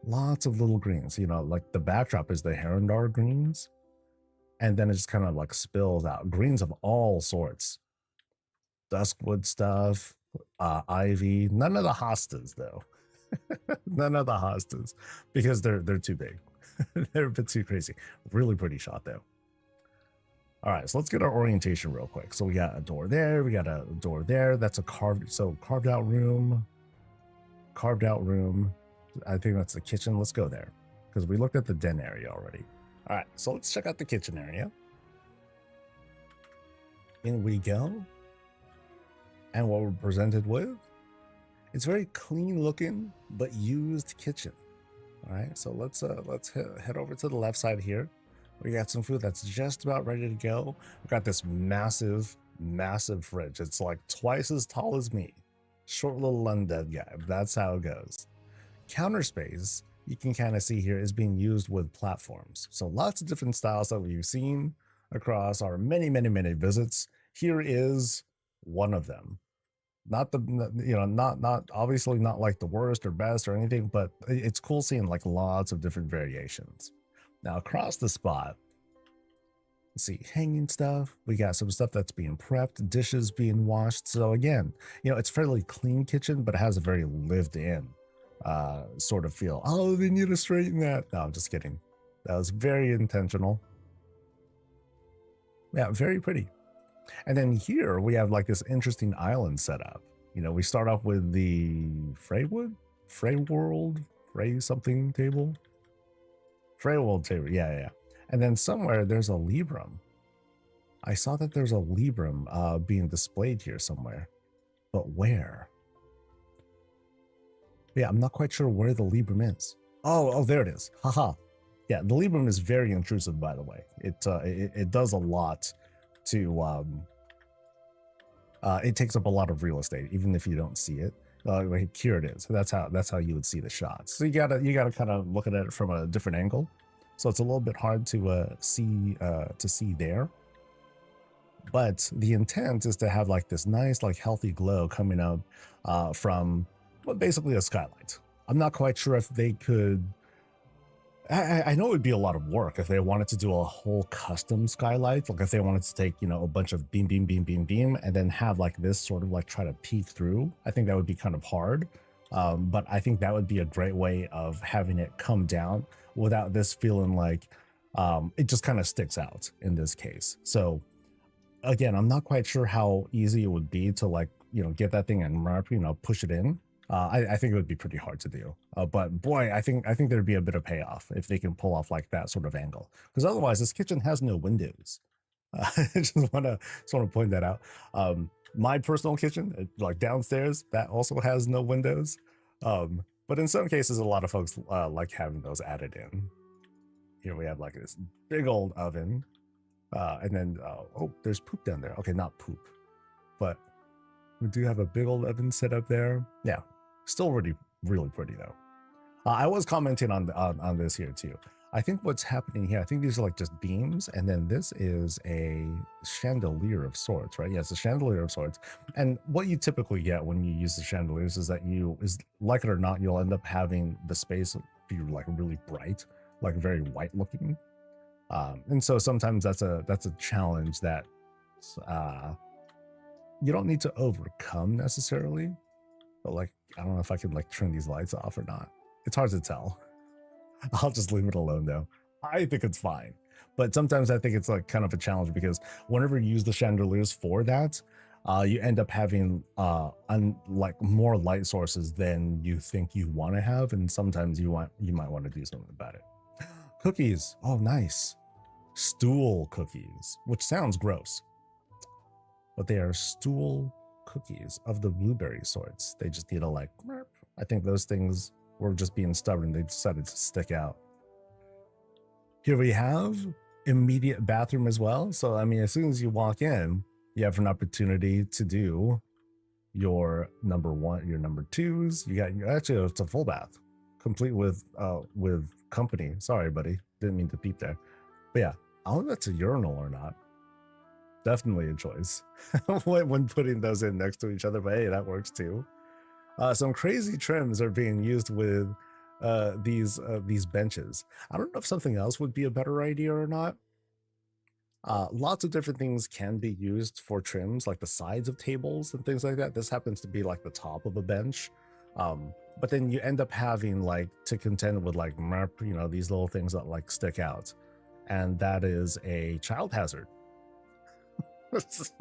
Lots of little greens. Like the backdrop is the Herondar greens, and then it just kind of like spills out greens of all sorts. Duskwood stuff, ivy. None of the hostas though. None of the hostas, because they're too big. They're a bit too crazy. Really pretty shot though. All right, so let's get our orientation real quick. So we got a door there, we got a door there. That's a carved out room. Carved out room. I think that's the kitchen. Let's go there, because we looked at the den area already. All right, so let's check out the kitchen area. In we go. And what we're presented with, it's very clean looking but used kitchen. All right, so let's head over to the left side here. We got some food that's just about ready to go. We've got this massive fridge. It's like twice as tall as me. Short little undead guy. That's how it goes. Counter space, you can kind of see here, is being used with platforms. So lots of different styles that we've seen across our many visits. Here is one of them. Not obviously not like the worst or best or anything, but it's cool seeing like lots of different variations. Now across the spot, let's see, hanging stuff. We got some stuff that's being prepped, dishes being washed. So again, it's fairly clean kitchen, but it has a very lived in sort of feel. Oh, they need to straighten that. No, I'm just kidding. That was very intentional. Yeah, very pretty. And then here we have like this interesting island setup. You know, we start off with the Frey World, Frey something table. Frey World table, yeah. And then somewhere there's a Librum. I saw that there's a Librum being displayed here somewhere. But where? Yeah, I'm not quite sure where the Librum is. Oh, there it is. Haha. Yeah, the Librum is very intrusive, by the way. It does a lot to it takes up a lot of real estate, even if you don't see it. Like here it is. That's how you would see the shots. So you gotta kind of look at it from a different angle. So it's a little bit hard to see there. But the intent is to have like this nice, like healthy glow coming up from basically a skylight. I'm not quite sure if they could. I know it would be a lot of work if they wanted to do a whole custom skylight. Like if they wanted to take, you know, a bunch of beam, and then have like this sort of like try to peek through. I think that would be kind of hard. But I think that would be a great way of having it come down without this feeling like it just kind of sticks out in this case. So again, I'm not quite sure how easy it would be to like, you know, get that thing and, you know, push it in. I think it would be pretty hard to do, but boy, I think there'd be a bit of payoff if they can pull off like that sort of angle. Because otherwise, this kitchen has no windows. I just want to point that out. My personal kitchen, like downstairs, that also has no windows. But in some cases, a lot of folks like having those added in. Here we have like this big old oven, and then oh, there's poop down there. Okay, not poop, but we do have a big old oven set up there. Yeah. Still really pretty though. I was commenting on this here too. I think what's happening here, I think these are like just beams, and then this is a chandelier of sorts, right? Yeah, it's a chandelier of sorts. And what you typically get when you use the chandeliers is that like it or not, you'll end up having the space be like really bright, like very white looking. And so sometimes that's a challenge that you don't need to overcome necessarily. But like, I don't know if I can like turn these lights off or not. It's hard to tell. I'll just leave it alone though. I think it's fine. But sometimes I think it's like kind of a challenge because whenever you use the chandeliers for that, you end up having like more light sources than you think you want to have. And sometimes you might want to do something about it. Cookies. Oh, nice. Stool cookies, which sounds gross. But they are stool cookies of the blueberry sorts. They just need to like, I think those things were just being stubborn. They decided to stick out. Here we have immediate bathroom as well. So, I mean, as soon as you walk in, you have an opportunity to do your number one, your number twos. You got, actually, it's a full bath, complete with company. Sorry, buddy. Didn't mean to peep there. But yeah, I don't know if that's a urinal or not. Definitely a choice when putting those in next to each other, but hey, that works too. Some crazy trims are being used with these benches. I don't know if something else would be a better idea or not. Lots of different things can be used for trims, like the sides of tables and things like that. This happens to be like the top of a bench. But then you end up having like to contend with like, you know, these little things that like stick out. And that is a child hazard. So,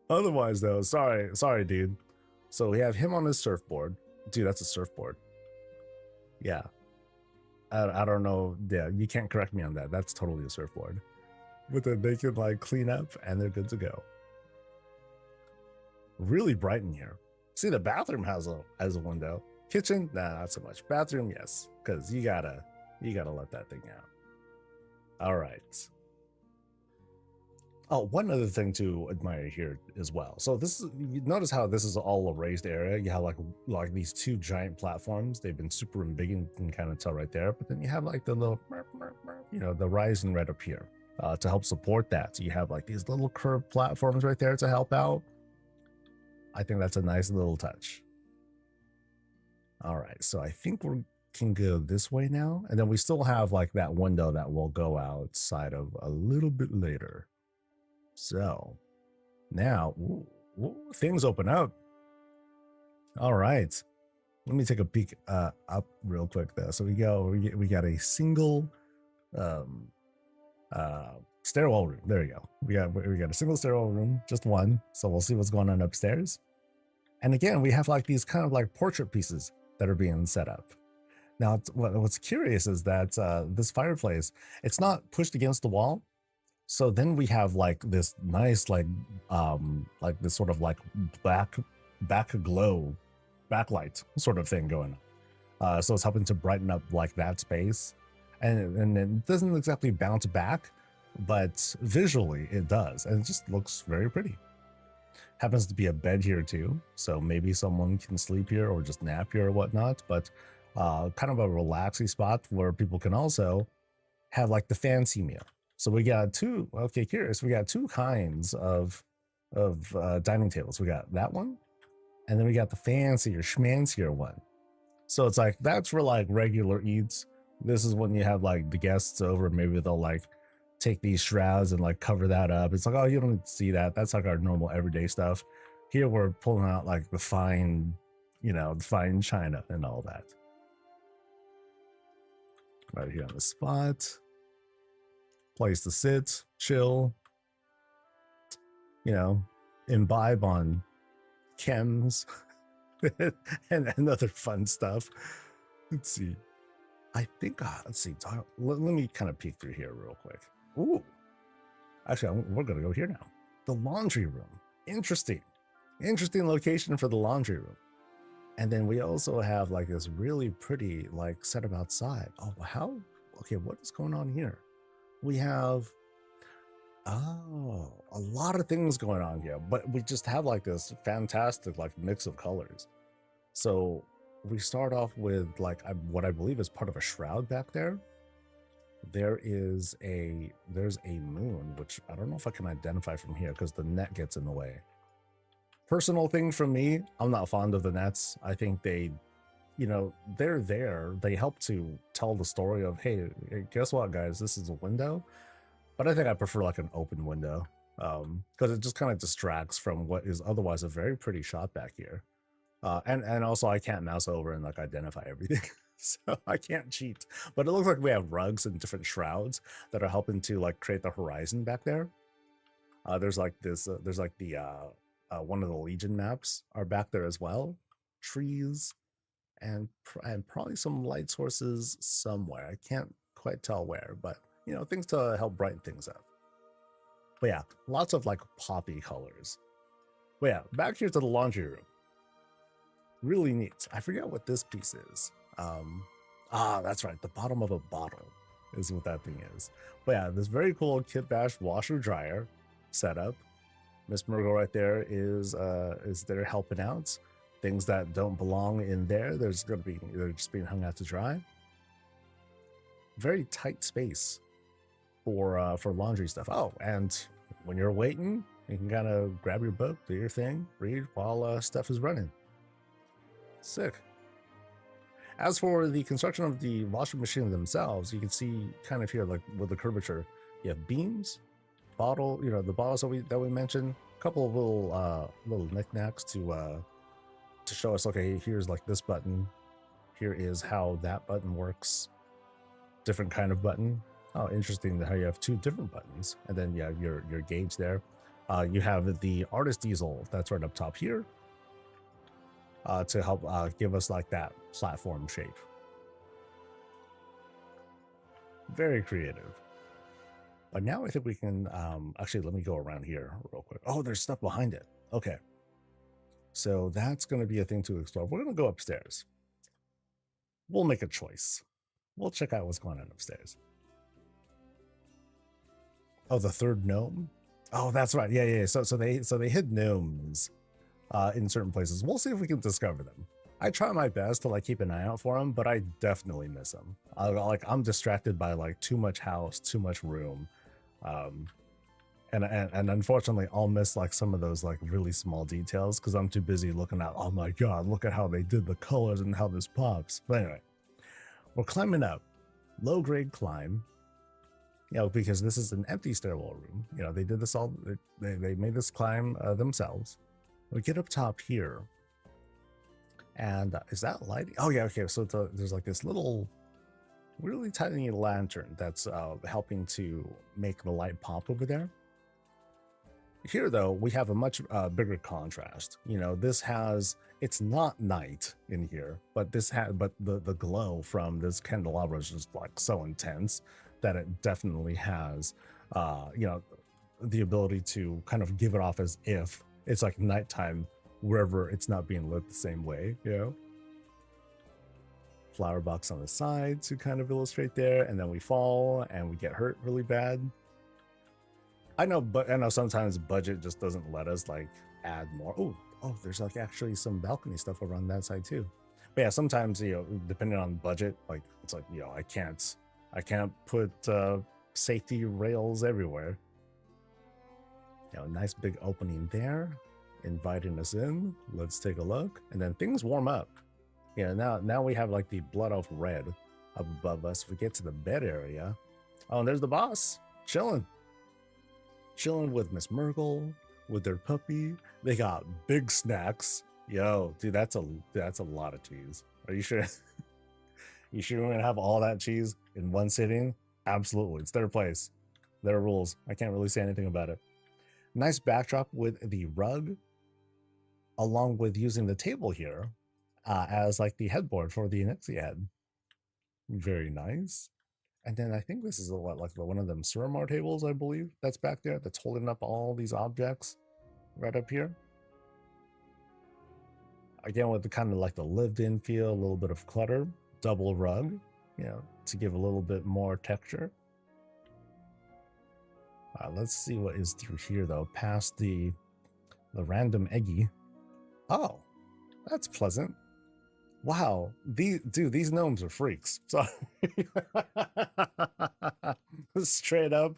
otherwise though, sorry dude. So we have him on his surfboard. Dude, that's a surfboard. Yeah, I don't know. Yeah, you can't correct me on that. That's totally a surfboard. But then they can like clean up and they're good to go. Really bright in here. See, the bathroom has a window. Kitchen, nah, not so much. Bathroom, yes, because you gotta let that thing out. All right. Oh, one other thing to admire here as well. So this is, you notice how this is all a raised area. You have like these two giant platforms. They've been super and big, and you can kind of tell right there. But then you have like the little, you know, the rising right up here to help support that. So you have like these little curved platforms right there to help out. I think that's a nice little touch. All right, so I think we can go this way now. And then we still have like that window that will go outside of a little bit later. So now things open up. All right. Let me take a peek up real quick though. So we got a single um, stairwell room. There we go. We got a single stairwell room, just one. So we'll see what's going on upstairs. And again, we have like these kind of like portrait pieces that are being set up. Now, what's curious is that this fireplace, it's not pushed against the wall. So then we have like this nice like this sort of like back glow backlight sort of thing going on. So it's helping to brighten up like that space, and it doesn't exactly bounce back, but visually it does, and it just looks very pretty. Happens to be a bed here too, so maybe someone can sleep here or just nap here or whatnot, but kind of a relaxing spot where people can also have like the fancy meal. So we got two, okay, curious, we got two kinds of dining tables. We got that one, and then we got the fancier, schmancier one. So it's like, that's for like regular eats. This is when you have like the guests over, maybe they'll like take these shrouds and like cover that up. It's like, oh, you don't need to see that. That's like our normal everyday stuff. Here we're pulling out like the fine, the fine china and all that. Right here on the spot. Place to sit, chill, imbibe on chems and other fun stuff. Let's see. I think, let's see. Let me kind of peek through here real quick. Ooh. Actually, we're going to go here now. The laundry room. Interesting location for the laundry room. And then we also have like this really pretty like setup outside. Oh, how? Okay, what is going on here? We have, a lot of things going on here, but we just have like this fantastic like mix of colors. So we start off with like what I believe is part of a shroud back there. There's a moon, which I don't know if I can identify from here because the net gets in the way. Personal thing from me, I'm not fond of the nets. I think they, they're there. They help to tell the story of, hey, guess what, guys? This is a window. But I think I prefer like an open window because it just kind of distracts from what is otherwise a very pretty shot back here. And also I can't mouse over and like identify everything. So I can't cheat. But it looks like we have rugs and different shrouds that are helping to like create the horizon back there. There's like this, there's like the, one of the Legion maps are back there as well. Trees. And probably some light sources somewhere. I can't quite tell where, but things to help brighten things up. But yeah, lots of like poppy colors. But yeah, back here to the laundry room. Really neat. I forget what this piece is. That's right. The bottom of a bottle is what that thing is. But yeah, this very cool Kit Bash washer dryer setup. Miss Murgo right there is there helping out. Things that don't belong in there, they're just being hung out to dry. Very tight space for laundry stuff. Oh, and when you're waiting, you can kind of grab your book, do your thing, read while stuff is running. Sick. As for the construction of the washing machine themselves, you can see kind of here, like with the curvature, you have beams, bottle, the bottles that we mentioned, a couple of little knickknacks to show us, okay, here's like this button, here is how that button works, different kind of button. Oh, interesting how you have two different buttons, and then you have your gauge there. You have the artist easel that's right up top here to help give us like that platform shape. Very creative. But now I think we can actually, let me go around here real quick. Oh, there's stuff behind it. Okay. So that's going to be a thing to explore. We're going to go upstairs. We'll make a choice. We'll check out what's going on upstairs. Oh, the third gnome? Oh, that's right. Yeah. So they hid gnomes in certain places. We'll see if we can discover them. I try my best to like keep an eye out for them, but I definitely miss them. I'm distracted by like too much house, too much room. And unfortunately, I'll miss like some of those like really small details because I'm too busy looking at, oh my God, look at how they did the colors and how this pops. But anyway, we're climbing up, low grade climb, because this is an empty stairwell room. They did this all, they made this climb themselves. We get up top here And is that lighting? Oh yeah, okay. So there's like this little, really tiny lantern that's helping to make the light pop over there. Here, though, we have a much bigger contrast. You know, this has, it's not night in here, but the glow from this candelabra is just like so intense that it definitely has, you know, the ability to kind of give it off as if it's like nighttime wherever it's not being lit the same way, you know. Flower box on the side to kind of illustrate there, and then we fall and we get hurt really bad. I know, but I know sometimes budget just doesn't let us like add more. Oh, there's like actually some balcony stuff around that side too. But yeah, sometimes, you know, depending on budget, like it's like, you know, I can't put safety rails everywhere. You know, nice big opening there, inviting us in. Let's take a look, and then things warm up. Yeah, now we have like the blood off red up above us. If we get to the bed area, oh, and there's the boss chilling with Miss Murgle, with their puppy. They got big snacks. Yo, dude, that's a lot of cheese. Are you sure? You sure we're gonna have all that cheese in one sitting? Absolutely, it's their place, their rules. I can't really say anything about it. Nice backdrop with the rug, along with using the table here as like the headboard for the Nixie head. Very nice. And then I think this is like one of them Suramar tables, I believe, that's back there, that's holding up all these objects right up here. Again, with the kind of like the lived-in feel, a little bit of clutter, double rug, you know, to give a little bit more texture. Let's see what is through here though, past the random eggy. Oh, that's pleasant. Wow, these gnomes are freaks. Sorry. Straight up,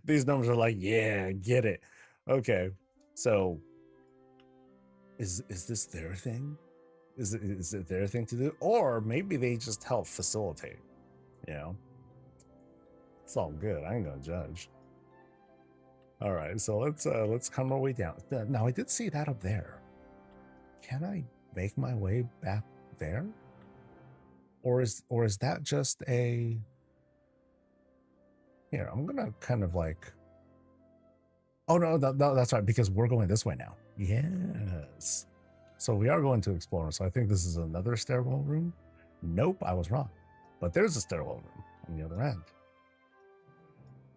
these gnomes are like, yeah, get it. Okay, so is this their thing? Is it their thing to do? Or maybe they just help facilitate, you know? It's all good, I ain't gonna judge. All right, so let's come our way down. Now I did see that up there. Can I make my way back there? Or is that just a, here, I'm gonna kind of like, oh no, that's right, because we're going this way now. Yes, so we are going to explore. So I think this is another stairwell room. Nope, I was wrong, but there's a stairwell room on the other end.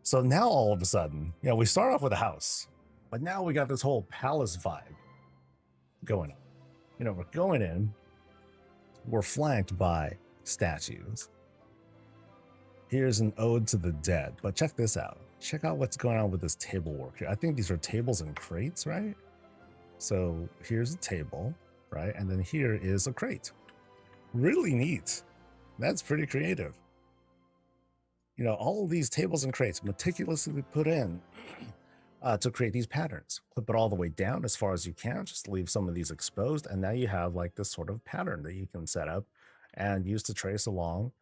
So now all of a sudden, you know, we start off with a house, but now we got this whole palace vibe going on. You know, we're going in, we're flanked by statues. Here's an ode to the dead, but check this out. Check out what's going on with this table work here. I think these are tables and crates, right? So here's a table, right? And then here is a crate. Really neat. That's pretty creative. You know, all of these tables and crates meticulously put in to create these patterns. Clip it all the way down as far as you can, just leave some of these exposed, and now you have like this sort of pattern that you can set up and use to trace along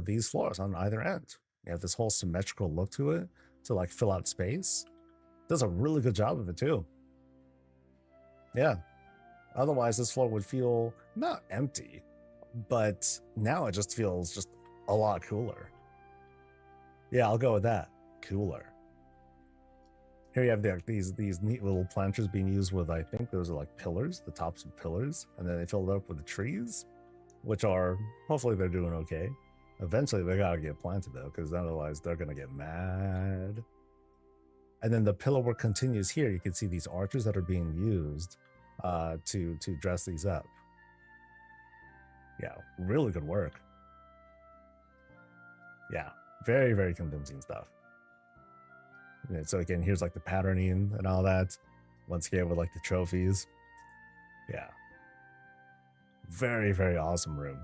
these floors on either end. You have this whole symmetrical look to it to like fill out space. Does a really good job of it too. Yeah. Otherwise, this floor would feel not empty, but now it just feels just a lot cooler. Yeah, I'll go with that. Cooler. Here you have these neat little planters being used with, I think those are like pillars, the tops of pillars, and then they filled up with the trees, which are, hopefully they're doing okay. Eventually they gotta get planted though, because otherwise they're gonna get mad. And then the pillar work continues here. You can see these arches that are being used to dress these up. Yeah, really good work. Yeah, very, very convincing stuff. And so again, here's like the patterning and all that. Once again with like the trophies. Yeah. Very, very awesome room.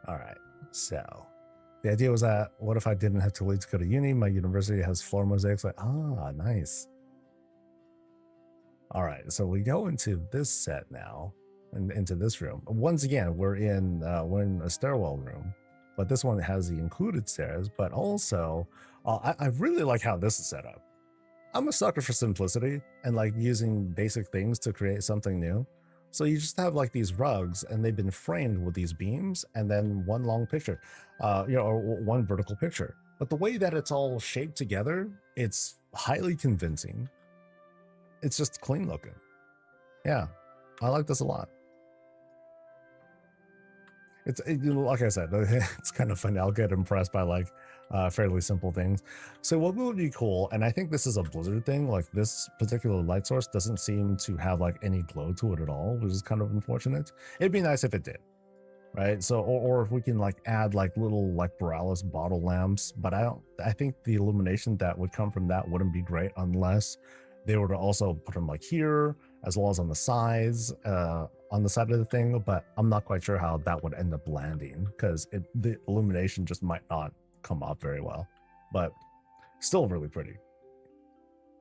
All right, so the idea was that what if I didn't have to leave to go to uni? My university has floor mosaics. Like, ah, nice. All right, so we go into this set now, and into this room. Once again, we're in a stairwell room, but this one has the included stairs. But also, I really like how this is set up. I'm a sucker for simplicity and like using basic things to create something new. So you just have like these rugs and they've been framed with these beams and then one long picture, or one vertical picture. But the way that it's all shaped together, it's highly convincing. It's just clean looking. Yeah, I like this a lot. Like I said, it's kind of funny. I'll get impressed by like fairly simple things. So what would be cool, and I think this is a Blizzard thing, like this particular light source doesn't seem to have like any glow to it at all, which is kind of unfortunate. It'd be nice if it did, right? So or if we can like add like little like Borealis bottle lamps, but I think the illumination that would come from that wouldn't be great unless they were to also put them like here as well as on the sides, on the side of the thing, but I'm not quite sure how that would end up landing because the illumination just might not come off very well, but still really pretty.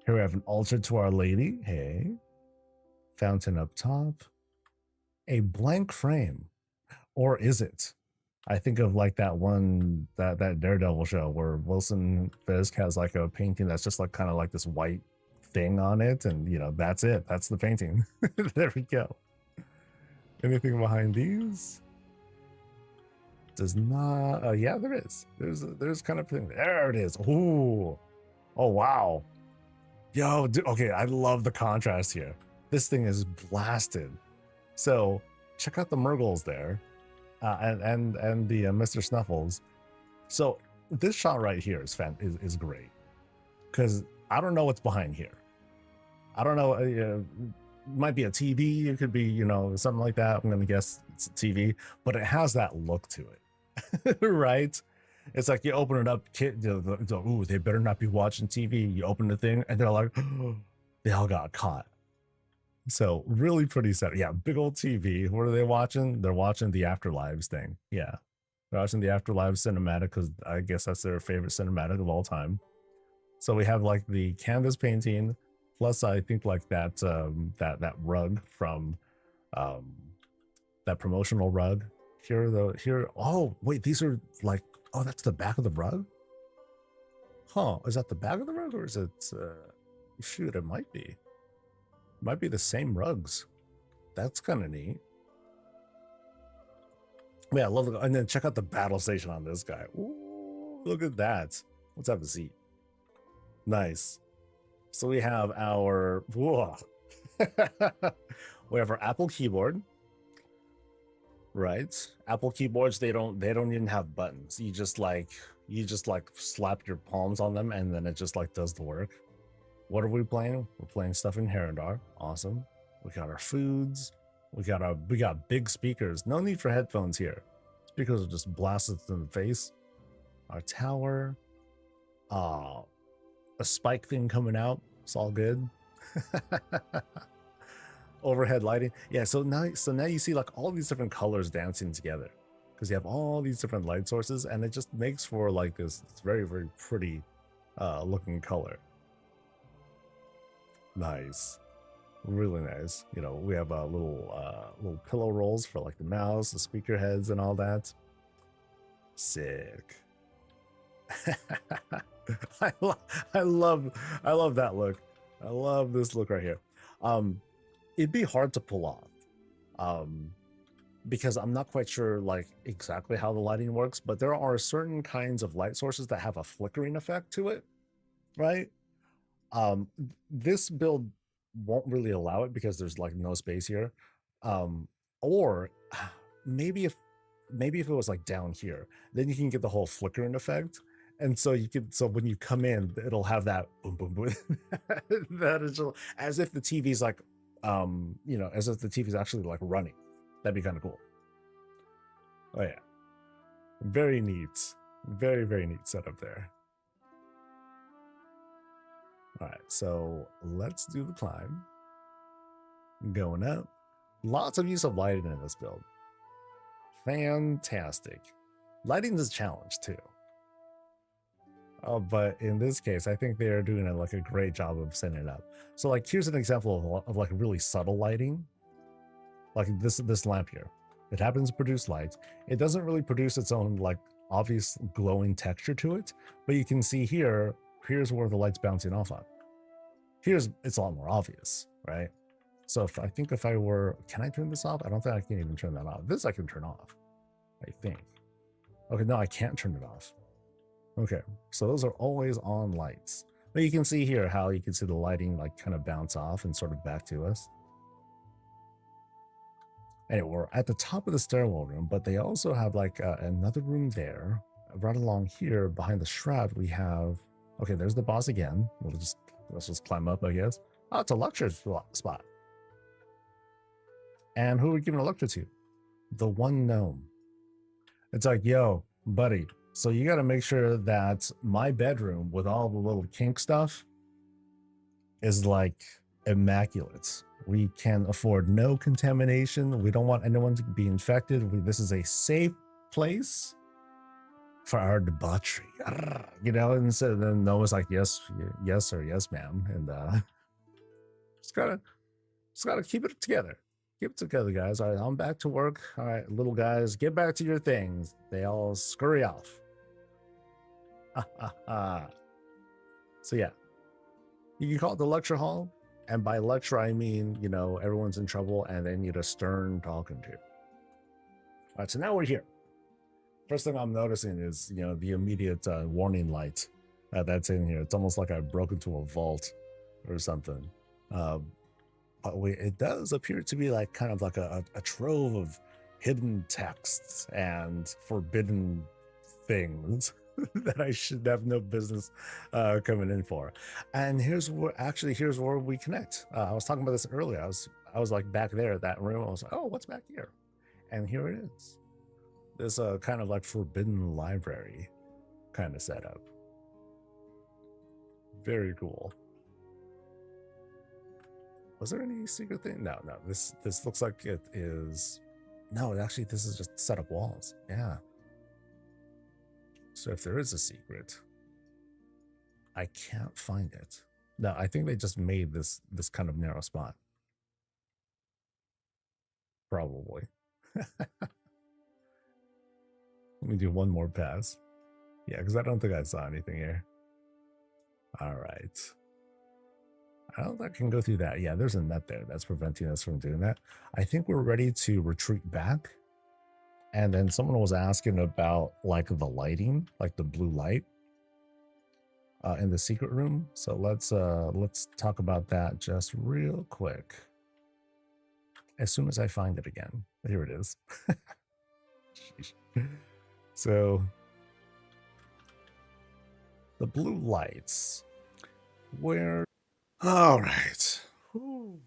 Here we have an altar to Our Lady. Hey, fountain up top, a blank frame, or is it? I think of like that one that Daredevil show where Wilson Fisk has like a painting that's just like kind of like this white thing on it, and you know that's it. That's the painting. There we go. Anything behind these? Does not. Yeah, there is. There's kind of thing. There it is. Ooh. Oh wow. Yo, dude, okay. I love the contrast here. This thing is blasted. So check out the Murgles there, and the Mr. Snuffles. So this shot right here is great because I don't know what's behind here. I don't know. Might be a TV. It could be, you know, something like that. I'm gonna guess it's a TV, but it has that look to it, right? It's like you open it up, kid. Ooh, they better not be watching TV. You open the thing, and they're like, oh, they all got caught. So really pretty set. Yeah, big old TV. What are they watching? They're watching the Afterlives thing. Yeah, they're watching the Afterlives cinematic because I guess that's their favorite cinematic of all time. So we have like the canvas painting. Plus, I think like that that rug from that promotional rug here. Though here, oh wait, these are like, oh, that's the back of the rug. Huh? Is that the back of the rug, or is it? Shoot, it might be. It might be the same rugs. That's kind of neat. Yeah, I love it. And then check out the battle station on this guy. Ooh, look at that. Let's have a seat. Nice. So we have our whoa. We have our Apple keyboard, right? Apple keyboards, they don't even have buttons. You just like slap your palms on them and then it just like does the work. What are we playing? We're playing stuff in Herondar. Awesome. We got our foods. We got big speakers. No need for headphones here. Speakers will just blast us in the face. Our tower. A spike thing coming out. It's all good. Overhead lighting. Yeah, so now you see like all these different colors dancing together because you have all these different light sources, and it just makes for like this very, very pretty looking color. Nice. Really nice. You know, we have little pillow rolls for like the mouse, the speaker heads, and all that. Sick. I love that look. I love this look right here. It'd be hard to pull off because I'm not quite sure like exactly how the lighting works, but there are certain kinds of light sources that have a flickering effect to it, right? This build won't really allow it because there's like no space here. Or maybe if it was like down here, then you can get the whole flickering effect. And so so when you come in, it'll have that boom, boom, boom. That is as if the TV's like, you know, as if the TV's actually like running. That'd be kind of cool. Oh yeah. Very neat. Very, very neat setup there. All right, so let's do the climb. Going up. Lots of use of lighting in this build. Fantastic. Lighting is a challenge too. But in this case, I think they're doing like a great job of setting it up. So like, here's an example of like really subtle lighting. Like this lamp here. It happens to produce light. It doesn't really produce its own like obvious glowing texture to it, but you can see here's where the light's bouncing off on. it's a lot more obvious, right? So I think if I were, can I turn this off? I don't think I can even turn that off. This I can turn off, I think. Okay, no, I can't turn it off. Okay, so those are always on lights. But you can see here how you can see the lighting like kind of bounce off and sort of back to us. Anyway, we're at the top of the stairwell room, but they also have like another room there. Right along here behind the shroud, we have, okay, there's the boss again. Let's just climb up, I guess. Oh, it's a lecture spot. And who are we giving a lecture to? The one gnome. It's like, yo, buddy, so you got to make sure that my bedroom with all the little kink stuff is like immaculate. We can afford no contamination. We don't want anyone to be infected. This is a safe place for our debauchery, you know. And so then Noah's like, yes, yes, sir, yes, ma'am, and just gotta keep it together. Keep it together, guys. All right, I'm back to work. All right, little guys, get back to your things. They all scurry off. So yeah, you can call it the lecture hall, and by lecture I mean, you know, everyone's in trouble and they need a stern talking to. All right, so now we're here. First thing I'm noticing is, you know, the immediate warning light that's in here. It's almost like I broke into a vault or something. But it does appear to be like kind of like a trove of hidden texts and forbidden things that I should have no business coming in for. And here's where we connect. I was talking about this earlier. I was like back there at that room. I was like, oh, what's back here? And here it is. This kind of like forbidden library kind of setup. Very cool. Was there any secret thing? No. This looks like it is. No, actually, this is just set up walls. Yeah. So if there is a secret, I can't find it. No, I think they just made this kind of narrow spot. Probably. Let me do one more pass. Yeah, because I don't think I saw anything here. All right. I don't think I can go through that. Yeah, there's a net there that's preventing us from doing that. I think we're ready to retreat back. And then someone was asking about like the lighting, like the blue light in the secret room. So let's talk about that just real quick. As soon as I find it again. Here it is. So the blue lights, where? All right. Whew.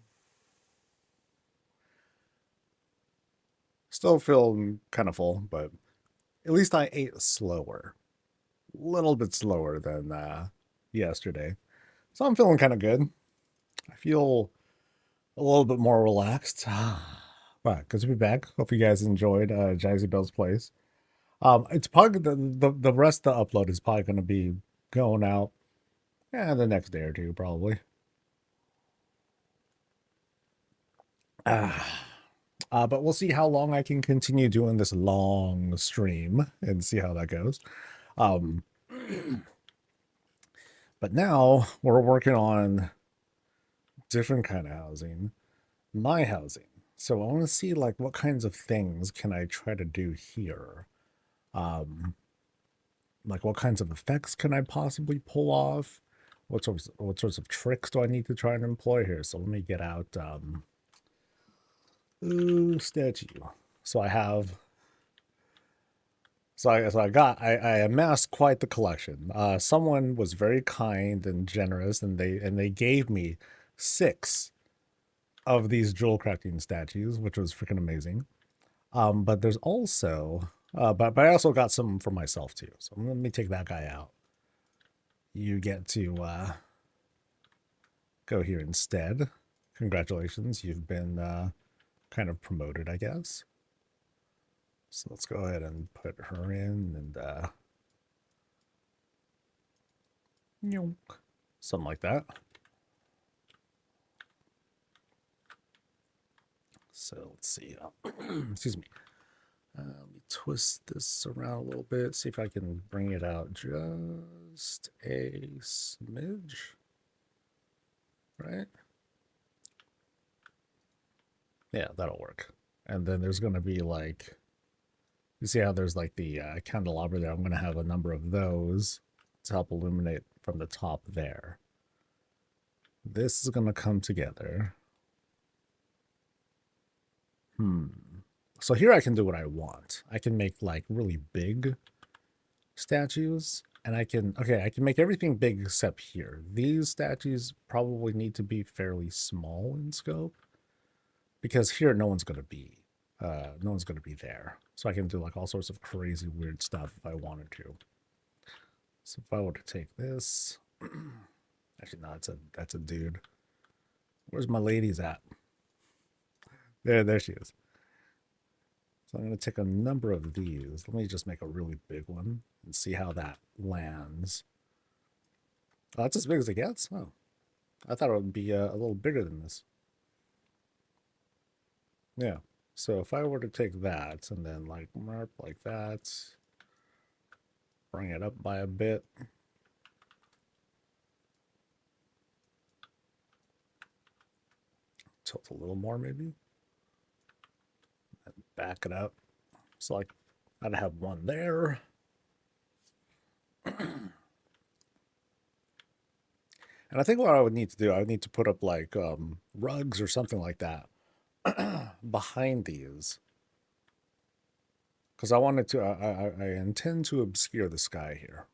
Still feeling kind of full, but at least I ate slower. A little bit slower than yesterday. So I'm feeling kind of good. I feel a little bit more relaxed. Wow, good to be back. Hope you guys enjoyed Jazzy Bell's Place. It's probably the rest of the upload is probably going to be going out the next day or two, probably. But we'll see how long I can continue doing this long stream and see how that goes. But now we're working on different kind of housing, my housing. So I want to see like what kinds of things can I try to do here. Like what kinds of effects can I possibly pull off? What sorts of tricks do I need to try and employ here? So let me get out statue. So I have. So I amassed quite the collection. Someone was very kind and generous, and they gave me 6 of these jewel crafting statues, which was freaking amazing. But there's also, but I also got some for myself too. So let me take that guy out. You get to go here instead. Congratulations, you've been kind of promoted, I guess. So let's go ahead and put her in and something like that. So let's see. Excuse me. Let me twist this around a little bit, see if I can bring it out just a smidge. right? Yeah, that'll work. And then there's going to be like, you see how there's like the candelabra there? I'm going to have a number of those to help illuminate from the top there. This is going to come together. So here I can do what I want. I can make like really big statues, and I can make everything big except here. These statues probably need to be fairly small in scope, because here no one's going to be there. So I can do like all sorts of crazy weird stuff if I wanted to. So if I were to take this, actually no, that's a dude. Where's my ladies at? There she is. So I'm going to take a number of these. Let me just make a really big one and see how that lands. Oh, that's as big as it gets? Oh, I thought it would be a little bigger than this. Yeah. So if I were to take that and then like mark like that, bring it up by a bit. Tilt a little more maybe. And back it up. So like I'd have one there. And I think what I would need to do, I would need to put up like rugs or something like that behind these. Because I wanted to, I intend to obscure the sky here.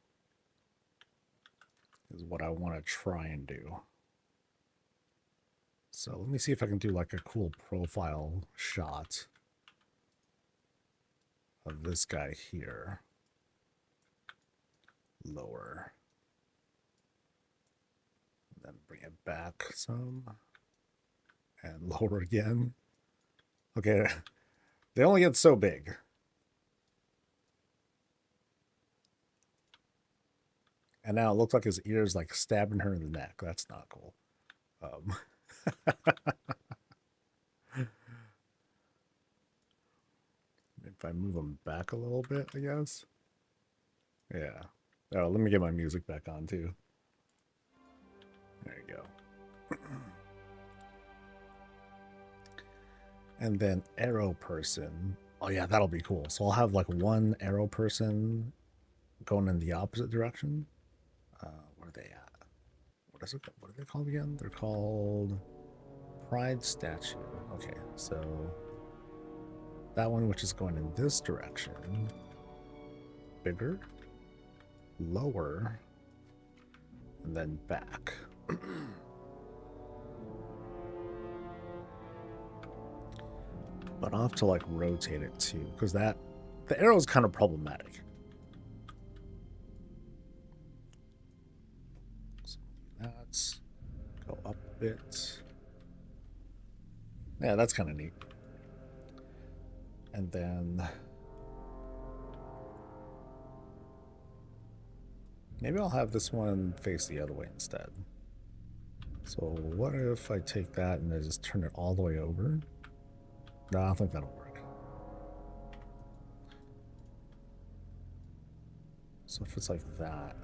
Is what I want to try and do. So let me see if I can do like a cool profile shot of this guy here. Lower. And then bring it back some. And lower again. Okay, they only get so big. And now it looks like his ear's like stabbing her in the neck. That's not cool. If I move him back a little bit, I guess. Yeah. Oh, let me get my music back on too. There you go. And then arrow person. Oh yeah, that'll be cool. So I'll have like one arrow person going in the opposite direction. Where are they at? What is it? What are they called again? They're called Pride Statue. Okay, so that one, which is going in this direction, bigger, lower, and then back. But I'll have to like rotate it too, because the arrow is kind of problematic. So that's go up a bit. Yeah, that's kind of neat. And then maybe I'll have this one face the other way instead. So what if I take that and I just turn it all the way over? No, I don't think that'll work. So if it's like that.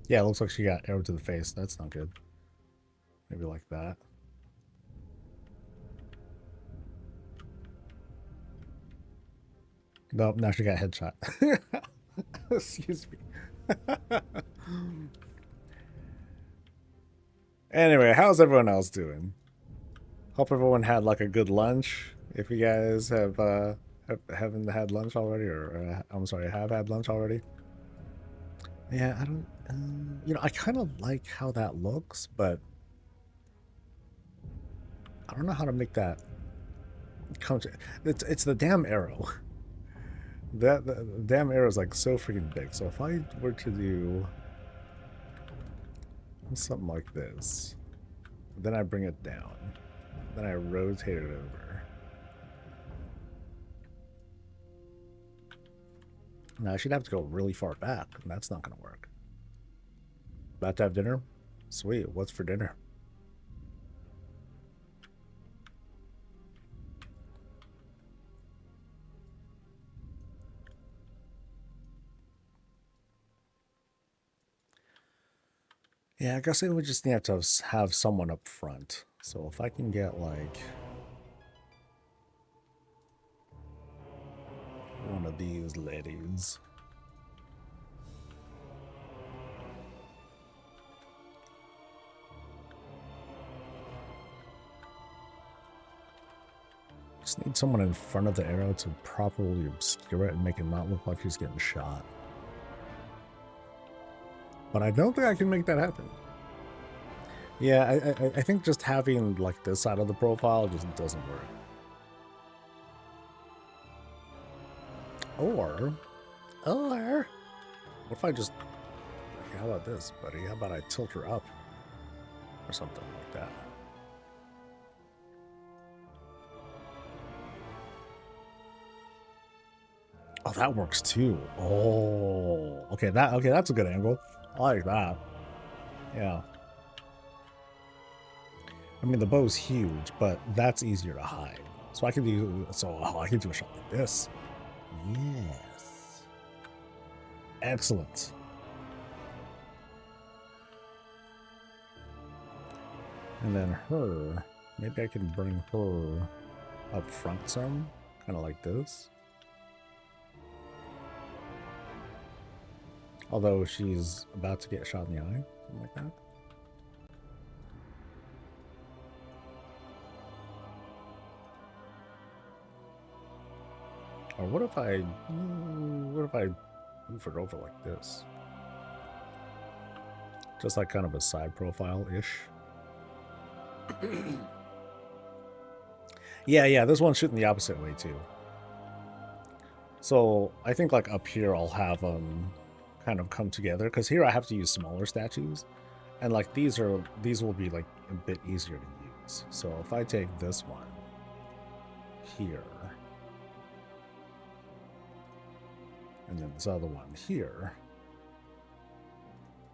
Yeah, it looks like she got arrow to the face. That's not good. Maybe like that. Nope, now she got headshot. Excuse me. Anyway, how's everyone else doing? Hope everyone had like a good lunch. If you guys haven't had lunch already, or I'm sorry, have had lunch already. Yeah, I don't. You know, I kind of like how that looks, but I don't know how to make that come to. It's the damn arrow. The damn arrow is like so freaking big. So if I were to do something like this, then I bring it down, then I rotate it over. Now I should have to go really far back, and that's not going to work. About to have dinner? Sweet. What's for dinner? Yeah, I guess I would just need to have someone up front. So if I can get like one of these ladies. Just need someone in front of the arrow to properly obscure it and make it not look like he's getting shot. But I don't think I can make that happen. Yeah, I think just having like this side of the profile just doesn't work. Or, what if I just, how about this, buddy? How about I tilt her up or something like that? Oh, that works too. Oh, okay, that's a good angle. I like that. Yeah. I mean, the bow's huge, but that's easier to hide. So I can do I can do a shot like this. Yes. Excellent. And then her, maybe I can bring her up front some, kind of like this. Although she's about to get shot in the eye, something like that. Or what if I move her over like this? Just like kind of a side profile-ish. Yeah, this one's shooting the opposite way too. So I think like up here I'll have them kind of come together, because here I have to use smaller statues, and like these will be like a bit easier to use. So if I take this one here, and then this other one here,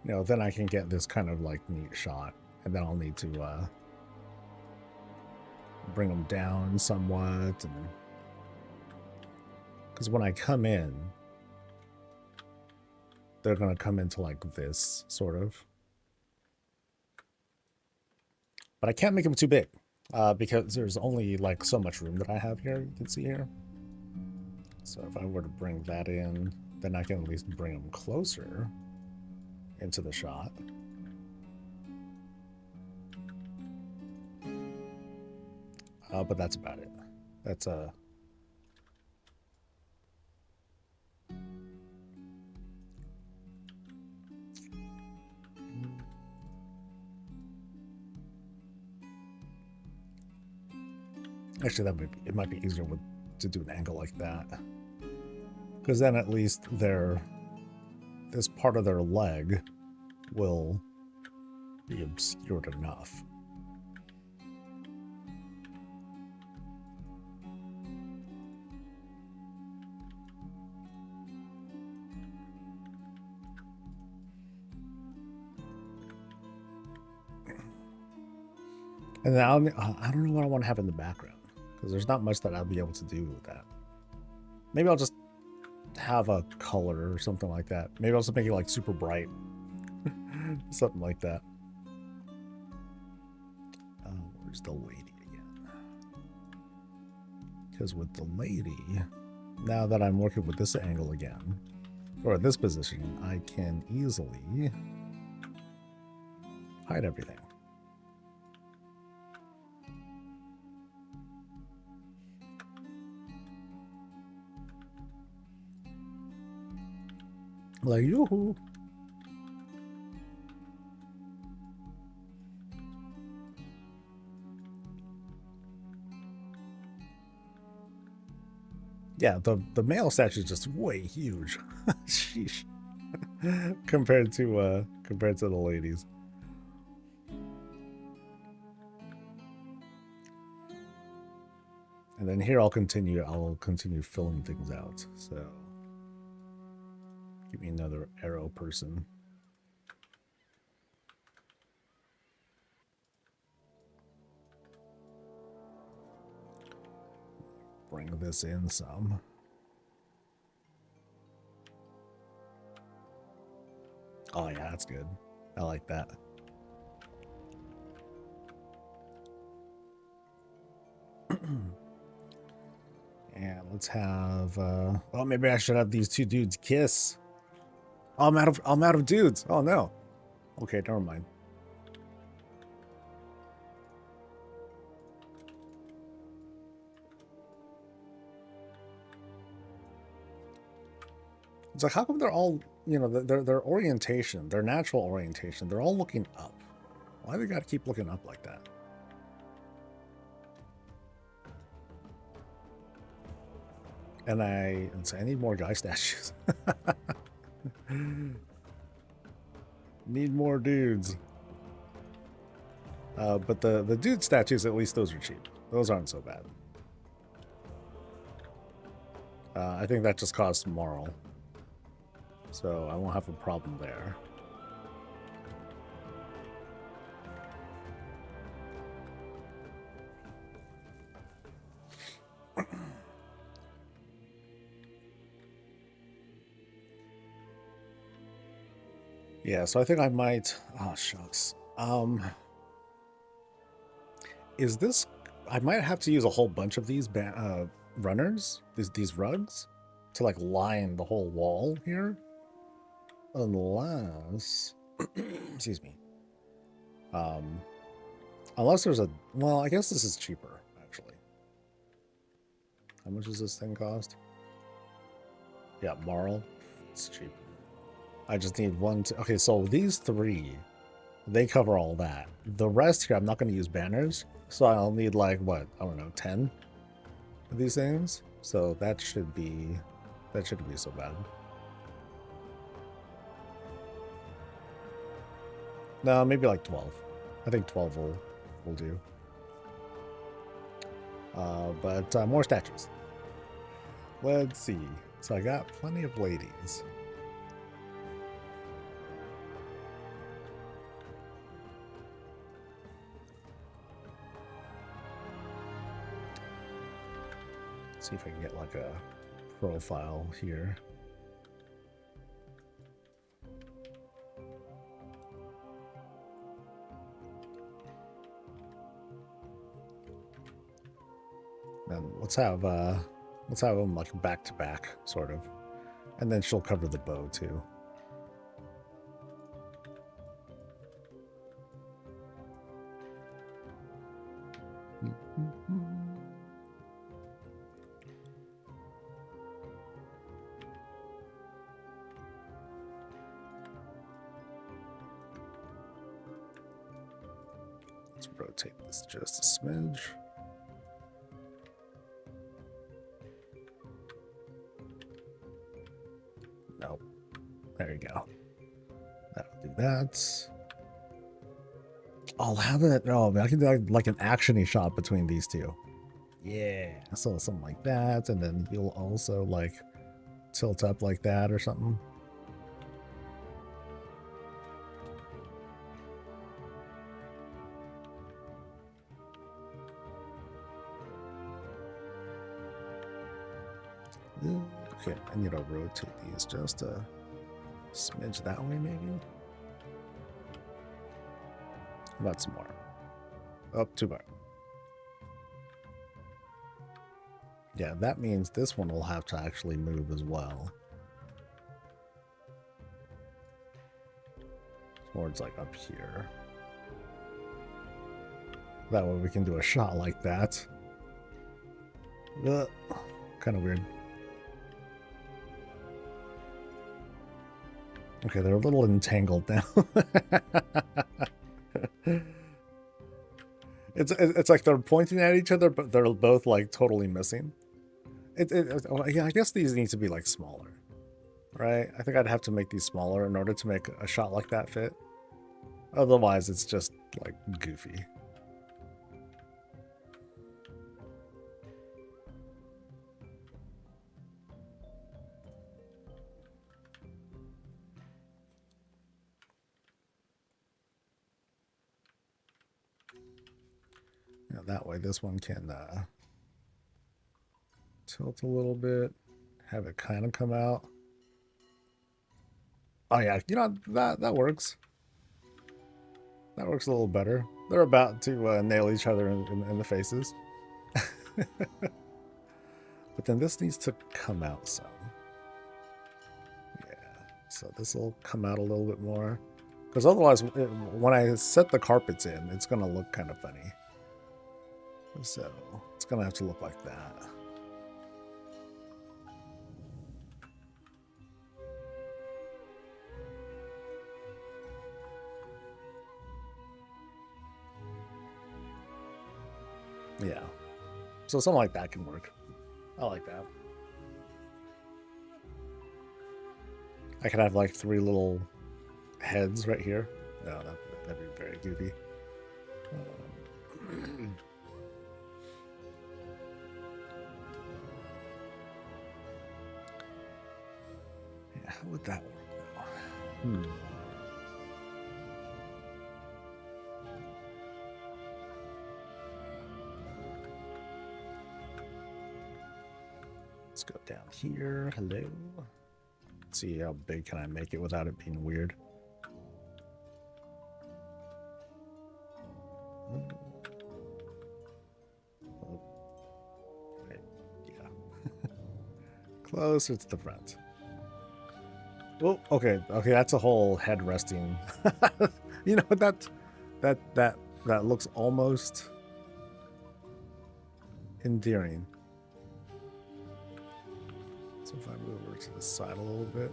you know, then I can get this kind of like neat shot, and then I'll need to bring them down somewhat, and because when I come in, they're going to come into like this sort of, but I can't make them too big because there's only like so much room that I have here. You can see here. So if I were to bring that in, then I can at least bring them closer into the shot. But that's about it. That's actually it might be easier to do an angle like that, because then at least this part of their leg will be obscured enough. And then I don't know what I want to have in the background, because there's not much that I'll be able to do with that. Maybe I'll just have a color or something like that. Maybe I'll just make it like super bright. Something like that. Where's the lady again? Because with the lady, now that I'm working with this angle again, or this position, I can easily hide everything. Like, yoo-hoo. Yeah, the male statue is just way huge. Sheesh. compared to the ladies. And then here I'll continue filling things out. So give me another arrow person. Bring this in some. Oh yeah, that's good. I like that. And let's have oh, maybe I should have these two dudes kiss. Oh, I'm out of dudes. Oh no. Okay, never mind. It's like, how come they're all, you know, their orientation, their natural orientation, they're all looking up. Why do they gotta keep looking up like that? And I need more guy statues. Need more dudes. But the dude statues, at least those are cheap. Those aren't so bad. I think that just costs moral. So I won't have a problem there. Yeah, so I think I might... Oh, shucks. Is this... I might have to use a whole bunch of these runners, these rugs, to like line the whole wall here. Unless... excuse me. Unless there's a... Well, I guess this is cheaper, actually. How much does this thing cost? Yeah, Marl. It's cheap. I just need one... Okay, so these three, they cover all that. The rest here, I'm not going to use banners. So I'll need like, what? I don't know, 10 of these things. So that shouldn't be so bad. No, maybe like 12. I think 12 will do. But more statues. Let's see. So I got plenty of ladies. Let's see if I can get like a profile here. And let's have them like back to back, sort of, and then she'll cover the bow too. Let's rotate this just a smidge. Nope. There you go. That'll do that. I'll have it. Oh, I can do like an action-y shot between these two. Yeah. So something like that, and then you'll also like tilt up like that or something. Okay, I need to rotate these just a smidge that way, maybe. How about some more? Oh, 2 more. Yeah, that means this one will have to actually move as well. Towards like up here. That way we can do a shot like that. Kind of weird. Okay, they're a little entangled now. It's like they're pointing at each other, but they're both like totally missing. Yeah, I guess these need to be like smaller, right? I think I'd have to make these smaller in order to make a shot like that fit. Otherwise, it's just like goofy. Yeah, that way this one can tilt a little bit, have it kind of come out. Oh yeah, you know, that works. That works a little better. They're about to nail each other in the faces. But then this needs to come out some. Yeah, so this will come out a little bit more. Because otherwise, when I set the carpets in, it's going to look kind of funny. So it's going to have to look like that. Yeah. So something like that can work. I like that. I could have like 3 little heads right here. No, that'd be very goofy. Yeah, how would that work though? Let's go down here. Hello. Let's see how big can I make it without it being weird. Right. Yeah. Closer to the front. Oh, okay. Okay, that's a whole head resting. You know, that looks almost endearing. So if I move over to the side a little bit.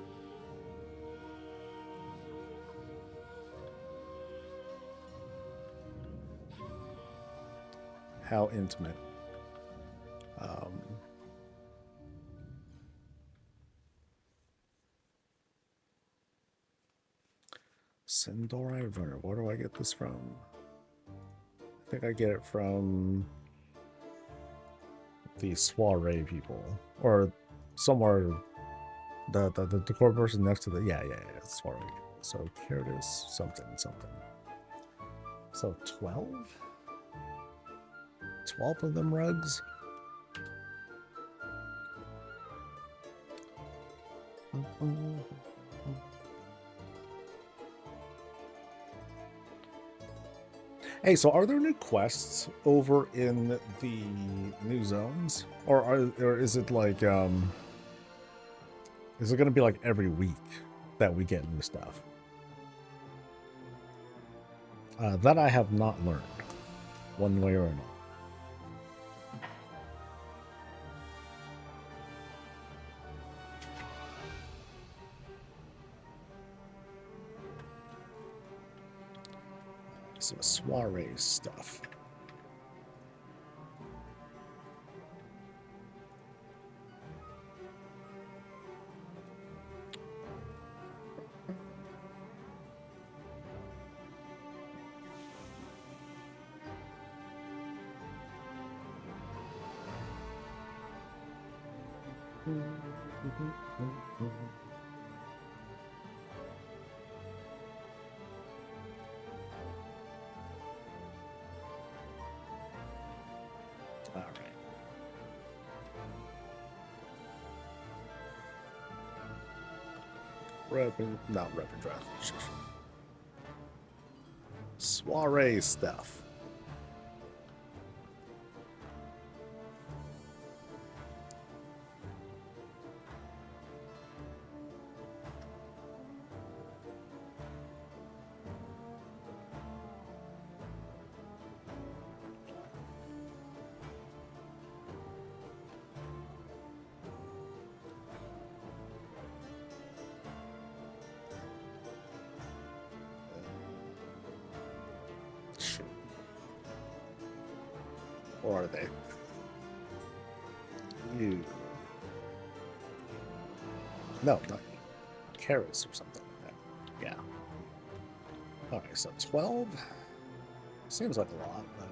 How intimate. Sindori Runner. Where do I get this from? I think I get it from the soiree people. Or somewhere the decor person next to the yeah, soiree. So here it is, something. So 12? 12 of them rugs? Hey, so are there new quests over in the new zones? Or is it like is it gonna be like every week that we get new stuff? That I have not learned, one way or another. Some soiree stuff. All right. Not rapid draft. Soiree stuff. Or are they? You. No, not you. Carrots or something like that. Yeah. Alright, so 12? Seems like a lot, but...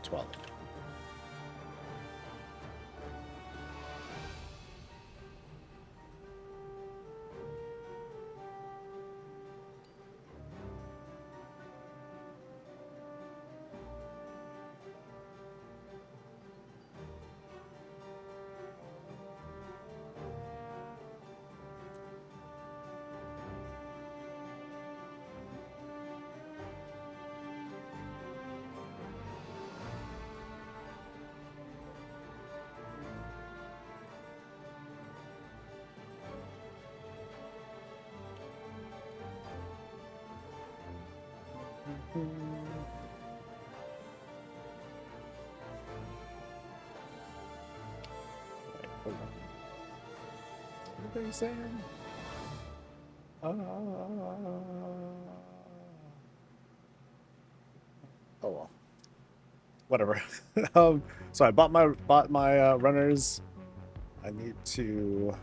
12. What are they saying? Oh well, whatever. So I bought my runners. I need to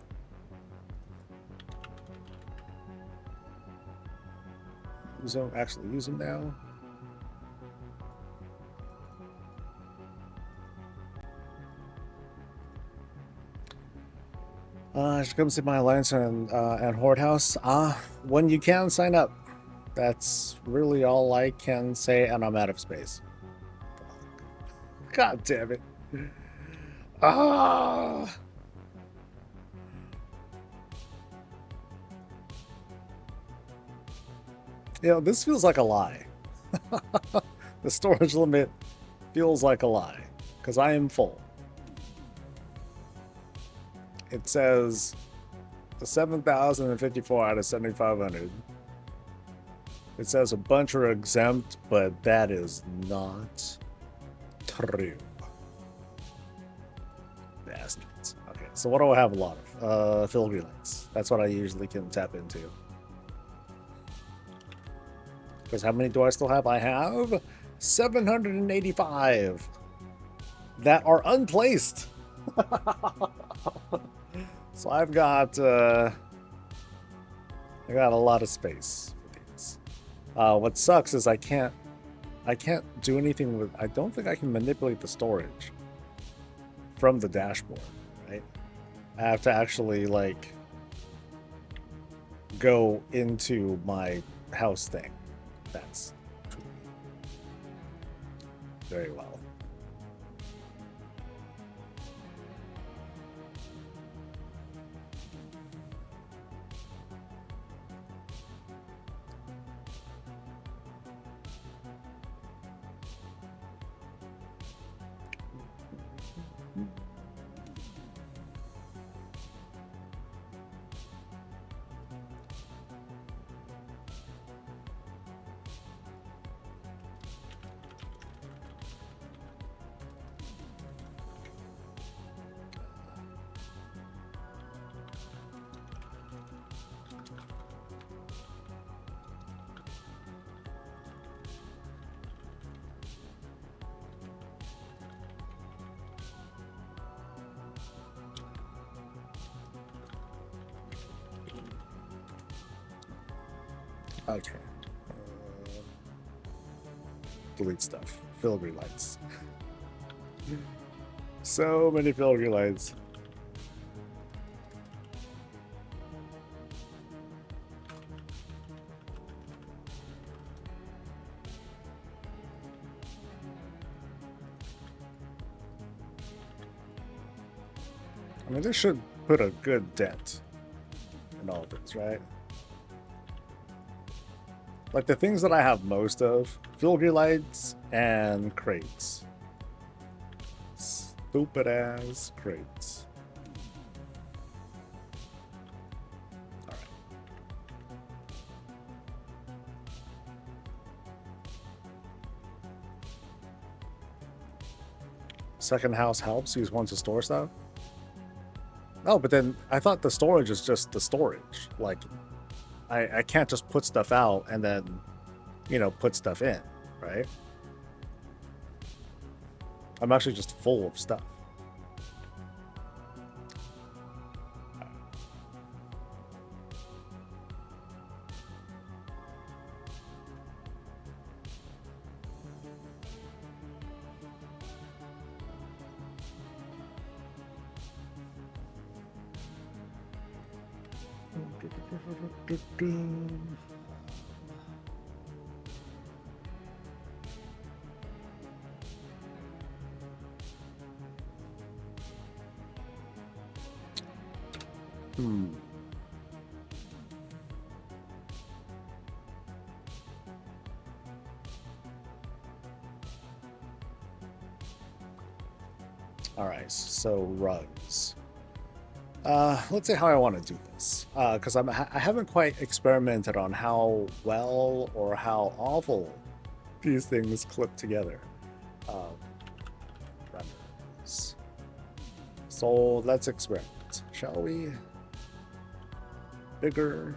use them. Actually, use them now. I should come see my alliance and Horde House. When you can sign up. That's really all I can say, and I'm out of space. God damn it. Ah! You know, this feels like a lie. The storage limit feels like a lie, because I am full. It says 7,054 out of 7,500. It says a bunch are exempt, but that is not true. Bastards. Okay, so what do I have a lot of? Filigree lights. That's what I usually can tap into. Because how many do I still have? I have 785 that are unplaced. So I've got I got a lot of space for these. What sucks is I can't do anything with. I don't think I can manipulate the storage from the dashboard, right? I have to actually like go into my house thing. That's very well. Okay. Delete stuff. Filigree lights. So many filigree lights. I mean, this should put a good dent in all this, right? Like the things that I have most of, filigree lights and crates. Stupid ass crates. Alright. Second house helps, use one to store stuff. Oh, but then I thought the storage is just the storage. Like, I can't just put stuff out and then, you know, put stuff in, right? I'm actually just full of stuff. All right, so rugs. Let's see how I want to do this, because I haven't quite experimented on how well or how awful these things clip together. Renders. So let's experiment, shall we? Bigger.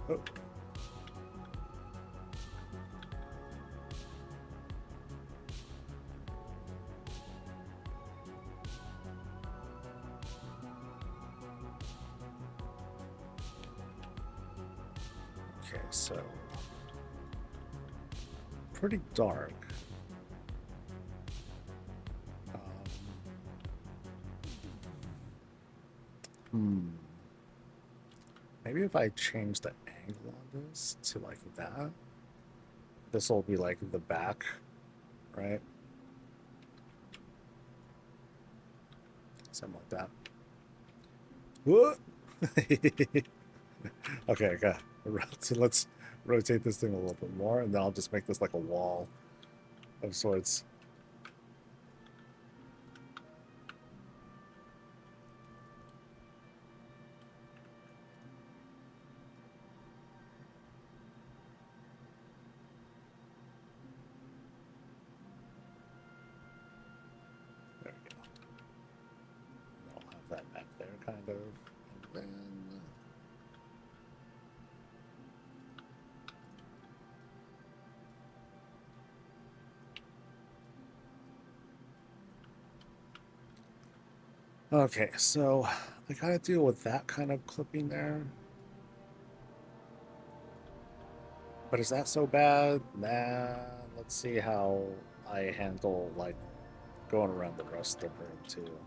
Oh. Okay, so pretty dark. Maybe if I change the angle on this to like that, this will be like the back, right? Something like that. Whoa! Okay, okay. So let's rotate this thing a little bit more, and then I'll just make this like a wall of sorts. There we go. And I'll have that back there, kind of. And then... Okay, so I gotta deal with that kind of clipping there. But is that so bad? Nah, let's see how I handle, like, going around the rest of the room, too.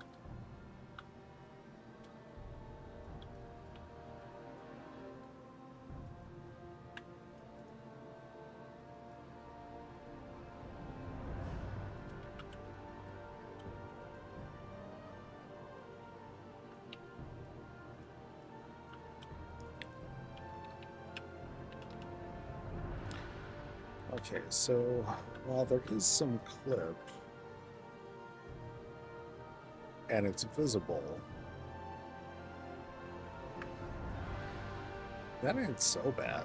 Okay, so while there is some clip, and it's visible, that ain't so bad.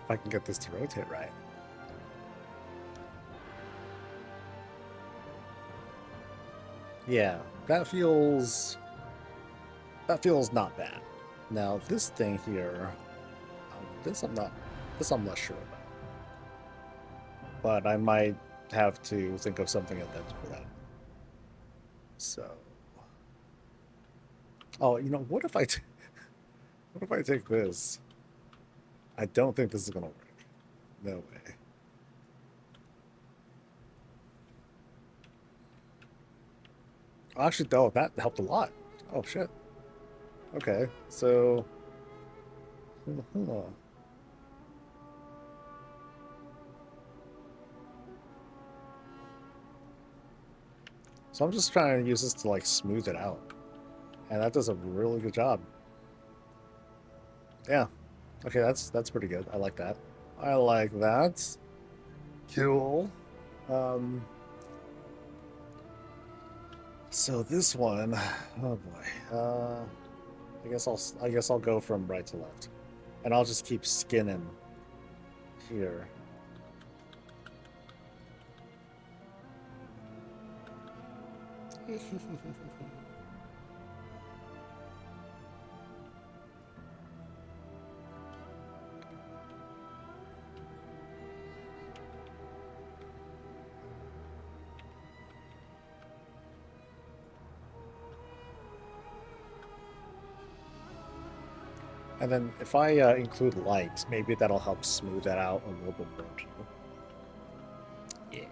If I can get this to rotate right. Yeah, that feels not bad. Now this thing here, this I'm less sure about. But I might have to think of something at that for that. So, oh, you know, what if I take this? I don't think this is gonna work. No way. Actually, though, that helped a lot. Oh shit. Okay, so. So I'm just trying to use this to like smooth it out. And that does a really good job. Yeah. Okay, that's pretty good. I like that. I like that. Cool. So this one, oh boy. I guess I'll go from right to left. And I'll just keep skinning here. And then if I include light, maybe that'll help smooth that out a little bit more too. Yeah.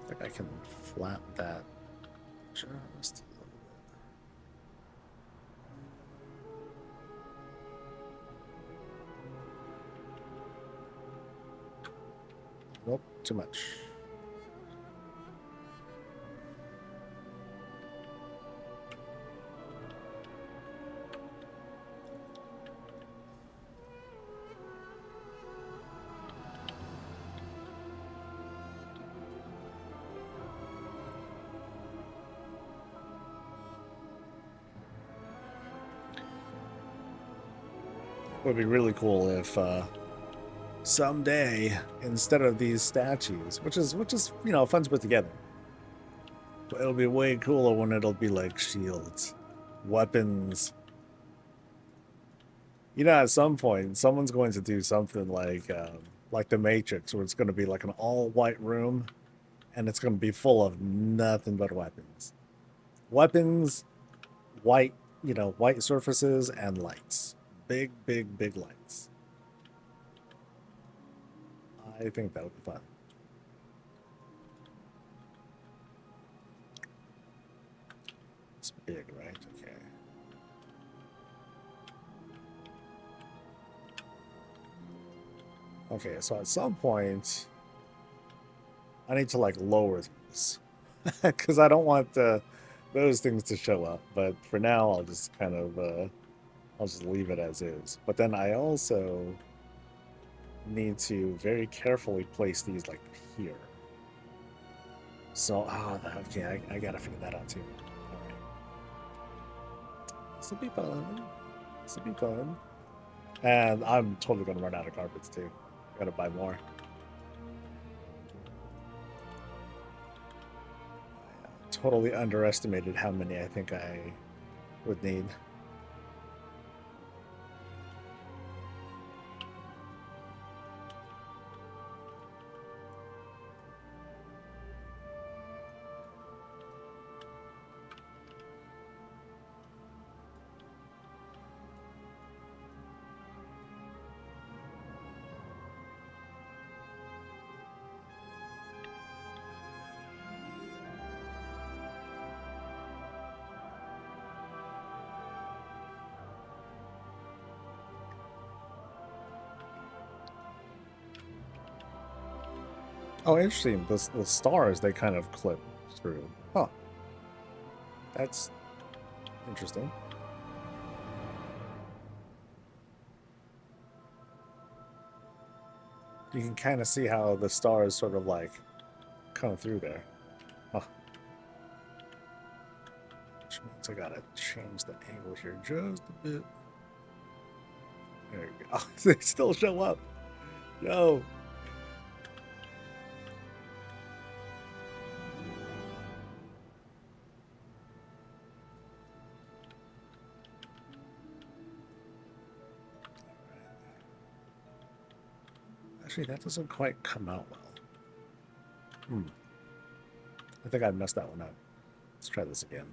I think I can flatten that just a little bit. Nope, too much. Would be really cool if someday, instead of these statues, which is fun to put together, but it'll be way cooler when it'll be like shields, weapons. You know, at some point, someone's going to do something like the Matrix, where it's going to be like an all-white room, and it's going to be full of nothing but weapons. Weapons, white, white surfaces, and lights. Big, big, big lights. I think that would be fun. It's big, right? Okay. Okay, so at some point, I need to like lower this because I don't want those things to show up. But for now, I'll just kind of I'll just leave it as is. But then I also need to very carefully place these like here. So, okay, I gotta figure that out too. All right. This will be fun. This will be fun. And I'm totally gonna run out of carpets too. I gotta buy more. I totally underestimated how many I think I would need. Oh, interesting. The stars, they kind of clip through. Huh. That's interesting. You can kind of see how the stars sort of like come through there. Huh. Which means I gotta change the angle here just a bit. There you go. Oh, they still show up. Yo. Actually, that doesn't quite come out well. I think I messed that one up. Let's try this again.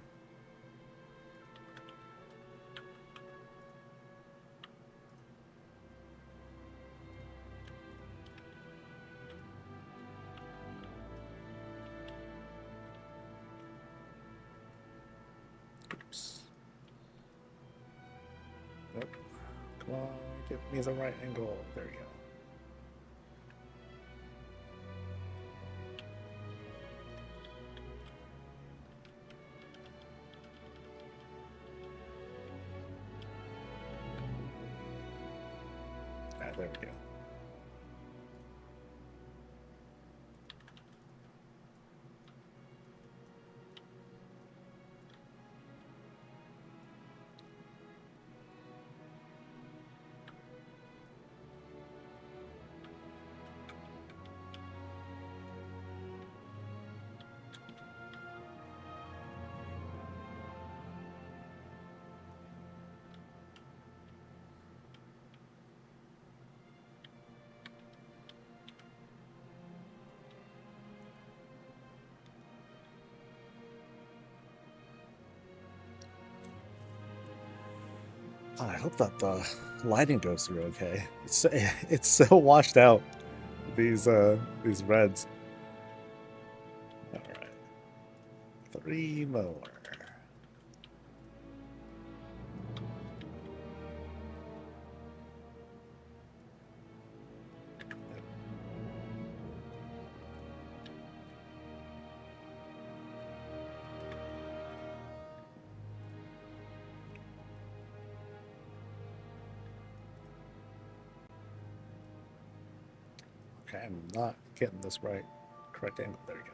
Oops. Nope. Come on, give me the right angle. There you go. There we go. I hope that the lighting goes through okay. It's so washed out. These reds. All right, 3 more. Okay, I'm not getting this right. Correct angle. There you go.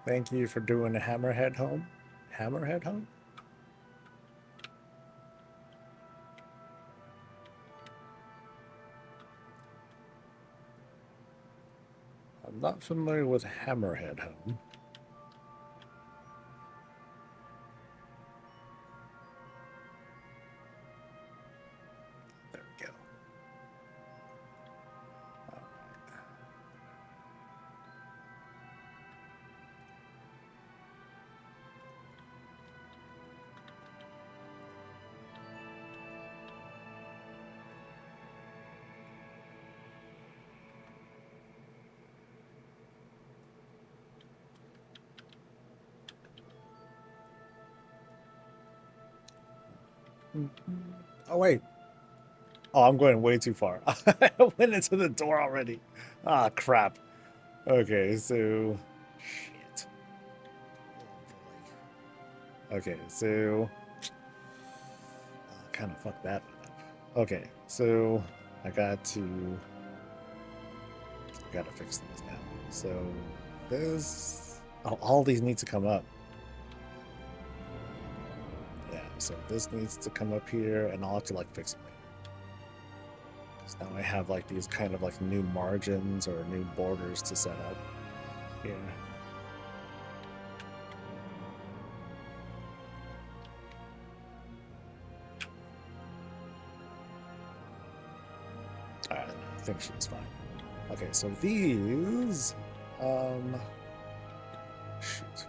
Thank you for doing a hammerhead home. Hammerhead home? I'm not familiar with hammerhead home. There we go. All right. Oh, wait. Oh, I'm going way too far. I went into the door already. Ah, crap. Okay, so... Shit. Oh, boy. Okay, so... kind of fucked that one up. Okay, so... I gotta fix things now. So... This... Oh, all these need to come up. Yeah, so this needs to come up here, and I'll have to, like, fix it later. So now I have, like, these kind of, like, new margins or new borders to set up here. Alright, I think she's fine. Okay, so these... Shoot.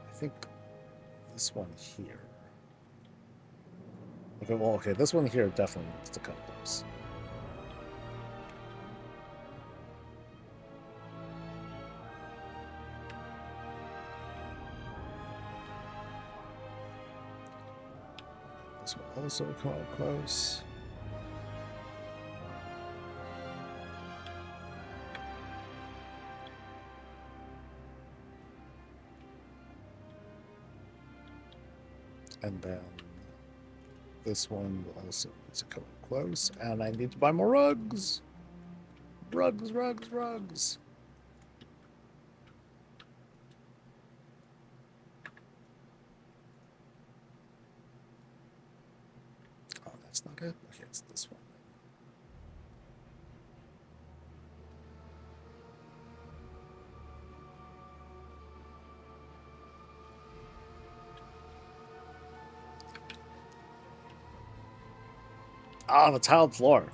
I think this one here. Okay, well, okay, this one here definitely needs to come close. This will also come up close. And then this one will also need to come up close. And I need to buy more rugs. Rugs, rugs, rugs. Oh, that's not it. Okay, it's this one. Oh, the tiled floor.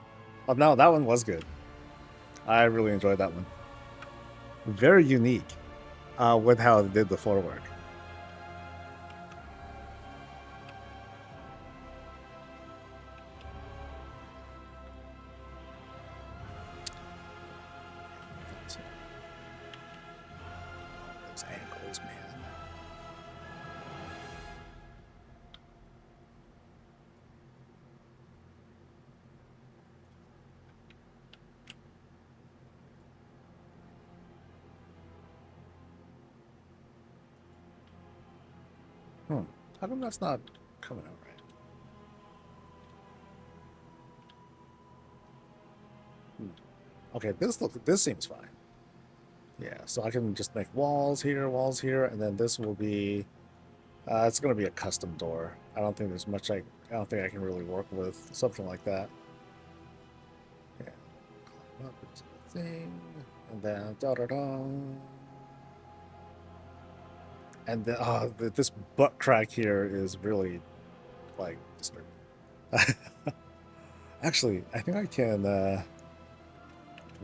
Oh, no, that one was good. I really enjoyed that one. Very unique with how it did the floor work. Those ankles, man. How come that's not coming out right? Okay, this seems fine. Yeah, so I can just make walls here, and then this will be it's going to be a custom door. I don't think there's much I don't think I can really work with something like that. Yeah, climb up into the thing, and then da da da. And then, this butt crack here is really, like, disturbing. Actually, I think I can I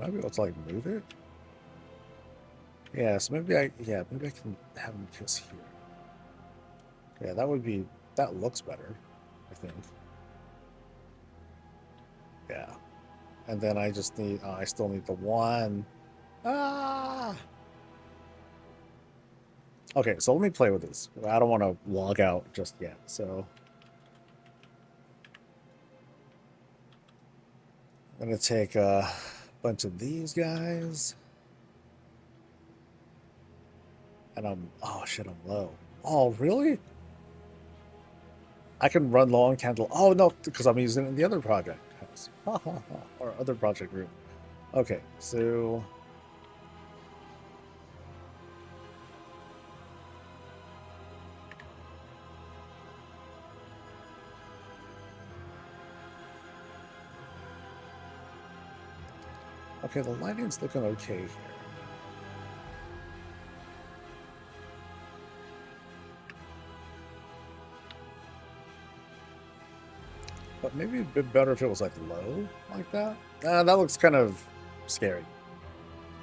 be able to, like, move it? Yeah, so maybe I can have him kiss here. Yeah, that looks better, I think. Yeah. And then I just need, I still need the one. Ah! Okay, so let me play with this. I don't want to log out just yet, so. I'm going to take a bunch of these guys. And oh shit, I'm low. Oh, really? I can run low on candle. Oh, no, because I'm using it in the other project house. Or other project group. Okay, so Okay, the lighting's looking okay here. But maybe it'd be better if it was like low like that. That looks kind of scary.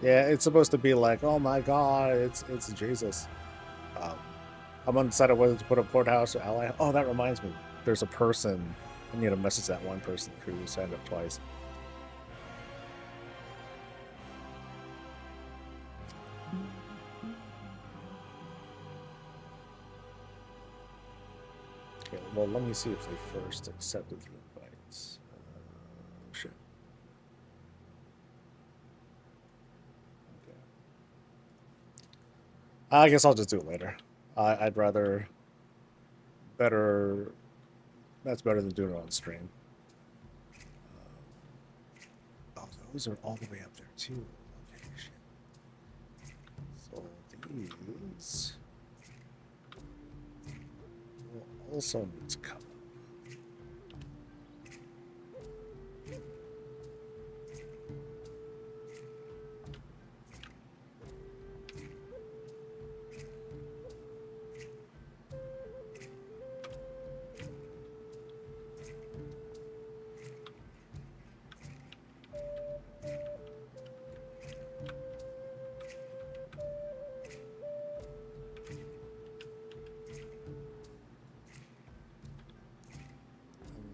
Yeah, it's supposed to be like, oh my god, it's Jesus. I'm undecided whether to put a courthouse or ally. Oh, that reminds me. There's a person. I need to message that one person who signed up twice. Okay, well, let me see if they first accepted the invites. Shit. Okay. I guess I'll just do it later. I'd rather better. That's better than doing it on stream. Oh, those are all the way up there too. Okay, shit. So these will also need to come.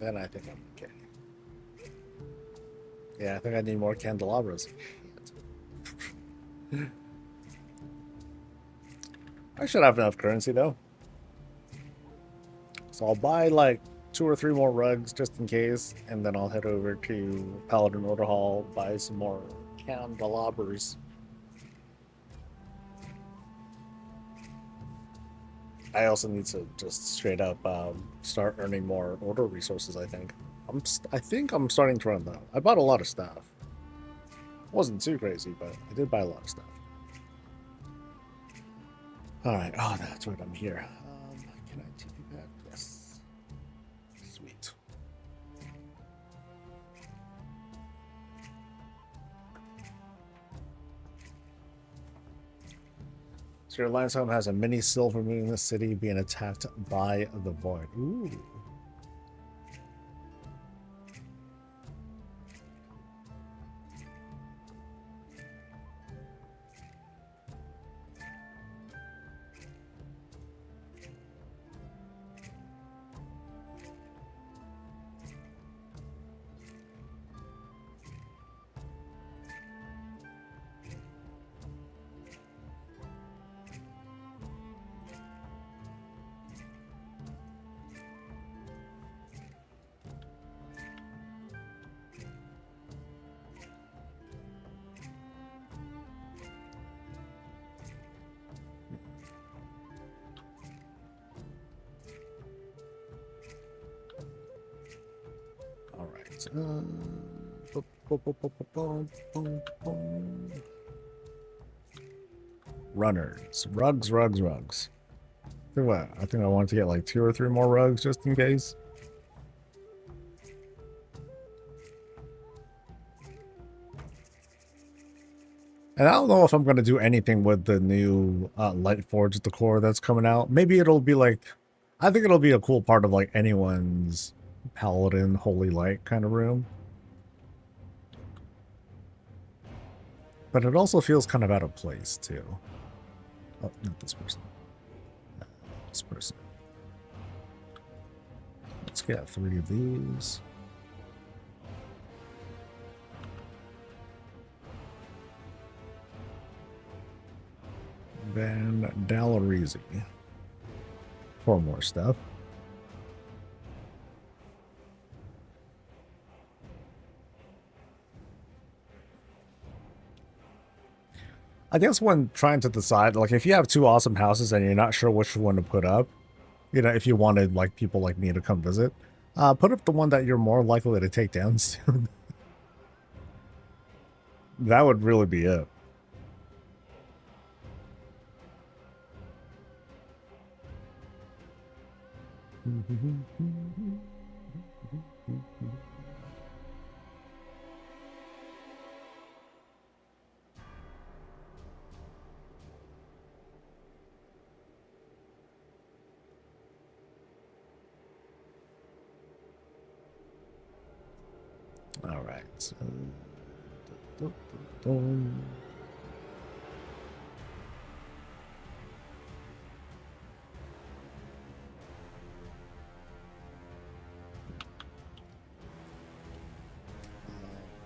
Then I think I'm okay. Yeah, I think I need more candelabras. I should have enough currency though. So I'll buy like 2 or 3 more rugs just in case, and then I'll head over to Paladin Order Hall, buy some more candelabras. I also need to just straight up start earning more order resources. I think I'm starting to run low. I bought a lot of stuff. Wasn't too crazy, but I did buy a lot of stuff. All right. Oh, that's right. I'm here. Can I TP back? Yes. Sweet. So your Lion's Home has a mini silver moon in the city being attacked by the void. Ooh. Runners. Rugs. What? I think I want to get like 2 or 3 more rugs just in case. And I don't know if I'm going to do anything with the new Lightforged decor that's coming out. Maybe it'll be like, I think it'll be a cool part of like anyone's Paladin Holy Light kind of room. But it also feels kind of out of place too. Oh, not this person. This person. Let's get 3 of these. Then Dalarizi. 4 more stuff. I guess when trying to decide, like if you have 2 awesome houses and you're not sure which one to put up, you know, if you wanted like people like me to come visit, put up the one that you're more likely to take down soon. That would really be it. right. So, dun, dun, dun.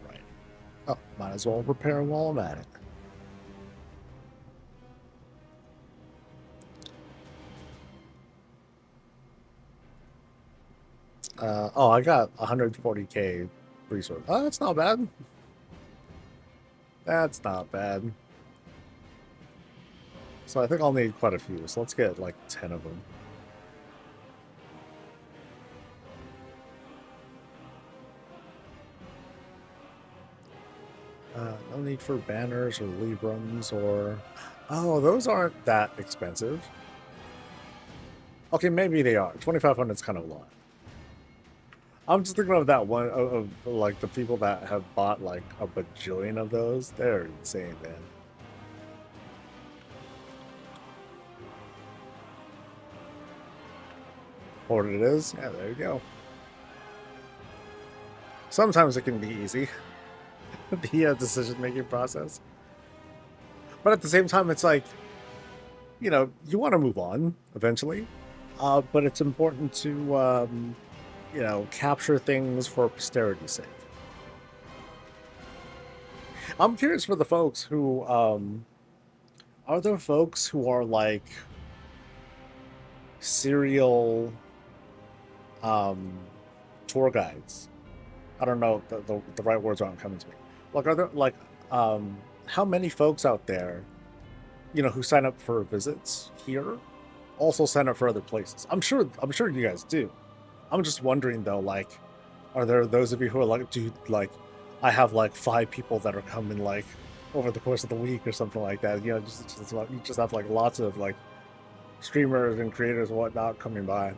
Right. Oh, might as well repair while I'm at it. Oh, I got 140k resource. Oh, that's not bad. That's not bad. So I think I'll need quite a few. So let's get like 10 of them. No need for banners or Librams or... Oh, those aren't that expensive. Okay, maybe they are. 2,500 is kind of a lot. I'm just thinking of that one of like the people that have bought like a bajillion of those. They're insane, man. What it is? Yeah, there you go. Sometimes it can be easy, the decision-making process. But at the same time, it's like, you know, you want to move on eventually. But it's important to, you know, capture things for posterity's sake. I'm curious for the folks who, are there folks who are like serial tour guides? I don't know, the right words aren't coming to me. Like, are there like, how many folks out there, you know, who sign up for visits here also sign up for other places? I'm sure you guys do. I'm just wondering though, like, are there those of you who are like, dude, like, I have like 5 people that are coming like over the course of the week or something like that. You know, you just have like lots of like streamers and creators and whatnot coming by.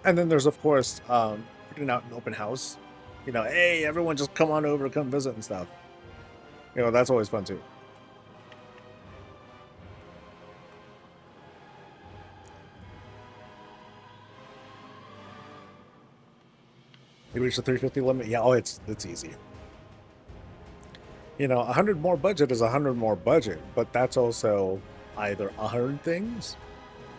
And then there's of course putting out an open house. You know, hey, everyone just come on over, come visit and stuff. You know, that's always fun too. You reach the 350 limit? Yeah, oh, it's easy. You know, 100 more budget is 100 more budget, but that's also either 100 things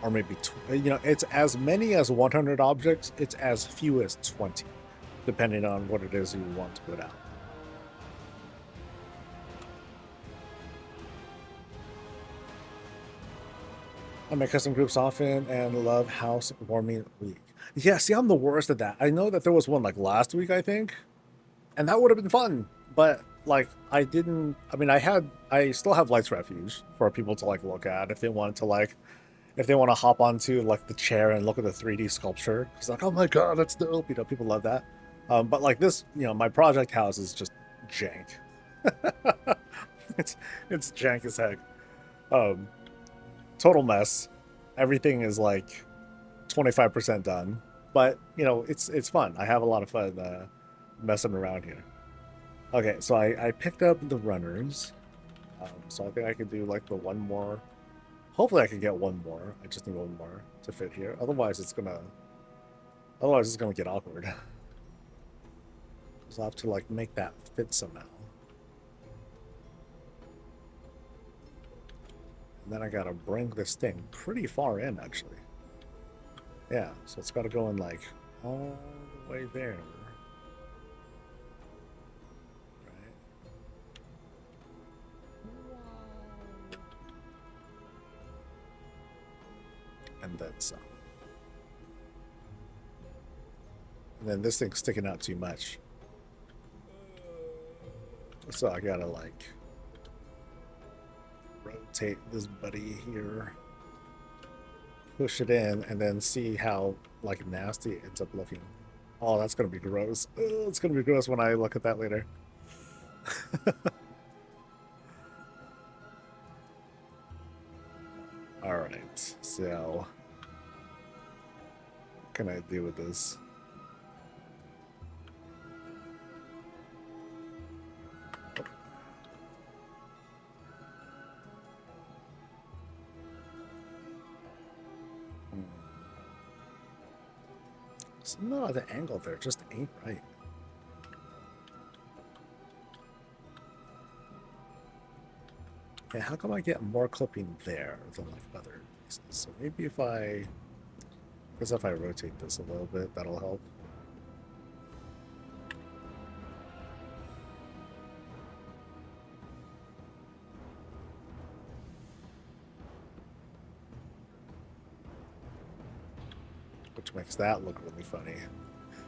or maybe, you know, it's as many as 100 objects, it's as few as 20, depending on what it is you want to put out. I make custom groups often and love house warming week. Yeah, see, I'm the worst at that. I know that there was one like last week, I think, and that would have been fun, but like I didn't. I mean, I still have Lights Refuge for people to like look at if they want to like, if they want to hop onto like the chair and look at the 3D sculpture. It's like, oh my god, that's dope. You know, people love that. But like this, you know, my project house is just jank. it's jank as heck. Total mess. Everything is like 25% done, but you know, it's fun. I have a lot of fun messing around here. Okay, so I picked up the runners, so I think I could do like the one more. Hopefully, I can get one more. I just need one more to fit here. Otherwise, it's gonna get awkward. So I'll have to like make that fit somehow. And then I gotta bring this thing pretty far in, actually. Yeah, so it's gotta go in like all the way there. Right. And then some. And then this thing's sticking out too much. So I gotta like rotate this buddy here, push it in, and then see how like nasty it ends up looking. Oh, that's gonna be gross. Oh, it's gonna be gross when I look at that later. All right, so what can I do with this? No, the angle there just ain't right. Okay, how come I get more clipping there than like other places? So maybe if I rotate this a little bit, that'll help. Which makes that look really funny.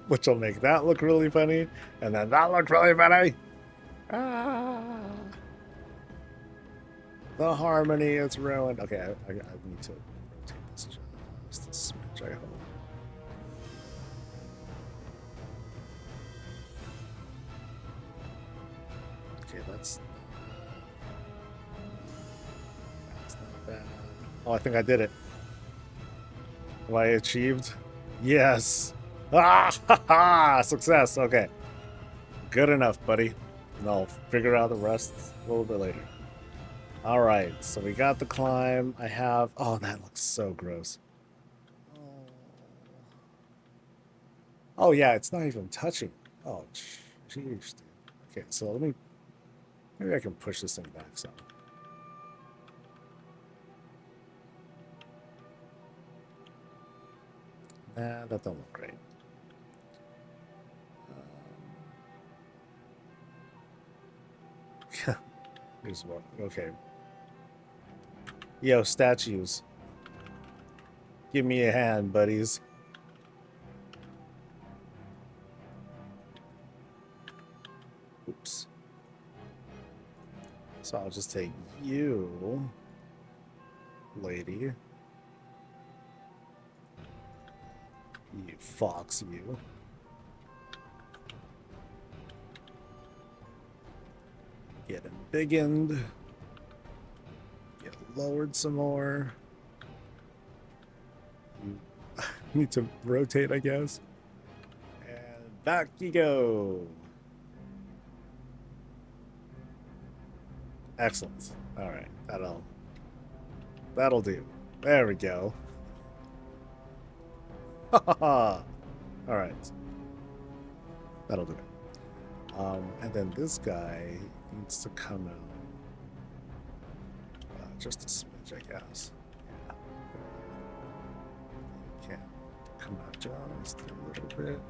Which will make that look really funny, and then that look really funny. Ah, the harmony is ruined. Okay, I need to rotate this just a smidge, I hope. Okay, that's not bad. Oh, I think I did it. Have I achieved? Yes. Ah, ha, ha, success. Okay. Good enough, buddy. And I'll figure out the rest a little bit later. All right, so we got the climb. I have... Oh, that looks so gross. Oh, yeah, it's not even touching. Oh, jeez, dude. Okay, so let me... Maybe I can push this thing back some. Nah, that don't look great. Here's one. Okay. Yo, statues. Give me a hand, buddies. Oops. So I'll just take you, lady. You fox, you. Get embiggened. Get lowered some more. You need to rotate, I guess. And back you go. Excellent. All right, that'll do. There we go. All right, that'll do it. And then this guy needs to come out just a smidge, I guess. Yeah. Okay, come out just a little bit.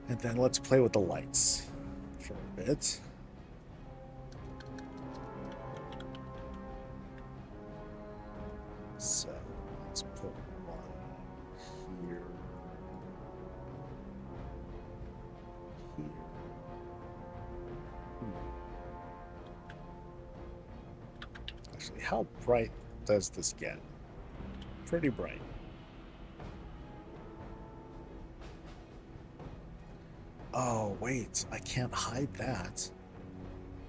And then let's play with the lights for a bit. So let's put one here. Here. Actually, how bright does this get? Pretty bright. Oh, wait, I can't hide that.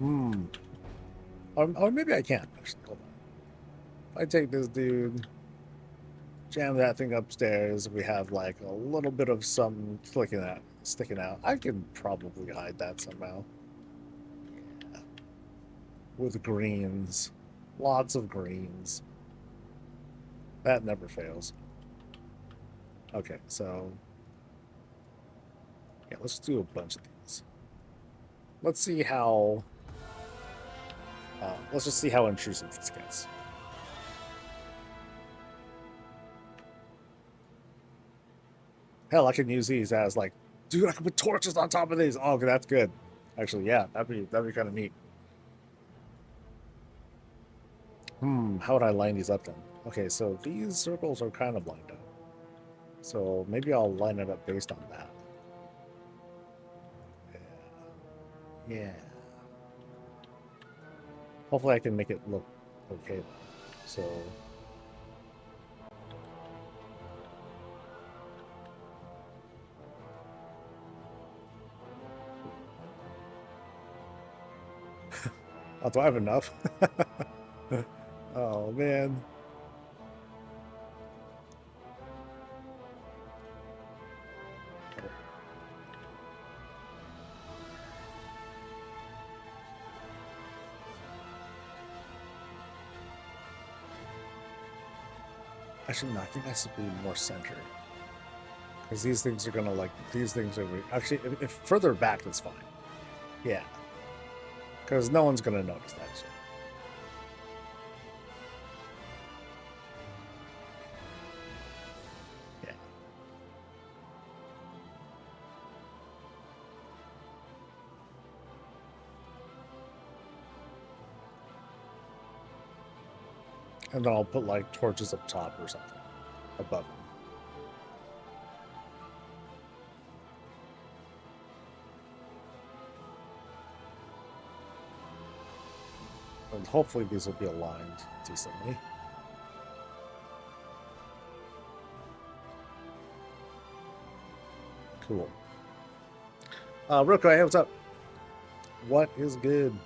Or maybe I can, actually. Hold on. If I take this dude, jam that thing upstairs, we have like a little bit of something sticking out. I can probably hide that somehow. Yeah. With greens. Lots of greens. That never fails. Okay, so... yeah, let's do a bunch of these. Let's see how... let's just see how intrusive this gets. Hell, I can use these as like, dude, I can put torches on top of these. Oh, okay, that's good. Actually, yeah, that'd be kind of neat. How would I line these up then? Okay, so these circles are kind of lined up. So maybe I'll line it up based on that. Yeah. Hopefully I can make it look okay though. So... oh, do I have enough? Oh, man. Actually, no, I think that should be more centered. Because these things are gonna like these things are actually if further back that's fine. Yeah. Because no one's gonna notice that shit. Yeah. And then I'll put like torches up top or something above them. And hopefully these will be aligned decently. Cool. Roko, hey, what's up? What is good?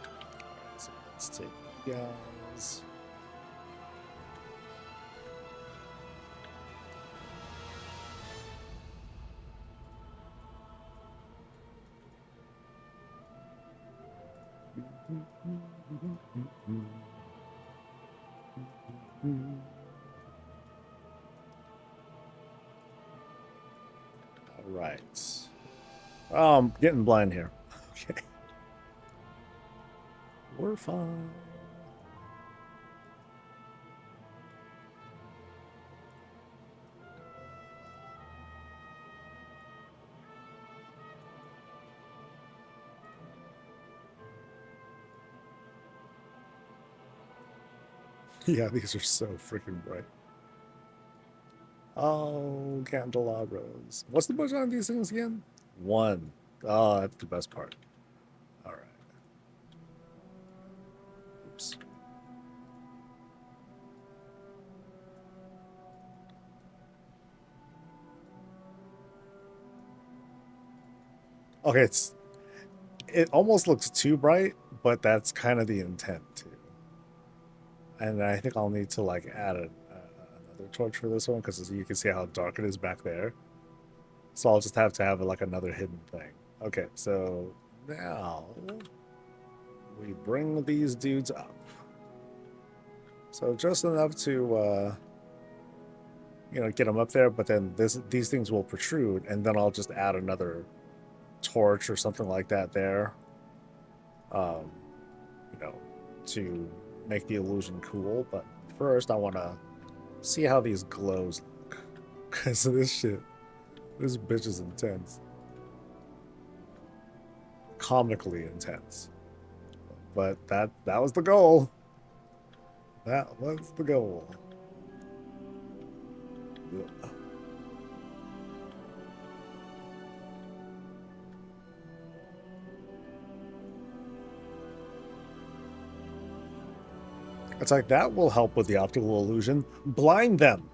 Alright, so let's take you guys. All right. Oh, I'm getting blind here. Okay. We're fine. Yeah, these are so freaking bright. Oh, candelabras. What's the budget on these things again? 1. Oh, that's the best part. All right. Oops. Okay, it almost looks too bright, but that's kind of the intent too. And I think I'll need to like add another torch for this one because you can see how dark it is back there. So I'll just have to have like another hidden thing. Okay, so now we bring these dudes up. So just enough to you know, get them up there, but then these things will protrude, and then I'll just add another torch or something like that there. You know, to make the illusion cool. But first I want to see how these glows look, because this bitch is intense, comically intense. But that was the goal. That was the goal. Ugh. It's like that will help with the optical illusion. Blind them.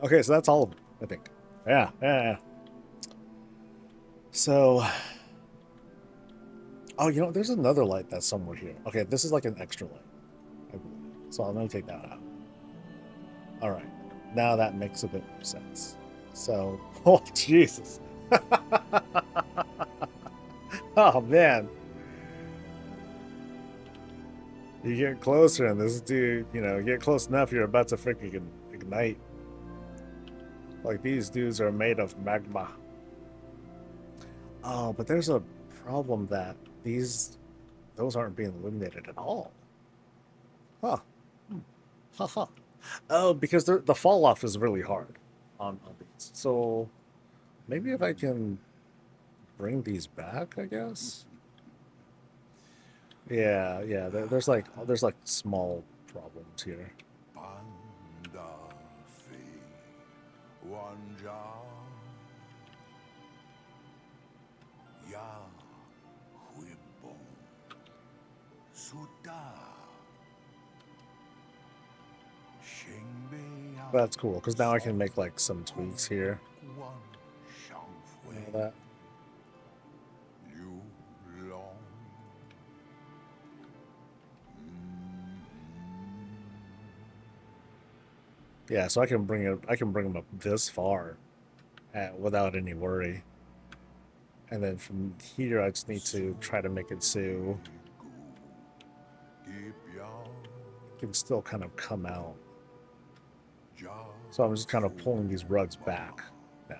Okay, so that's all of them, I think. Yeah. So, oh, you know, there's another light that's somewhere here. Okay, this is like an extra light, I believe. So I'm going to take that out. All right, now that makes a bit more sense. So, oh, Jesus. Oh, man. You get closer and this dude, you know, get close enough, you're about to freaking ignite. Like, these dudes are made of magma. Oh, but there's a problem that those aren't being illuminated at all. Huh. Haha. Oh, because the fall off is really hard on these. So maybe if I can bring these back, I guess. Yeah. There's like small problems here. That's cool, because now I can make like some tweaks here. And all that. Yeah, so I can bring them up this far without any worry. And then from here, I just need to try to make it so can still kind of come out. So I'm just kind of pulling these rugs back now.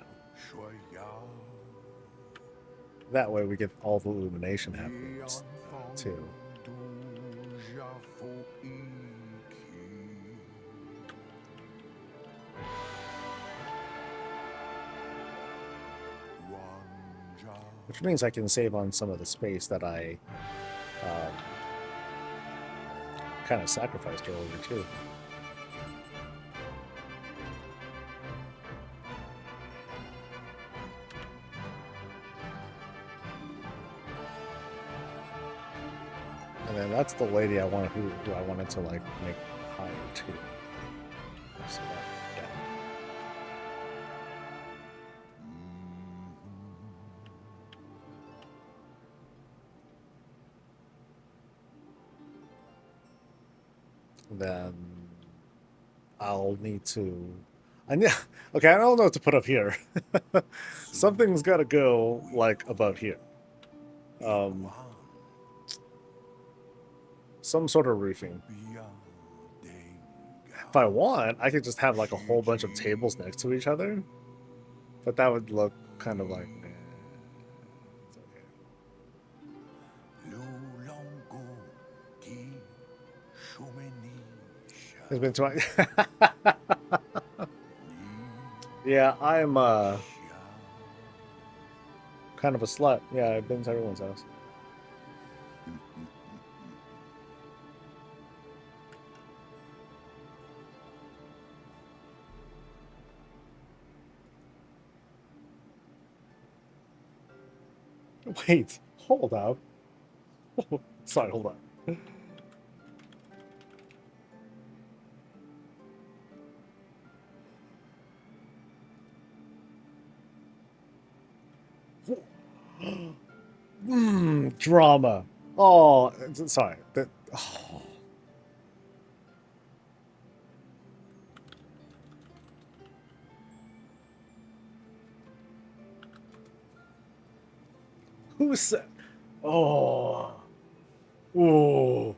That way we get all the illumination happening too. Which means I can save on some of the space that I kind of sacrificed earlier too. And then that's the lady I wanted, who I wanted to like make higher too. So that, yeah. Then I'll need to. Okay, I don't know what to put up here. Something's got to go like above here. Some sort of roofing. If I want, I could just have like a whole bunch of tables next to each other, but that would look kind of like. It's okay. It's been 20. Yeah, I'm kind of a slut. Yeah, I've been to everyone's house. Wait, hold up. Sorry, hold on. Drama. Oh, sorry. Oh. Who said? Oh. Oh.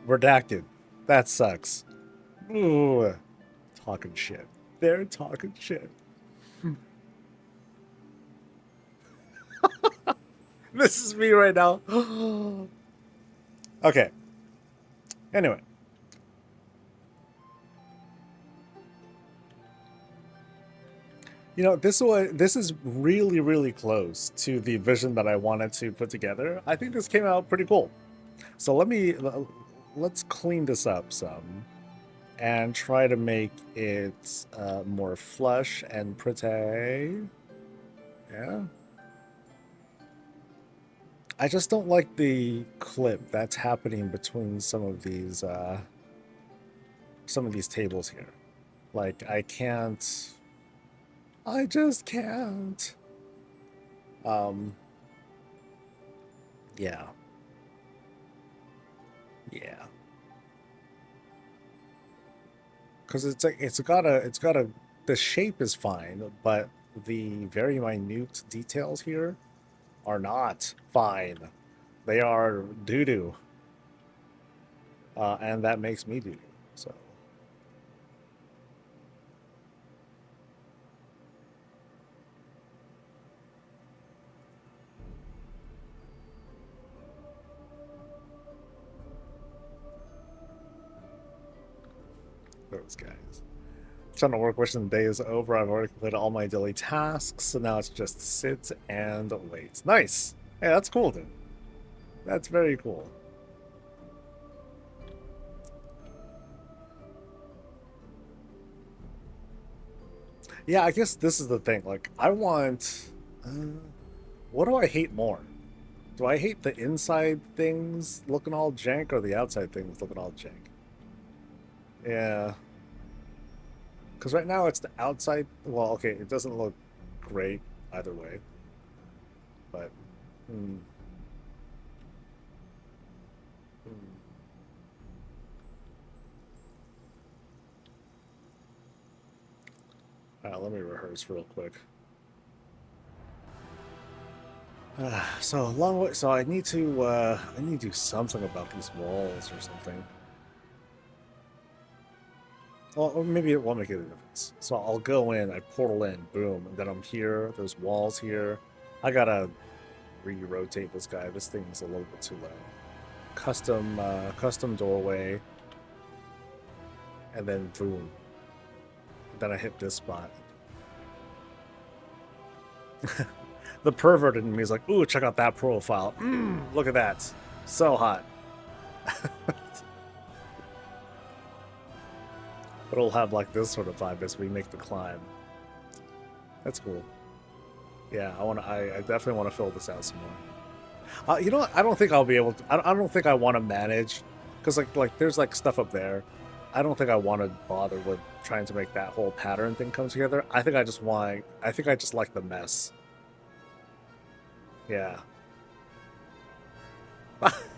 Redacted. That sucks. Ooh. Talking shit. They're talking shit. This is me right now. Okay. Anyway. You know, this is really, really close to the vision that I wanted to put together. I think this came out pretty cool. So let's clean this up some and try to make it more flush and pretty. Yeah. I just don't like the clip that's happening between some of these tables here. Like I just can't. Yeah. Yeah. Because it's got a the shape is fine, but the very minute details here are not fine. They are doo-doo. And that makes me doo-doo. So those guys. Trying to work wishing the day is over. I've already completed all my daily tasks, so now it's just sit and wait. Nice. Hey, that's cool, dude. That's very cool. Yeah, I guess this is the thing. Like, I want. What do I hate more? Do I hate the inside things looking all jank or the outside things looking all jank? Yeah. Because right now it's the outside. Well, okay, it doesn't look great either way. But. Alright, let me rehearse real quick. So long way. So I need to do something about these walls or something. Well, or maybe it won't make a difference. So I'll go in, I portal in, boom, and then I'm here. There's walls here. I gotta re-rotate this guy. This thing's a little bit too low. Custom doorway, and then boom. Then I hit this spot. The pervert in me is like, ooh, check out that profile. Look at that. So hot. But it'll have like this sort of vibe as we make the climb. That's cool. Yeah, I definitely want to fill this out some more. You know what? I don't think I'll be able to. I don't think I want to manage, because like there's like stuff up there. I don't think I want to bother with trying to make that whole pattern thing come together. I think I just want. I think I just like the mess. Yeah.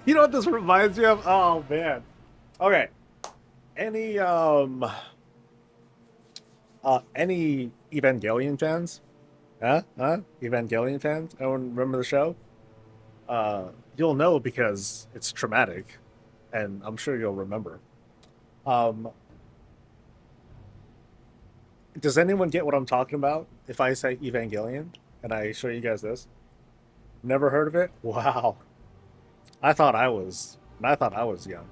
You know what this reminds me of? Oh man. Okay. Any Evangelion fans? Huh? Evangelion fans? Anyone remember the show? You'll know because it's traumatic, and I'm sure you'll remember. Um, does anyone get what I'm talking about if I say Evangelion and I show you guys this? Never heard of it? Wow. I thought I was young.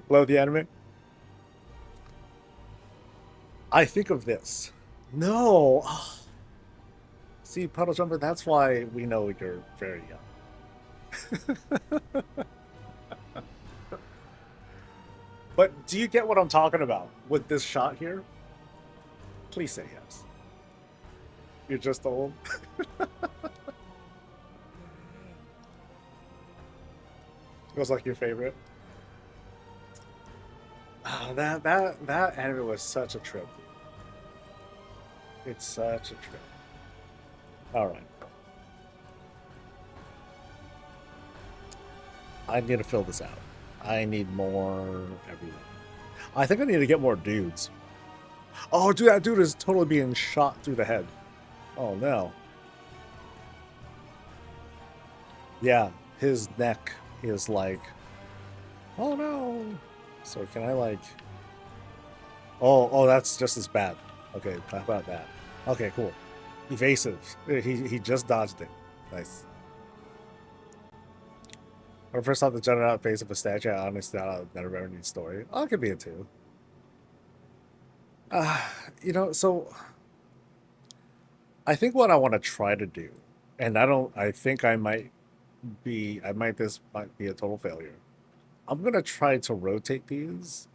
Love the anime. I think of this. No. See, Puddle Jumper, that's why we know you're very young. But do you get what I'm talking about with this shot here? Please say yes. You're just old. It was like your favorite. Oh, that anime was such a trip. It's such a trip. All right. I need to fill this out. I need more everything. I think I need to get more dudes. Oh, dude, that dude is totally being shot through the head. Oh, no. Yeah, his neck is like... Oh, no. So can I, like... Oh, that's just as bad. Okay, how about that? Okay, cool. Evasive. He just dodged it. Nice. When I first saw the general out face of a statue, I honestly thought I'd never ever need story. Oh, it could be it too. You know, so I think what I want to try to do, and I think this might be a total failure. I'm gonna try to rotate these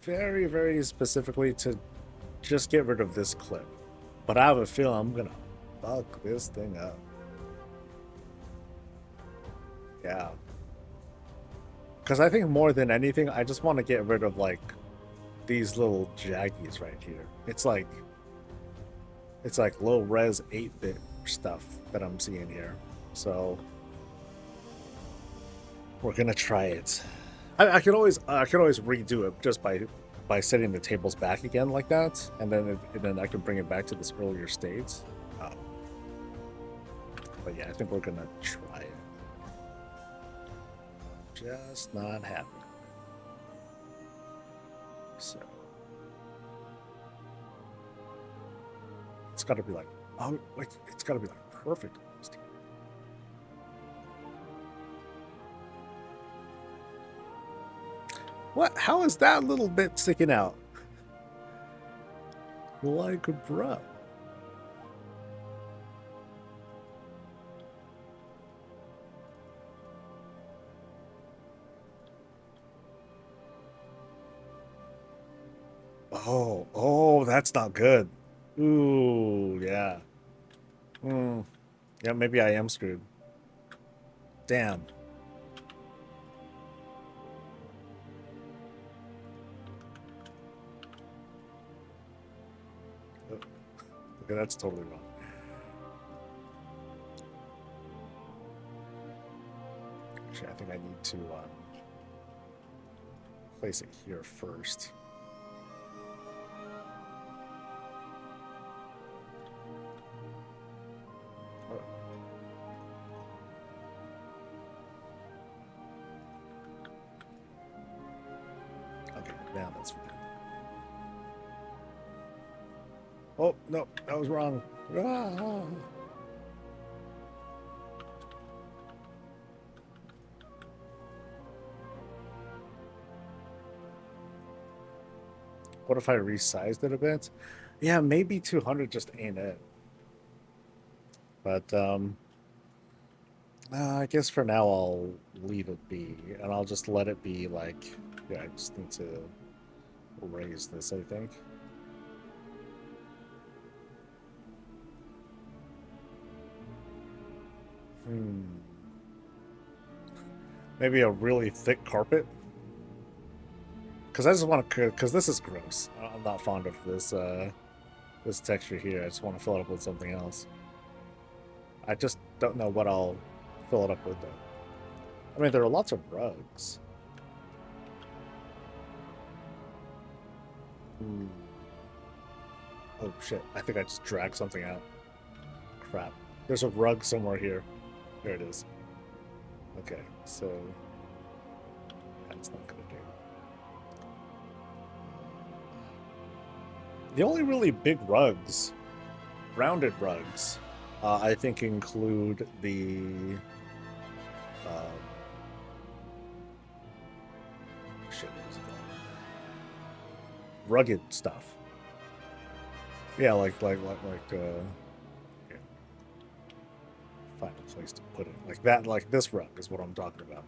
very, very specifically to just get rid of this clip. But I have a feeling I'm gonna fuck this thing up. Yeah. Because I think more than anything, I just want to get rid of like these little jaggies right here. It's like low res 8-bit stuff that I'm seeing here. So we're gonna try it. I could always redo it just by setting the tables back again like that, and then I can bring it back to this earlier state. But yeah, I think we're gonna try it. Just not happening. So it's got to be like, it's got to be like perfect. What? How is that little bit sticking out? Like a bruh. Oh, that's not good. Ooh, yeah. Yeah, maybe I am screwed. Damn. Okay, that's totally wrong. Actually, I think I need to place it here first. Now that's fine. Oh, no, that was wrong. Ah. What if I resized it a bit? Yeah, maybe 200 just ain't it. But, I guess for now I'll leave it be, and I'll just let it be like, yeah, I just need to raise this, I think. Maybe a really thick carpet? Because I just want to, because this is gross. I'm not fond of this, this texture here. I just want to fill it up with something else. I just don't know what I'll fill it up with, though. I mean, there are lots of rugs. Oh, shit. I think I just dragged something out. Crap. There's a rug somewhere here. There it is. Okay, so that's not gonna do. The only really big rugs, rounded rugs, I think include the shit, what is it called? Rugged stuff. Yeah, like find a place to put it. Like that, like this rug is what I'm talking about.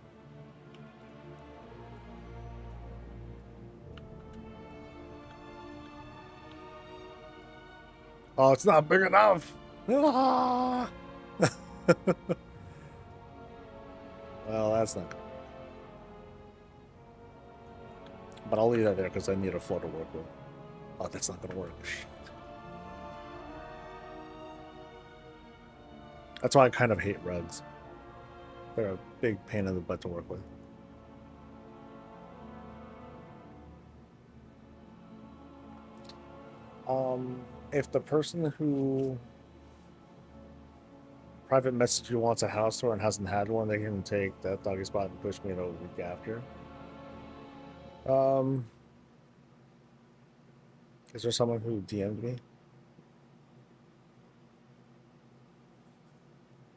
Oh, it's not big enough. Ah! Well, that's not good. But I'll leave that there because I need a floor to work with. Oh, that's not going to work. Shit. That's why I kind of hate rugs. They're a big pain in the butt to work with. If the person who private message you wants a house tour and hasn't had one, they can take that doggy spot and push me in a week after. Is there someone who DM'd me?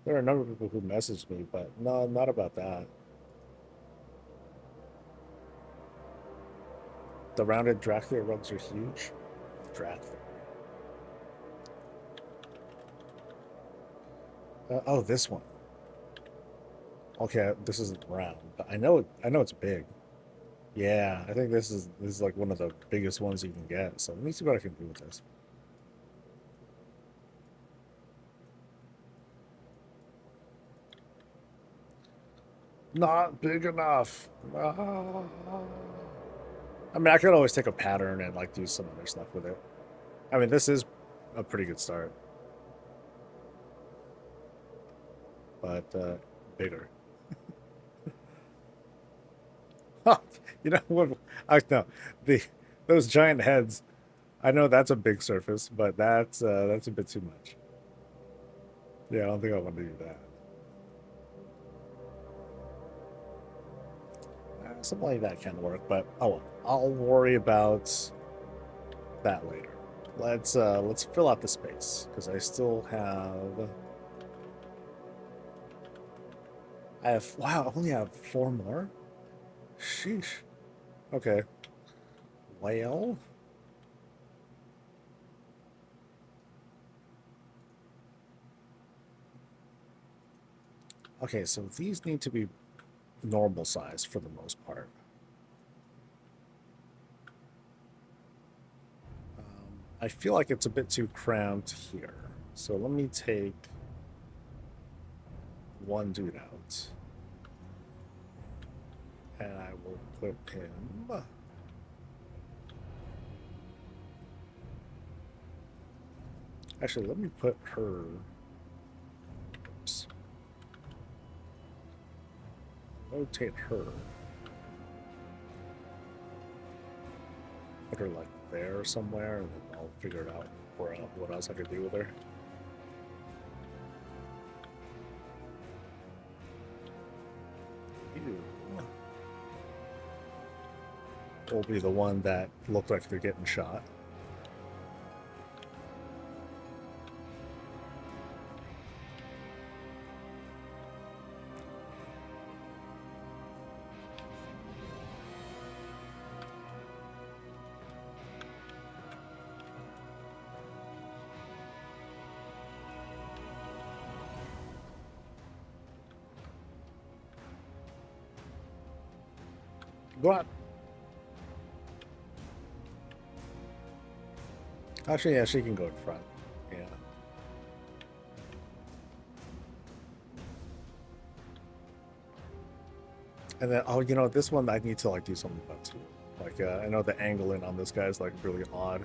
There are a number of people who messaged me, but no, not about that. The rounded Dracula rugs are huge. Dracula. Oh, this one. Okay, this isn't round, but I know it's big. Yeah, I think this is like one of the biggest ones you can get. So let me see what I can do with this. Not big enough. Ah. I mean, I could always take a pattern and like do some other stuff with it. I mean, this is a pretty good start, but bigger. You know what? I know those giant heads. I know that's a big surface, but that's a bit too much. Yeah, I don't think I want to do that. Something like that can work, but oh well. I'll worry about that later. Let's fill out the space because I still have. Wow, I only have 4 more. Sheesh. Okay. Well. Okay, so these need to be normal size for the most part. I feel like it's a bit too cramped here. So let me take one dude out. And I will put him... Actually, let me put her... Oops. Rotate her. Put her like there somewhere, and then I'll figure it out what else I could do with her. Ew. will be the one that look like they're getting shot. Go on. Actually, yeah, she can go in front. Yeah. And then, oh, you know, this one I need to like do something about too. Like, I know the angling on this guy is like really odd.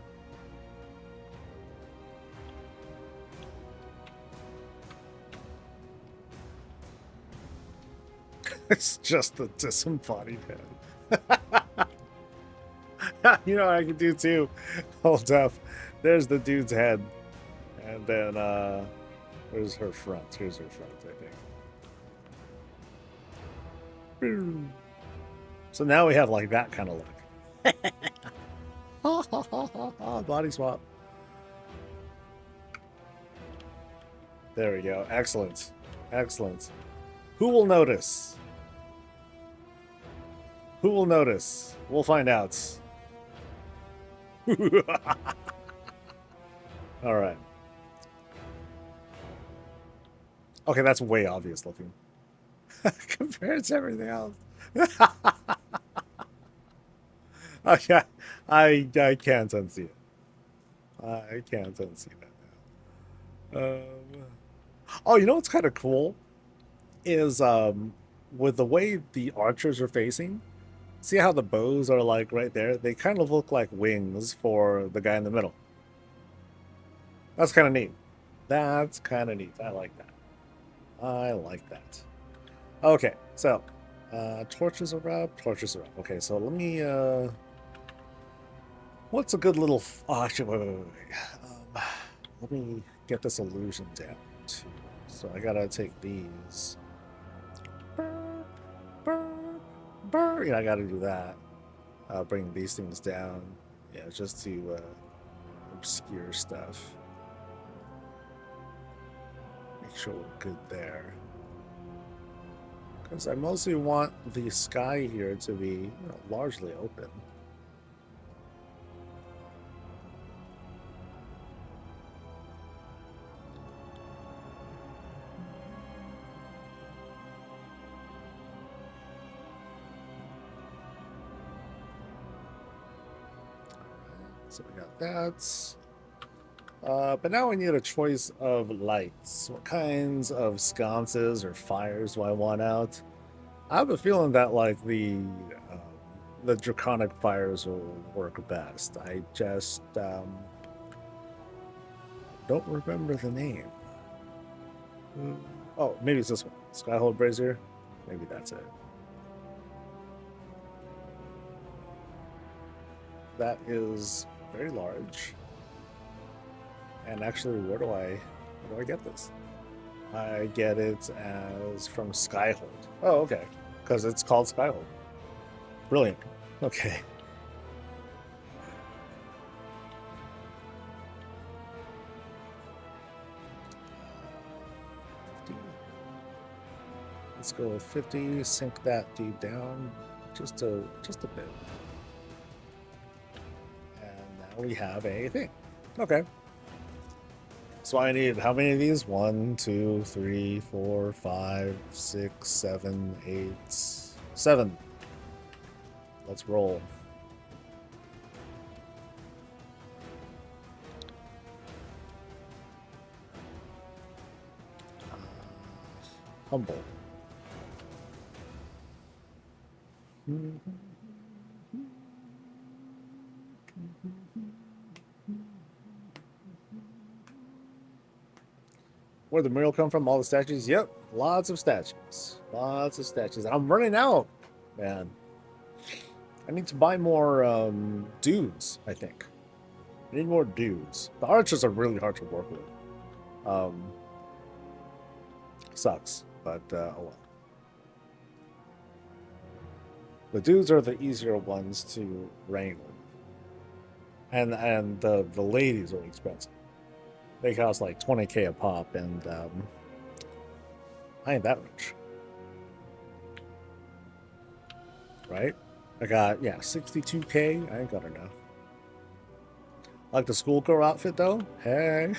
It's just the disembodied head. You know what I can do too? Hold up. There's the dude's head. And then, where's her front? Here's her front, I think. So now we have like that kind of look. Body swap. There we go. Excellent. Excellent. Who will notice? Who will notice? We'll find out. All right. Okay, that's way obvious looking compared to everything else. Okay, I can't unsee it. I can't unsee that now. Oh, you know what's kind of cool is with the way the archers are facing. See how the bows are like right there? They kind of look like wings for the guy in the middle. That's kind of neat. That's kind of neat. I like that. I like that. Okay, so torches are up. Torches are up. Okay, so let me. What's a good little? Oh, actually, wait. Let me get this illusion down too. So I gotta take these. Yeah, I gotta do that. Bring these things down. Yeah, just to obscure stuff. Make sure we're good there. Because I mostly want the sky here to be, you know, largely open. So we got that. But now we need a choice of lights. What kinds of sconces or fires do I want out? I have a feeling that like the draconic fires will work best. I just don't remember the name. Oh, maybe it's this one. Skyhold Brazier. Maybe that's it. That is very large. And actually, where do I get this? I get it as from Skyhold. Oh, okay. Because it's called Skyhold. Brilliant. Okay. Let's go with 50. Sink that dude down just a bit. And now we have a thing. Okay. So I need how many of these? 1, 2, 3, 4, 5, 6, 7, 8, 7. Let's roll. Humble. Where'd the mural come from? All the statues? Yep, lots of statues. Lots of statues. And I'm running out, man. I need to buy more dudes, I think. I need more dudes. The archers are really hard to work with. Sucks, but oh well. The dudes are the easier ones to wrangle. And the ladies are expensive. They cost like 20K a pop, and I ain't that rich. Right? I got, yeah, 62K. I ain't got enough. Like the schoolgirl outfit, though? Hey.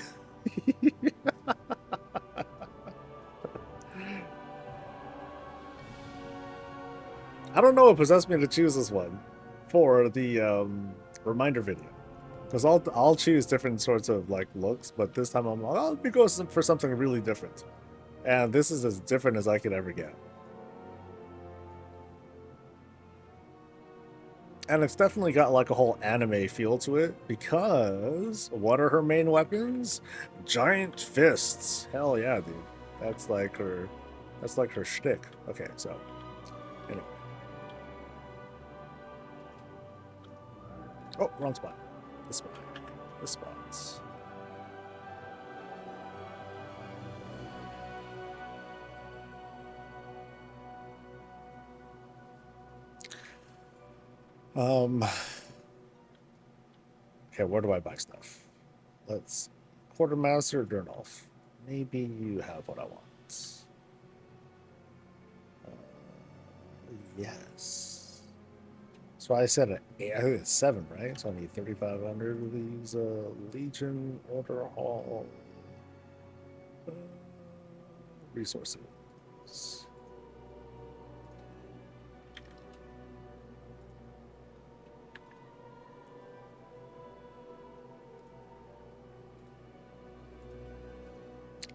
I don't know what possessed me to choose this one for the reminder video. Because I'll choose different sorts of like looks, but this time I'm like, oh, let me go for something really different. And this is as different as I could ever get. And it's definitely got like a whole anime feel to it, because what are her main weapons? Giant fists. Hell yeah, dude. That's like her shtick. Okay, so anyway. Oh, wrong spot. This spot. This spot's. Okay, where do I buy stuff? Let's Quartermaster Durnolf. Maybe you have what I want. Yes. So I said I think it's 7, right? So I need 3,500 of these Legion Order Hall resources.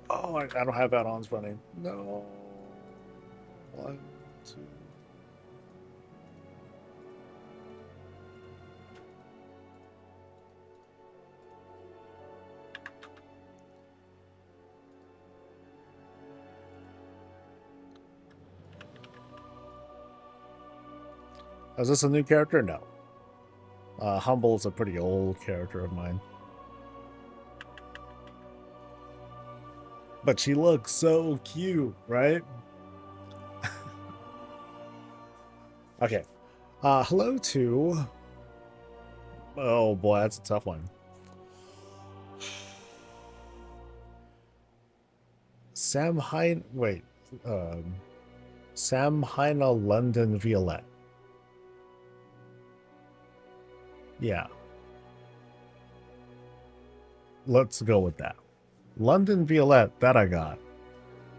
Oh, I don't have add-ons running. No. 1, 2. Is this a new character? No. Humble is a pretty old character of mine. But she looks so cute, right? Okay. Hello to... Oh boy, that's a tough one. Sam Hein... Wait. Sam Heina London Violette. Yeah. Let's go with that. London Violette, that I got.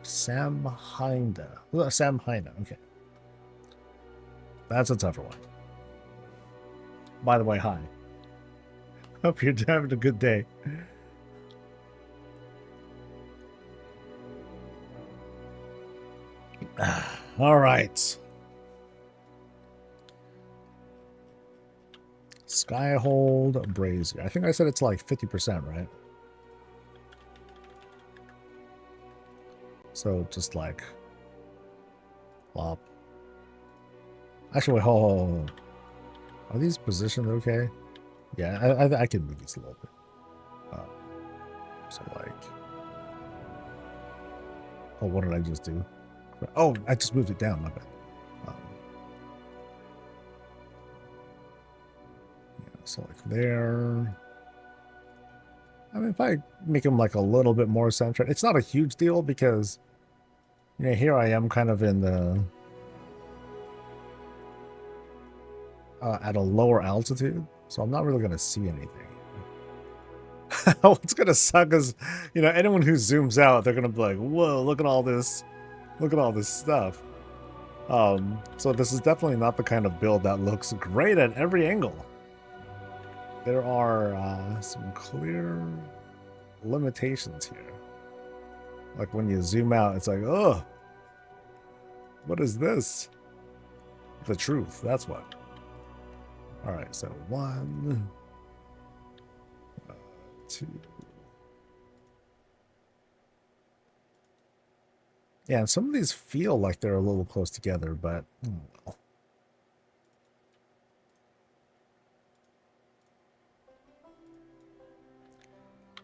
Sam Heina. Sam Heina, okay. That's a tougher one. By the way, hi. Hope you're having a good day. All right. Skyhold Brazier. I think I said it's like 50%, right? So just like flop. Actually, wait, hold. Are these positioned okay? Yeah, I can move these a little bit. So like, oh, what did I just do? Oh, I just moved it down. My bad. Yeah, so like there. I mean, if I make them like a little bit more centered, it's not a huge deal because, you know, here I am kind of in the at a lower altitude, so I'm not really gonna see anything. What's gonna suck is, you know, anyone who zooms out, they're gonna be like, "Whoa, look at all this stuff." So this is definitely not the kind of build that looks great at every angle. There are some clear limitations here. Like when you zoom out, it's like, oh, what is this? The truth, that's what. All right, so 1, 2. Yeah, and some of these feel like they're a little close together, but well.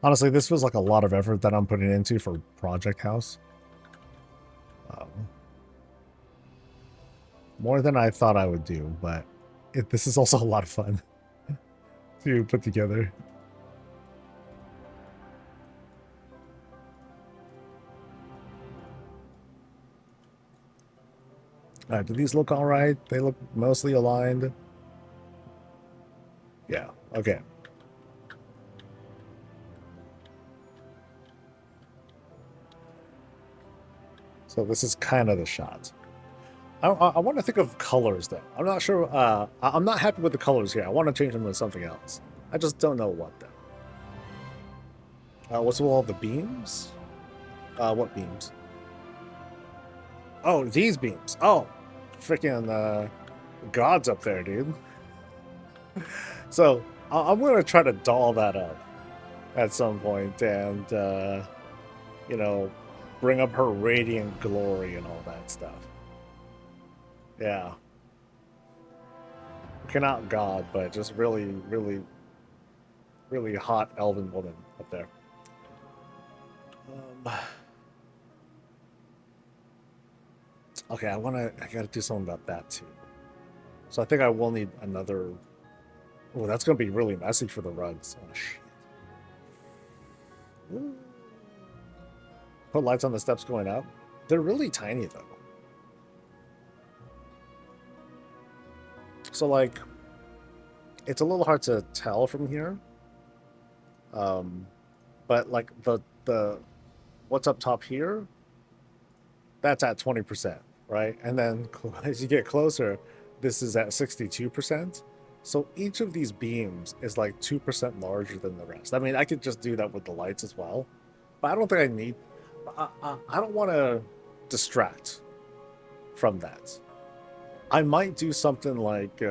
Honestly, this feels like a lot of effort that I'm putting into for Project House. More than I thought I would do, but this is also a lot of fun to put together. Do these look all right? They look mostly aligned. Yeah, okay. So this is kind of the shot. I want to think of colors, though. I'm not sure. I'm not happy with the colors here. I want to change them to something else. I just don't know what, though. What's with all the beams? What beams? Oh, these beams. Oh, freaking gods up there, dude. So I'm going to try to doll that up at some point and, you know, bring up her radiant glory and all that stuff. Yeah. Cannot god, but just really, really, really hot elven woman up there. Okay, I gotta do something about that too. So I think I will need another. Oh, that's gonna be really messy for the rugs. Oh shit. Ooh. Put lights on the steps going up. They're really tiny though. So like, it's a little hard to tell from here. But like the what's up top here, that's at 20%, right? And then as you get closer, this is at 62%. So each of these beams is like 2% larger than the rest. I mean, I could just do that with the lights as well, but I don't think I need. I don't want to distract from that. I might do something like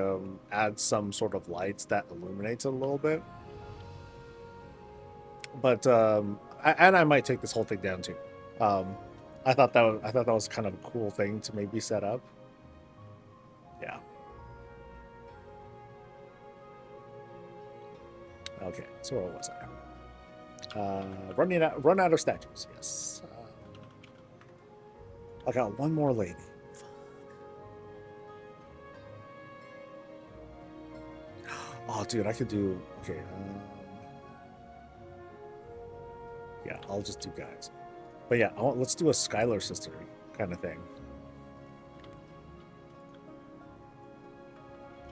add some sort of lights that illuminates it a little bit. But and I might take this whole thing down too. I thought that was kind of a cool thing to maybe set up. Yeah. Okay, so where was I? Run out of statues. Yes. I got one more lady. Oh, dude, I could do. Okay. Yeah, I'll just do guys. But yeah, let's do a Skylar sister kind of thing.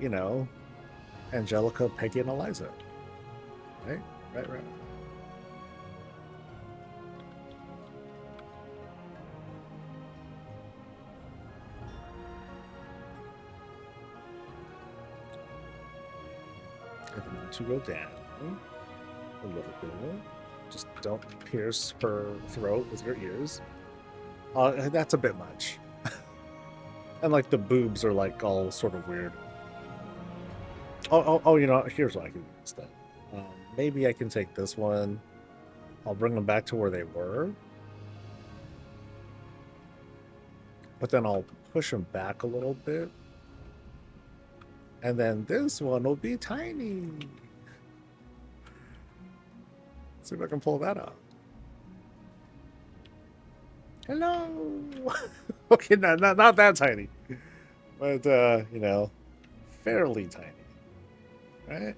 You know, Angelica, Peggy, and Eliza. Right? Right. And then to go down a little bit. Just don't pierce her throat with your ears. That's a bit much. And like the boobs are like all sort of weird. Oh, you know, here's what I can do instead. Maybe I can take this one. I'll bring them back to where they were. But then I'll push them back a little bit. And then this one will be tiny. Let's see if I can pull that off. Hello. Okay, not that tiny. But, you know, fairly tiny. Right?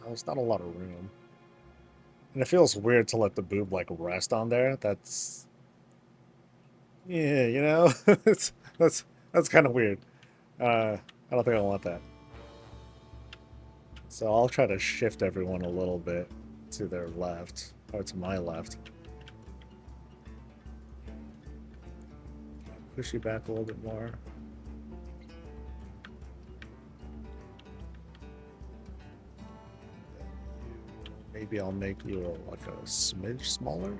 There's not a lot of room. And it feels weird to let the boob like rest on there. That's yeah, you know, that's kind of weird. I don't think I want that. So I'll try to shift everyone a little bit to their left, or to my left. Push you back a little bit more. Maybe I'll make you like a smidge smaller.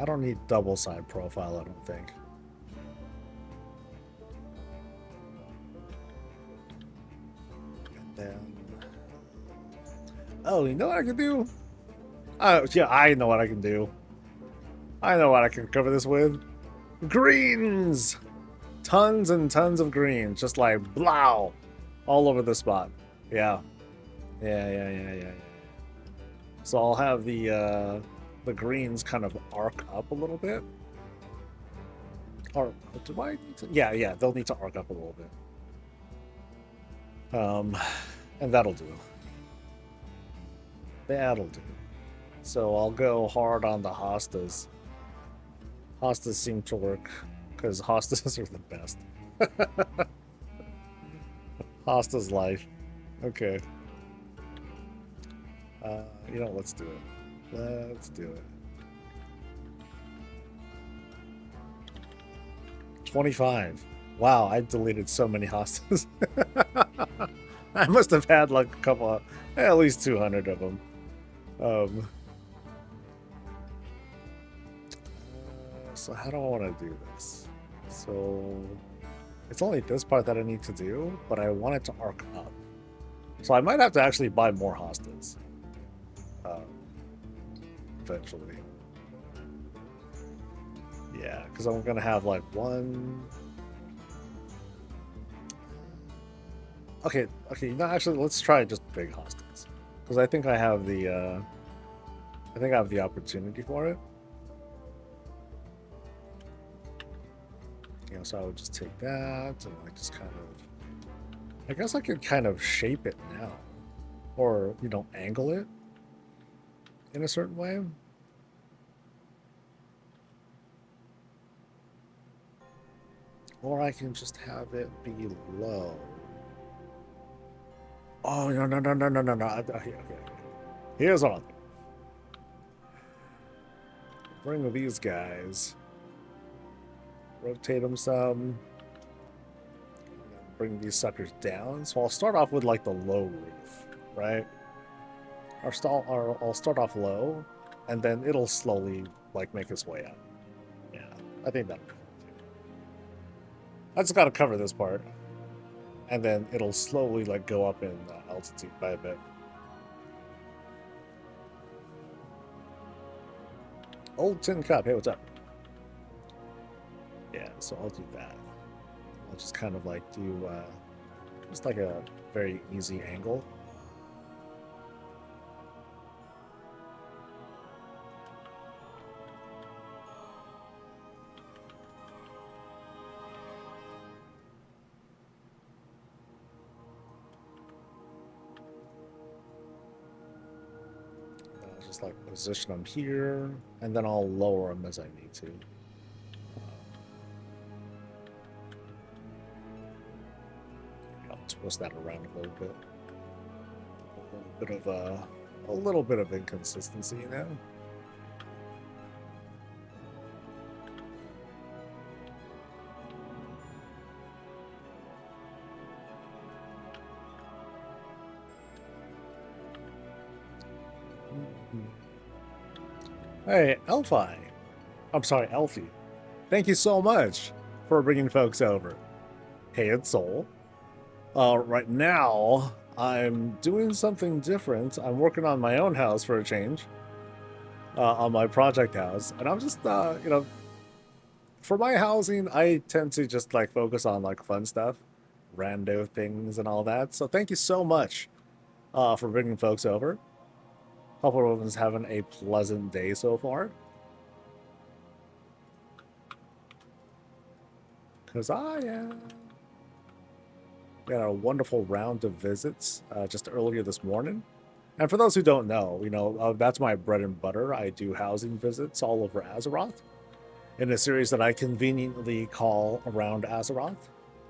I don't need double side profile, I don't think. And then Oh, you know what I can do? Oh, yeah, I know what I can do. I know what I can cover this with. Greens! Tons and tons of greens. Just like, blow! All over the spot. Yeah. Yeah. So I'll have the greens kind of arc up a little bit. Or do I need to? Yeah, they'll need to arc up a little bit. And that'll do. That'll do. So I'll go hard on the hostas. Hostas seem to work because hostas are the best. Hosta's life. Okay. You know, let's do it. Let's do it. 25. Wow, I deleted so many hostas. I must have had like a couple of, at least 200 of them. So how do I want to do this? So it's only this part that I need to do, but I want it to arc up. So I might have to actually buy more hostas. Eventually. Yeah, because I'm going to have like one... Okay, no, actually, let's try just big hostas. Because I think I have the, opportunity for it. You know, so I would just take that and like just kind of... I guess I could kind of shape it now. Or, you know, angle it in a certain way. Or I can just have it be low. Oh, no. Okay. Here's what I'll do. Bring these guys. Rotate them some. Bring these suckers down. So I'll start off with like the low roof, right? I'll start off low, and then it'll slowly like make its way up. Yeah, I think that'll be fun too. I just gotta cover this part, and then it'll slowly like go up in altitude by a bit. Old Tin Cup, hey, what's up? Yeah, so I'll do that. I'll just kind of like do just like a very easy angle. Just like position them here, and then I'll lower them as I need to. I'll twist that around a little bit. A little bit of inconsistency, you know. Hey, Elfi. I'm sorry, Elfie. Thank you so much for bringing folks over. Hey, it's Soul. Right now, I'm doing something different. I'm working on my own house for a change. On my project house. And I'm just, you know, for my housing, I tend to just, like, focus on, like, fun stuff. Rando things and all that. So thank you so much for bringing folks over. Hope everyone's having a pleasant day so far. Because I am. Got a wonderful round of visits just earlier this morning. And for those who don't know, you know, that's my bread and butter. I do housing visits all over Azeroth in a series that I conveniently call Around Azeroth,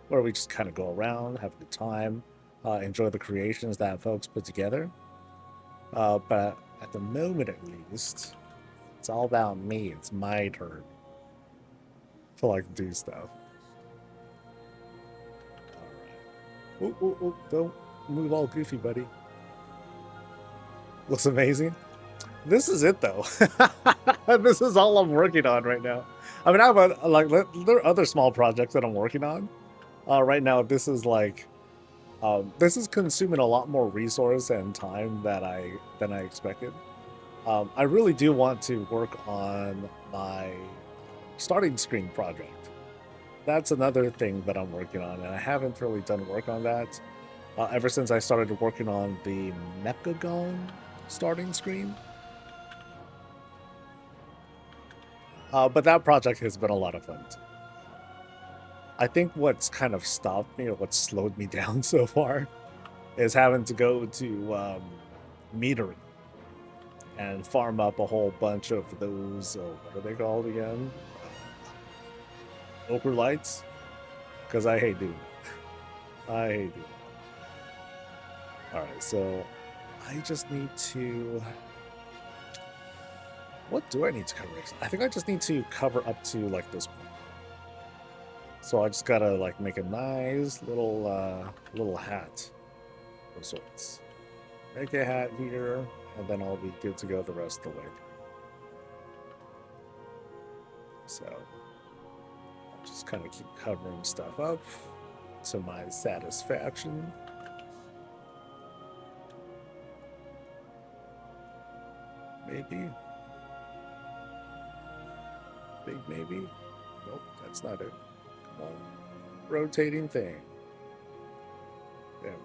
where we just kind of go around, have a good time, enjoy the creations that folks put together. But at the moment, at least, it's all about me. It's my turn to like do stuff. All right. Oh, don't move all goofy, buddy. Looks amazing. This is it, though. This is all I'm working on right now. I mean, I have there are other small projects that I'm working on. Right now, this is like This is consuming a lot more resource and time than I expected. I really do want to work on my starting screen project. That's another thing that I'm working on, and I haven't really done work on that ever since I started working on the Mechagon starting screen. But that project has been a lot of fun too. I think what's kind of stopped me or what slowed me down so far is having to go to metering and farm up a whole bunch of those, what are they called again? Ochre lights? Because I hate doing it. I hate doing it. Alright, so I just need to... What do I need to cover? I think I just need to cover up to, like, this point. So I just gotta, like, make a nice little hat of sorts. Make a hat here, and then I'll be good to go the rest of the way. So I'll just kind of keep covering stuff up to my satisfaction. Maybe. Big maybe. Nope, that's not it. Come on. Rotating thing. There we go.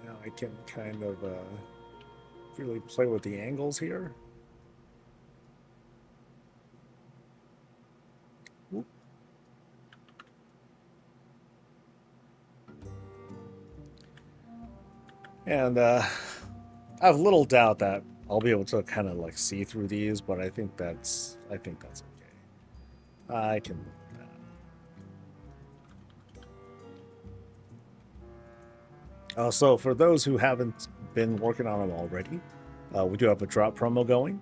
Now I can kind of really play with the angles here. Whoop. And I have little doubt that I'll be able to kind of like see through these, but I think that's okay. I can live with that. So for those who haven't been working on them already, we do have a drop promo going.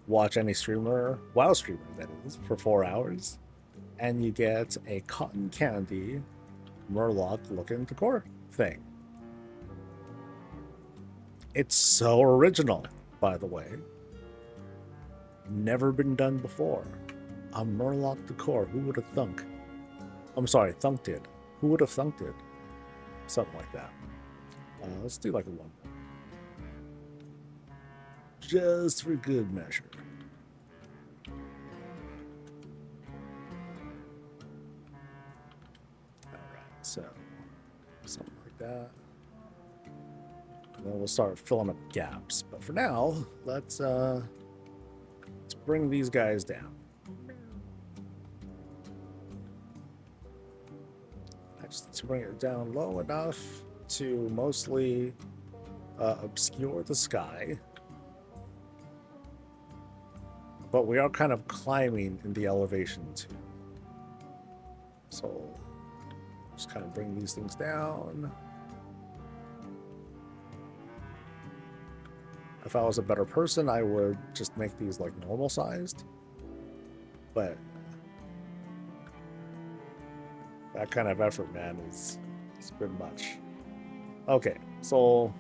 Watch any streamer, WoW streamer that is, for 4 hours, and you get a cotton candy Murloc looking decor thing. It's so original, by the way. Never been done before. A Murloc decor. Who would have thunk? I'm sorry, thunked it. Who would have thunked it? Something like that. Let's do like a one. Just for good measure. Alright, so something like that. And then we'll start filling up gaps. But for now, let's bring these guys down. I just need to bring it down low enough to mostly obscure the sky. But we are kind of climbing in the elevation too. So just kind of bring these things down. If I was a better person, I would just make these like normal sized. But that kind of effort, man, it's a bit much. Okay, so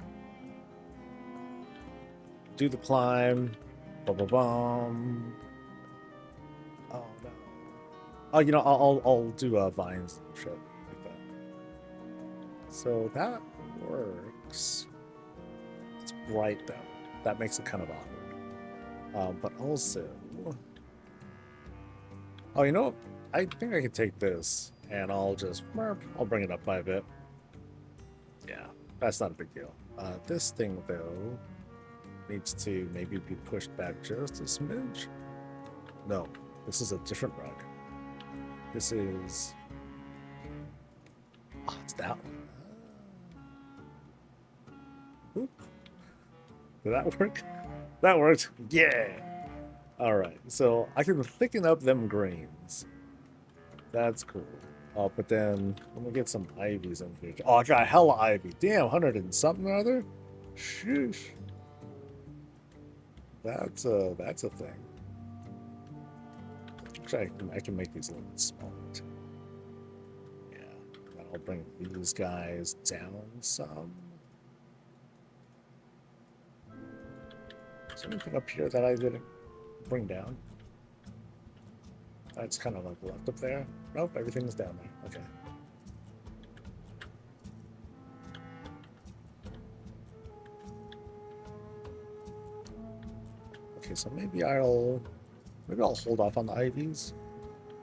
do the climb. Ba-ba-bum. Oh no. Oh, you know, I'll do vines and shit like that. So that works. It's bright though. That makes it kind of awkward. But also, oh, you know, I think I could take this and I'll bring it up by a bit. Yeah, that's not a big deal. This thing though needs to maybe be pushed back just a smidge. No, this is a different rug. This is... Oh, it's that one. Oop. Did that work? That worked. Yeah. Alright, so I can thicken up them greens. That's cool. Oh, but then let me get some ivies in here. Oh, I got hella ivy. Damn, 100 and something or other? Sheesh. That's a thing. Actually, I can make these a little bit smaller too. Yeah, and I'll bring these guys down some. Is there anything up here that I didn't bring down? That's kind of like left up there. Nope, everything's down there. Okay. Okay, so maybe I'll hold off on the IVs,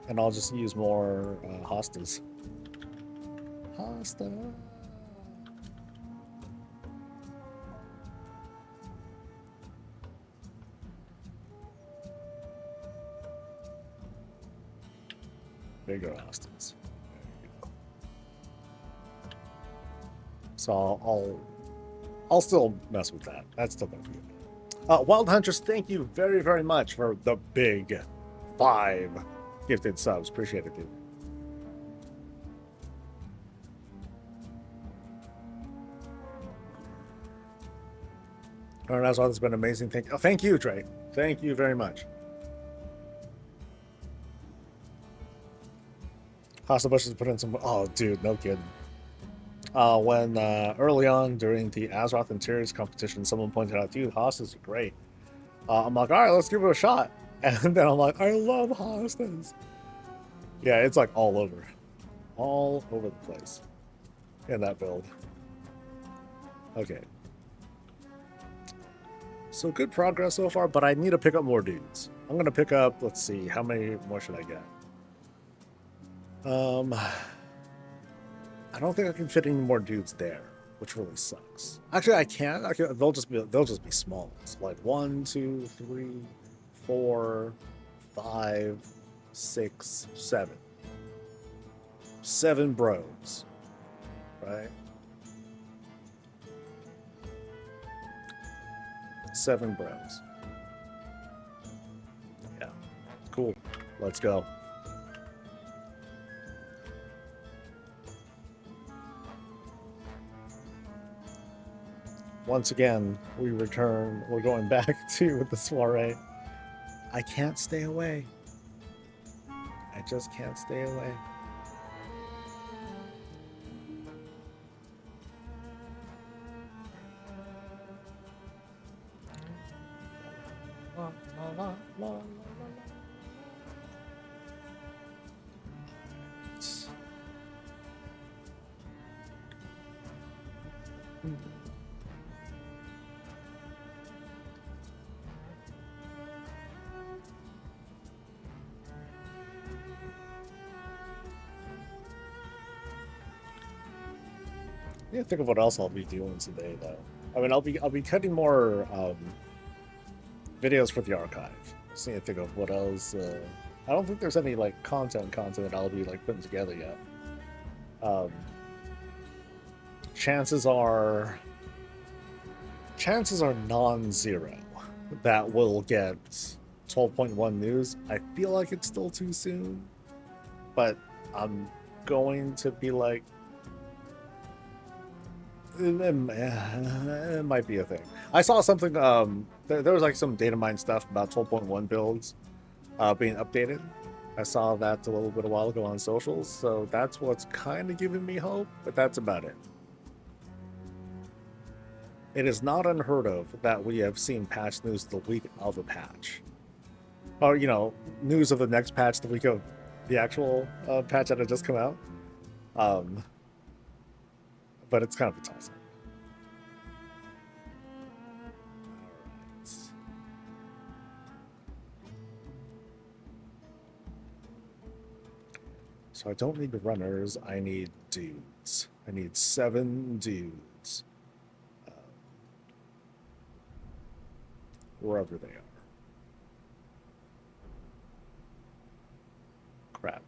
and I'll just use more hostas. Hosta. Bigger hostas. There you go. So I'll still mess with that. That's still gonna be good. Wild Hunters, thank you very, very much for the big 5 gifted subs. Appreciate it, dude. All right, that's all. It's been amazing. Thank you, Trey. Thank you very much. Hosta Bushes put in some. Oh, dude, no kidding. When early on during the Azeroth Interiors competition, someone pointed out, dude, hostas are great. I'm like, all right, let's give it a shot. And then I'm like, I love hostas. Yeah, it's like all over the place in that build. Okay. So good progress so far, but I need to pick up more dudes. I'm gonna pick up, let's see, how many more should I get? I don't think I can fit any more dudes there, which really sucks. Actually, I can. They'll just be small. So like 1, 2, 3, 4, 5, 6, 7. 7 bros, right? 7 bros. Yeah, cool. Let's go. Once again, we return. We're going back to the soiree. I can't stay away. I just can't stay away. I think of what else I'll be doing today, though. I mean, I'll be cutting more videos for the archive. Just need to think of what else. I don't think there's any like content that I'll be like putting together yet. Chances are non-zero that we'll get 12.1 news. I feel like it's still too soon, but I'm going to be like, it might be a thing. I saw something. There was like some data mine stuff about 12.1 builds being updated. I saw that a little bit a while ago on socials, so that's what's kind of giving me hope. But that's about it. It is not unheard of that we have seen patch news the week of a patch, or news of the next patch the week of the actual patch that had just come out. But it's kind of a toss-up. So I don't need the runners, I need dudes. I need 7 dudes. Wherever they are. Crap.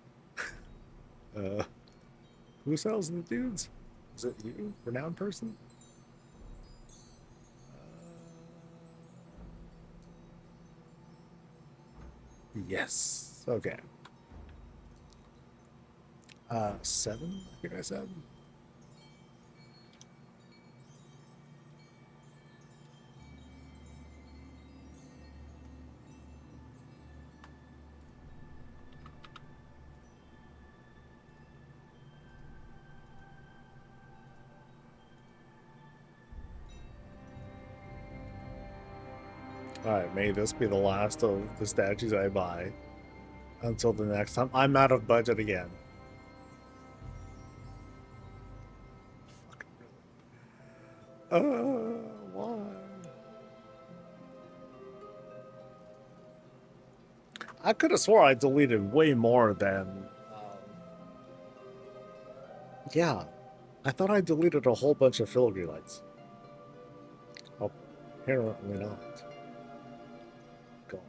Who sells the dudes? Is it you, renowned person? Yes. Okay. 7, I think I said. Alright, may this be the last of the statues I buy. Until the next time. I'm out of budget again. Fucking really. Why? I could have swore I deleted way more than... yeah. I thought I deleted a whole bunch of filigree lights. Oh, apparently not. Gosh.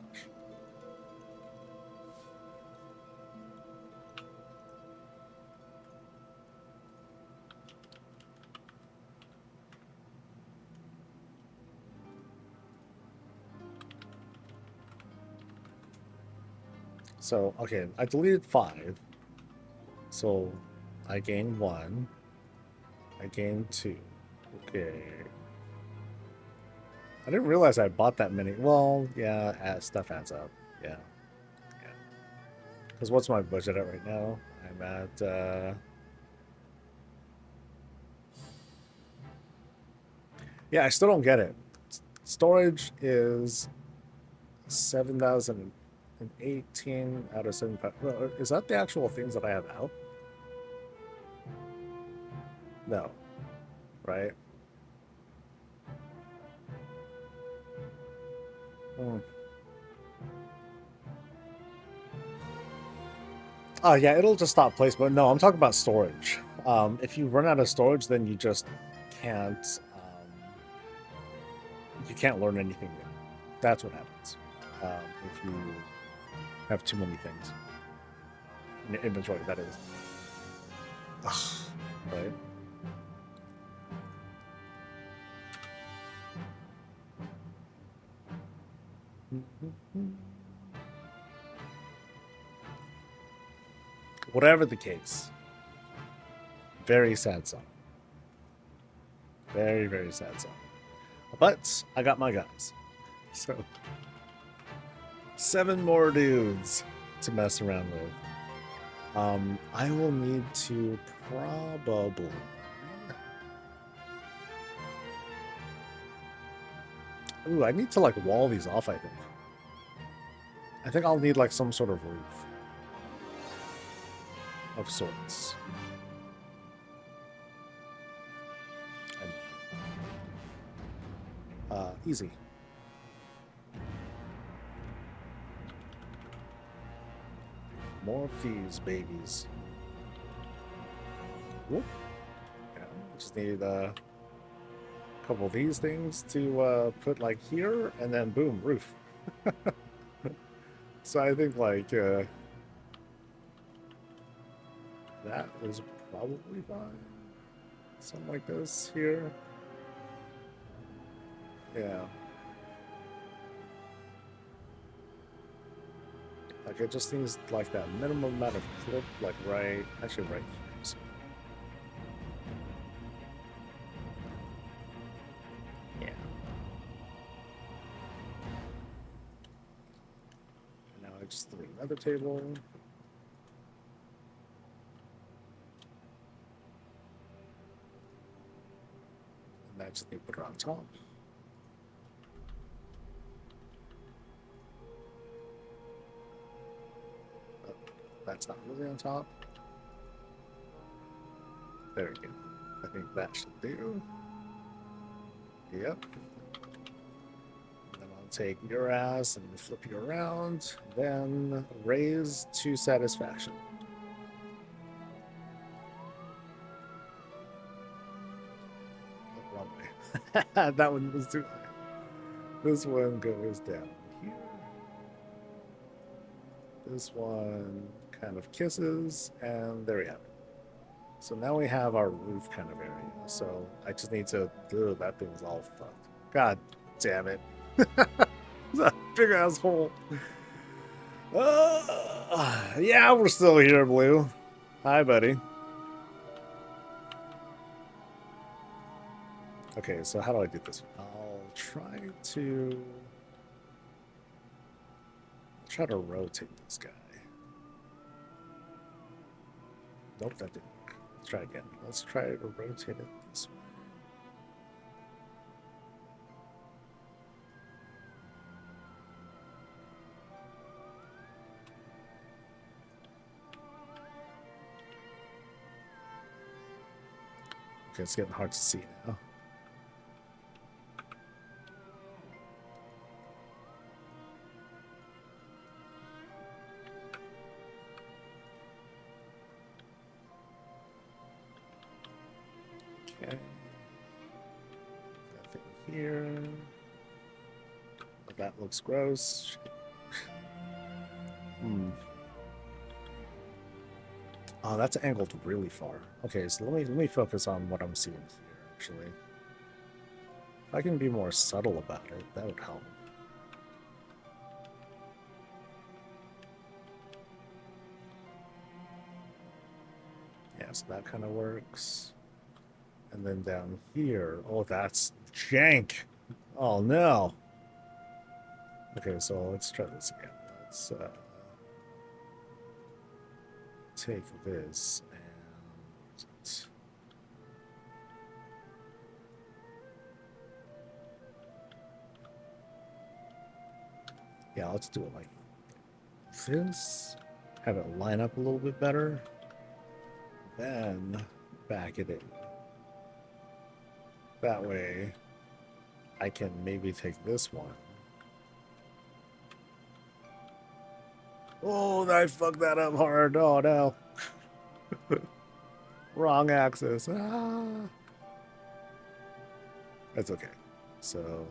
So, okay, I deleted 5. So, I gained 1. I gained 2. Okay. I didn't realize I bought that many. Well, yeah, stuff adds up. Yeah. Yeah. Because what's my budget at right now? I'm at, yeah, I still don't get it. Storage is 7,018 out of 75. Well, is that the actual things that I have out? No. Right? Hmm. Oh, yeah, it'll just stop placement. No, I'm talking about storage. If you run out of storage, then you just can't, you can't learn anything new. That's what happens. If you have too many things. In your inventory, that is. Ugh, right? Whatever the case. Very sad song. Very, very sad song. But I got my guys. So 7 more dudes to mess around with. I will need to probably... Ooh, I need to like wall these off, I think. I think I'll need like some sort of roof. Of sorts. Easy. More of these babies. Whoop. Yeah, just need a couple of these things to put like here, and then boom, roof. So I think like that is probably fine. Something like this here. Yeah. Like it just needs like that minimum amount of clip, like right, actually right here. So. Yeah. And now I just threw another table. And I just need to put it on top. That's not really on top. There we go. I think that should do. Yep. And then I'll take your ass and flip you around, then raise to satisfaction. Oh, wrong way. That one was too high. This one goes down here. This one kind of kisses, and there we have it. So now we have our roof kind of area. So I just need to... Ugh, that thing's all fucked. God damn it. It's a big ass hole. Yeah, we're still here, Blue. Hi, buddy. Okay, so how do I do this? I'll try to rotate this guy. Nope, that didn't work. Let's try again. Let's try to rotate it this way. Okay, it's getting hard to see now. Okay. That thing here. Oh, that looks gross. Oh, that's angled really far. Okay, so let me focus on what I'm seeing here, actually. If I can be more subtle about it, that would help. Yeah, so that kind of works. And then down here, oh, that's jank. Oh, no. Okay, so let's try this again. Let's take this and use it. Yeah, let's do it like this. Have it line up a little bit better. Then back it in. That way, I can maybe take this one. Oh, I fucked that up hard. Oh, no. Wrong axis. Ah. That's okay. So...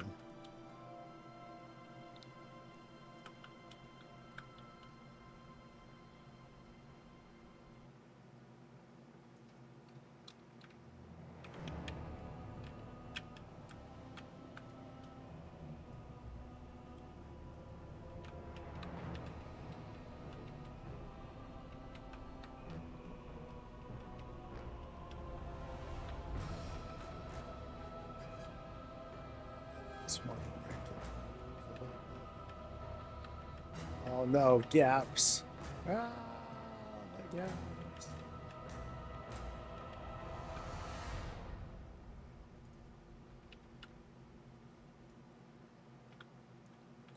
Oh no, gaps. Ah, the gaps.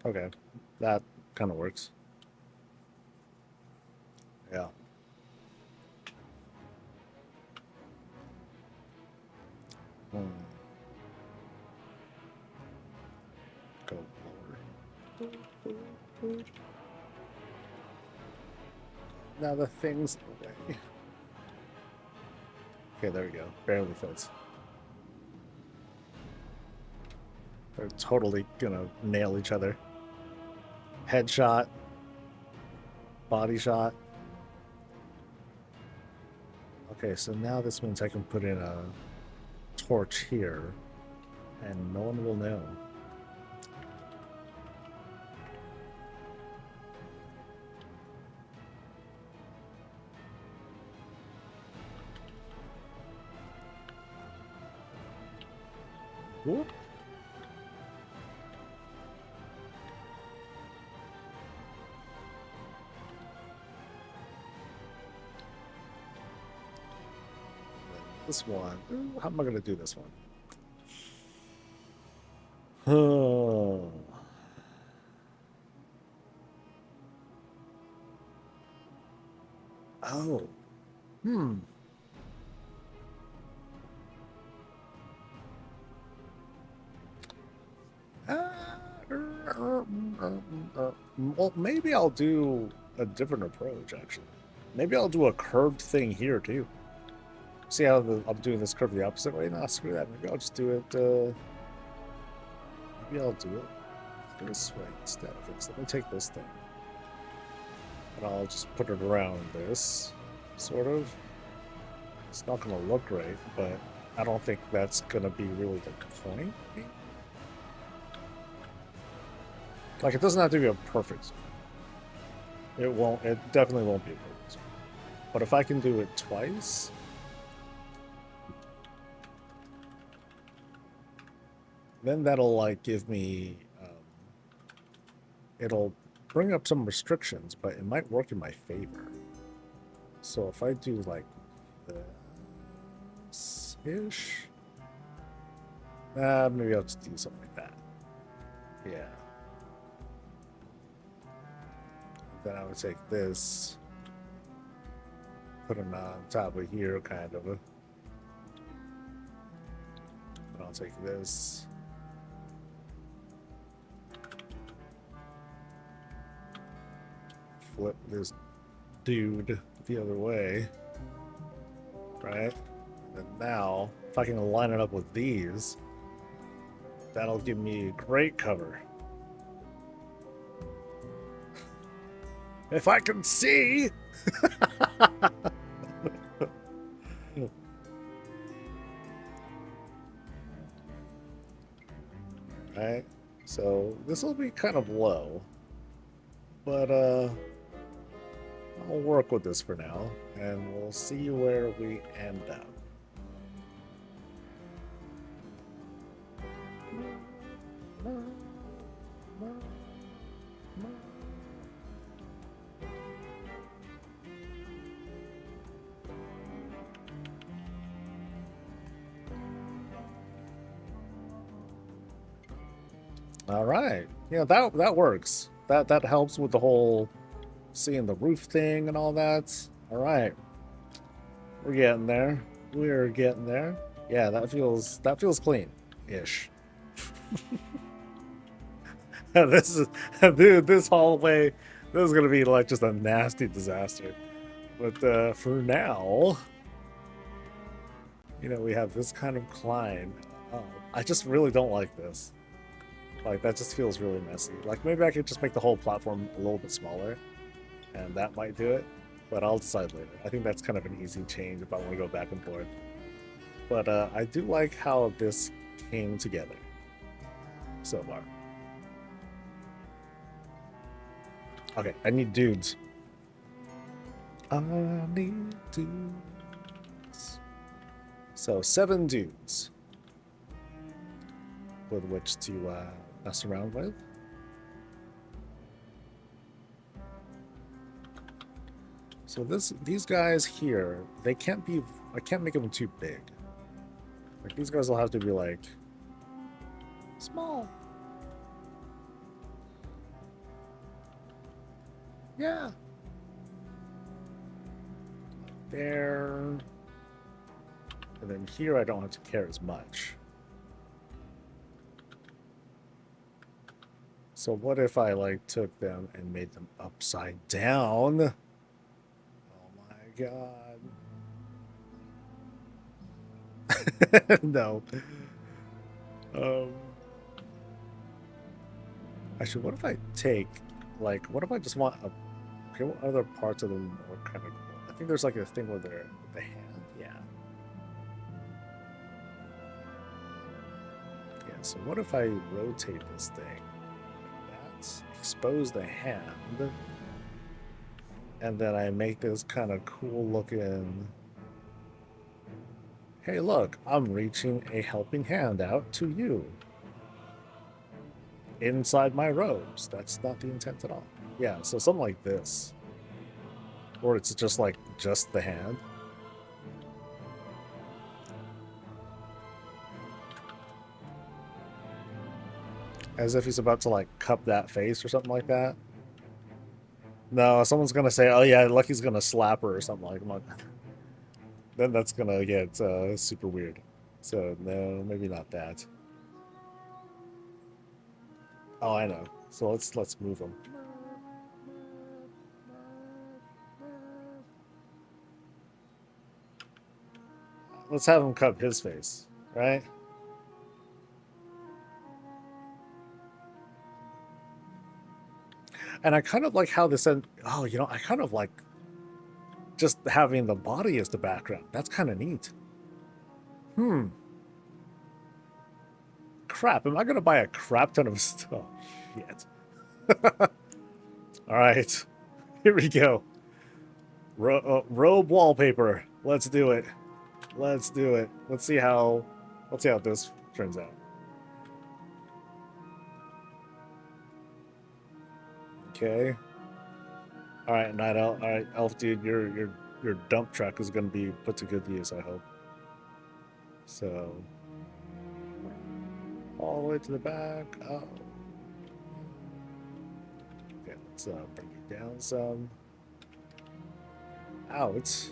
Okay, that kind of works. Yeah. Go lower. Now the thing's away. Okay, there we go. Barely fits. They're totally gonna nail each other. Headshot. Body shot. Okay, so now this means I can put in a torch here, and no one will know. Whoop. This one. How am I going to do this one? Oh. Oh. Well, maybe I'll do a different approach, actually. Maybe I'll do a curved thing here, too. See how I'm doing this curve the opposite way? Nah, screw that. Maybe I'll just do it, maybe I'll do it this way instead. Okay, so let me take this thing. And I'll just put it around this, sort of. It's not going to look great, but I don't think that's going to be really the point. Like, it doesn't have to be a perfect. It won't. It definitely won't be a perfect. But if I can do it twice, then that'll like give me. It'll bring up some restrictions, but it might work in my favor. So if I do like this ish, maybe I'll just do something like that. Yeah. Then I would take this, put it on top of here, kind of. I'll take this. Flip this dude the other way. Right? And now, if I can line it up with these, that'll give me great cover. If I can see! Right? So, this will be kind of low. But, I'll work with this for now, and we'll see where we end up. All right, yeah, that works. That helps with the whole seeing the roof thing and all that. All right, we're getting there. We're getting there. Yeah, that feels clean-ish. This is, dude, this hallway, this is gonna be like just a nasty disaster. But for now, you know, we have this kind of climb. I just really don't like this. Like, that just feels really messy. Like, maybe I could just make the whole platform a little bit smaller, and that might do it, but I'll decide later. I think that's kind of an easy change if I want to go back and forth. But I do like how this came together so far. Okay, I need dudes. I need dudes. So 7 dudes with which to mess around with. So these guys here, they can't be, I can't make them too big. Like, these guys will have to be like small. Yeah. There. And then here I don't have to care as much. So what if I like took them and made them upside down? Oh my god. No. Actually, what if I take, like, what if I just want a, okay, what other parts of them are kind of cool? I think there's like a thing where they're, the hand, yeah. Yeah, so what if I rotate this thing? Expose the hand, and then I make this kind of cool looking, hey look, I'm reaching a helping hand out to you inside my robes. That's not the intent at all. Yeah, so something like this, or it's just like just the hand. As if he's about to, like, cup that face or something like that. No, someone's gonna say, oh yeah, Lucky's gonna slap her or something like that. Then that's gonna get super weird. So, no, maybe not that. Oh, I know. So let's move him. Let's have him cup his face, right? And I kind of like how this end. Oh, you know, I kind of like just having the body as the background. That's kind of neat. Crap, am I going to buy a crap ton of stuff? Oh, shit. All right, here we go. Robe wallpaper. Let's do it. Let's do it. Let's see how this turns out. Okay. All right, Night Elf. All right, Elf dude, your dump truck is going to be put to good use, I hope. So, all the way to the back. Oh. Okay, let's bring it down some. Out.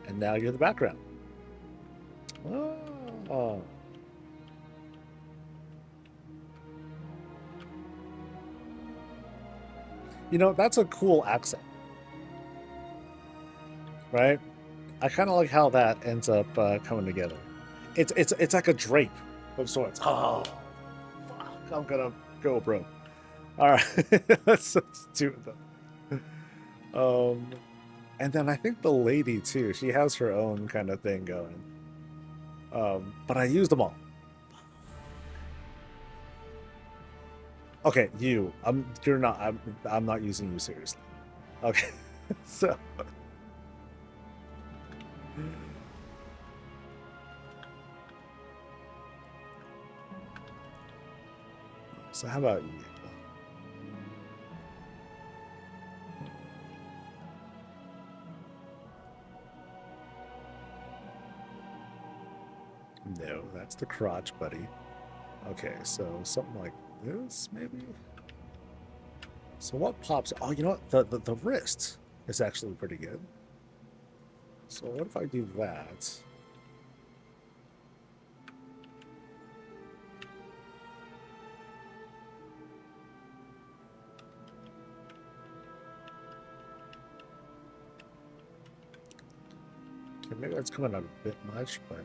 And now you're the background. Oh. You know, that's a cool accent, right? I kind of like how that ends up coming together. It's like a drape of sorts. Oh, fuck, I'm gonna go broke. All right, let's do it then. And then I think the lady too. She has her own kind of thing going. But I used them all. Okay, you. You're not. I'm not using you seriously. Okay, so. So how about you? No, that's the crotch, buddy. Okay, so something like this, maybe? So what pops? Oh, you know what? The wrist is actually pretty good. So what if I do that? Okay, maybe that's coming out a bit much, but...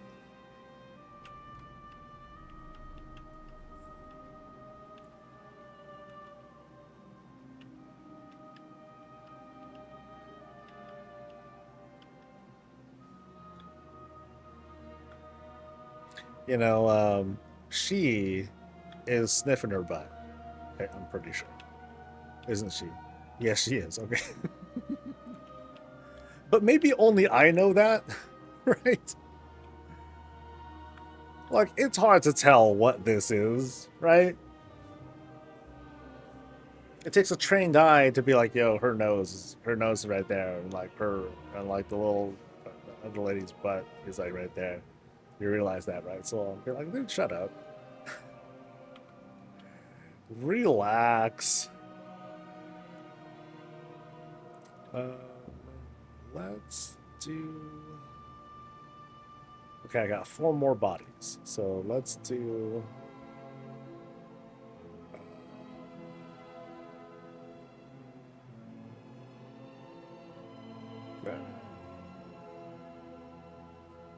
You know, she is sniffing her butt. Okay, I'm pretty sure. Isn't she? Yes, she is. Okay. But maybe only I know that, right? Like, it's hard to tell what this is, right? It takes a trained eye to be like, yo, her nose is right there, and like the little other lady's butt is like right there. You realize that, right? So you're like, dude, shut up. Relax. Let's do... Okay, I got 4 more bodies. So let's do...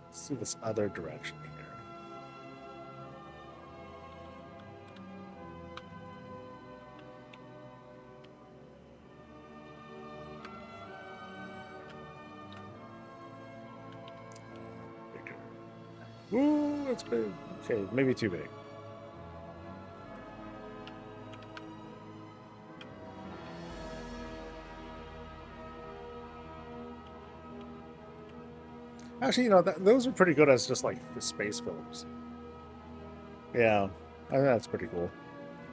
Let's do this other direction here. Ooh, that's big. Okay, maybe too big. Actually, you know, those are pretty good as just like the space films. Yeah, I think that's pretty cool.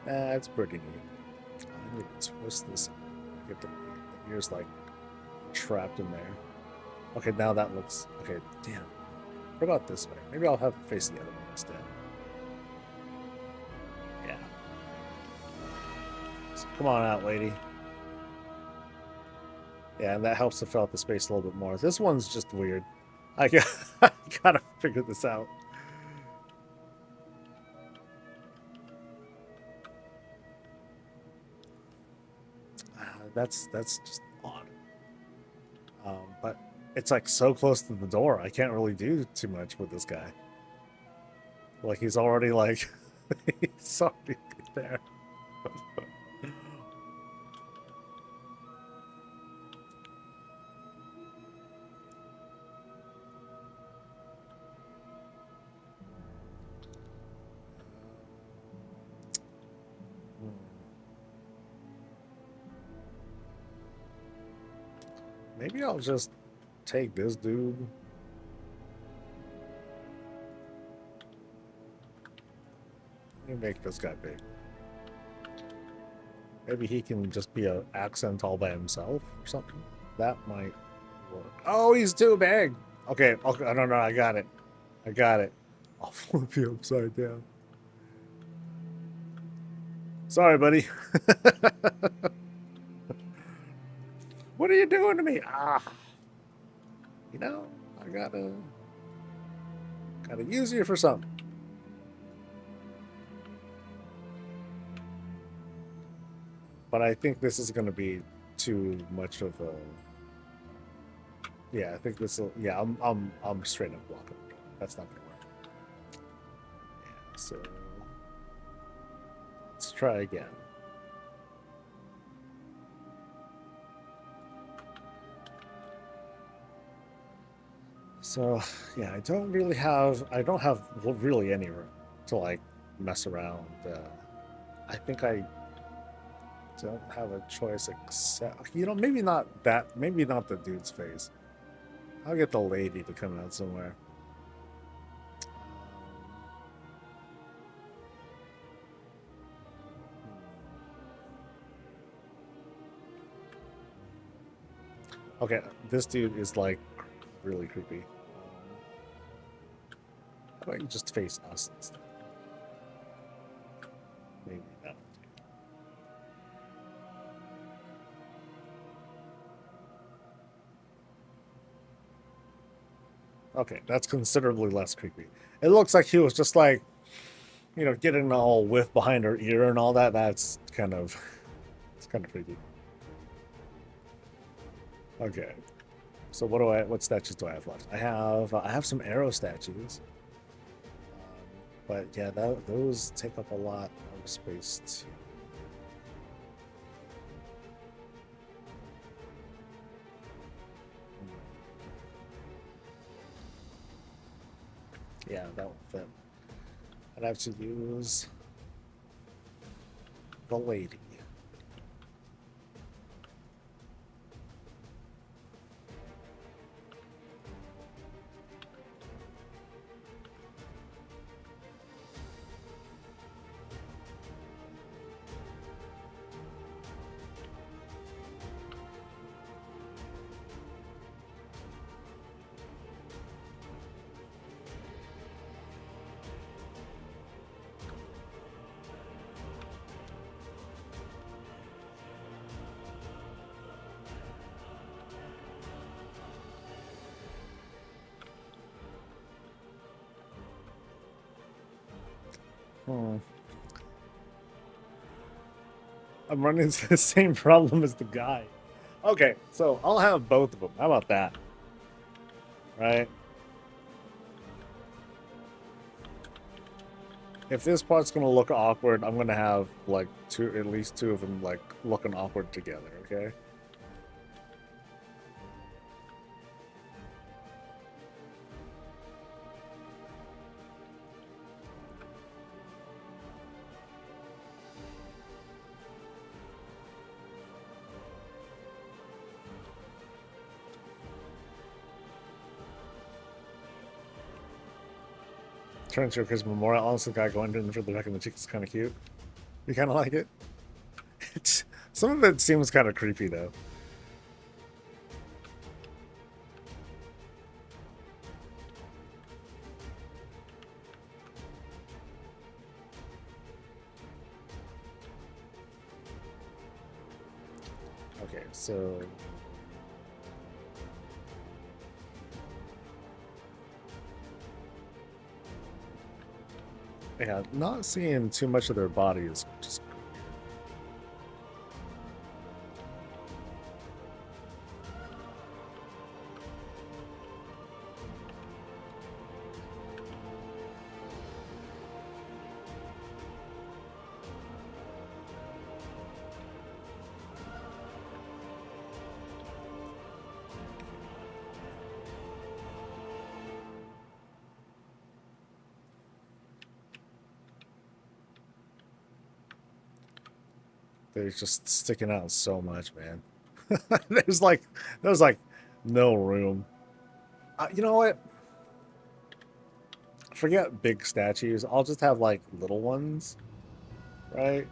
That's pretty neat. I need to twist this. Get the ears like trapped in there. Okay, now that looks okay. Damn. What about this way? Maybe I'll have it face the other way instead. Yeah. So come on out, lady. Yeah, and that helps to fill out the space a little bit more. This one's just weird. I gotta figure this out. That's just odd. But it's like so close to the door. I can't really do too much with this guy. Like he's already like he's already there. Maybe I'll just take this dude. Let me make this guy big. Maybe he can just be an accent all by himself or something. That might work. Oh, he's too big. Okay, okay, no, I got it. I got it. I'll flip you upside down. Sorry, buddy. What are you doing to me? Ah. You know, I gotta use you for something. But I think this is going to be too much of a. Yeah, I think this will. Yeah, I'm straight up blocking. That's not going to work. Yeah, so let's try again. So yeah, I don't have really any room to like mess around. I think I don't have a choice except, maybe not that, maybe not the dude's face. I'll get the lady to come out somewhere. Okay, this dude is like really creepy. How about you just face us instead? Maybe that. Okay, that's considerably less creepy. It looks like he was just like, getting all whiff behind her ear and all that. That's kind of, it's kind of creepy. Okay, so what statues do I have left? I have some arrow statues, but yeah, those take up a lot of space too. Yeah, that won't fit. I'd have to use the lady. I'm running into the same problem as the guy. Okay, so I'll have both of them. How about that? Right? If this part's gonna look awkward, I'm gonna have like at least two of them like looking awkward together, okay? Turns to a Christmas memorial. Honestly, guy going in for the back of the cheek is kind of cute. You kind of like it? Some of it seems kind of creepy though. Okay, so yeah, not seeing too much of their bodies, just they're just sticking out so much, man. there's like no room. You know what? Forget big statues. I'll just have like little ones, right?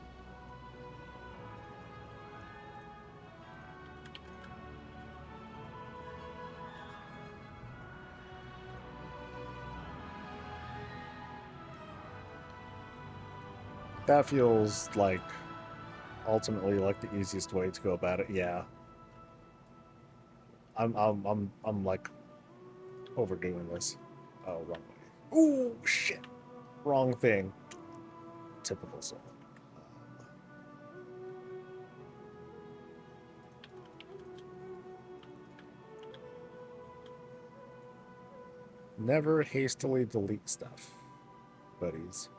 That feels like ultimately like the easiest way to go about it. Yeah. I'm like overdoing this. Oh, wrong way. Ooh, shit. Wrong thing. Typical soul. Never hastily delete stuff, buddies.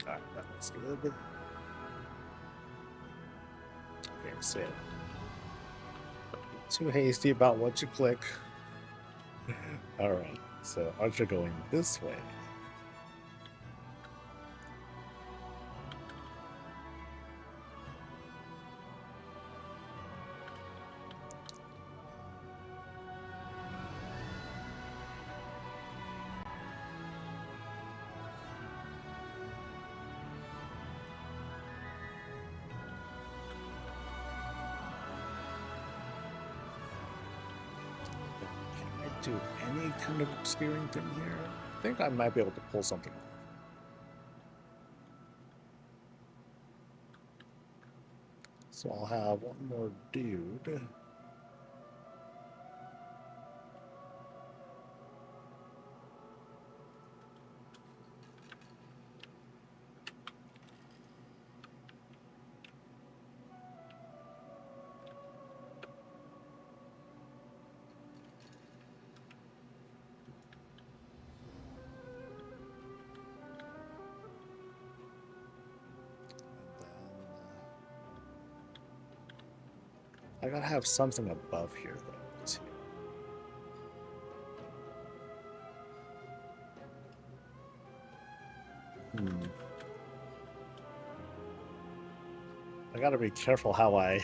Alright, that looks good. Okay, so too hasty about what you click. Alright, so Archer going this way. Do any kind of obscuring thing here? I think I might be able to pull something off. So I'll have one more dude. I gotta have something above here, though, too. I gotta be careful how I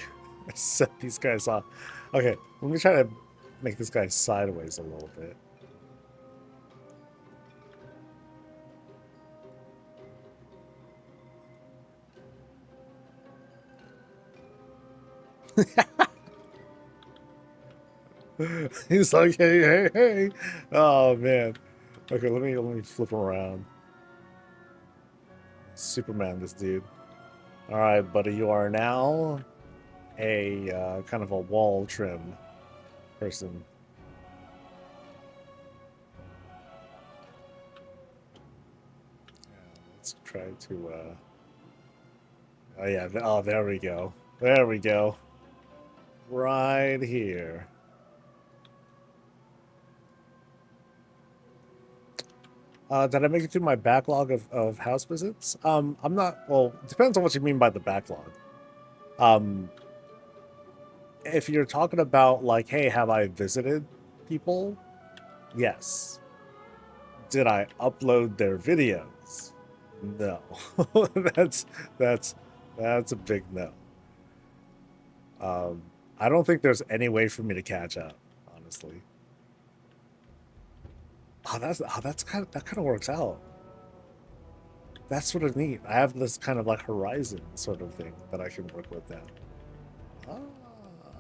set these guys off. Okay, let me try to make this guy sideways a little bit. He's like, hey, hey, hey. Oh man. Okay, let me flip him around. Superman, this dude. All right, buddy, you are now a kind of a wall trim person. Yeah, let's try to. Oh yeah. Oh, there we go. There we go. Right here. Did I make it through my backlog of house visits? I'm not, well, it depends on what you mean by the backlog. If you're talking about like, hey, have I visited people? Yes. Did I upload their videos? No. that's a big no. I don't think there's any way for me to catch up, honestly. That kind of works out. That's sort of neat. I have this kind of like horizon sort of thing that I can work with now.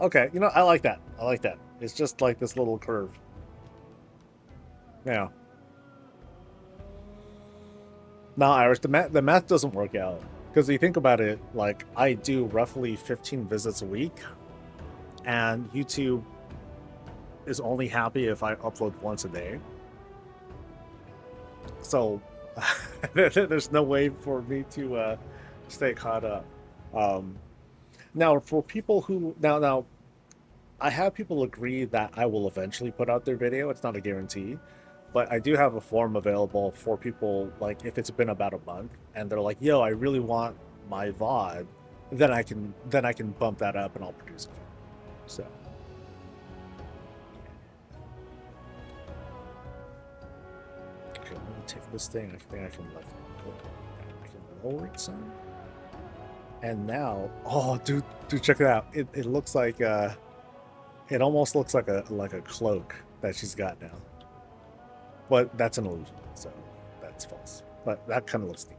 Okay, you know, I like that. I like that. It's just like this little curve. Yeah. No, Irish, the math doesn't work out. Because you think about it, like, I do roughly 15 visits a week, and YouTube is only happy if I upload once a day. So there's no way for me to stay caught up. Now, for people who now, I have people agree that I will eventually put out their video. It's not a guarantee, but I do have a form available for people. Like if it's been about a month and they're like, "Yo, I really want my VOD," then I can bump that up and I'll produce it. So. Take this thing. I think I can lower it some. And now, oh, dude, check it out. It looks like it almost looks like a cloak that she's got now. But that's an illusion, so that's false. But that kind of looks neat.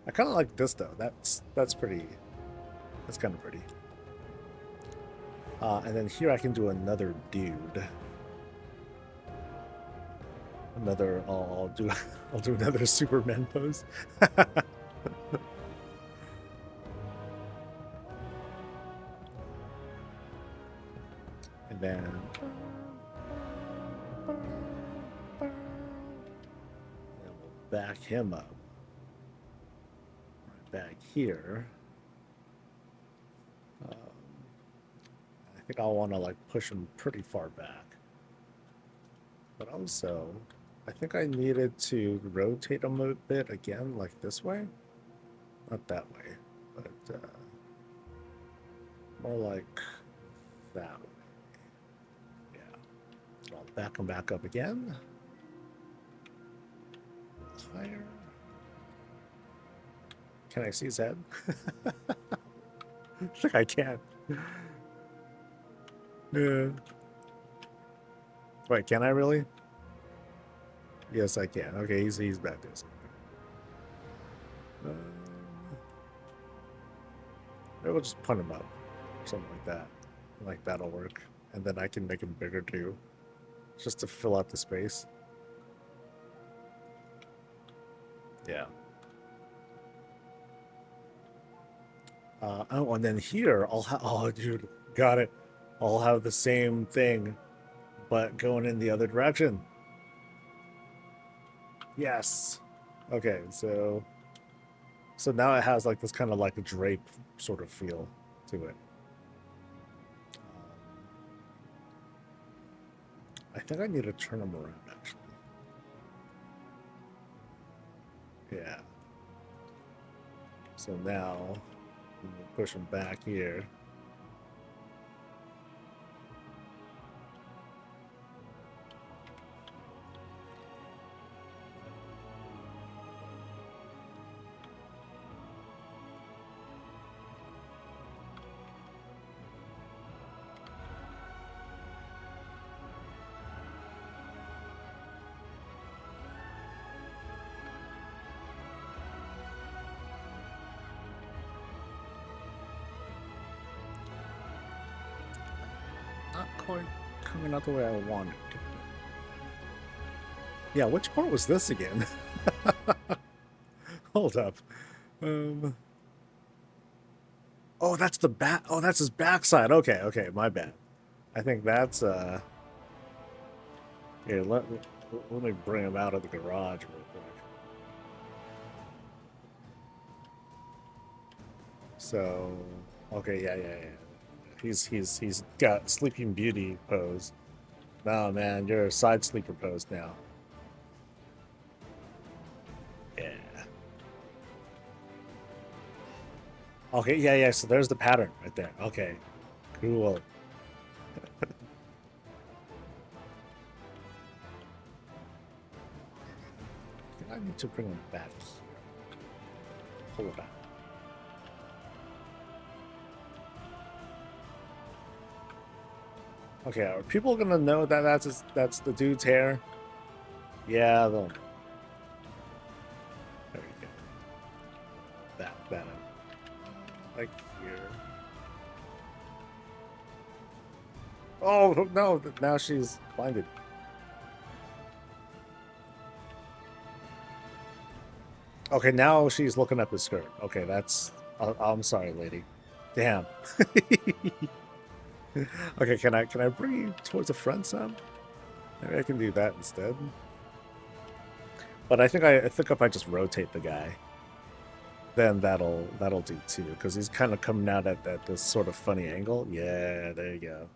I kind of like this though. That's pretty. That's kind of pretty. And then here I can do another dude. I'll do another Superman pose. And then we'll back him up. Right back here. I think I'll want to like push him pretty far back. But also, I think I needed to rotate him a bit again, like this way. Not that way, but more like that way. Yeah. I'll back him back up again. Higher. Can I see his head? I think I can. Yeah. Wait, can I really? Yes, I can. Okay, he's back there somewhere. Maybe we'll just punt him up, something like that. Like that'll work, and then I can make him bigger too, just to fill out the space. Yeah. Oh, and then here I'll have. Oh, dude, got it. I'll have the same thing, but going in the other direction. Yes. Okay, so now it has like this kind of like a drape sort of feel to it. I think I need to turn them around actually. Yeah. So now we push them back here. Not quite coming out the way I wanted to. Yeah, which part was this again? Hold up. Oh, that's the back. Oh, that's his backside. Okay, okay, my bad. I think that's Here, let me bring him out of the garage real quick. So, okay, yeah. He's got Sleeping Beauty pose. No, man, you're a side sleeper pose now. Yeah. Okay, yeah. So there's the pattern right there. Okay, cool. I need to bring him back here. Pull it out. Okay, are people gonna know that that's the dude's hair? Yeah, they'll. There you go. That like here. Oh no! Now she's blinded. Okay, now she's looking up his skirt. Okay, that's. I'm sorry, lady. Damn. Okay, can I bring you towards the front some? Maybe I can do that instead. But I think if I just rotate the guy, then that'll do too, because he's kind of coming out at this sort of funny angle. Yeah, there you go.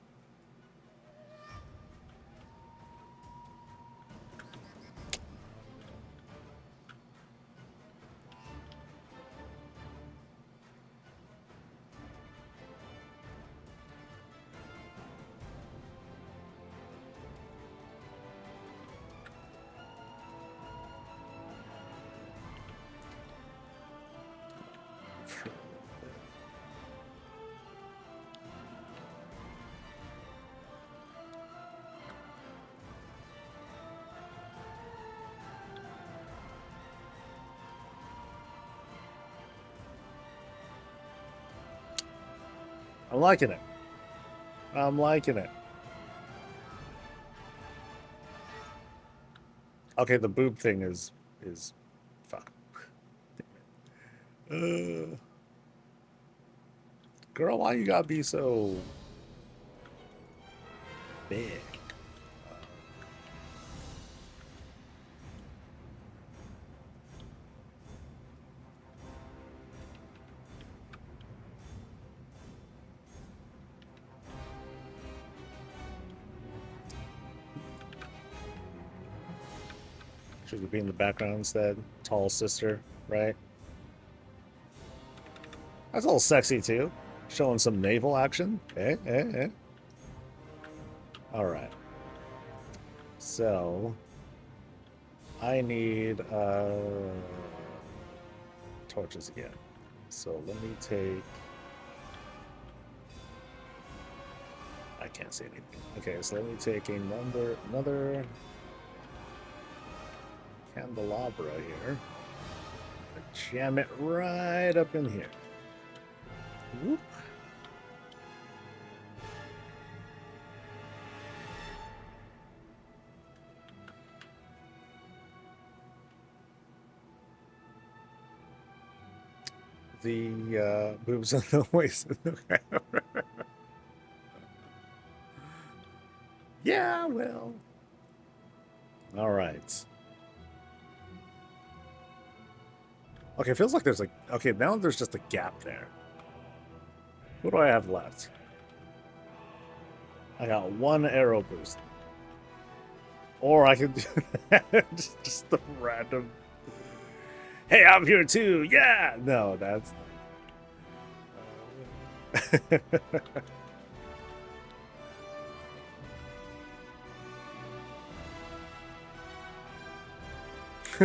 I'm liking it. I'm liking it. Okay, the boob thing is fuck. Girl, why you gotta be so? big. Should we be in the background instead? Tall sister, right? That's a little sexy too. Showing some naval action. Eh. Alright. So I need torches again. So let me take, I can't see anything. Okay, so let me take another candelabra here. Jam it right up in here. Whoop. The boobs on the waist of the camera. Yeah, well. All right. Okay, it feels like there's like, okay, now there's just a gap there. What do I have left? I got one arrow boost. Or I could do just the random. Hey, I'm here too. Yeah. No, that's.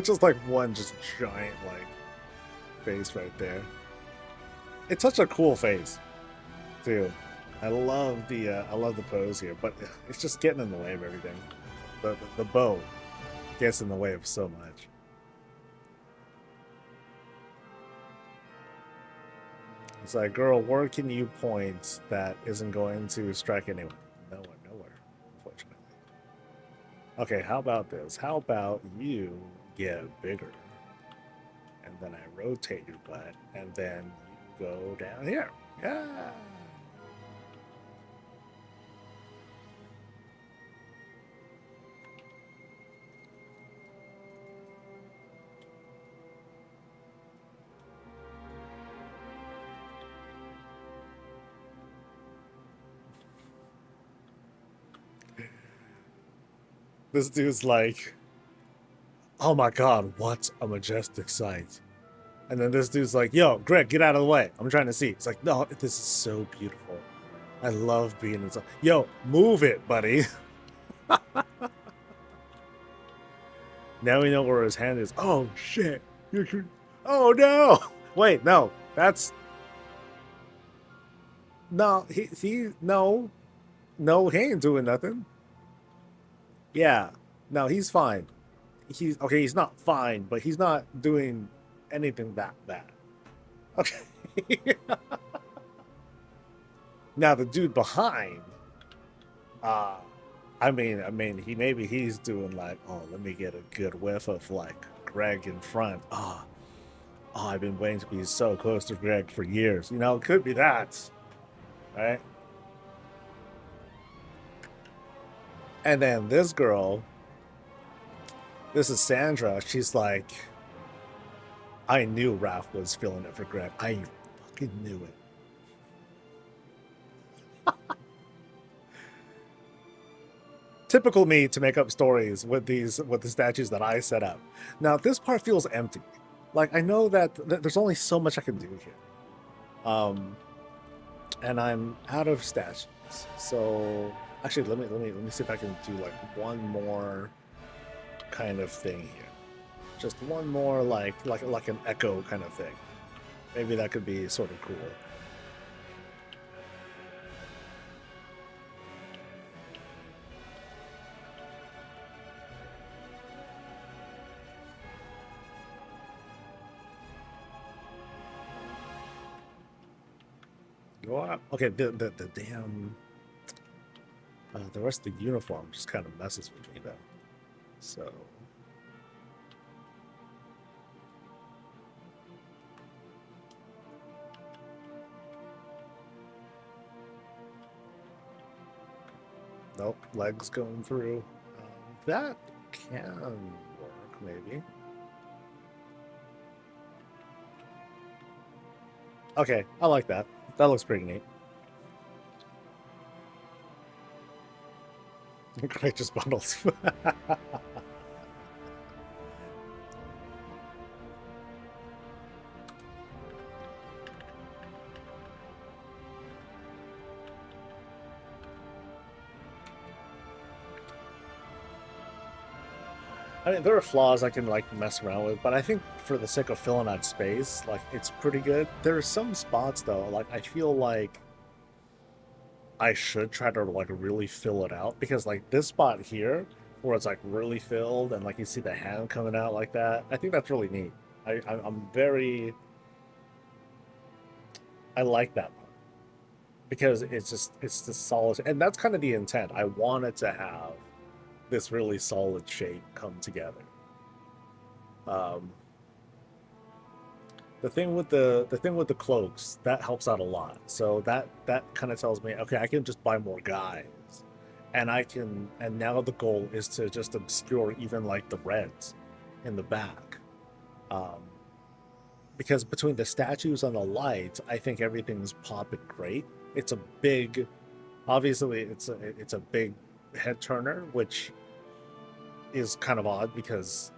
Just like one just giant like face right there. It's such a cool face, too. I love the pose here, but it's just getting in the way of everything. The bow gets in the way of so much. It's like, girl, where can you point that isn't going to strike anyone? Nowhere, unfortunately. Okay, how about this? How about you get bigger? And then I rotate your butt, and then you go down here. Yeah. This dude's like, oh my god, what a majestic sight. And then this dude's like, yo, Greg, get out of the way. I'm trying to see. It's like, no, this is so beautiful. I love being inside. Yo, move it, buddy. Now we know where his hand is. Oh, shit. Oh, no. Wait, no. That's... No, no. No, he ain't doing nothing. Yeah. No, he's fine. He's okay, he's not fine, but he's not doing anything that bad. Okay. Now the dude behind, I mean, he's doing like, oh, let me get a good whiff of like Greg in front. Oh, I've been waiting to be so close to Greg for years. You know, it could be that, right? And then this girl, this is Sandra. She's like, I knew Ralph was feeling it for Greg. I fucking knew it. Typical me to make up stories with the statues that I set up. Now this part feels empty. Like I know that there's only so much I can do here. And I'm out of statues. So actually, let me see if I can do like one more kind of thing here. Just one more like an echo kind of thing. Maybe that could be sort of cool. Okay, the damn the rest of the uniform just kind of messes with me though. So Nope, legs going through. That can work, maybe. Okay, I like that. That looks pretty neat. Courageous bundles. I mean, there are flaws I can like mess around with, but I think for the sake of filling out space, like it's pretty good. There are some spots though, like I feel like I should try to like really fill it out because like this spot here, where it's like really filled and like you see the hand coming out like that, I think that's really neat. I'm very I like that part because it's the solid, and that's kind of the intent. I wanted to have this really solid shape come together. Um, the thing with the cloaks that helps out a lot. So that kind of tells me, okay, I can just buy more guys, and now the goal is to just obscure even like the reds in the back, um, because between the statues and the lights, I think everything's popping great. It's a big, obviously it's a big head turner, which is kind of odd because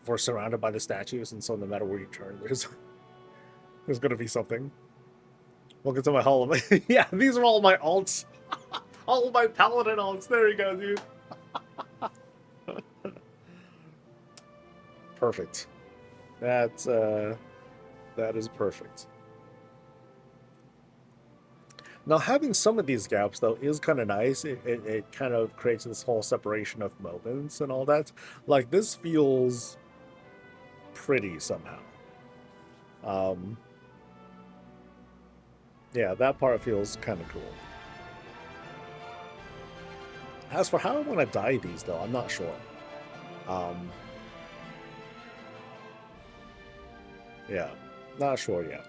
we're surrounded by the statues, and so no matter where you turn, there's going to be something. Welcome to my hall of my yeah. These are all my alts, all of my paladin alts. There you go, dude. Perfect. That is perfect. Now, having some of these gaps, though, is kind of nice. It kind of creates this whole separation of moments and all that. Like, this feels pretty somehow. Um, yeah, that part feels kind of cool. As for how I want to dye these, though, I'm not sure. Um, yeah, not sure yet.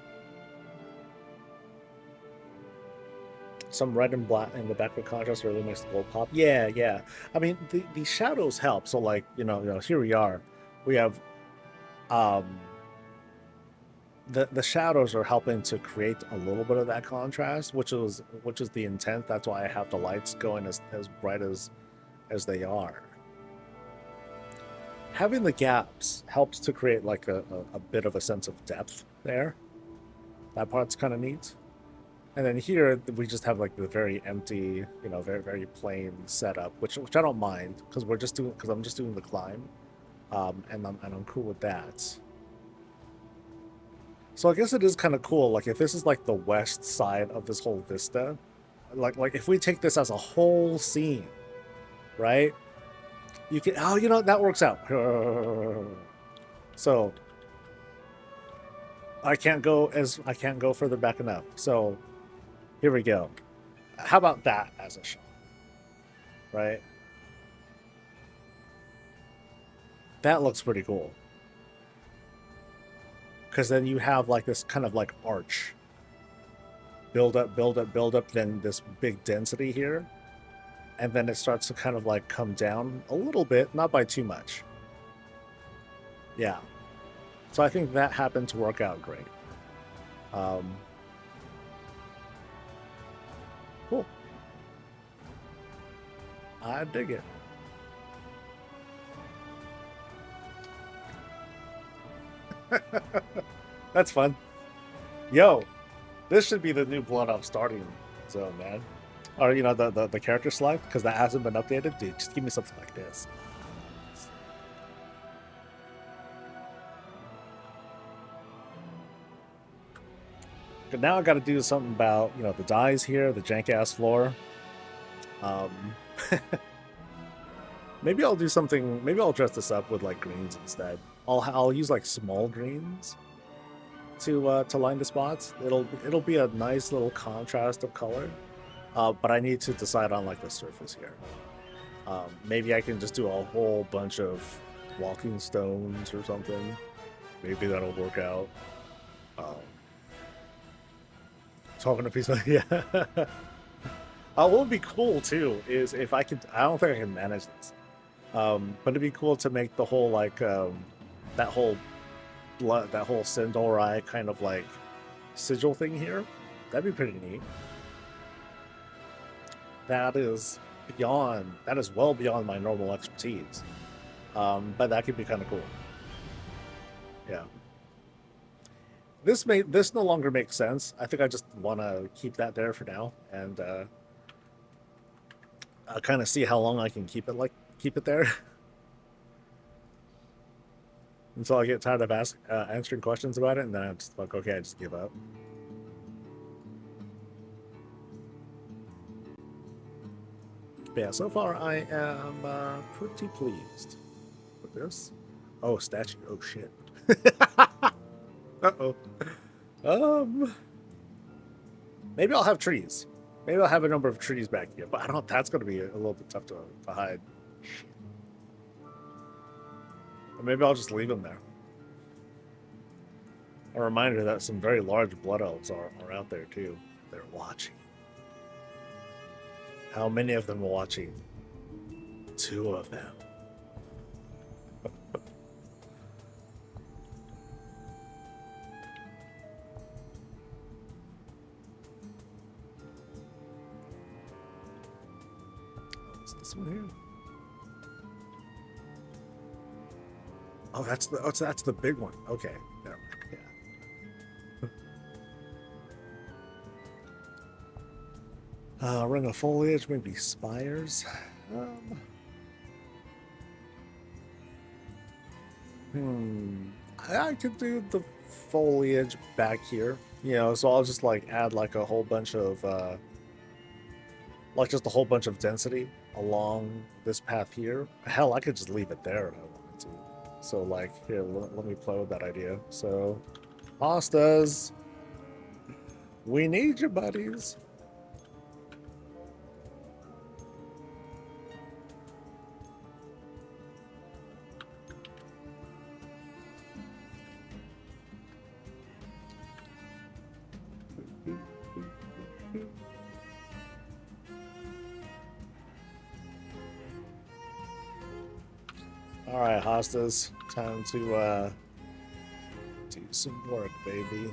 Some red and black in the background contrast really makes the gold pop. Yeah, yeah. I mean, the shadows help. So, like, here we are. We have um, the shadows are helping to create a little bit of that contrast, which is the intent. That's why I have the lights going as bright as they are. Having the gaps helps to create like a bit of a sense of depth there. That part's kind of neat. And then here we just have like the very empty, very very plain setup, which I don't mind because I'm just doing the climb, and I'm cool with that. So I guess it is kind of cool. Like if this is like the west side of this whole vista, like if we take this as a whole scene, right? You can that works out. So I can't go further back enough. So here we go. How about that as a shot, right? That looks pretty cool. Because then you have like this kind of like arch. Build up, build up, build up, then this big density here. And then it starts to kind of like come down a little bit, not by too much. Yeah. So I think that happened to work out great. Cool. I dig it. That's fun. Yo, this should be the new Blood Up starting zone, man. Or, the character select, because that hasn't been updated. Dude, just give me something like this. But now I got to do something about, the dyes here, the jank-ass floor. Maybe I'll do something. Maybe I'll dress this up with like greens instead. I'll use like small greens to line the spots. It'll be a nice little contrast of color. But I need to decide on like the surface here. Maybe I can just do a whole bunch of walking stones or something. Maybe that'll work out. Talking to people, yeah. What would be cool too is if I could. I don't think I can manage this. But it'd be cool to make the whole like that whole that whole Sindori kind of like sigil thing here. That'd be pretty neat. That is beyond. That is well beyond my normal expertise. But that could be kind of cool. Yeah. This no longer makes sense. I think I just want to keep that there for now and kind of see how long I can keep it there until I get tired of answering questions about it, and then I'm just like, okay, I just give up. But yeah, so far I am pretty pleased with this. Oh, statue. Oh shit. Uh-oh. Maybe I'll have trees. Maybe I'll have a number of trees back here, but I don't. That's going to be a little bit tough to hide. Or maybe I'll just leave them there. A reminder that some very large blood elves are out there too. They're watching. How many of them are watching? 2 of them. This one here. Oh, that's the big one. Okay, no, yeah. Ring of foliage, maybe spires. I could do the foliage back here. You know, so I'll just like add like a whole bunch of like just a whole bunch of density along this path here. Hell, I could just leave it there if I wanted to. So like, here, let me play with that idea. So, hostas, we need you, buddies. All right, hostas, time to do some work, baby.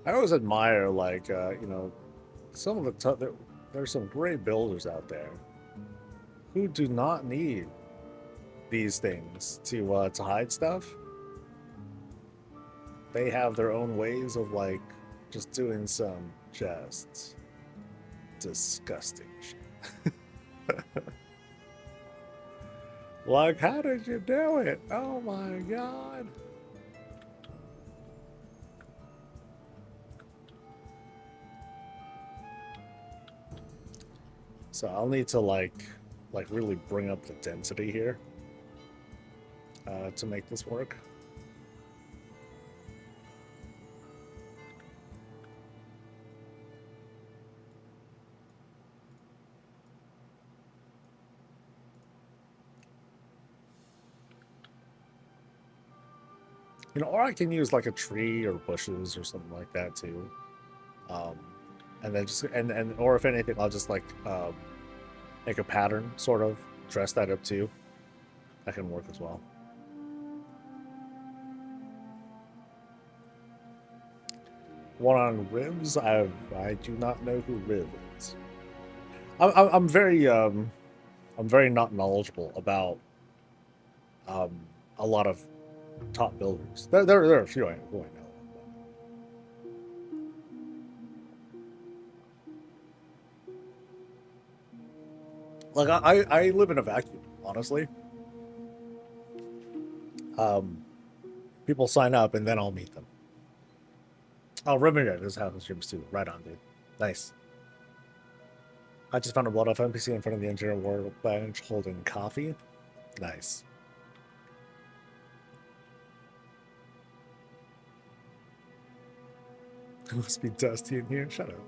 I always admire, like, you know, some of the there's some great builders out there who do not need these things to hide stuff. They have their own ways of like just doing some just disgusting shit. Like, how did you do it? Oh my god. So I'll need to like really bring up the density here to make this work. You know, or I can use like a tree or bushes or something like that too. And then just and or if anything, I'll just like make a pattern, sort of dress that up too. That can work as well. One on Rivs, I do not know who Riv is. I'm very not knowledgeable about a lot of top builders. There are a few who I know. Like I live in a vacuum, honestly. People sign up and then I'll meet them. Oh, Remington is having streams too. Right on, dude. Nice. I just found a blood off NPC in front of the engineer workbench holding coffee. Nice. It must be dusty in here. Shut up.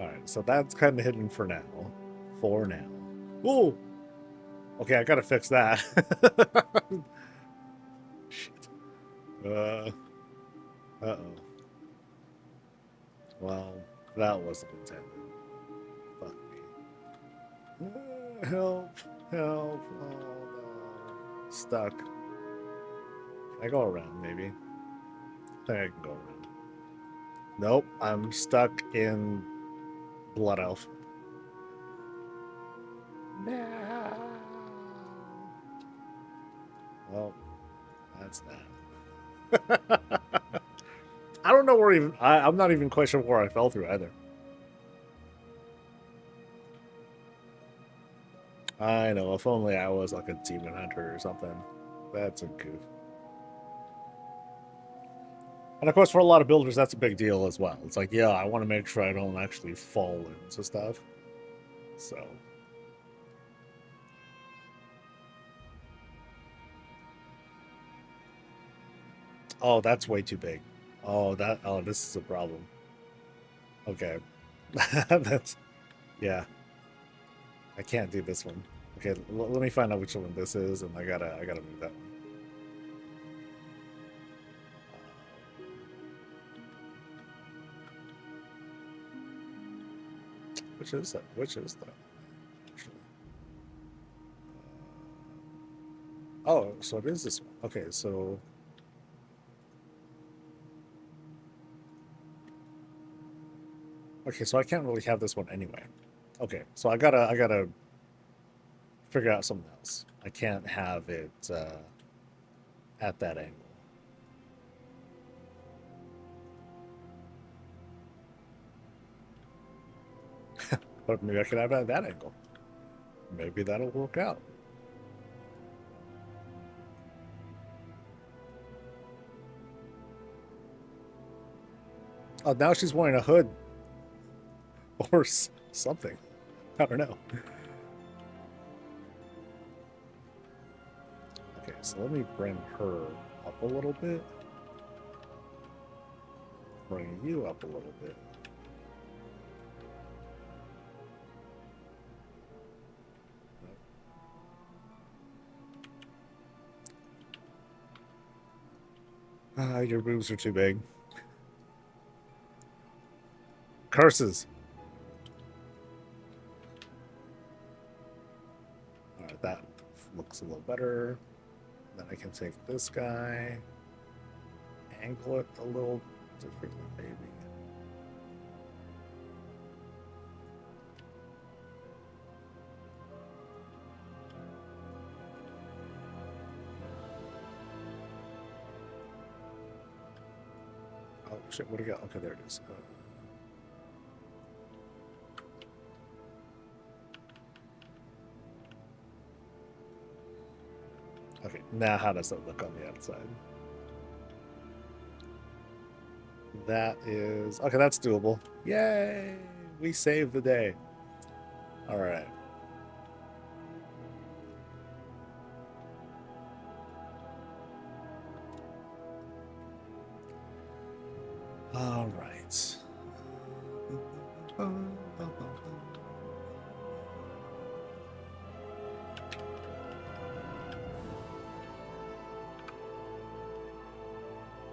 Alright, so that's kind of hidden for now. For now. Ooh! Okay, I gotta fix that. Shit. Uh-oh. Well, that wasn't intended. Fuck me. Help! Help! Oh no. Stuck. Can I go around, maybe? I think I can go around. Nope, I'm stuck in Blood Elf. No! Well, that's that. I don't know where even... I'm not even quite sure where I fell through either. I know, if only I was like a demon hunter or something. That's a goof. And of course, for a lot of builders, that's a big deal as well. It's like, yeah, I want to make sure I don't actually fall into stuff. So... Oh, that's way too big. Oh, this is a problem. Okay. That's, yeah. I can't do this one. Okay, let me find out which one this is, and I gotta move that one. Which is that? Which is that? Actually. Oh, so it is this one. Okay, so... Okay, so I can't really have this one anyway. Okay, so I gotta figure out something else. I can't have it at that angle. But maybe I can have it at that angle. Maybe that'll work out. Oh, now she's wearing a hood. Or something. I don't know. Okay, so let me bring her up a little bit. Bring you up a little bit. Your boobs are too big. Curses. Alright, that looks a little better. Then I can take this guy, angle it a little differently, maybe. Oh shit, what do we got? Okay, there it is. Okay, now how does that look on the outside? That is... Okay, that's doable. Yay! We saved the day. Alright. Alright.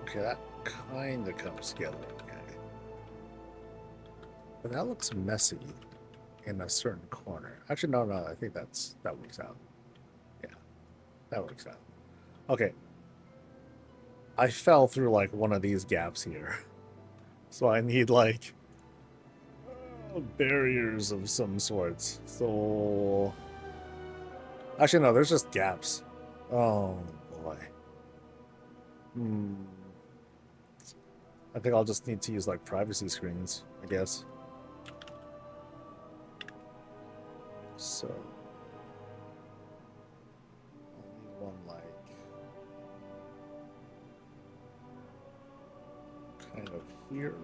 Okay, that kind of comes together. Okay. But that looks messy in a certain corner. Actually, no, I think that works out. Yeah, that works out. Okay. I fell through like one of these gaps here. So I need like barriers of some sorts. So actually no, there's just gaps. Oh boy. I think I'll just need to use like privacy screens, I guess. So I'll need one like kind of here.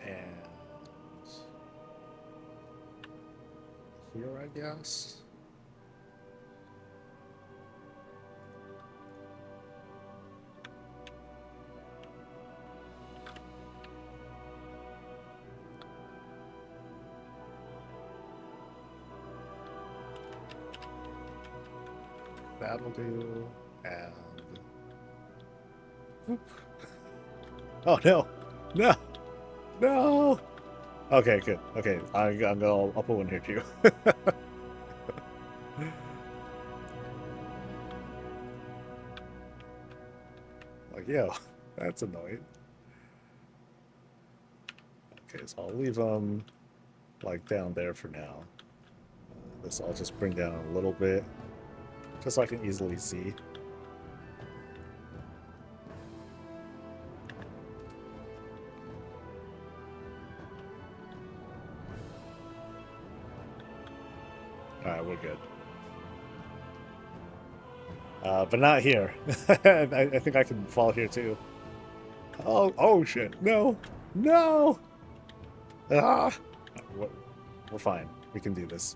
And here, I guess. That'll do. And... Whoop. Oh, no. No. No. Okay, good. Okay, I'll put one here too. Like, yo, that's annoying. Okay, so I'll leave them like down there for now. This I'll just bring down a little bit, just so I can easily see. Alright, we're good. But not here. I think I can fall here too. Oh shit. No. No! Ah! We're fine. We can do this.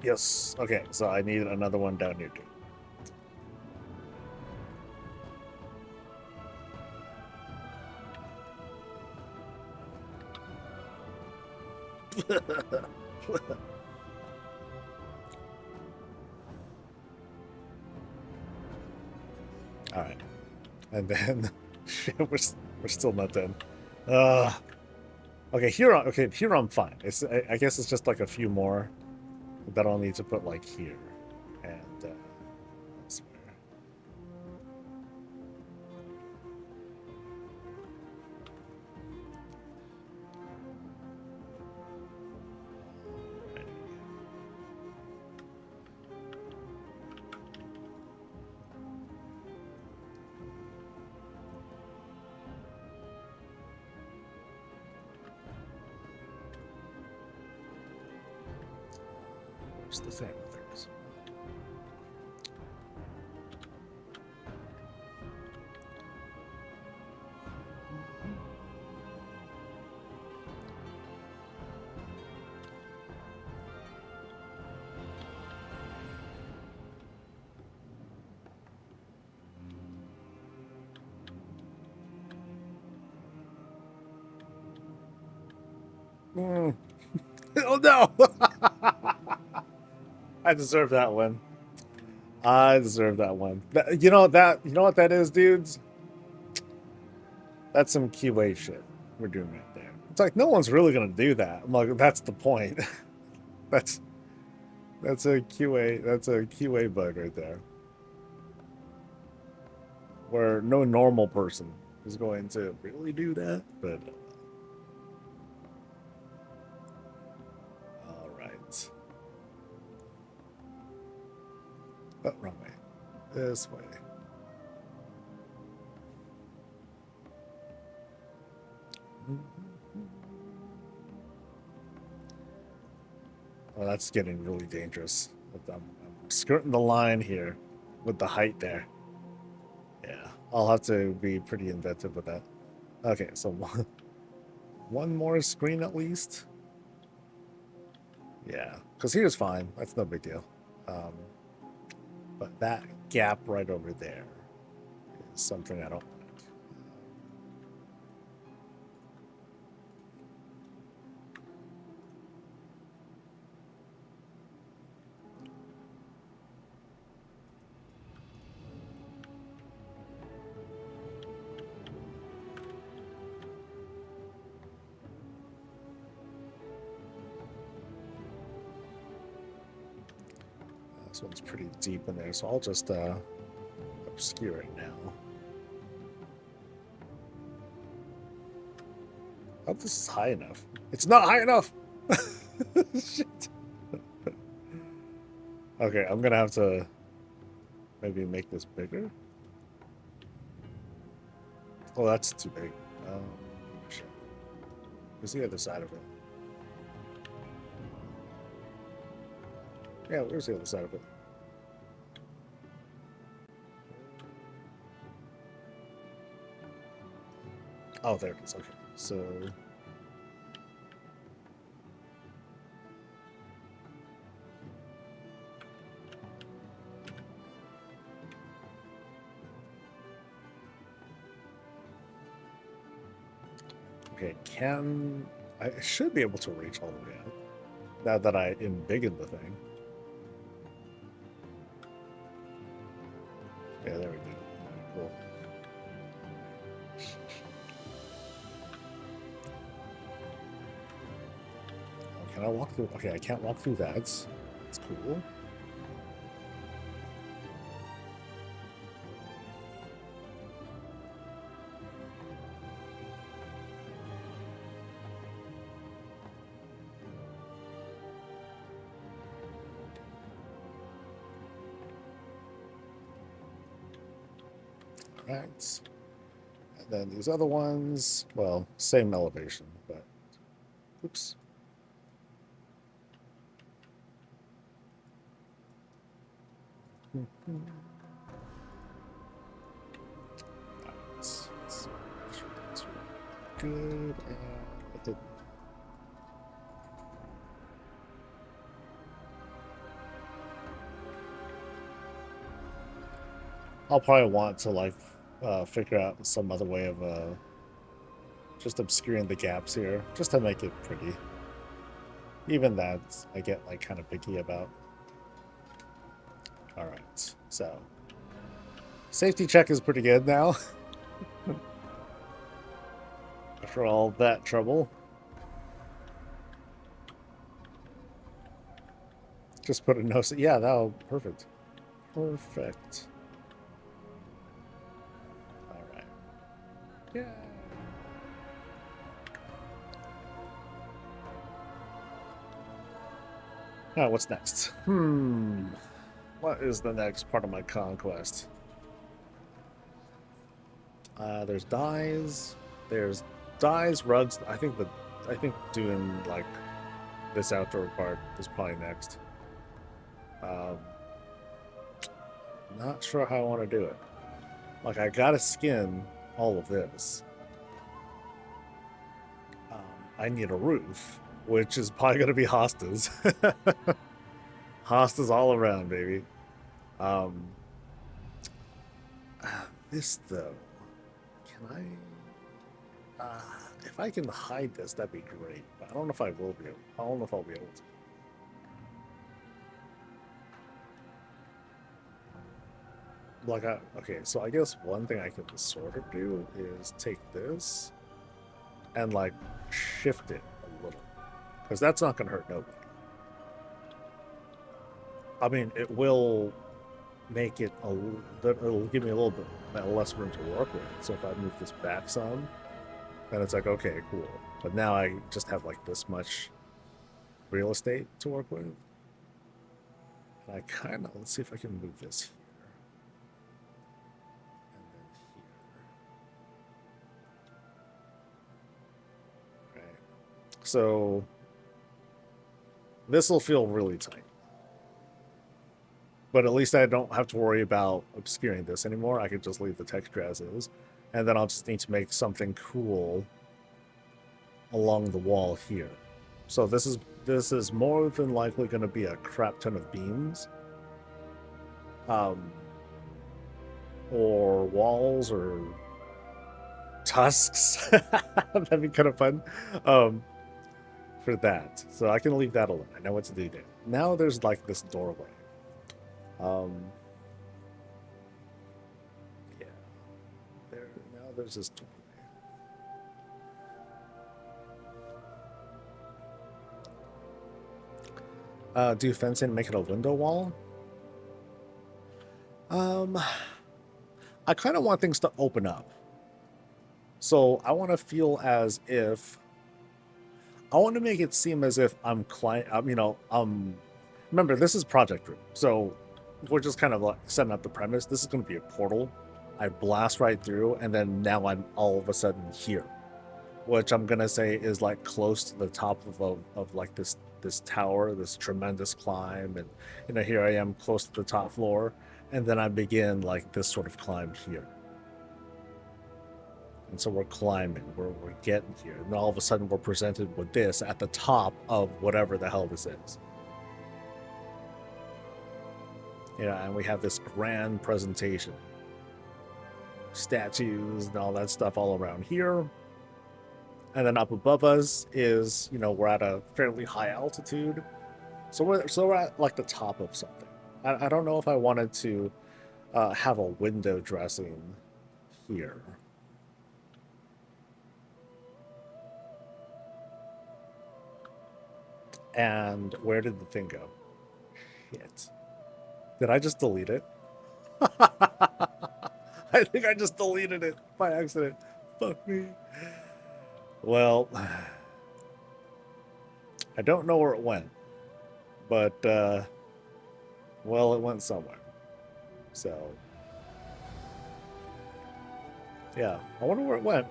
Yes. Okay, so I need another one down here too. Alright. And then shit, we're still not done. Okay, here I'm fine. I guess it's just like a few more that I'll need to put like here. And elsewhere. Where's the thing? There it is. Oh no! I deserve that one. I deserve that one. You know what that is, dudes? That's some QA shit we're doing right there. It's like no one's really gonna do that. I'm like, that's the point. that's a QA bug right there. Where no normal person is going to really do that, but oh, wrong way. This way. Oh, that's getting really dangerous. I'm skirting the line here with the height there. Yeah, I'll have to be pretty inventive with that. Okay, so one more screen at least. Yeah, because here's fine. That's no big deal. But that gap right over there is something I don't like. This one's pretty deep in there, so I'll just obscure it now. I hope this is high enough. It's not high enough! Shit. Okay, I'm gonna have to maybe make this bigger. Oh, that's too big. Shit. Where's the other side of it? Yeah, where's the other side of it? Oh, there it is. Okay, so okay, I should be able to reach all the way out now that I embiggened the thing. Yeah, there we go. Cool. Oh, can I walk through? Okay, I can't walk through that. That's cool. Right. And then these other ones, well, same elevation, but oops. Let's see. That's good. And I'll probably want to like figure out some other way of just obscuring the gaps here, just to make it pretty. Even that I get like kind of picky about. All right, so safety check is pretty good now. After all that trouble. Just put a no. Yeah, that'll perfect. Perfect. All right. Yeah. All right, what's next? What is the next part of my conquest? There's dyes. There's dyes, rugs. I think doing like this outdoor part is probably next. Not sure how I want to do it. Like, I gotta skin all of this. I need a roof, which is probably gonna be hostas. Hostas all around, baby. This though, can I? If I can hide this, that'd be great. But I don't know if I will be. I don't know if I'll be able to. Like, okay, so I guess one thing I can sort of do is take this and like shift it a little, because that's not gonna hurt nobody. I mean, it will make it it'll give me a little bit less room to work with. So if I move this back some, then it's like, okay, cool. But now I just have like this much real estate to work with. And I kind of, let's see if I can move this here. And then here. Right. So this will feel really tight. But at least I don't have to worry about obscuring this anymore. I can just leave the texture as is. And then I'll just need to make something cool along the wall here. So this is more than likely going to be a crap ton of beams. Or walls or tusks. That'd be kind of fun. For that. So I can leave that alone. I know what to do there. Now there's like this doorway. Yeah. Now there's this doorway. Do fencing and make it a window wall? I kind of want things to open up. So I want to feel as if I want to make it seem as if I'm remember, this is Project Room, so we're just kind of like setting up the premise. This is going to be a portal. I blast right through, and then now I'm all of a sudden here, which I'm gonna say is like close to the top of like this tower, this tremendous climb, and here I am close to the top floor, and then I begin like this sort of climb here. And so we're climbing, we're getting here, and all of a sudden we're presented with this at the top of whatever the hell this is. And we have this grand presentation. Statues and all that stuff all around here. And then up above us is, we're at a fairly high altitude. So we're at like the top of something. I don't know if I wanted to have a window dressing here. And where did the thing go? Shit. Did I just delete it? I think I just deleted it by accident. Fuck me. Well, I don't know where it went, but, well, it went somewhere. So, yeah, I wonder where it went.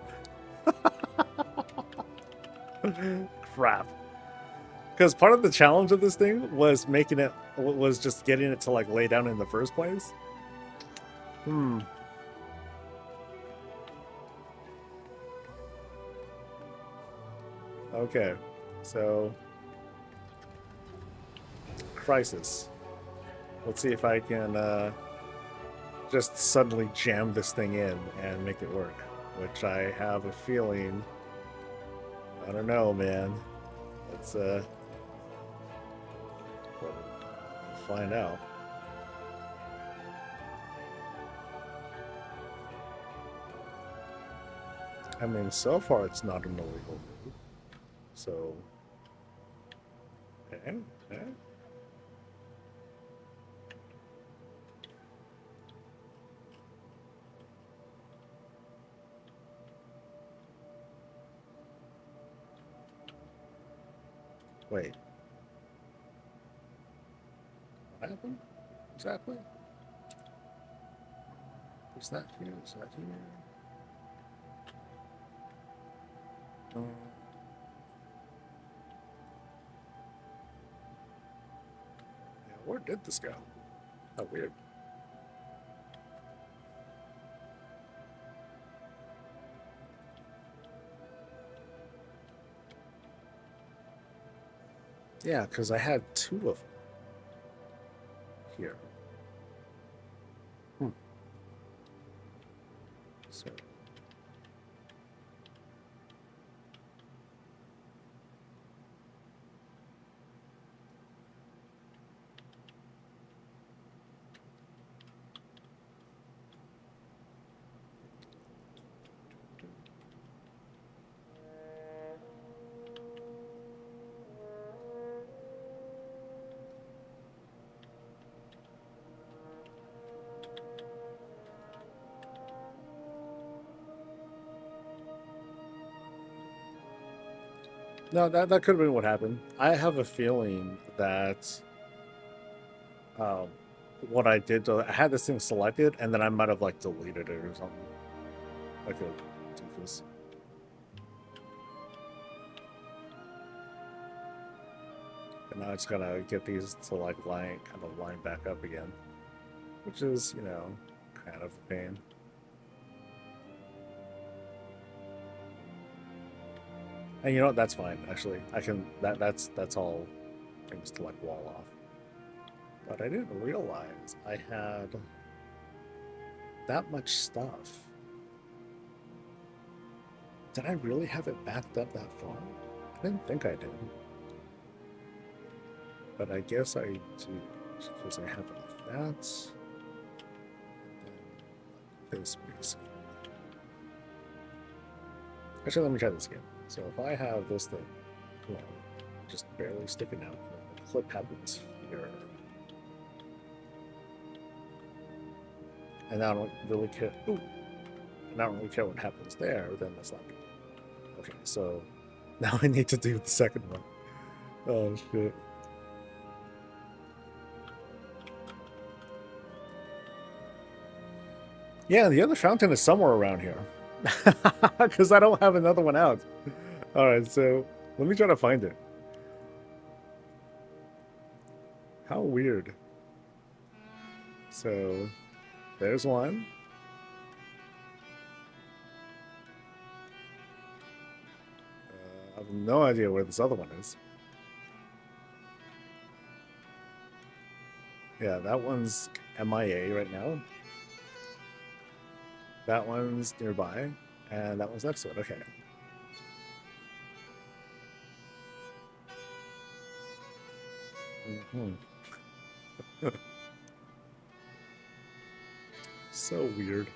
Crap. Because part of the challenge of this thing was was just getting it to like lay down in the first place. Okay, so crisis. Let's see if I can just suddenly jam this thing in and make it work, which I have a feeling. I don't know, man. Let's find out. I mean, so far it's not an illegal move. So, okay. Wait. What happened? Exactly? Is that here? Is that here? Yeah, where did this go? Oh, weird. Yeah, because I had two of them here. So. No, that could have been what happened. I have a feeling that what I did, I had this thing selected, and then I might have like deleted it or something. Like a doofus. And now it's gotta get these to like kind of line back up again, which is, you know, kind of a pain. And you know what? That's fine. Actually, I can. That's all things to like wall off. But I didn't realize I had that much stuff. Did I really have it backed up that far? I didn't think I did. But I guess I do, because I have that. And then this basically. Actually, let me try this again. So if I have this thing, you know, just barely sticking out, the clip happens here. And I don't really care. Ooh, and I don't really care what happens there, then that's not good. Okay, so now I need to do the second one. Oh shit. Yeah, the other fountain is somewhere around here. Because I don't have another one out. Alright, so let me try to find it. How weird. So, there's one. I have no idea where this other one is. Yeah, that one's MIA right now. That one's nearby, and that one's next to it. Okay. So weird.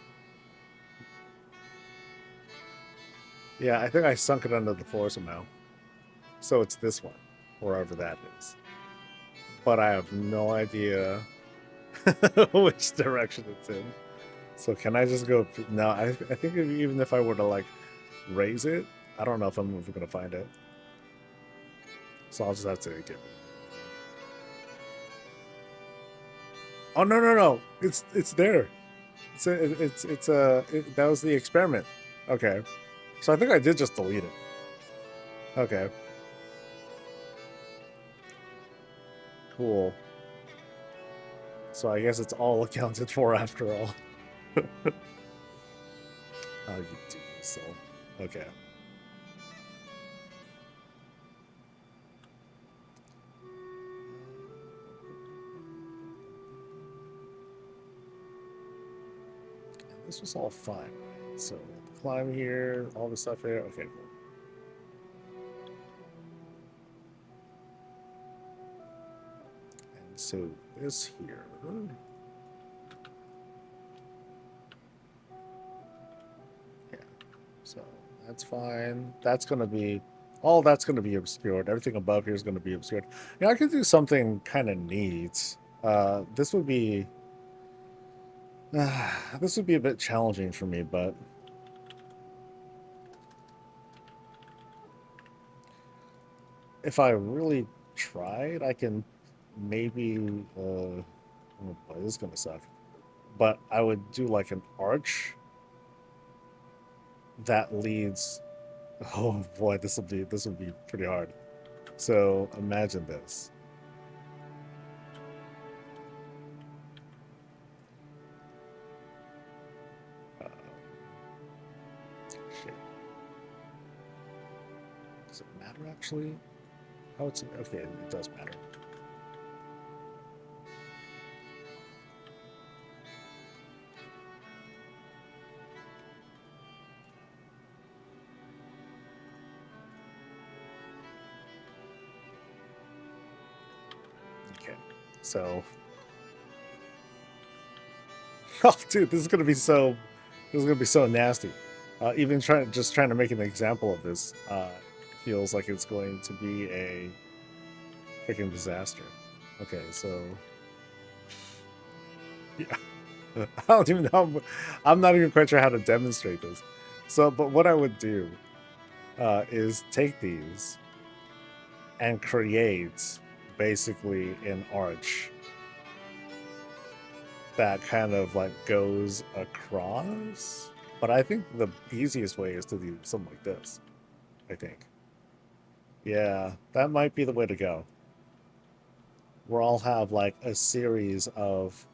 Yeah, I think I sunk it under the floor somehow. So it's this one, wherever that is. But I have no idea which direction it's in. So can I just go? No, I think even if I were to like raise it, I don't know if I'm ever gonna find it. So I'll just have to get it. Oh no! It's there. That was the experiment. Okay, so I think I did just delete it. Okay, cool. So I guess it's all accounted for after all. Oh, you do so. Okay. This was all fine, right? So climb here, all the stuff here. Okay, cool. And so this here. Yeah. So that's fine. That's gonna be all that's gonna be obscured. Everything above here is gonna be obscured. You know, I could do something kind of neat. This would be this would be a bit challenging for me, but if I really tried, I can maybe oh boy, this is gonna suck. But I would do like an arch that leads. Oh boy, this would be pretty hard. So imagine this. Uh, shit. Does it matter actually? How it's okay? It does matter. Okay, so oh, dude, this is gonna be so. This is gonna be so nasty. Even trying to make an example of this feels like it's going to be a freaking disaster. Okay, so yeah, I don't even know. I'm not even quite sure how to demonstrate this. So, but what I would do is take these and create basically an arch that kind of like goes across. But I think the easiest way is to do something like this. I think. Yeah, that might be the way to go. Where I'll have like a series of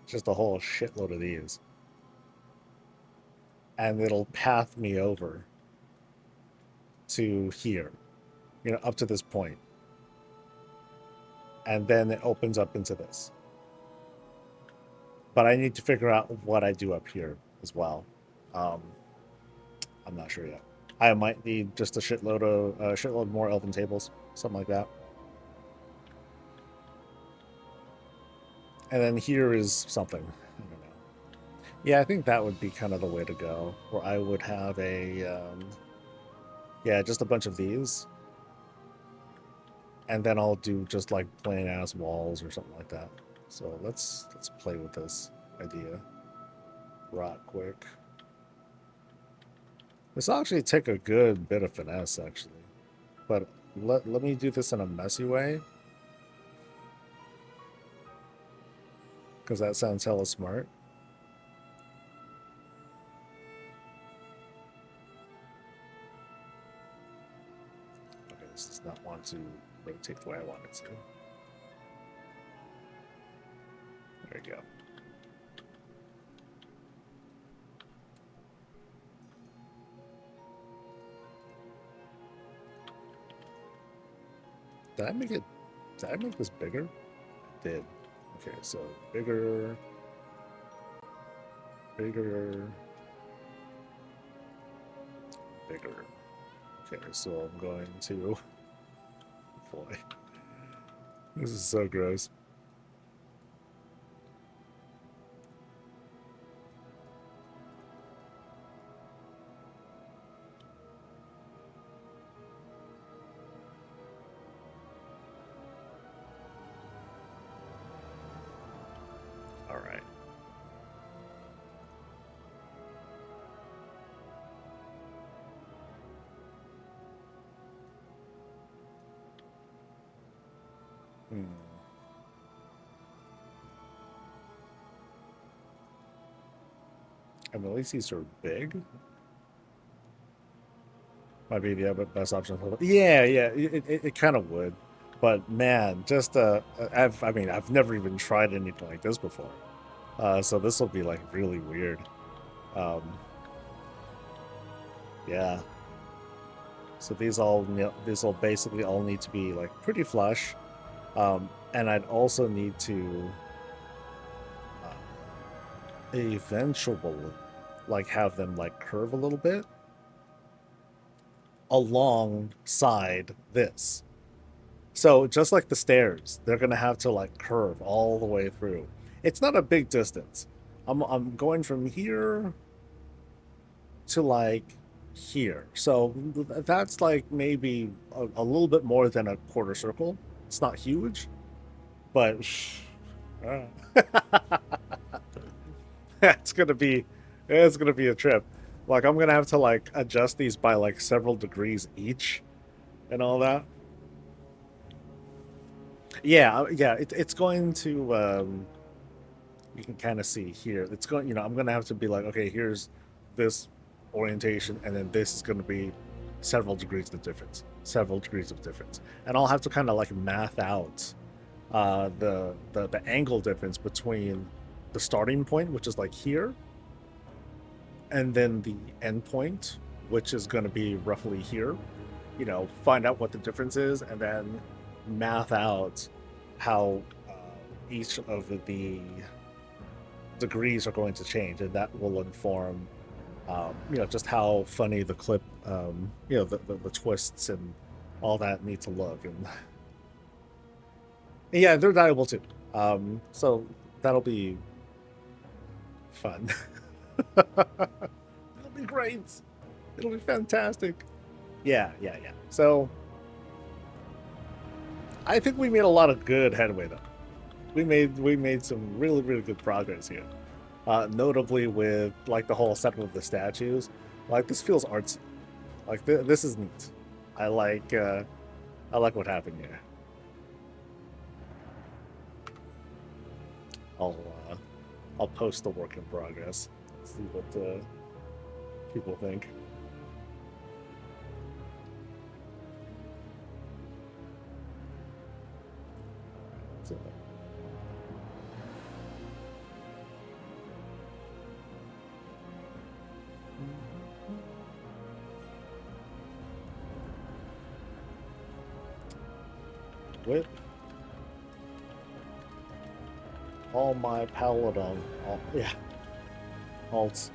just a whole shitload of these. And it'll path me over to here, you know, up to this point. And then it opens up into this. But I need to figure out what I do up here as well. Um, I'm not sure yet. I might need just a shitload more elven tables, something like that. And then here is something. I don't know. Yeah, I think that would be kind of the way to go. Where I would have yeah, just a bunch of these, and then I'll do just like plain ass walls or something like that. So let's play with this idea, right quick. This will actually take a good bit of finesse, actually. But let me do this in a messy way, because that sounds hella smart. Okay, this does not want to rotate the way I want it to. There you go. Did I make it? Did I make this bigger? I did. Okay, so bigger, bigger, bigger. Okay, so I'm going to. Boy, this is so gross. Hmm. I mean, at least these are big. Might be the best option. Yeah, yeah, it kind of would. But man, just I mean, I've never even tried anything like this before. So this will be like really weird. Um, yeah. So these all, these will basically all need to be like pretty flush. And I'd also need to eventually like have them like curve a little bit alongside this. So just like the stairs, they're gonna have to like curve all the way through. It's not a big distance. I'm going from here to like here. So that's like maybe a little bit more than a quarter circle. It's not huge, but it's gonna be a trip. Like I'm gonna have to like adjust these by like several degrees each and all that. Yeah, yeah, it's going to you can kind of see here. It's going, I'm going to have to be like, okay, here's this orientation, and then this is going to be several degrees of difference, and I'll have to kind of like math out the angle difference between the starting point, which is like here, and then the end point, which is going to be roughly here. Find out what the difference is, and then math out how each of the degrees are going to change, and that will inform just how funny the clip, the twists and all that need to look. And yeah, they're dyeable too, so that'll be fun. It'll be great. It'll be fantastic. Yeah. So I think we made a lot of good headway though. We made some really, really good progress here. Notably with like the whole setup of the statues. Like this feels artsy. Like this is neat. I like what happened here. I'll post the work in progress. See what people think. So, with all my paladin, yeah, alts.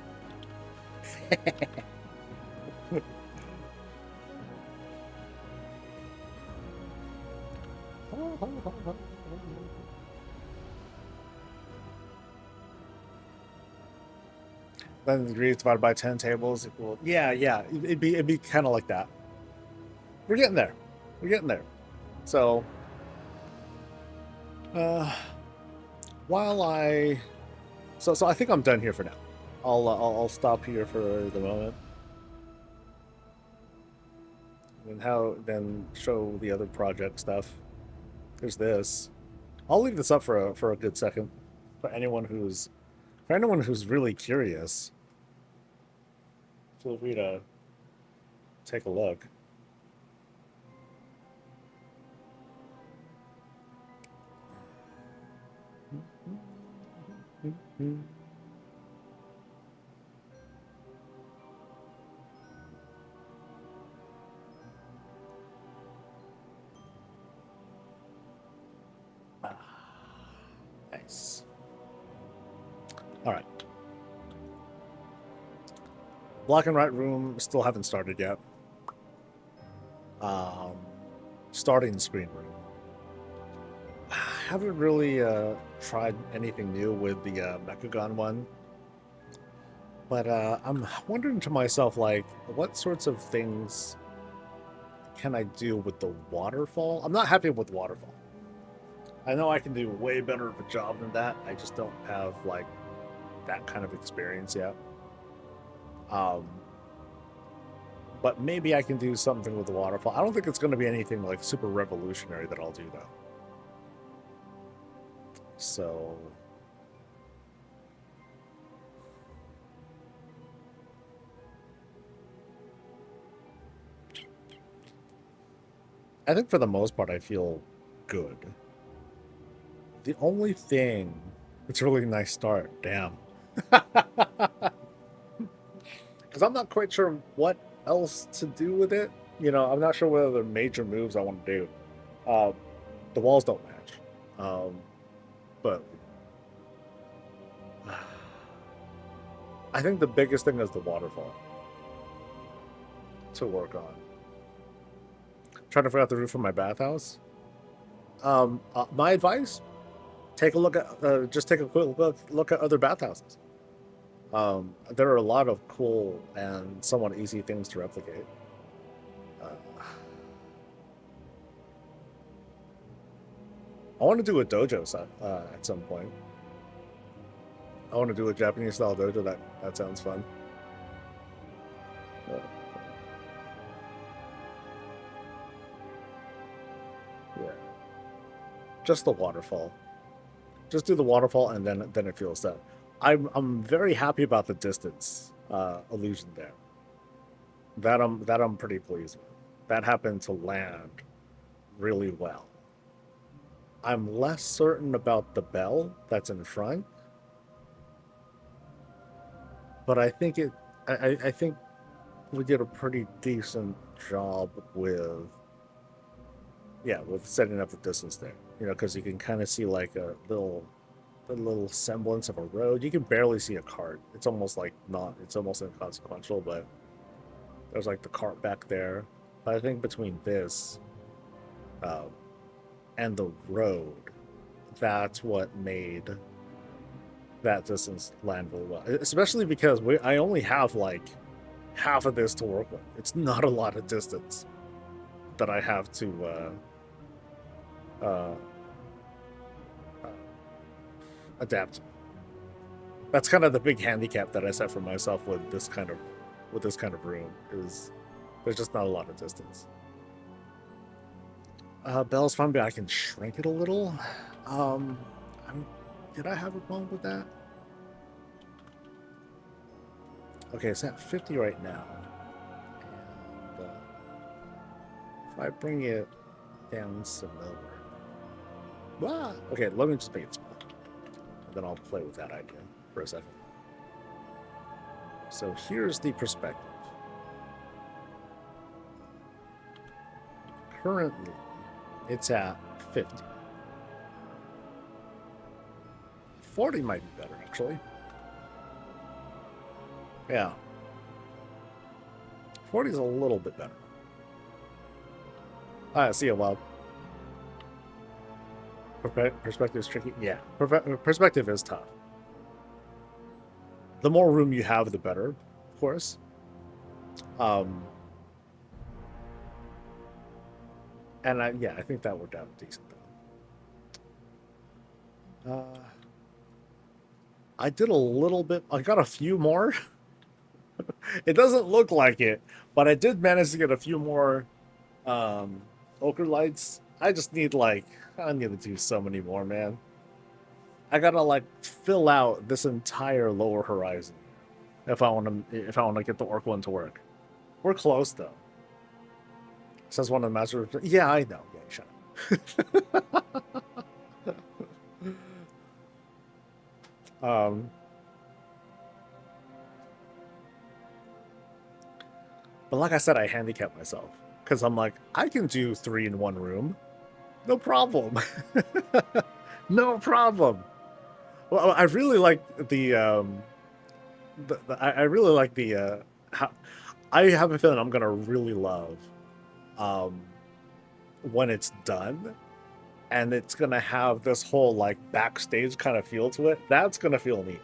Then degrees divided by 10 tables equal. Yeah, it'd be kind of like that. We're getting there. So, while so I think I'm done here for now. I'll stop here for the moment, and then show the other project stuff. There's this. I'll leave this up for a good second for anyone who's really curious. Feel free to take a look. Nice. All right. Black and white room still haven't started yet. Starting screen room. Haven't really tried anything new with the Mechagon one. But I'm wondering to myself, like, what sorts of things can I do with the waterfall? I'm not happy with waterfall. I know I can do way better of a job than that. I just don't have, like, that kind of experience yet. But maybe I can do something with the waterfall. I don't think it's going to be anything, like, super revolutionary that I'll do, though. So I think for the most part I feel good. The only thing, it's a really nice start, damn. Because I'm not quite sure what else to do with it. You know, I'm not sure what other major moves I want to do. The walls don't match. But I think the biggest thing is the waterfall to work on. Trying to figure out the roof of my bathhouse. My advice: take a look at, just take a quick look at other bathhouses. There are a lot of cool and somewhat easy things to replicate. I want to do a dojo set at some point. I want to do a Japanese style dojo. That sounds fun. Yeah, just the waterfall. Just do the waterfall, and then it feels that. I'm very happy about the distance illusion there. I'm pretty pleased with. That happened to land really well. I'm less certain about the bell that's in front, but I think I think we did a pretty decent job with setting up the distance there. You know, because you can kind of see like a little semblance of a road. You can barely see a cart. It's almost like not. It's almost inconsequential, but there's like the cart back there. But I think between this and the road, that's what made that distance land really well. Especially because I only have like half of this to work with. It's not a lot of distance that I have to adapt. That's kind of the big handicap that I set for myself with this kind of room, is there's just not a lot of distance. Bell's fun, but I can shrink it a little. Did I have a problem with that? Okay, it's at 50 right now. And if I bring it down some lower. Okay, let me just make it small. And then I'll play with that idea for a second. So here's the perspective. Currently, it's at 50. 40 might be better, actually. Yeah. 40 is a little bit better. See you, Wild. Perspective is tricky. Yeah, perspective is tough. The more room you have, the better, of course. And I think that worked out decent though. I did a little bit. I got a few more. It doesn't look like it, but I did manage to get a few more ochre lights. I just need I need to do so many more, man. I gotta fill out this entire lower horizon if I want to get the orc one to work. We're close though. Says one of the masters. Yeah, I know. Yeah, shut up. But like I said, I handicap myself because I'm like, I can do 3 in one room, no problem. No problem. Well, I really like the I really like the how I have a feeling I'm gonna really love when it's done, and it's gonna have this whole backstage kind of feel to it. That's gonna feel neat.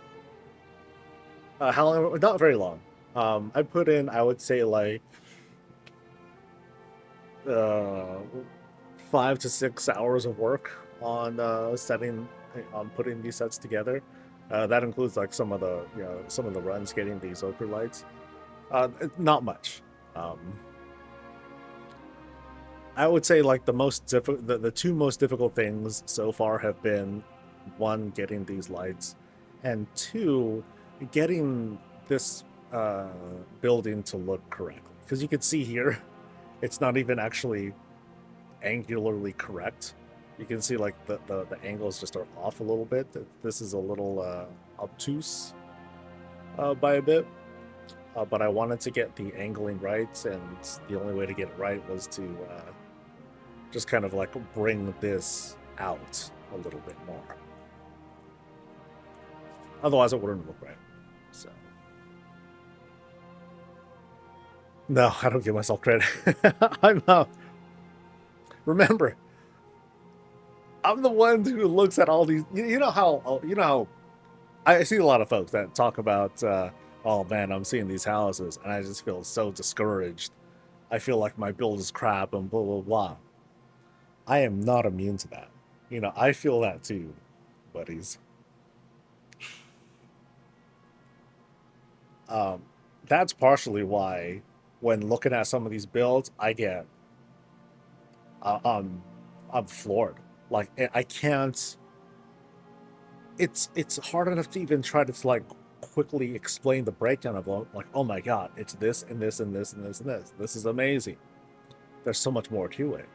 How long? Not very long. I put in, I would say 5 to 6 hours of work on putting these sets together. That includes some of the runs getting these ochre lights. Not much. I would say the 2 most difficult things so far have been one, getting these lights, and two, getting this building to look correctly. Because you can see here, it's not even actually angularly correct. You can see like the angles just are off a little bit. This is a little obtuse by a bit. But I wanted to get the angling right, and the only way to get it right was to just kind of like bring this out a little bit more. Otherwise, it wouldn't look right. So, no, I don't give myself credit. I'm remember, I'm the one who looks at all these. You know how I see a lot of folks that talk about. Oh man, I'm seeing these houses and I just feel so discouraged. I feel like my build is crap and blah, blah, blah. I am not immune to that. You know, I feel that too, buddies. That's partially why when looking at some of these builds, I get, I'm floored. Like, I can't, it's hard enough to even try to like quickly explain the breakdown of like, oh my god, it's this and this and this and this and this. This is amazing. There's so much more to it.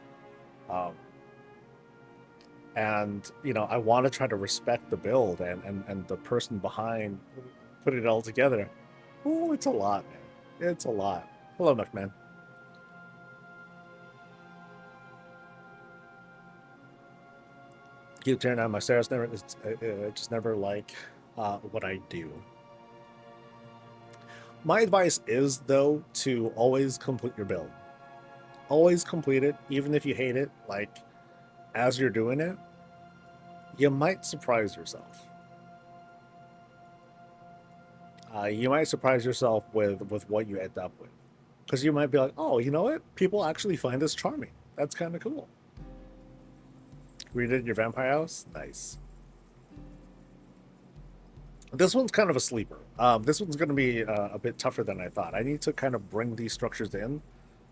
And you know, I want to try to respect the build and the person behind putting it all together. Oh, it's a lot, man. It's a lot. Hello, McMahon. Keep tearing down my stairs. Never, just never like what I do. My advice is, though, to always complete your build. Always complete it, even if you hate it. Like, as you're doing it, you might surprise yourself. You might surprise yourself with what you end up with. Because you might be like, oh, you know what? People actually find this charming. That's kind of cool. Redid your vampire house? Nice. This one's kind of a sleeper. This one's going to be a bit tougher than I thought. I need to kind of bring these structures in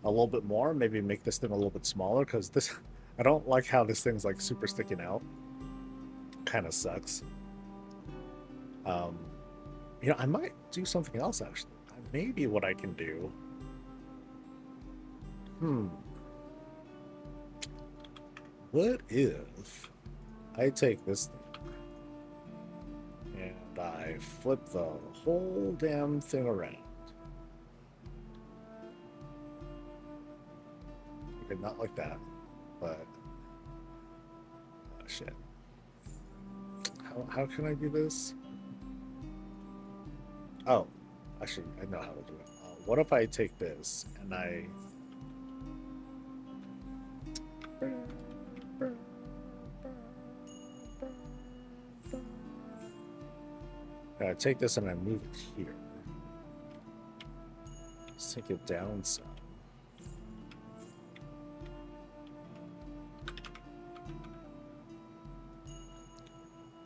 a little bit more. Maybe make this thing a little bit smaller, because this, I don't like how this thing's like super sticking out. Kind of sucks. You know, I might do something else actually. Maybe what I can do. What if I take this thing and I flip the whole damn thing around? Okay, not like that, but oh shit. How can I do this? Oh, actually, I know how to do it. What if I take this and I... I take this and I move it here. Let's take it down some.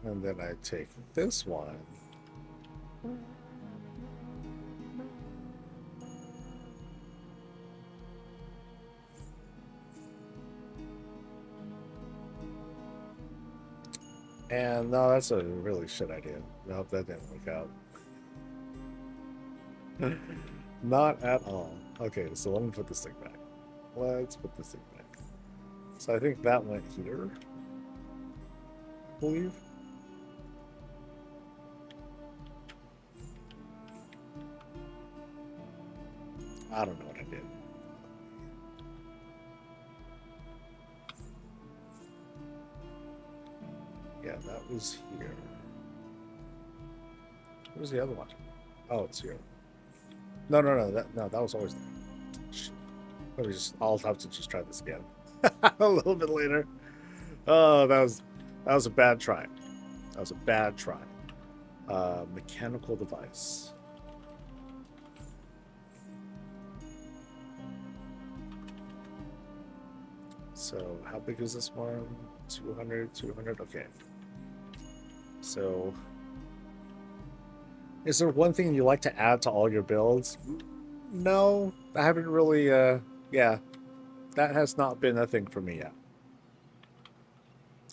And then I take this one. And no, that's a really shit idea. I hope that didn't work out. Not at all. Okay, so let me put this thing back. Let's put this thing back. So I think that went here, I believe. I don't know what I did. Yeah, that was here. Where's the other one? Oh, it's here. No, that was always there. Shit. I'll have to just try this again. A little bit later. Oh, that was a bad try. That was a bad try. Mechanical device. So how big is this one? 200, 200, okay. So, is there one thing you like to add to all your builds? No, I haven't really, yeah, that has not been a thing for me yet.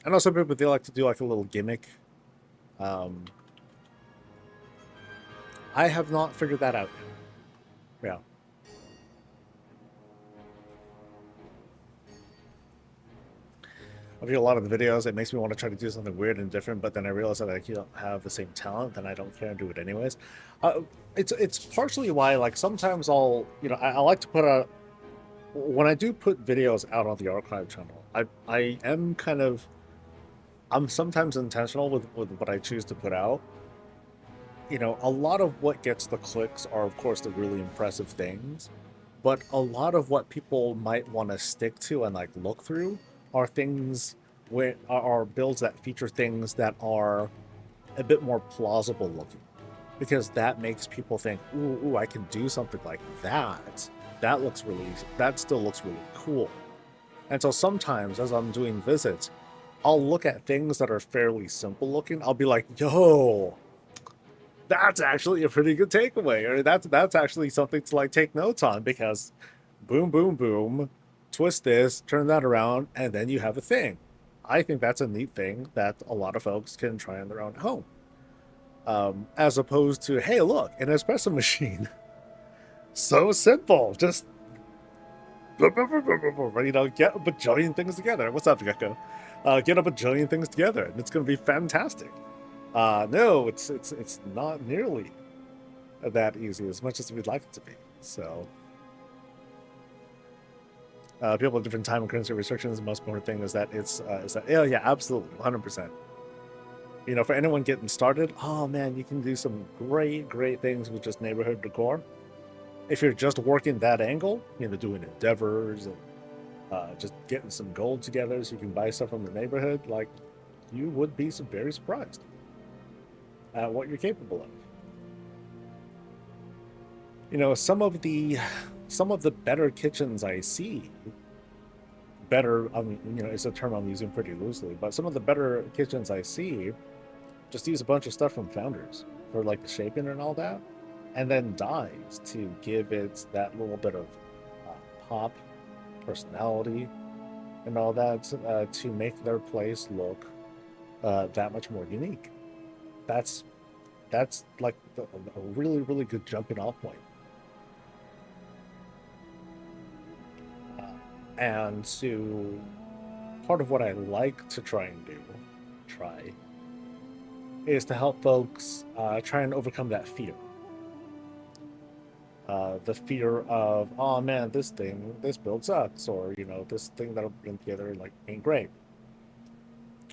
I know some people, they like to do like a little gimmick. Um, I have not figured that out yet. Yeah. I feel a lot of the videos, it makes me want to try to do something weird and different, but then I realize that I don't have the same talent, then I don't care and do it anyways. It's partially why, like, sometimes I'll, you know, I like to put a, when I do put videos out on the archive channel, I am kind of, I'm sometimes intentional with what I choose to put out. You know, a lot of what gets the clicks are, of course, the really impressive things, but a lot of what people might want to stick to and like look through are things where are builds that feature things that are a bit more plausible looking, because that makes people think, ooh, I can do something like that. That looks really, that still looks really cool. And so sometimes as I'm doing visits, I'll look at things that are fairly simple looking. I'll be like, yo, that's actually a pretty good takeaway, or that's actually something to like take notes on, because boom, boom, boom, twist this, turn that around, and then you have a thing. I think that's a neat thing that a lot of folks can try on their own at home. As opposed to, hey, look, an espresso machine. So simple. Just, you know, get a bajillion things together. What's up, Gecko? Get a bajillion things together, and it's going to be fantastic. No, it's not nearly that easy as much as we'd like it to be. So, people with different time and currency restrictions. The most important thing is that it's yeah, absolutely, 100%. You know, for anyone getting started, oh man, you can do some great things with just neighborhood decor. If you're just working that angle, you know, doing endeavors and just getting some gold together so you can buy stuff from the neighborhood, like, you would be very surprised at what you're capable of. You know, some of the better kitchens I see, better, you know, it's a term I'm using pretty loosely, but some of the better kitchens I see just use a bunch of stuff from Founders for like the shaping and all that, and then dyes to give it that little bit of pop, personality, and all that, to make their place look that much more unique. That's like a really good jumping off point. And so part of what I like to try and do, is to help folks try and overcome that fear. The fear of, oh man, this build sucks, or, you know, this thing that'll bring together like ain't great.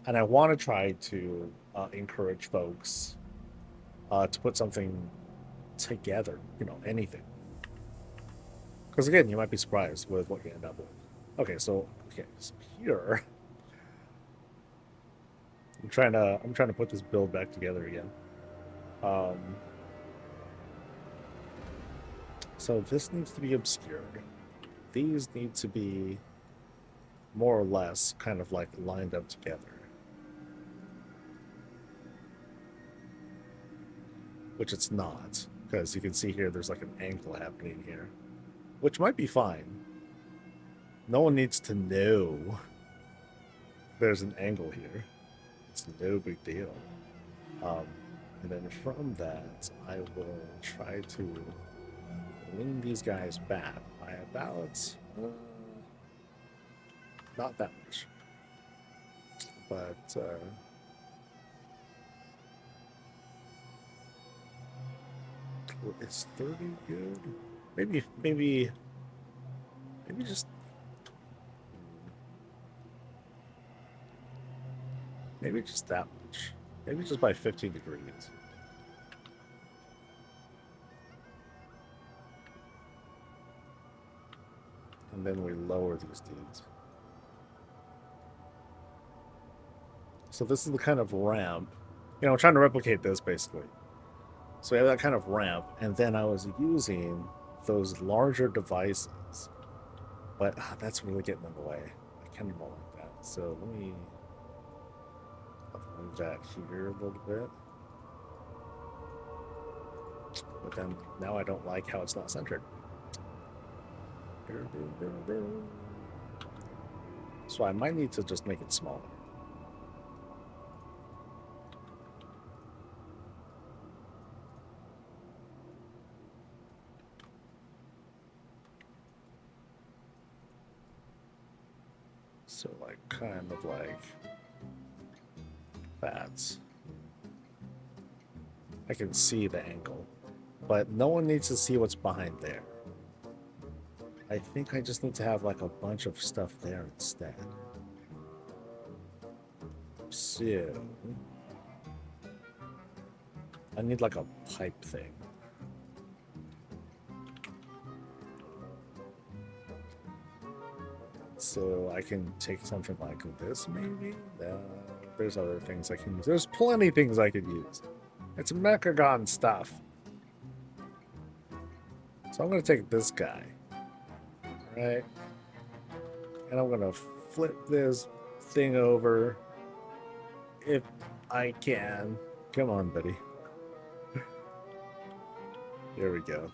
And I want to try to encourage folks to put something together, you know, anything. Because again, you might be surprised with what you end up with. Okay, so here I'm trying to put this build back together again. So this needs to be obscured. These need to be more or less kind of like lined up together. Which it's not, because you can see here there's like an angle happening here, which might be fine. No one needs to know there's an angle here. It's no big deal. And then from that, I will try to lean these guys back by about, not that much, but is 30 good? Maybe just that much. Maybe just by 15 degrees. And then we lower these dudes. So this is the kind of ramp. You know, I'm trying to replicate this basically. So we have that kind of ramp, and then I was using those larger devices. But that's really getting in the way. I kind of don't like that. So let me move that here a little bit. But then now I don't like how it's not centered. So I might need to just make it smaller. So like kind of like that. I can see the angle, but no one needs to see what's behind there. I think I just need to have like a bunch of stuff there instead. So I need like a pipe thing. So I can take something like this, maybe? There's other things I can use. There's plenty of things I could use. It's Mechagon stuff. So I'm going to take this guy. Right? And I'm going to flip this thing over. If I can. Come on, buddy. Here we go.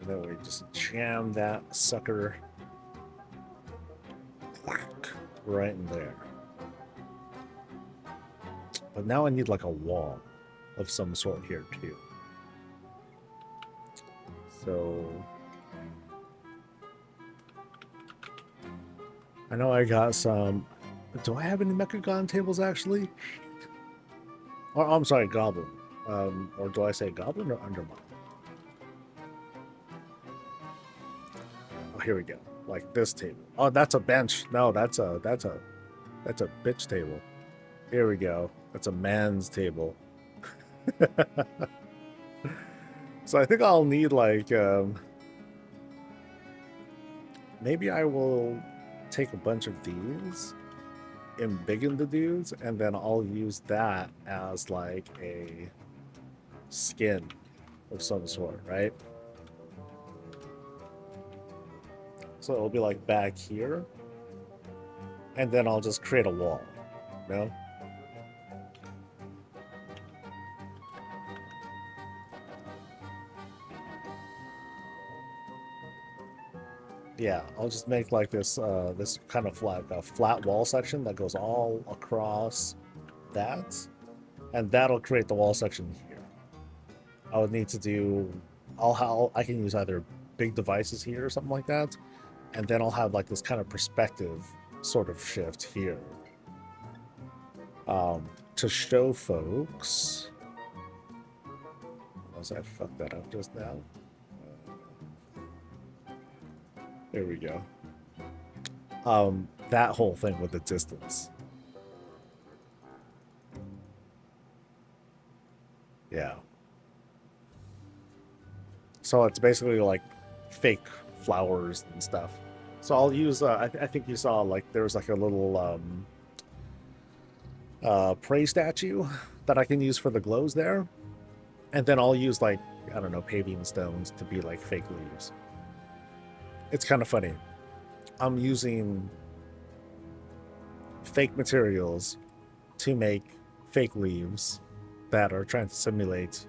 And then we just jam that sucker right in there. But now I need like a wall of some sort here too. So I know I got some. Do I have any Mechagon tables actually? Or I'm sorry, Goblin. Or do I say Goblin or Undermine? Oh, here we go. Like this table. Oh, that's a bench. No, that's a bitch table. Here we go. That's a man's table. So I think I'll need like maybe I will take a bunch of these, embiggen the dudes, and then I'll use that as like a skin of some sort, right? So it'll be like back here, and then I'll just create a wall, you know? Yeah, I'll just make like this this kind of like a flat wall section that goes all across that, and that'll create the wall section here. I would need to do, I can use either big devices here or something like that, and then I'll have like this kind of perspective sort of shift here to show folks. Unless I fucked that up just now. There we go. That whole thing with the distance. Yeah. So it's basically like fake flowers and stuff. So I'll use, I think you saw like there's like a little prey statue that I can use for the glows there. And then I'll use like, I don't know, paving stones to be like fake leaves. It's kind of funny. I'm using fake materials to make fake leaves that are trying to simulate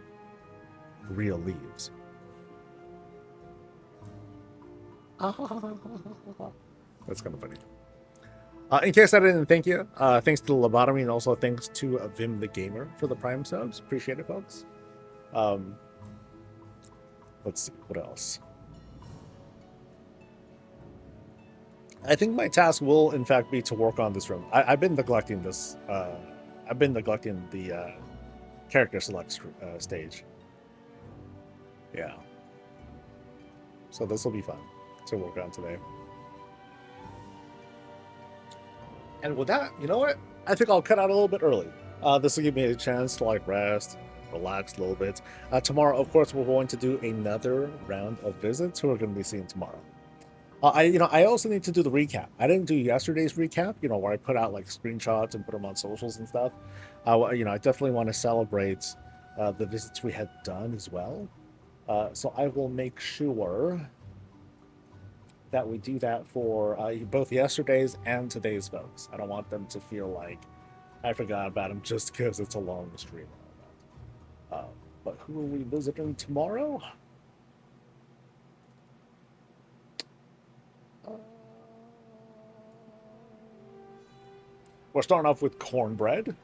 real leaves. That's kind of funny. In case I didn't thank you, thanks to the Lobotomy and also thanks to Vim the Gamer for the Prime subs. Appreciate it, folks. Let's see, what else? I think my task will, in fact, be to work on this room. I've been neglecting this. I've been neglecting the character select stage. Yeah. So this will be fun to work on today. And with that, you know what? I think I'll cut out a little bit early. This will give me a chance to like rest, relax a little bit. Tomorrow, of course, we're going to do another round of visits who we're going to be seeing tomorrow. I also need to do the recap. I didn't do yesterday's recap, where I put out like screenshots and put them on socials and stuff. I definitely want to celebrate the visits we had done as well. So I will make sure that we do that for both yesterday's and today's folks. I don't want them to feel like I forgot about them just because it's a long stream. But who are we visiting tomorrow? We're starting off with cornbread.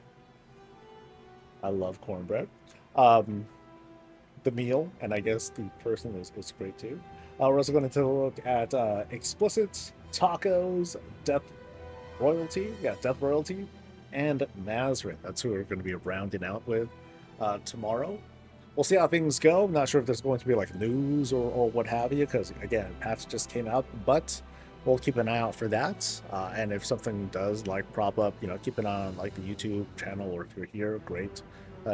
I love cornbread. The meal, and I guess the person is great too. We're also going to look at explicit tacos, death royalty, yeah, death royalty, and Nazareth. That's who we're going to be rounding out with tomorrow. We'll see how things go. Not sure if there's going to be like news or what have you, because again, patch just came out, but we'll keep an eye out for that. And if something does like prop up, keep an eye on like the YouTube channel, or if you're here, great.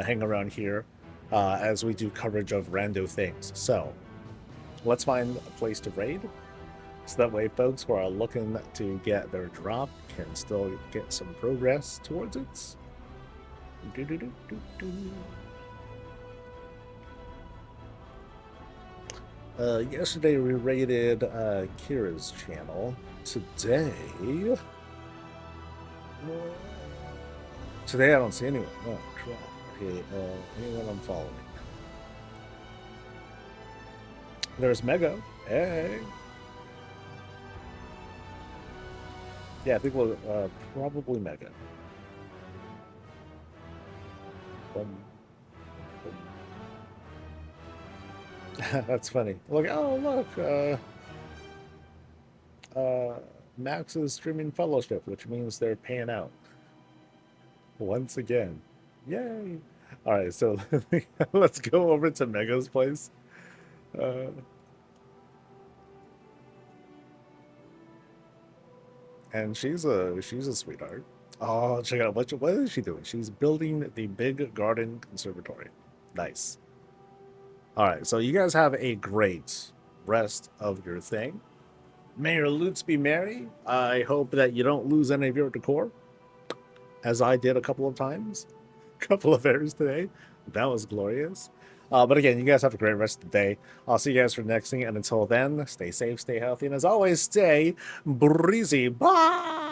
Hang around here as we do coverage of rando things. So let's find a place to raid. So that way folks who are looking to get their drop can still get some progress towards it. Yesterday we raided Kira's channel. Today I don't see anyone. Oh crap. Okay, anyone I'm following. There's Mega. Hey. Yeah, I think we'll probably Mega. That's funny. Look, oh look, Max is streaming Fellowship, which means they're paying out once again. Yay! All right, so let's go over to Mega's place. And she's a sweetheart. Oh, check out what is she doing? She's building the big garden conservatory. Nice. All right, so you guys have a great rest of your thing. May your loots be merry. I hope that you don't lose any of your decor, as I did a couple of times. A couple of errors today. That was glorious. But again, you guys have a great rest of the day. I'll see you guys for the next thing. And until then, stay safe, stay healthy, and as always, stay breezy. Bye!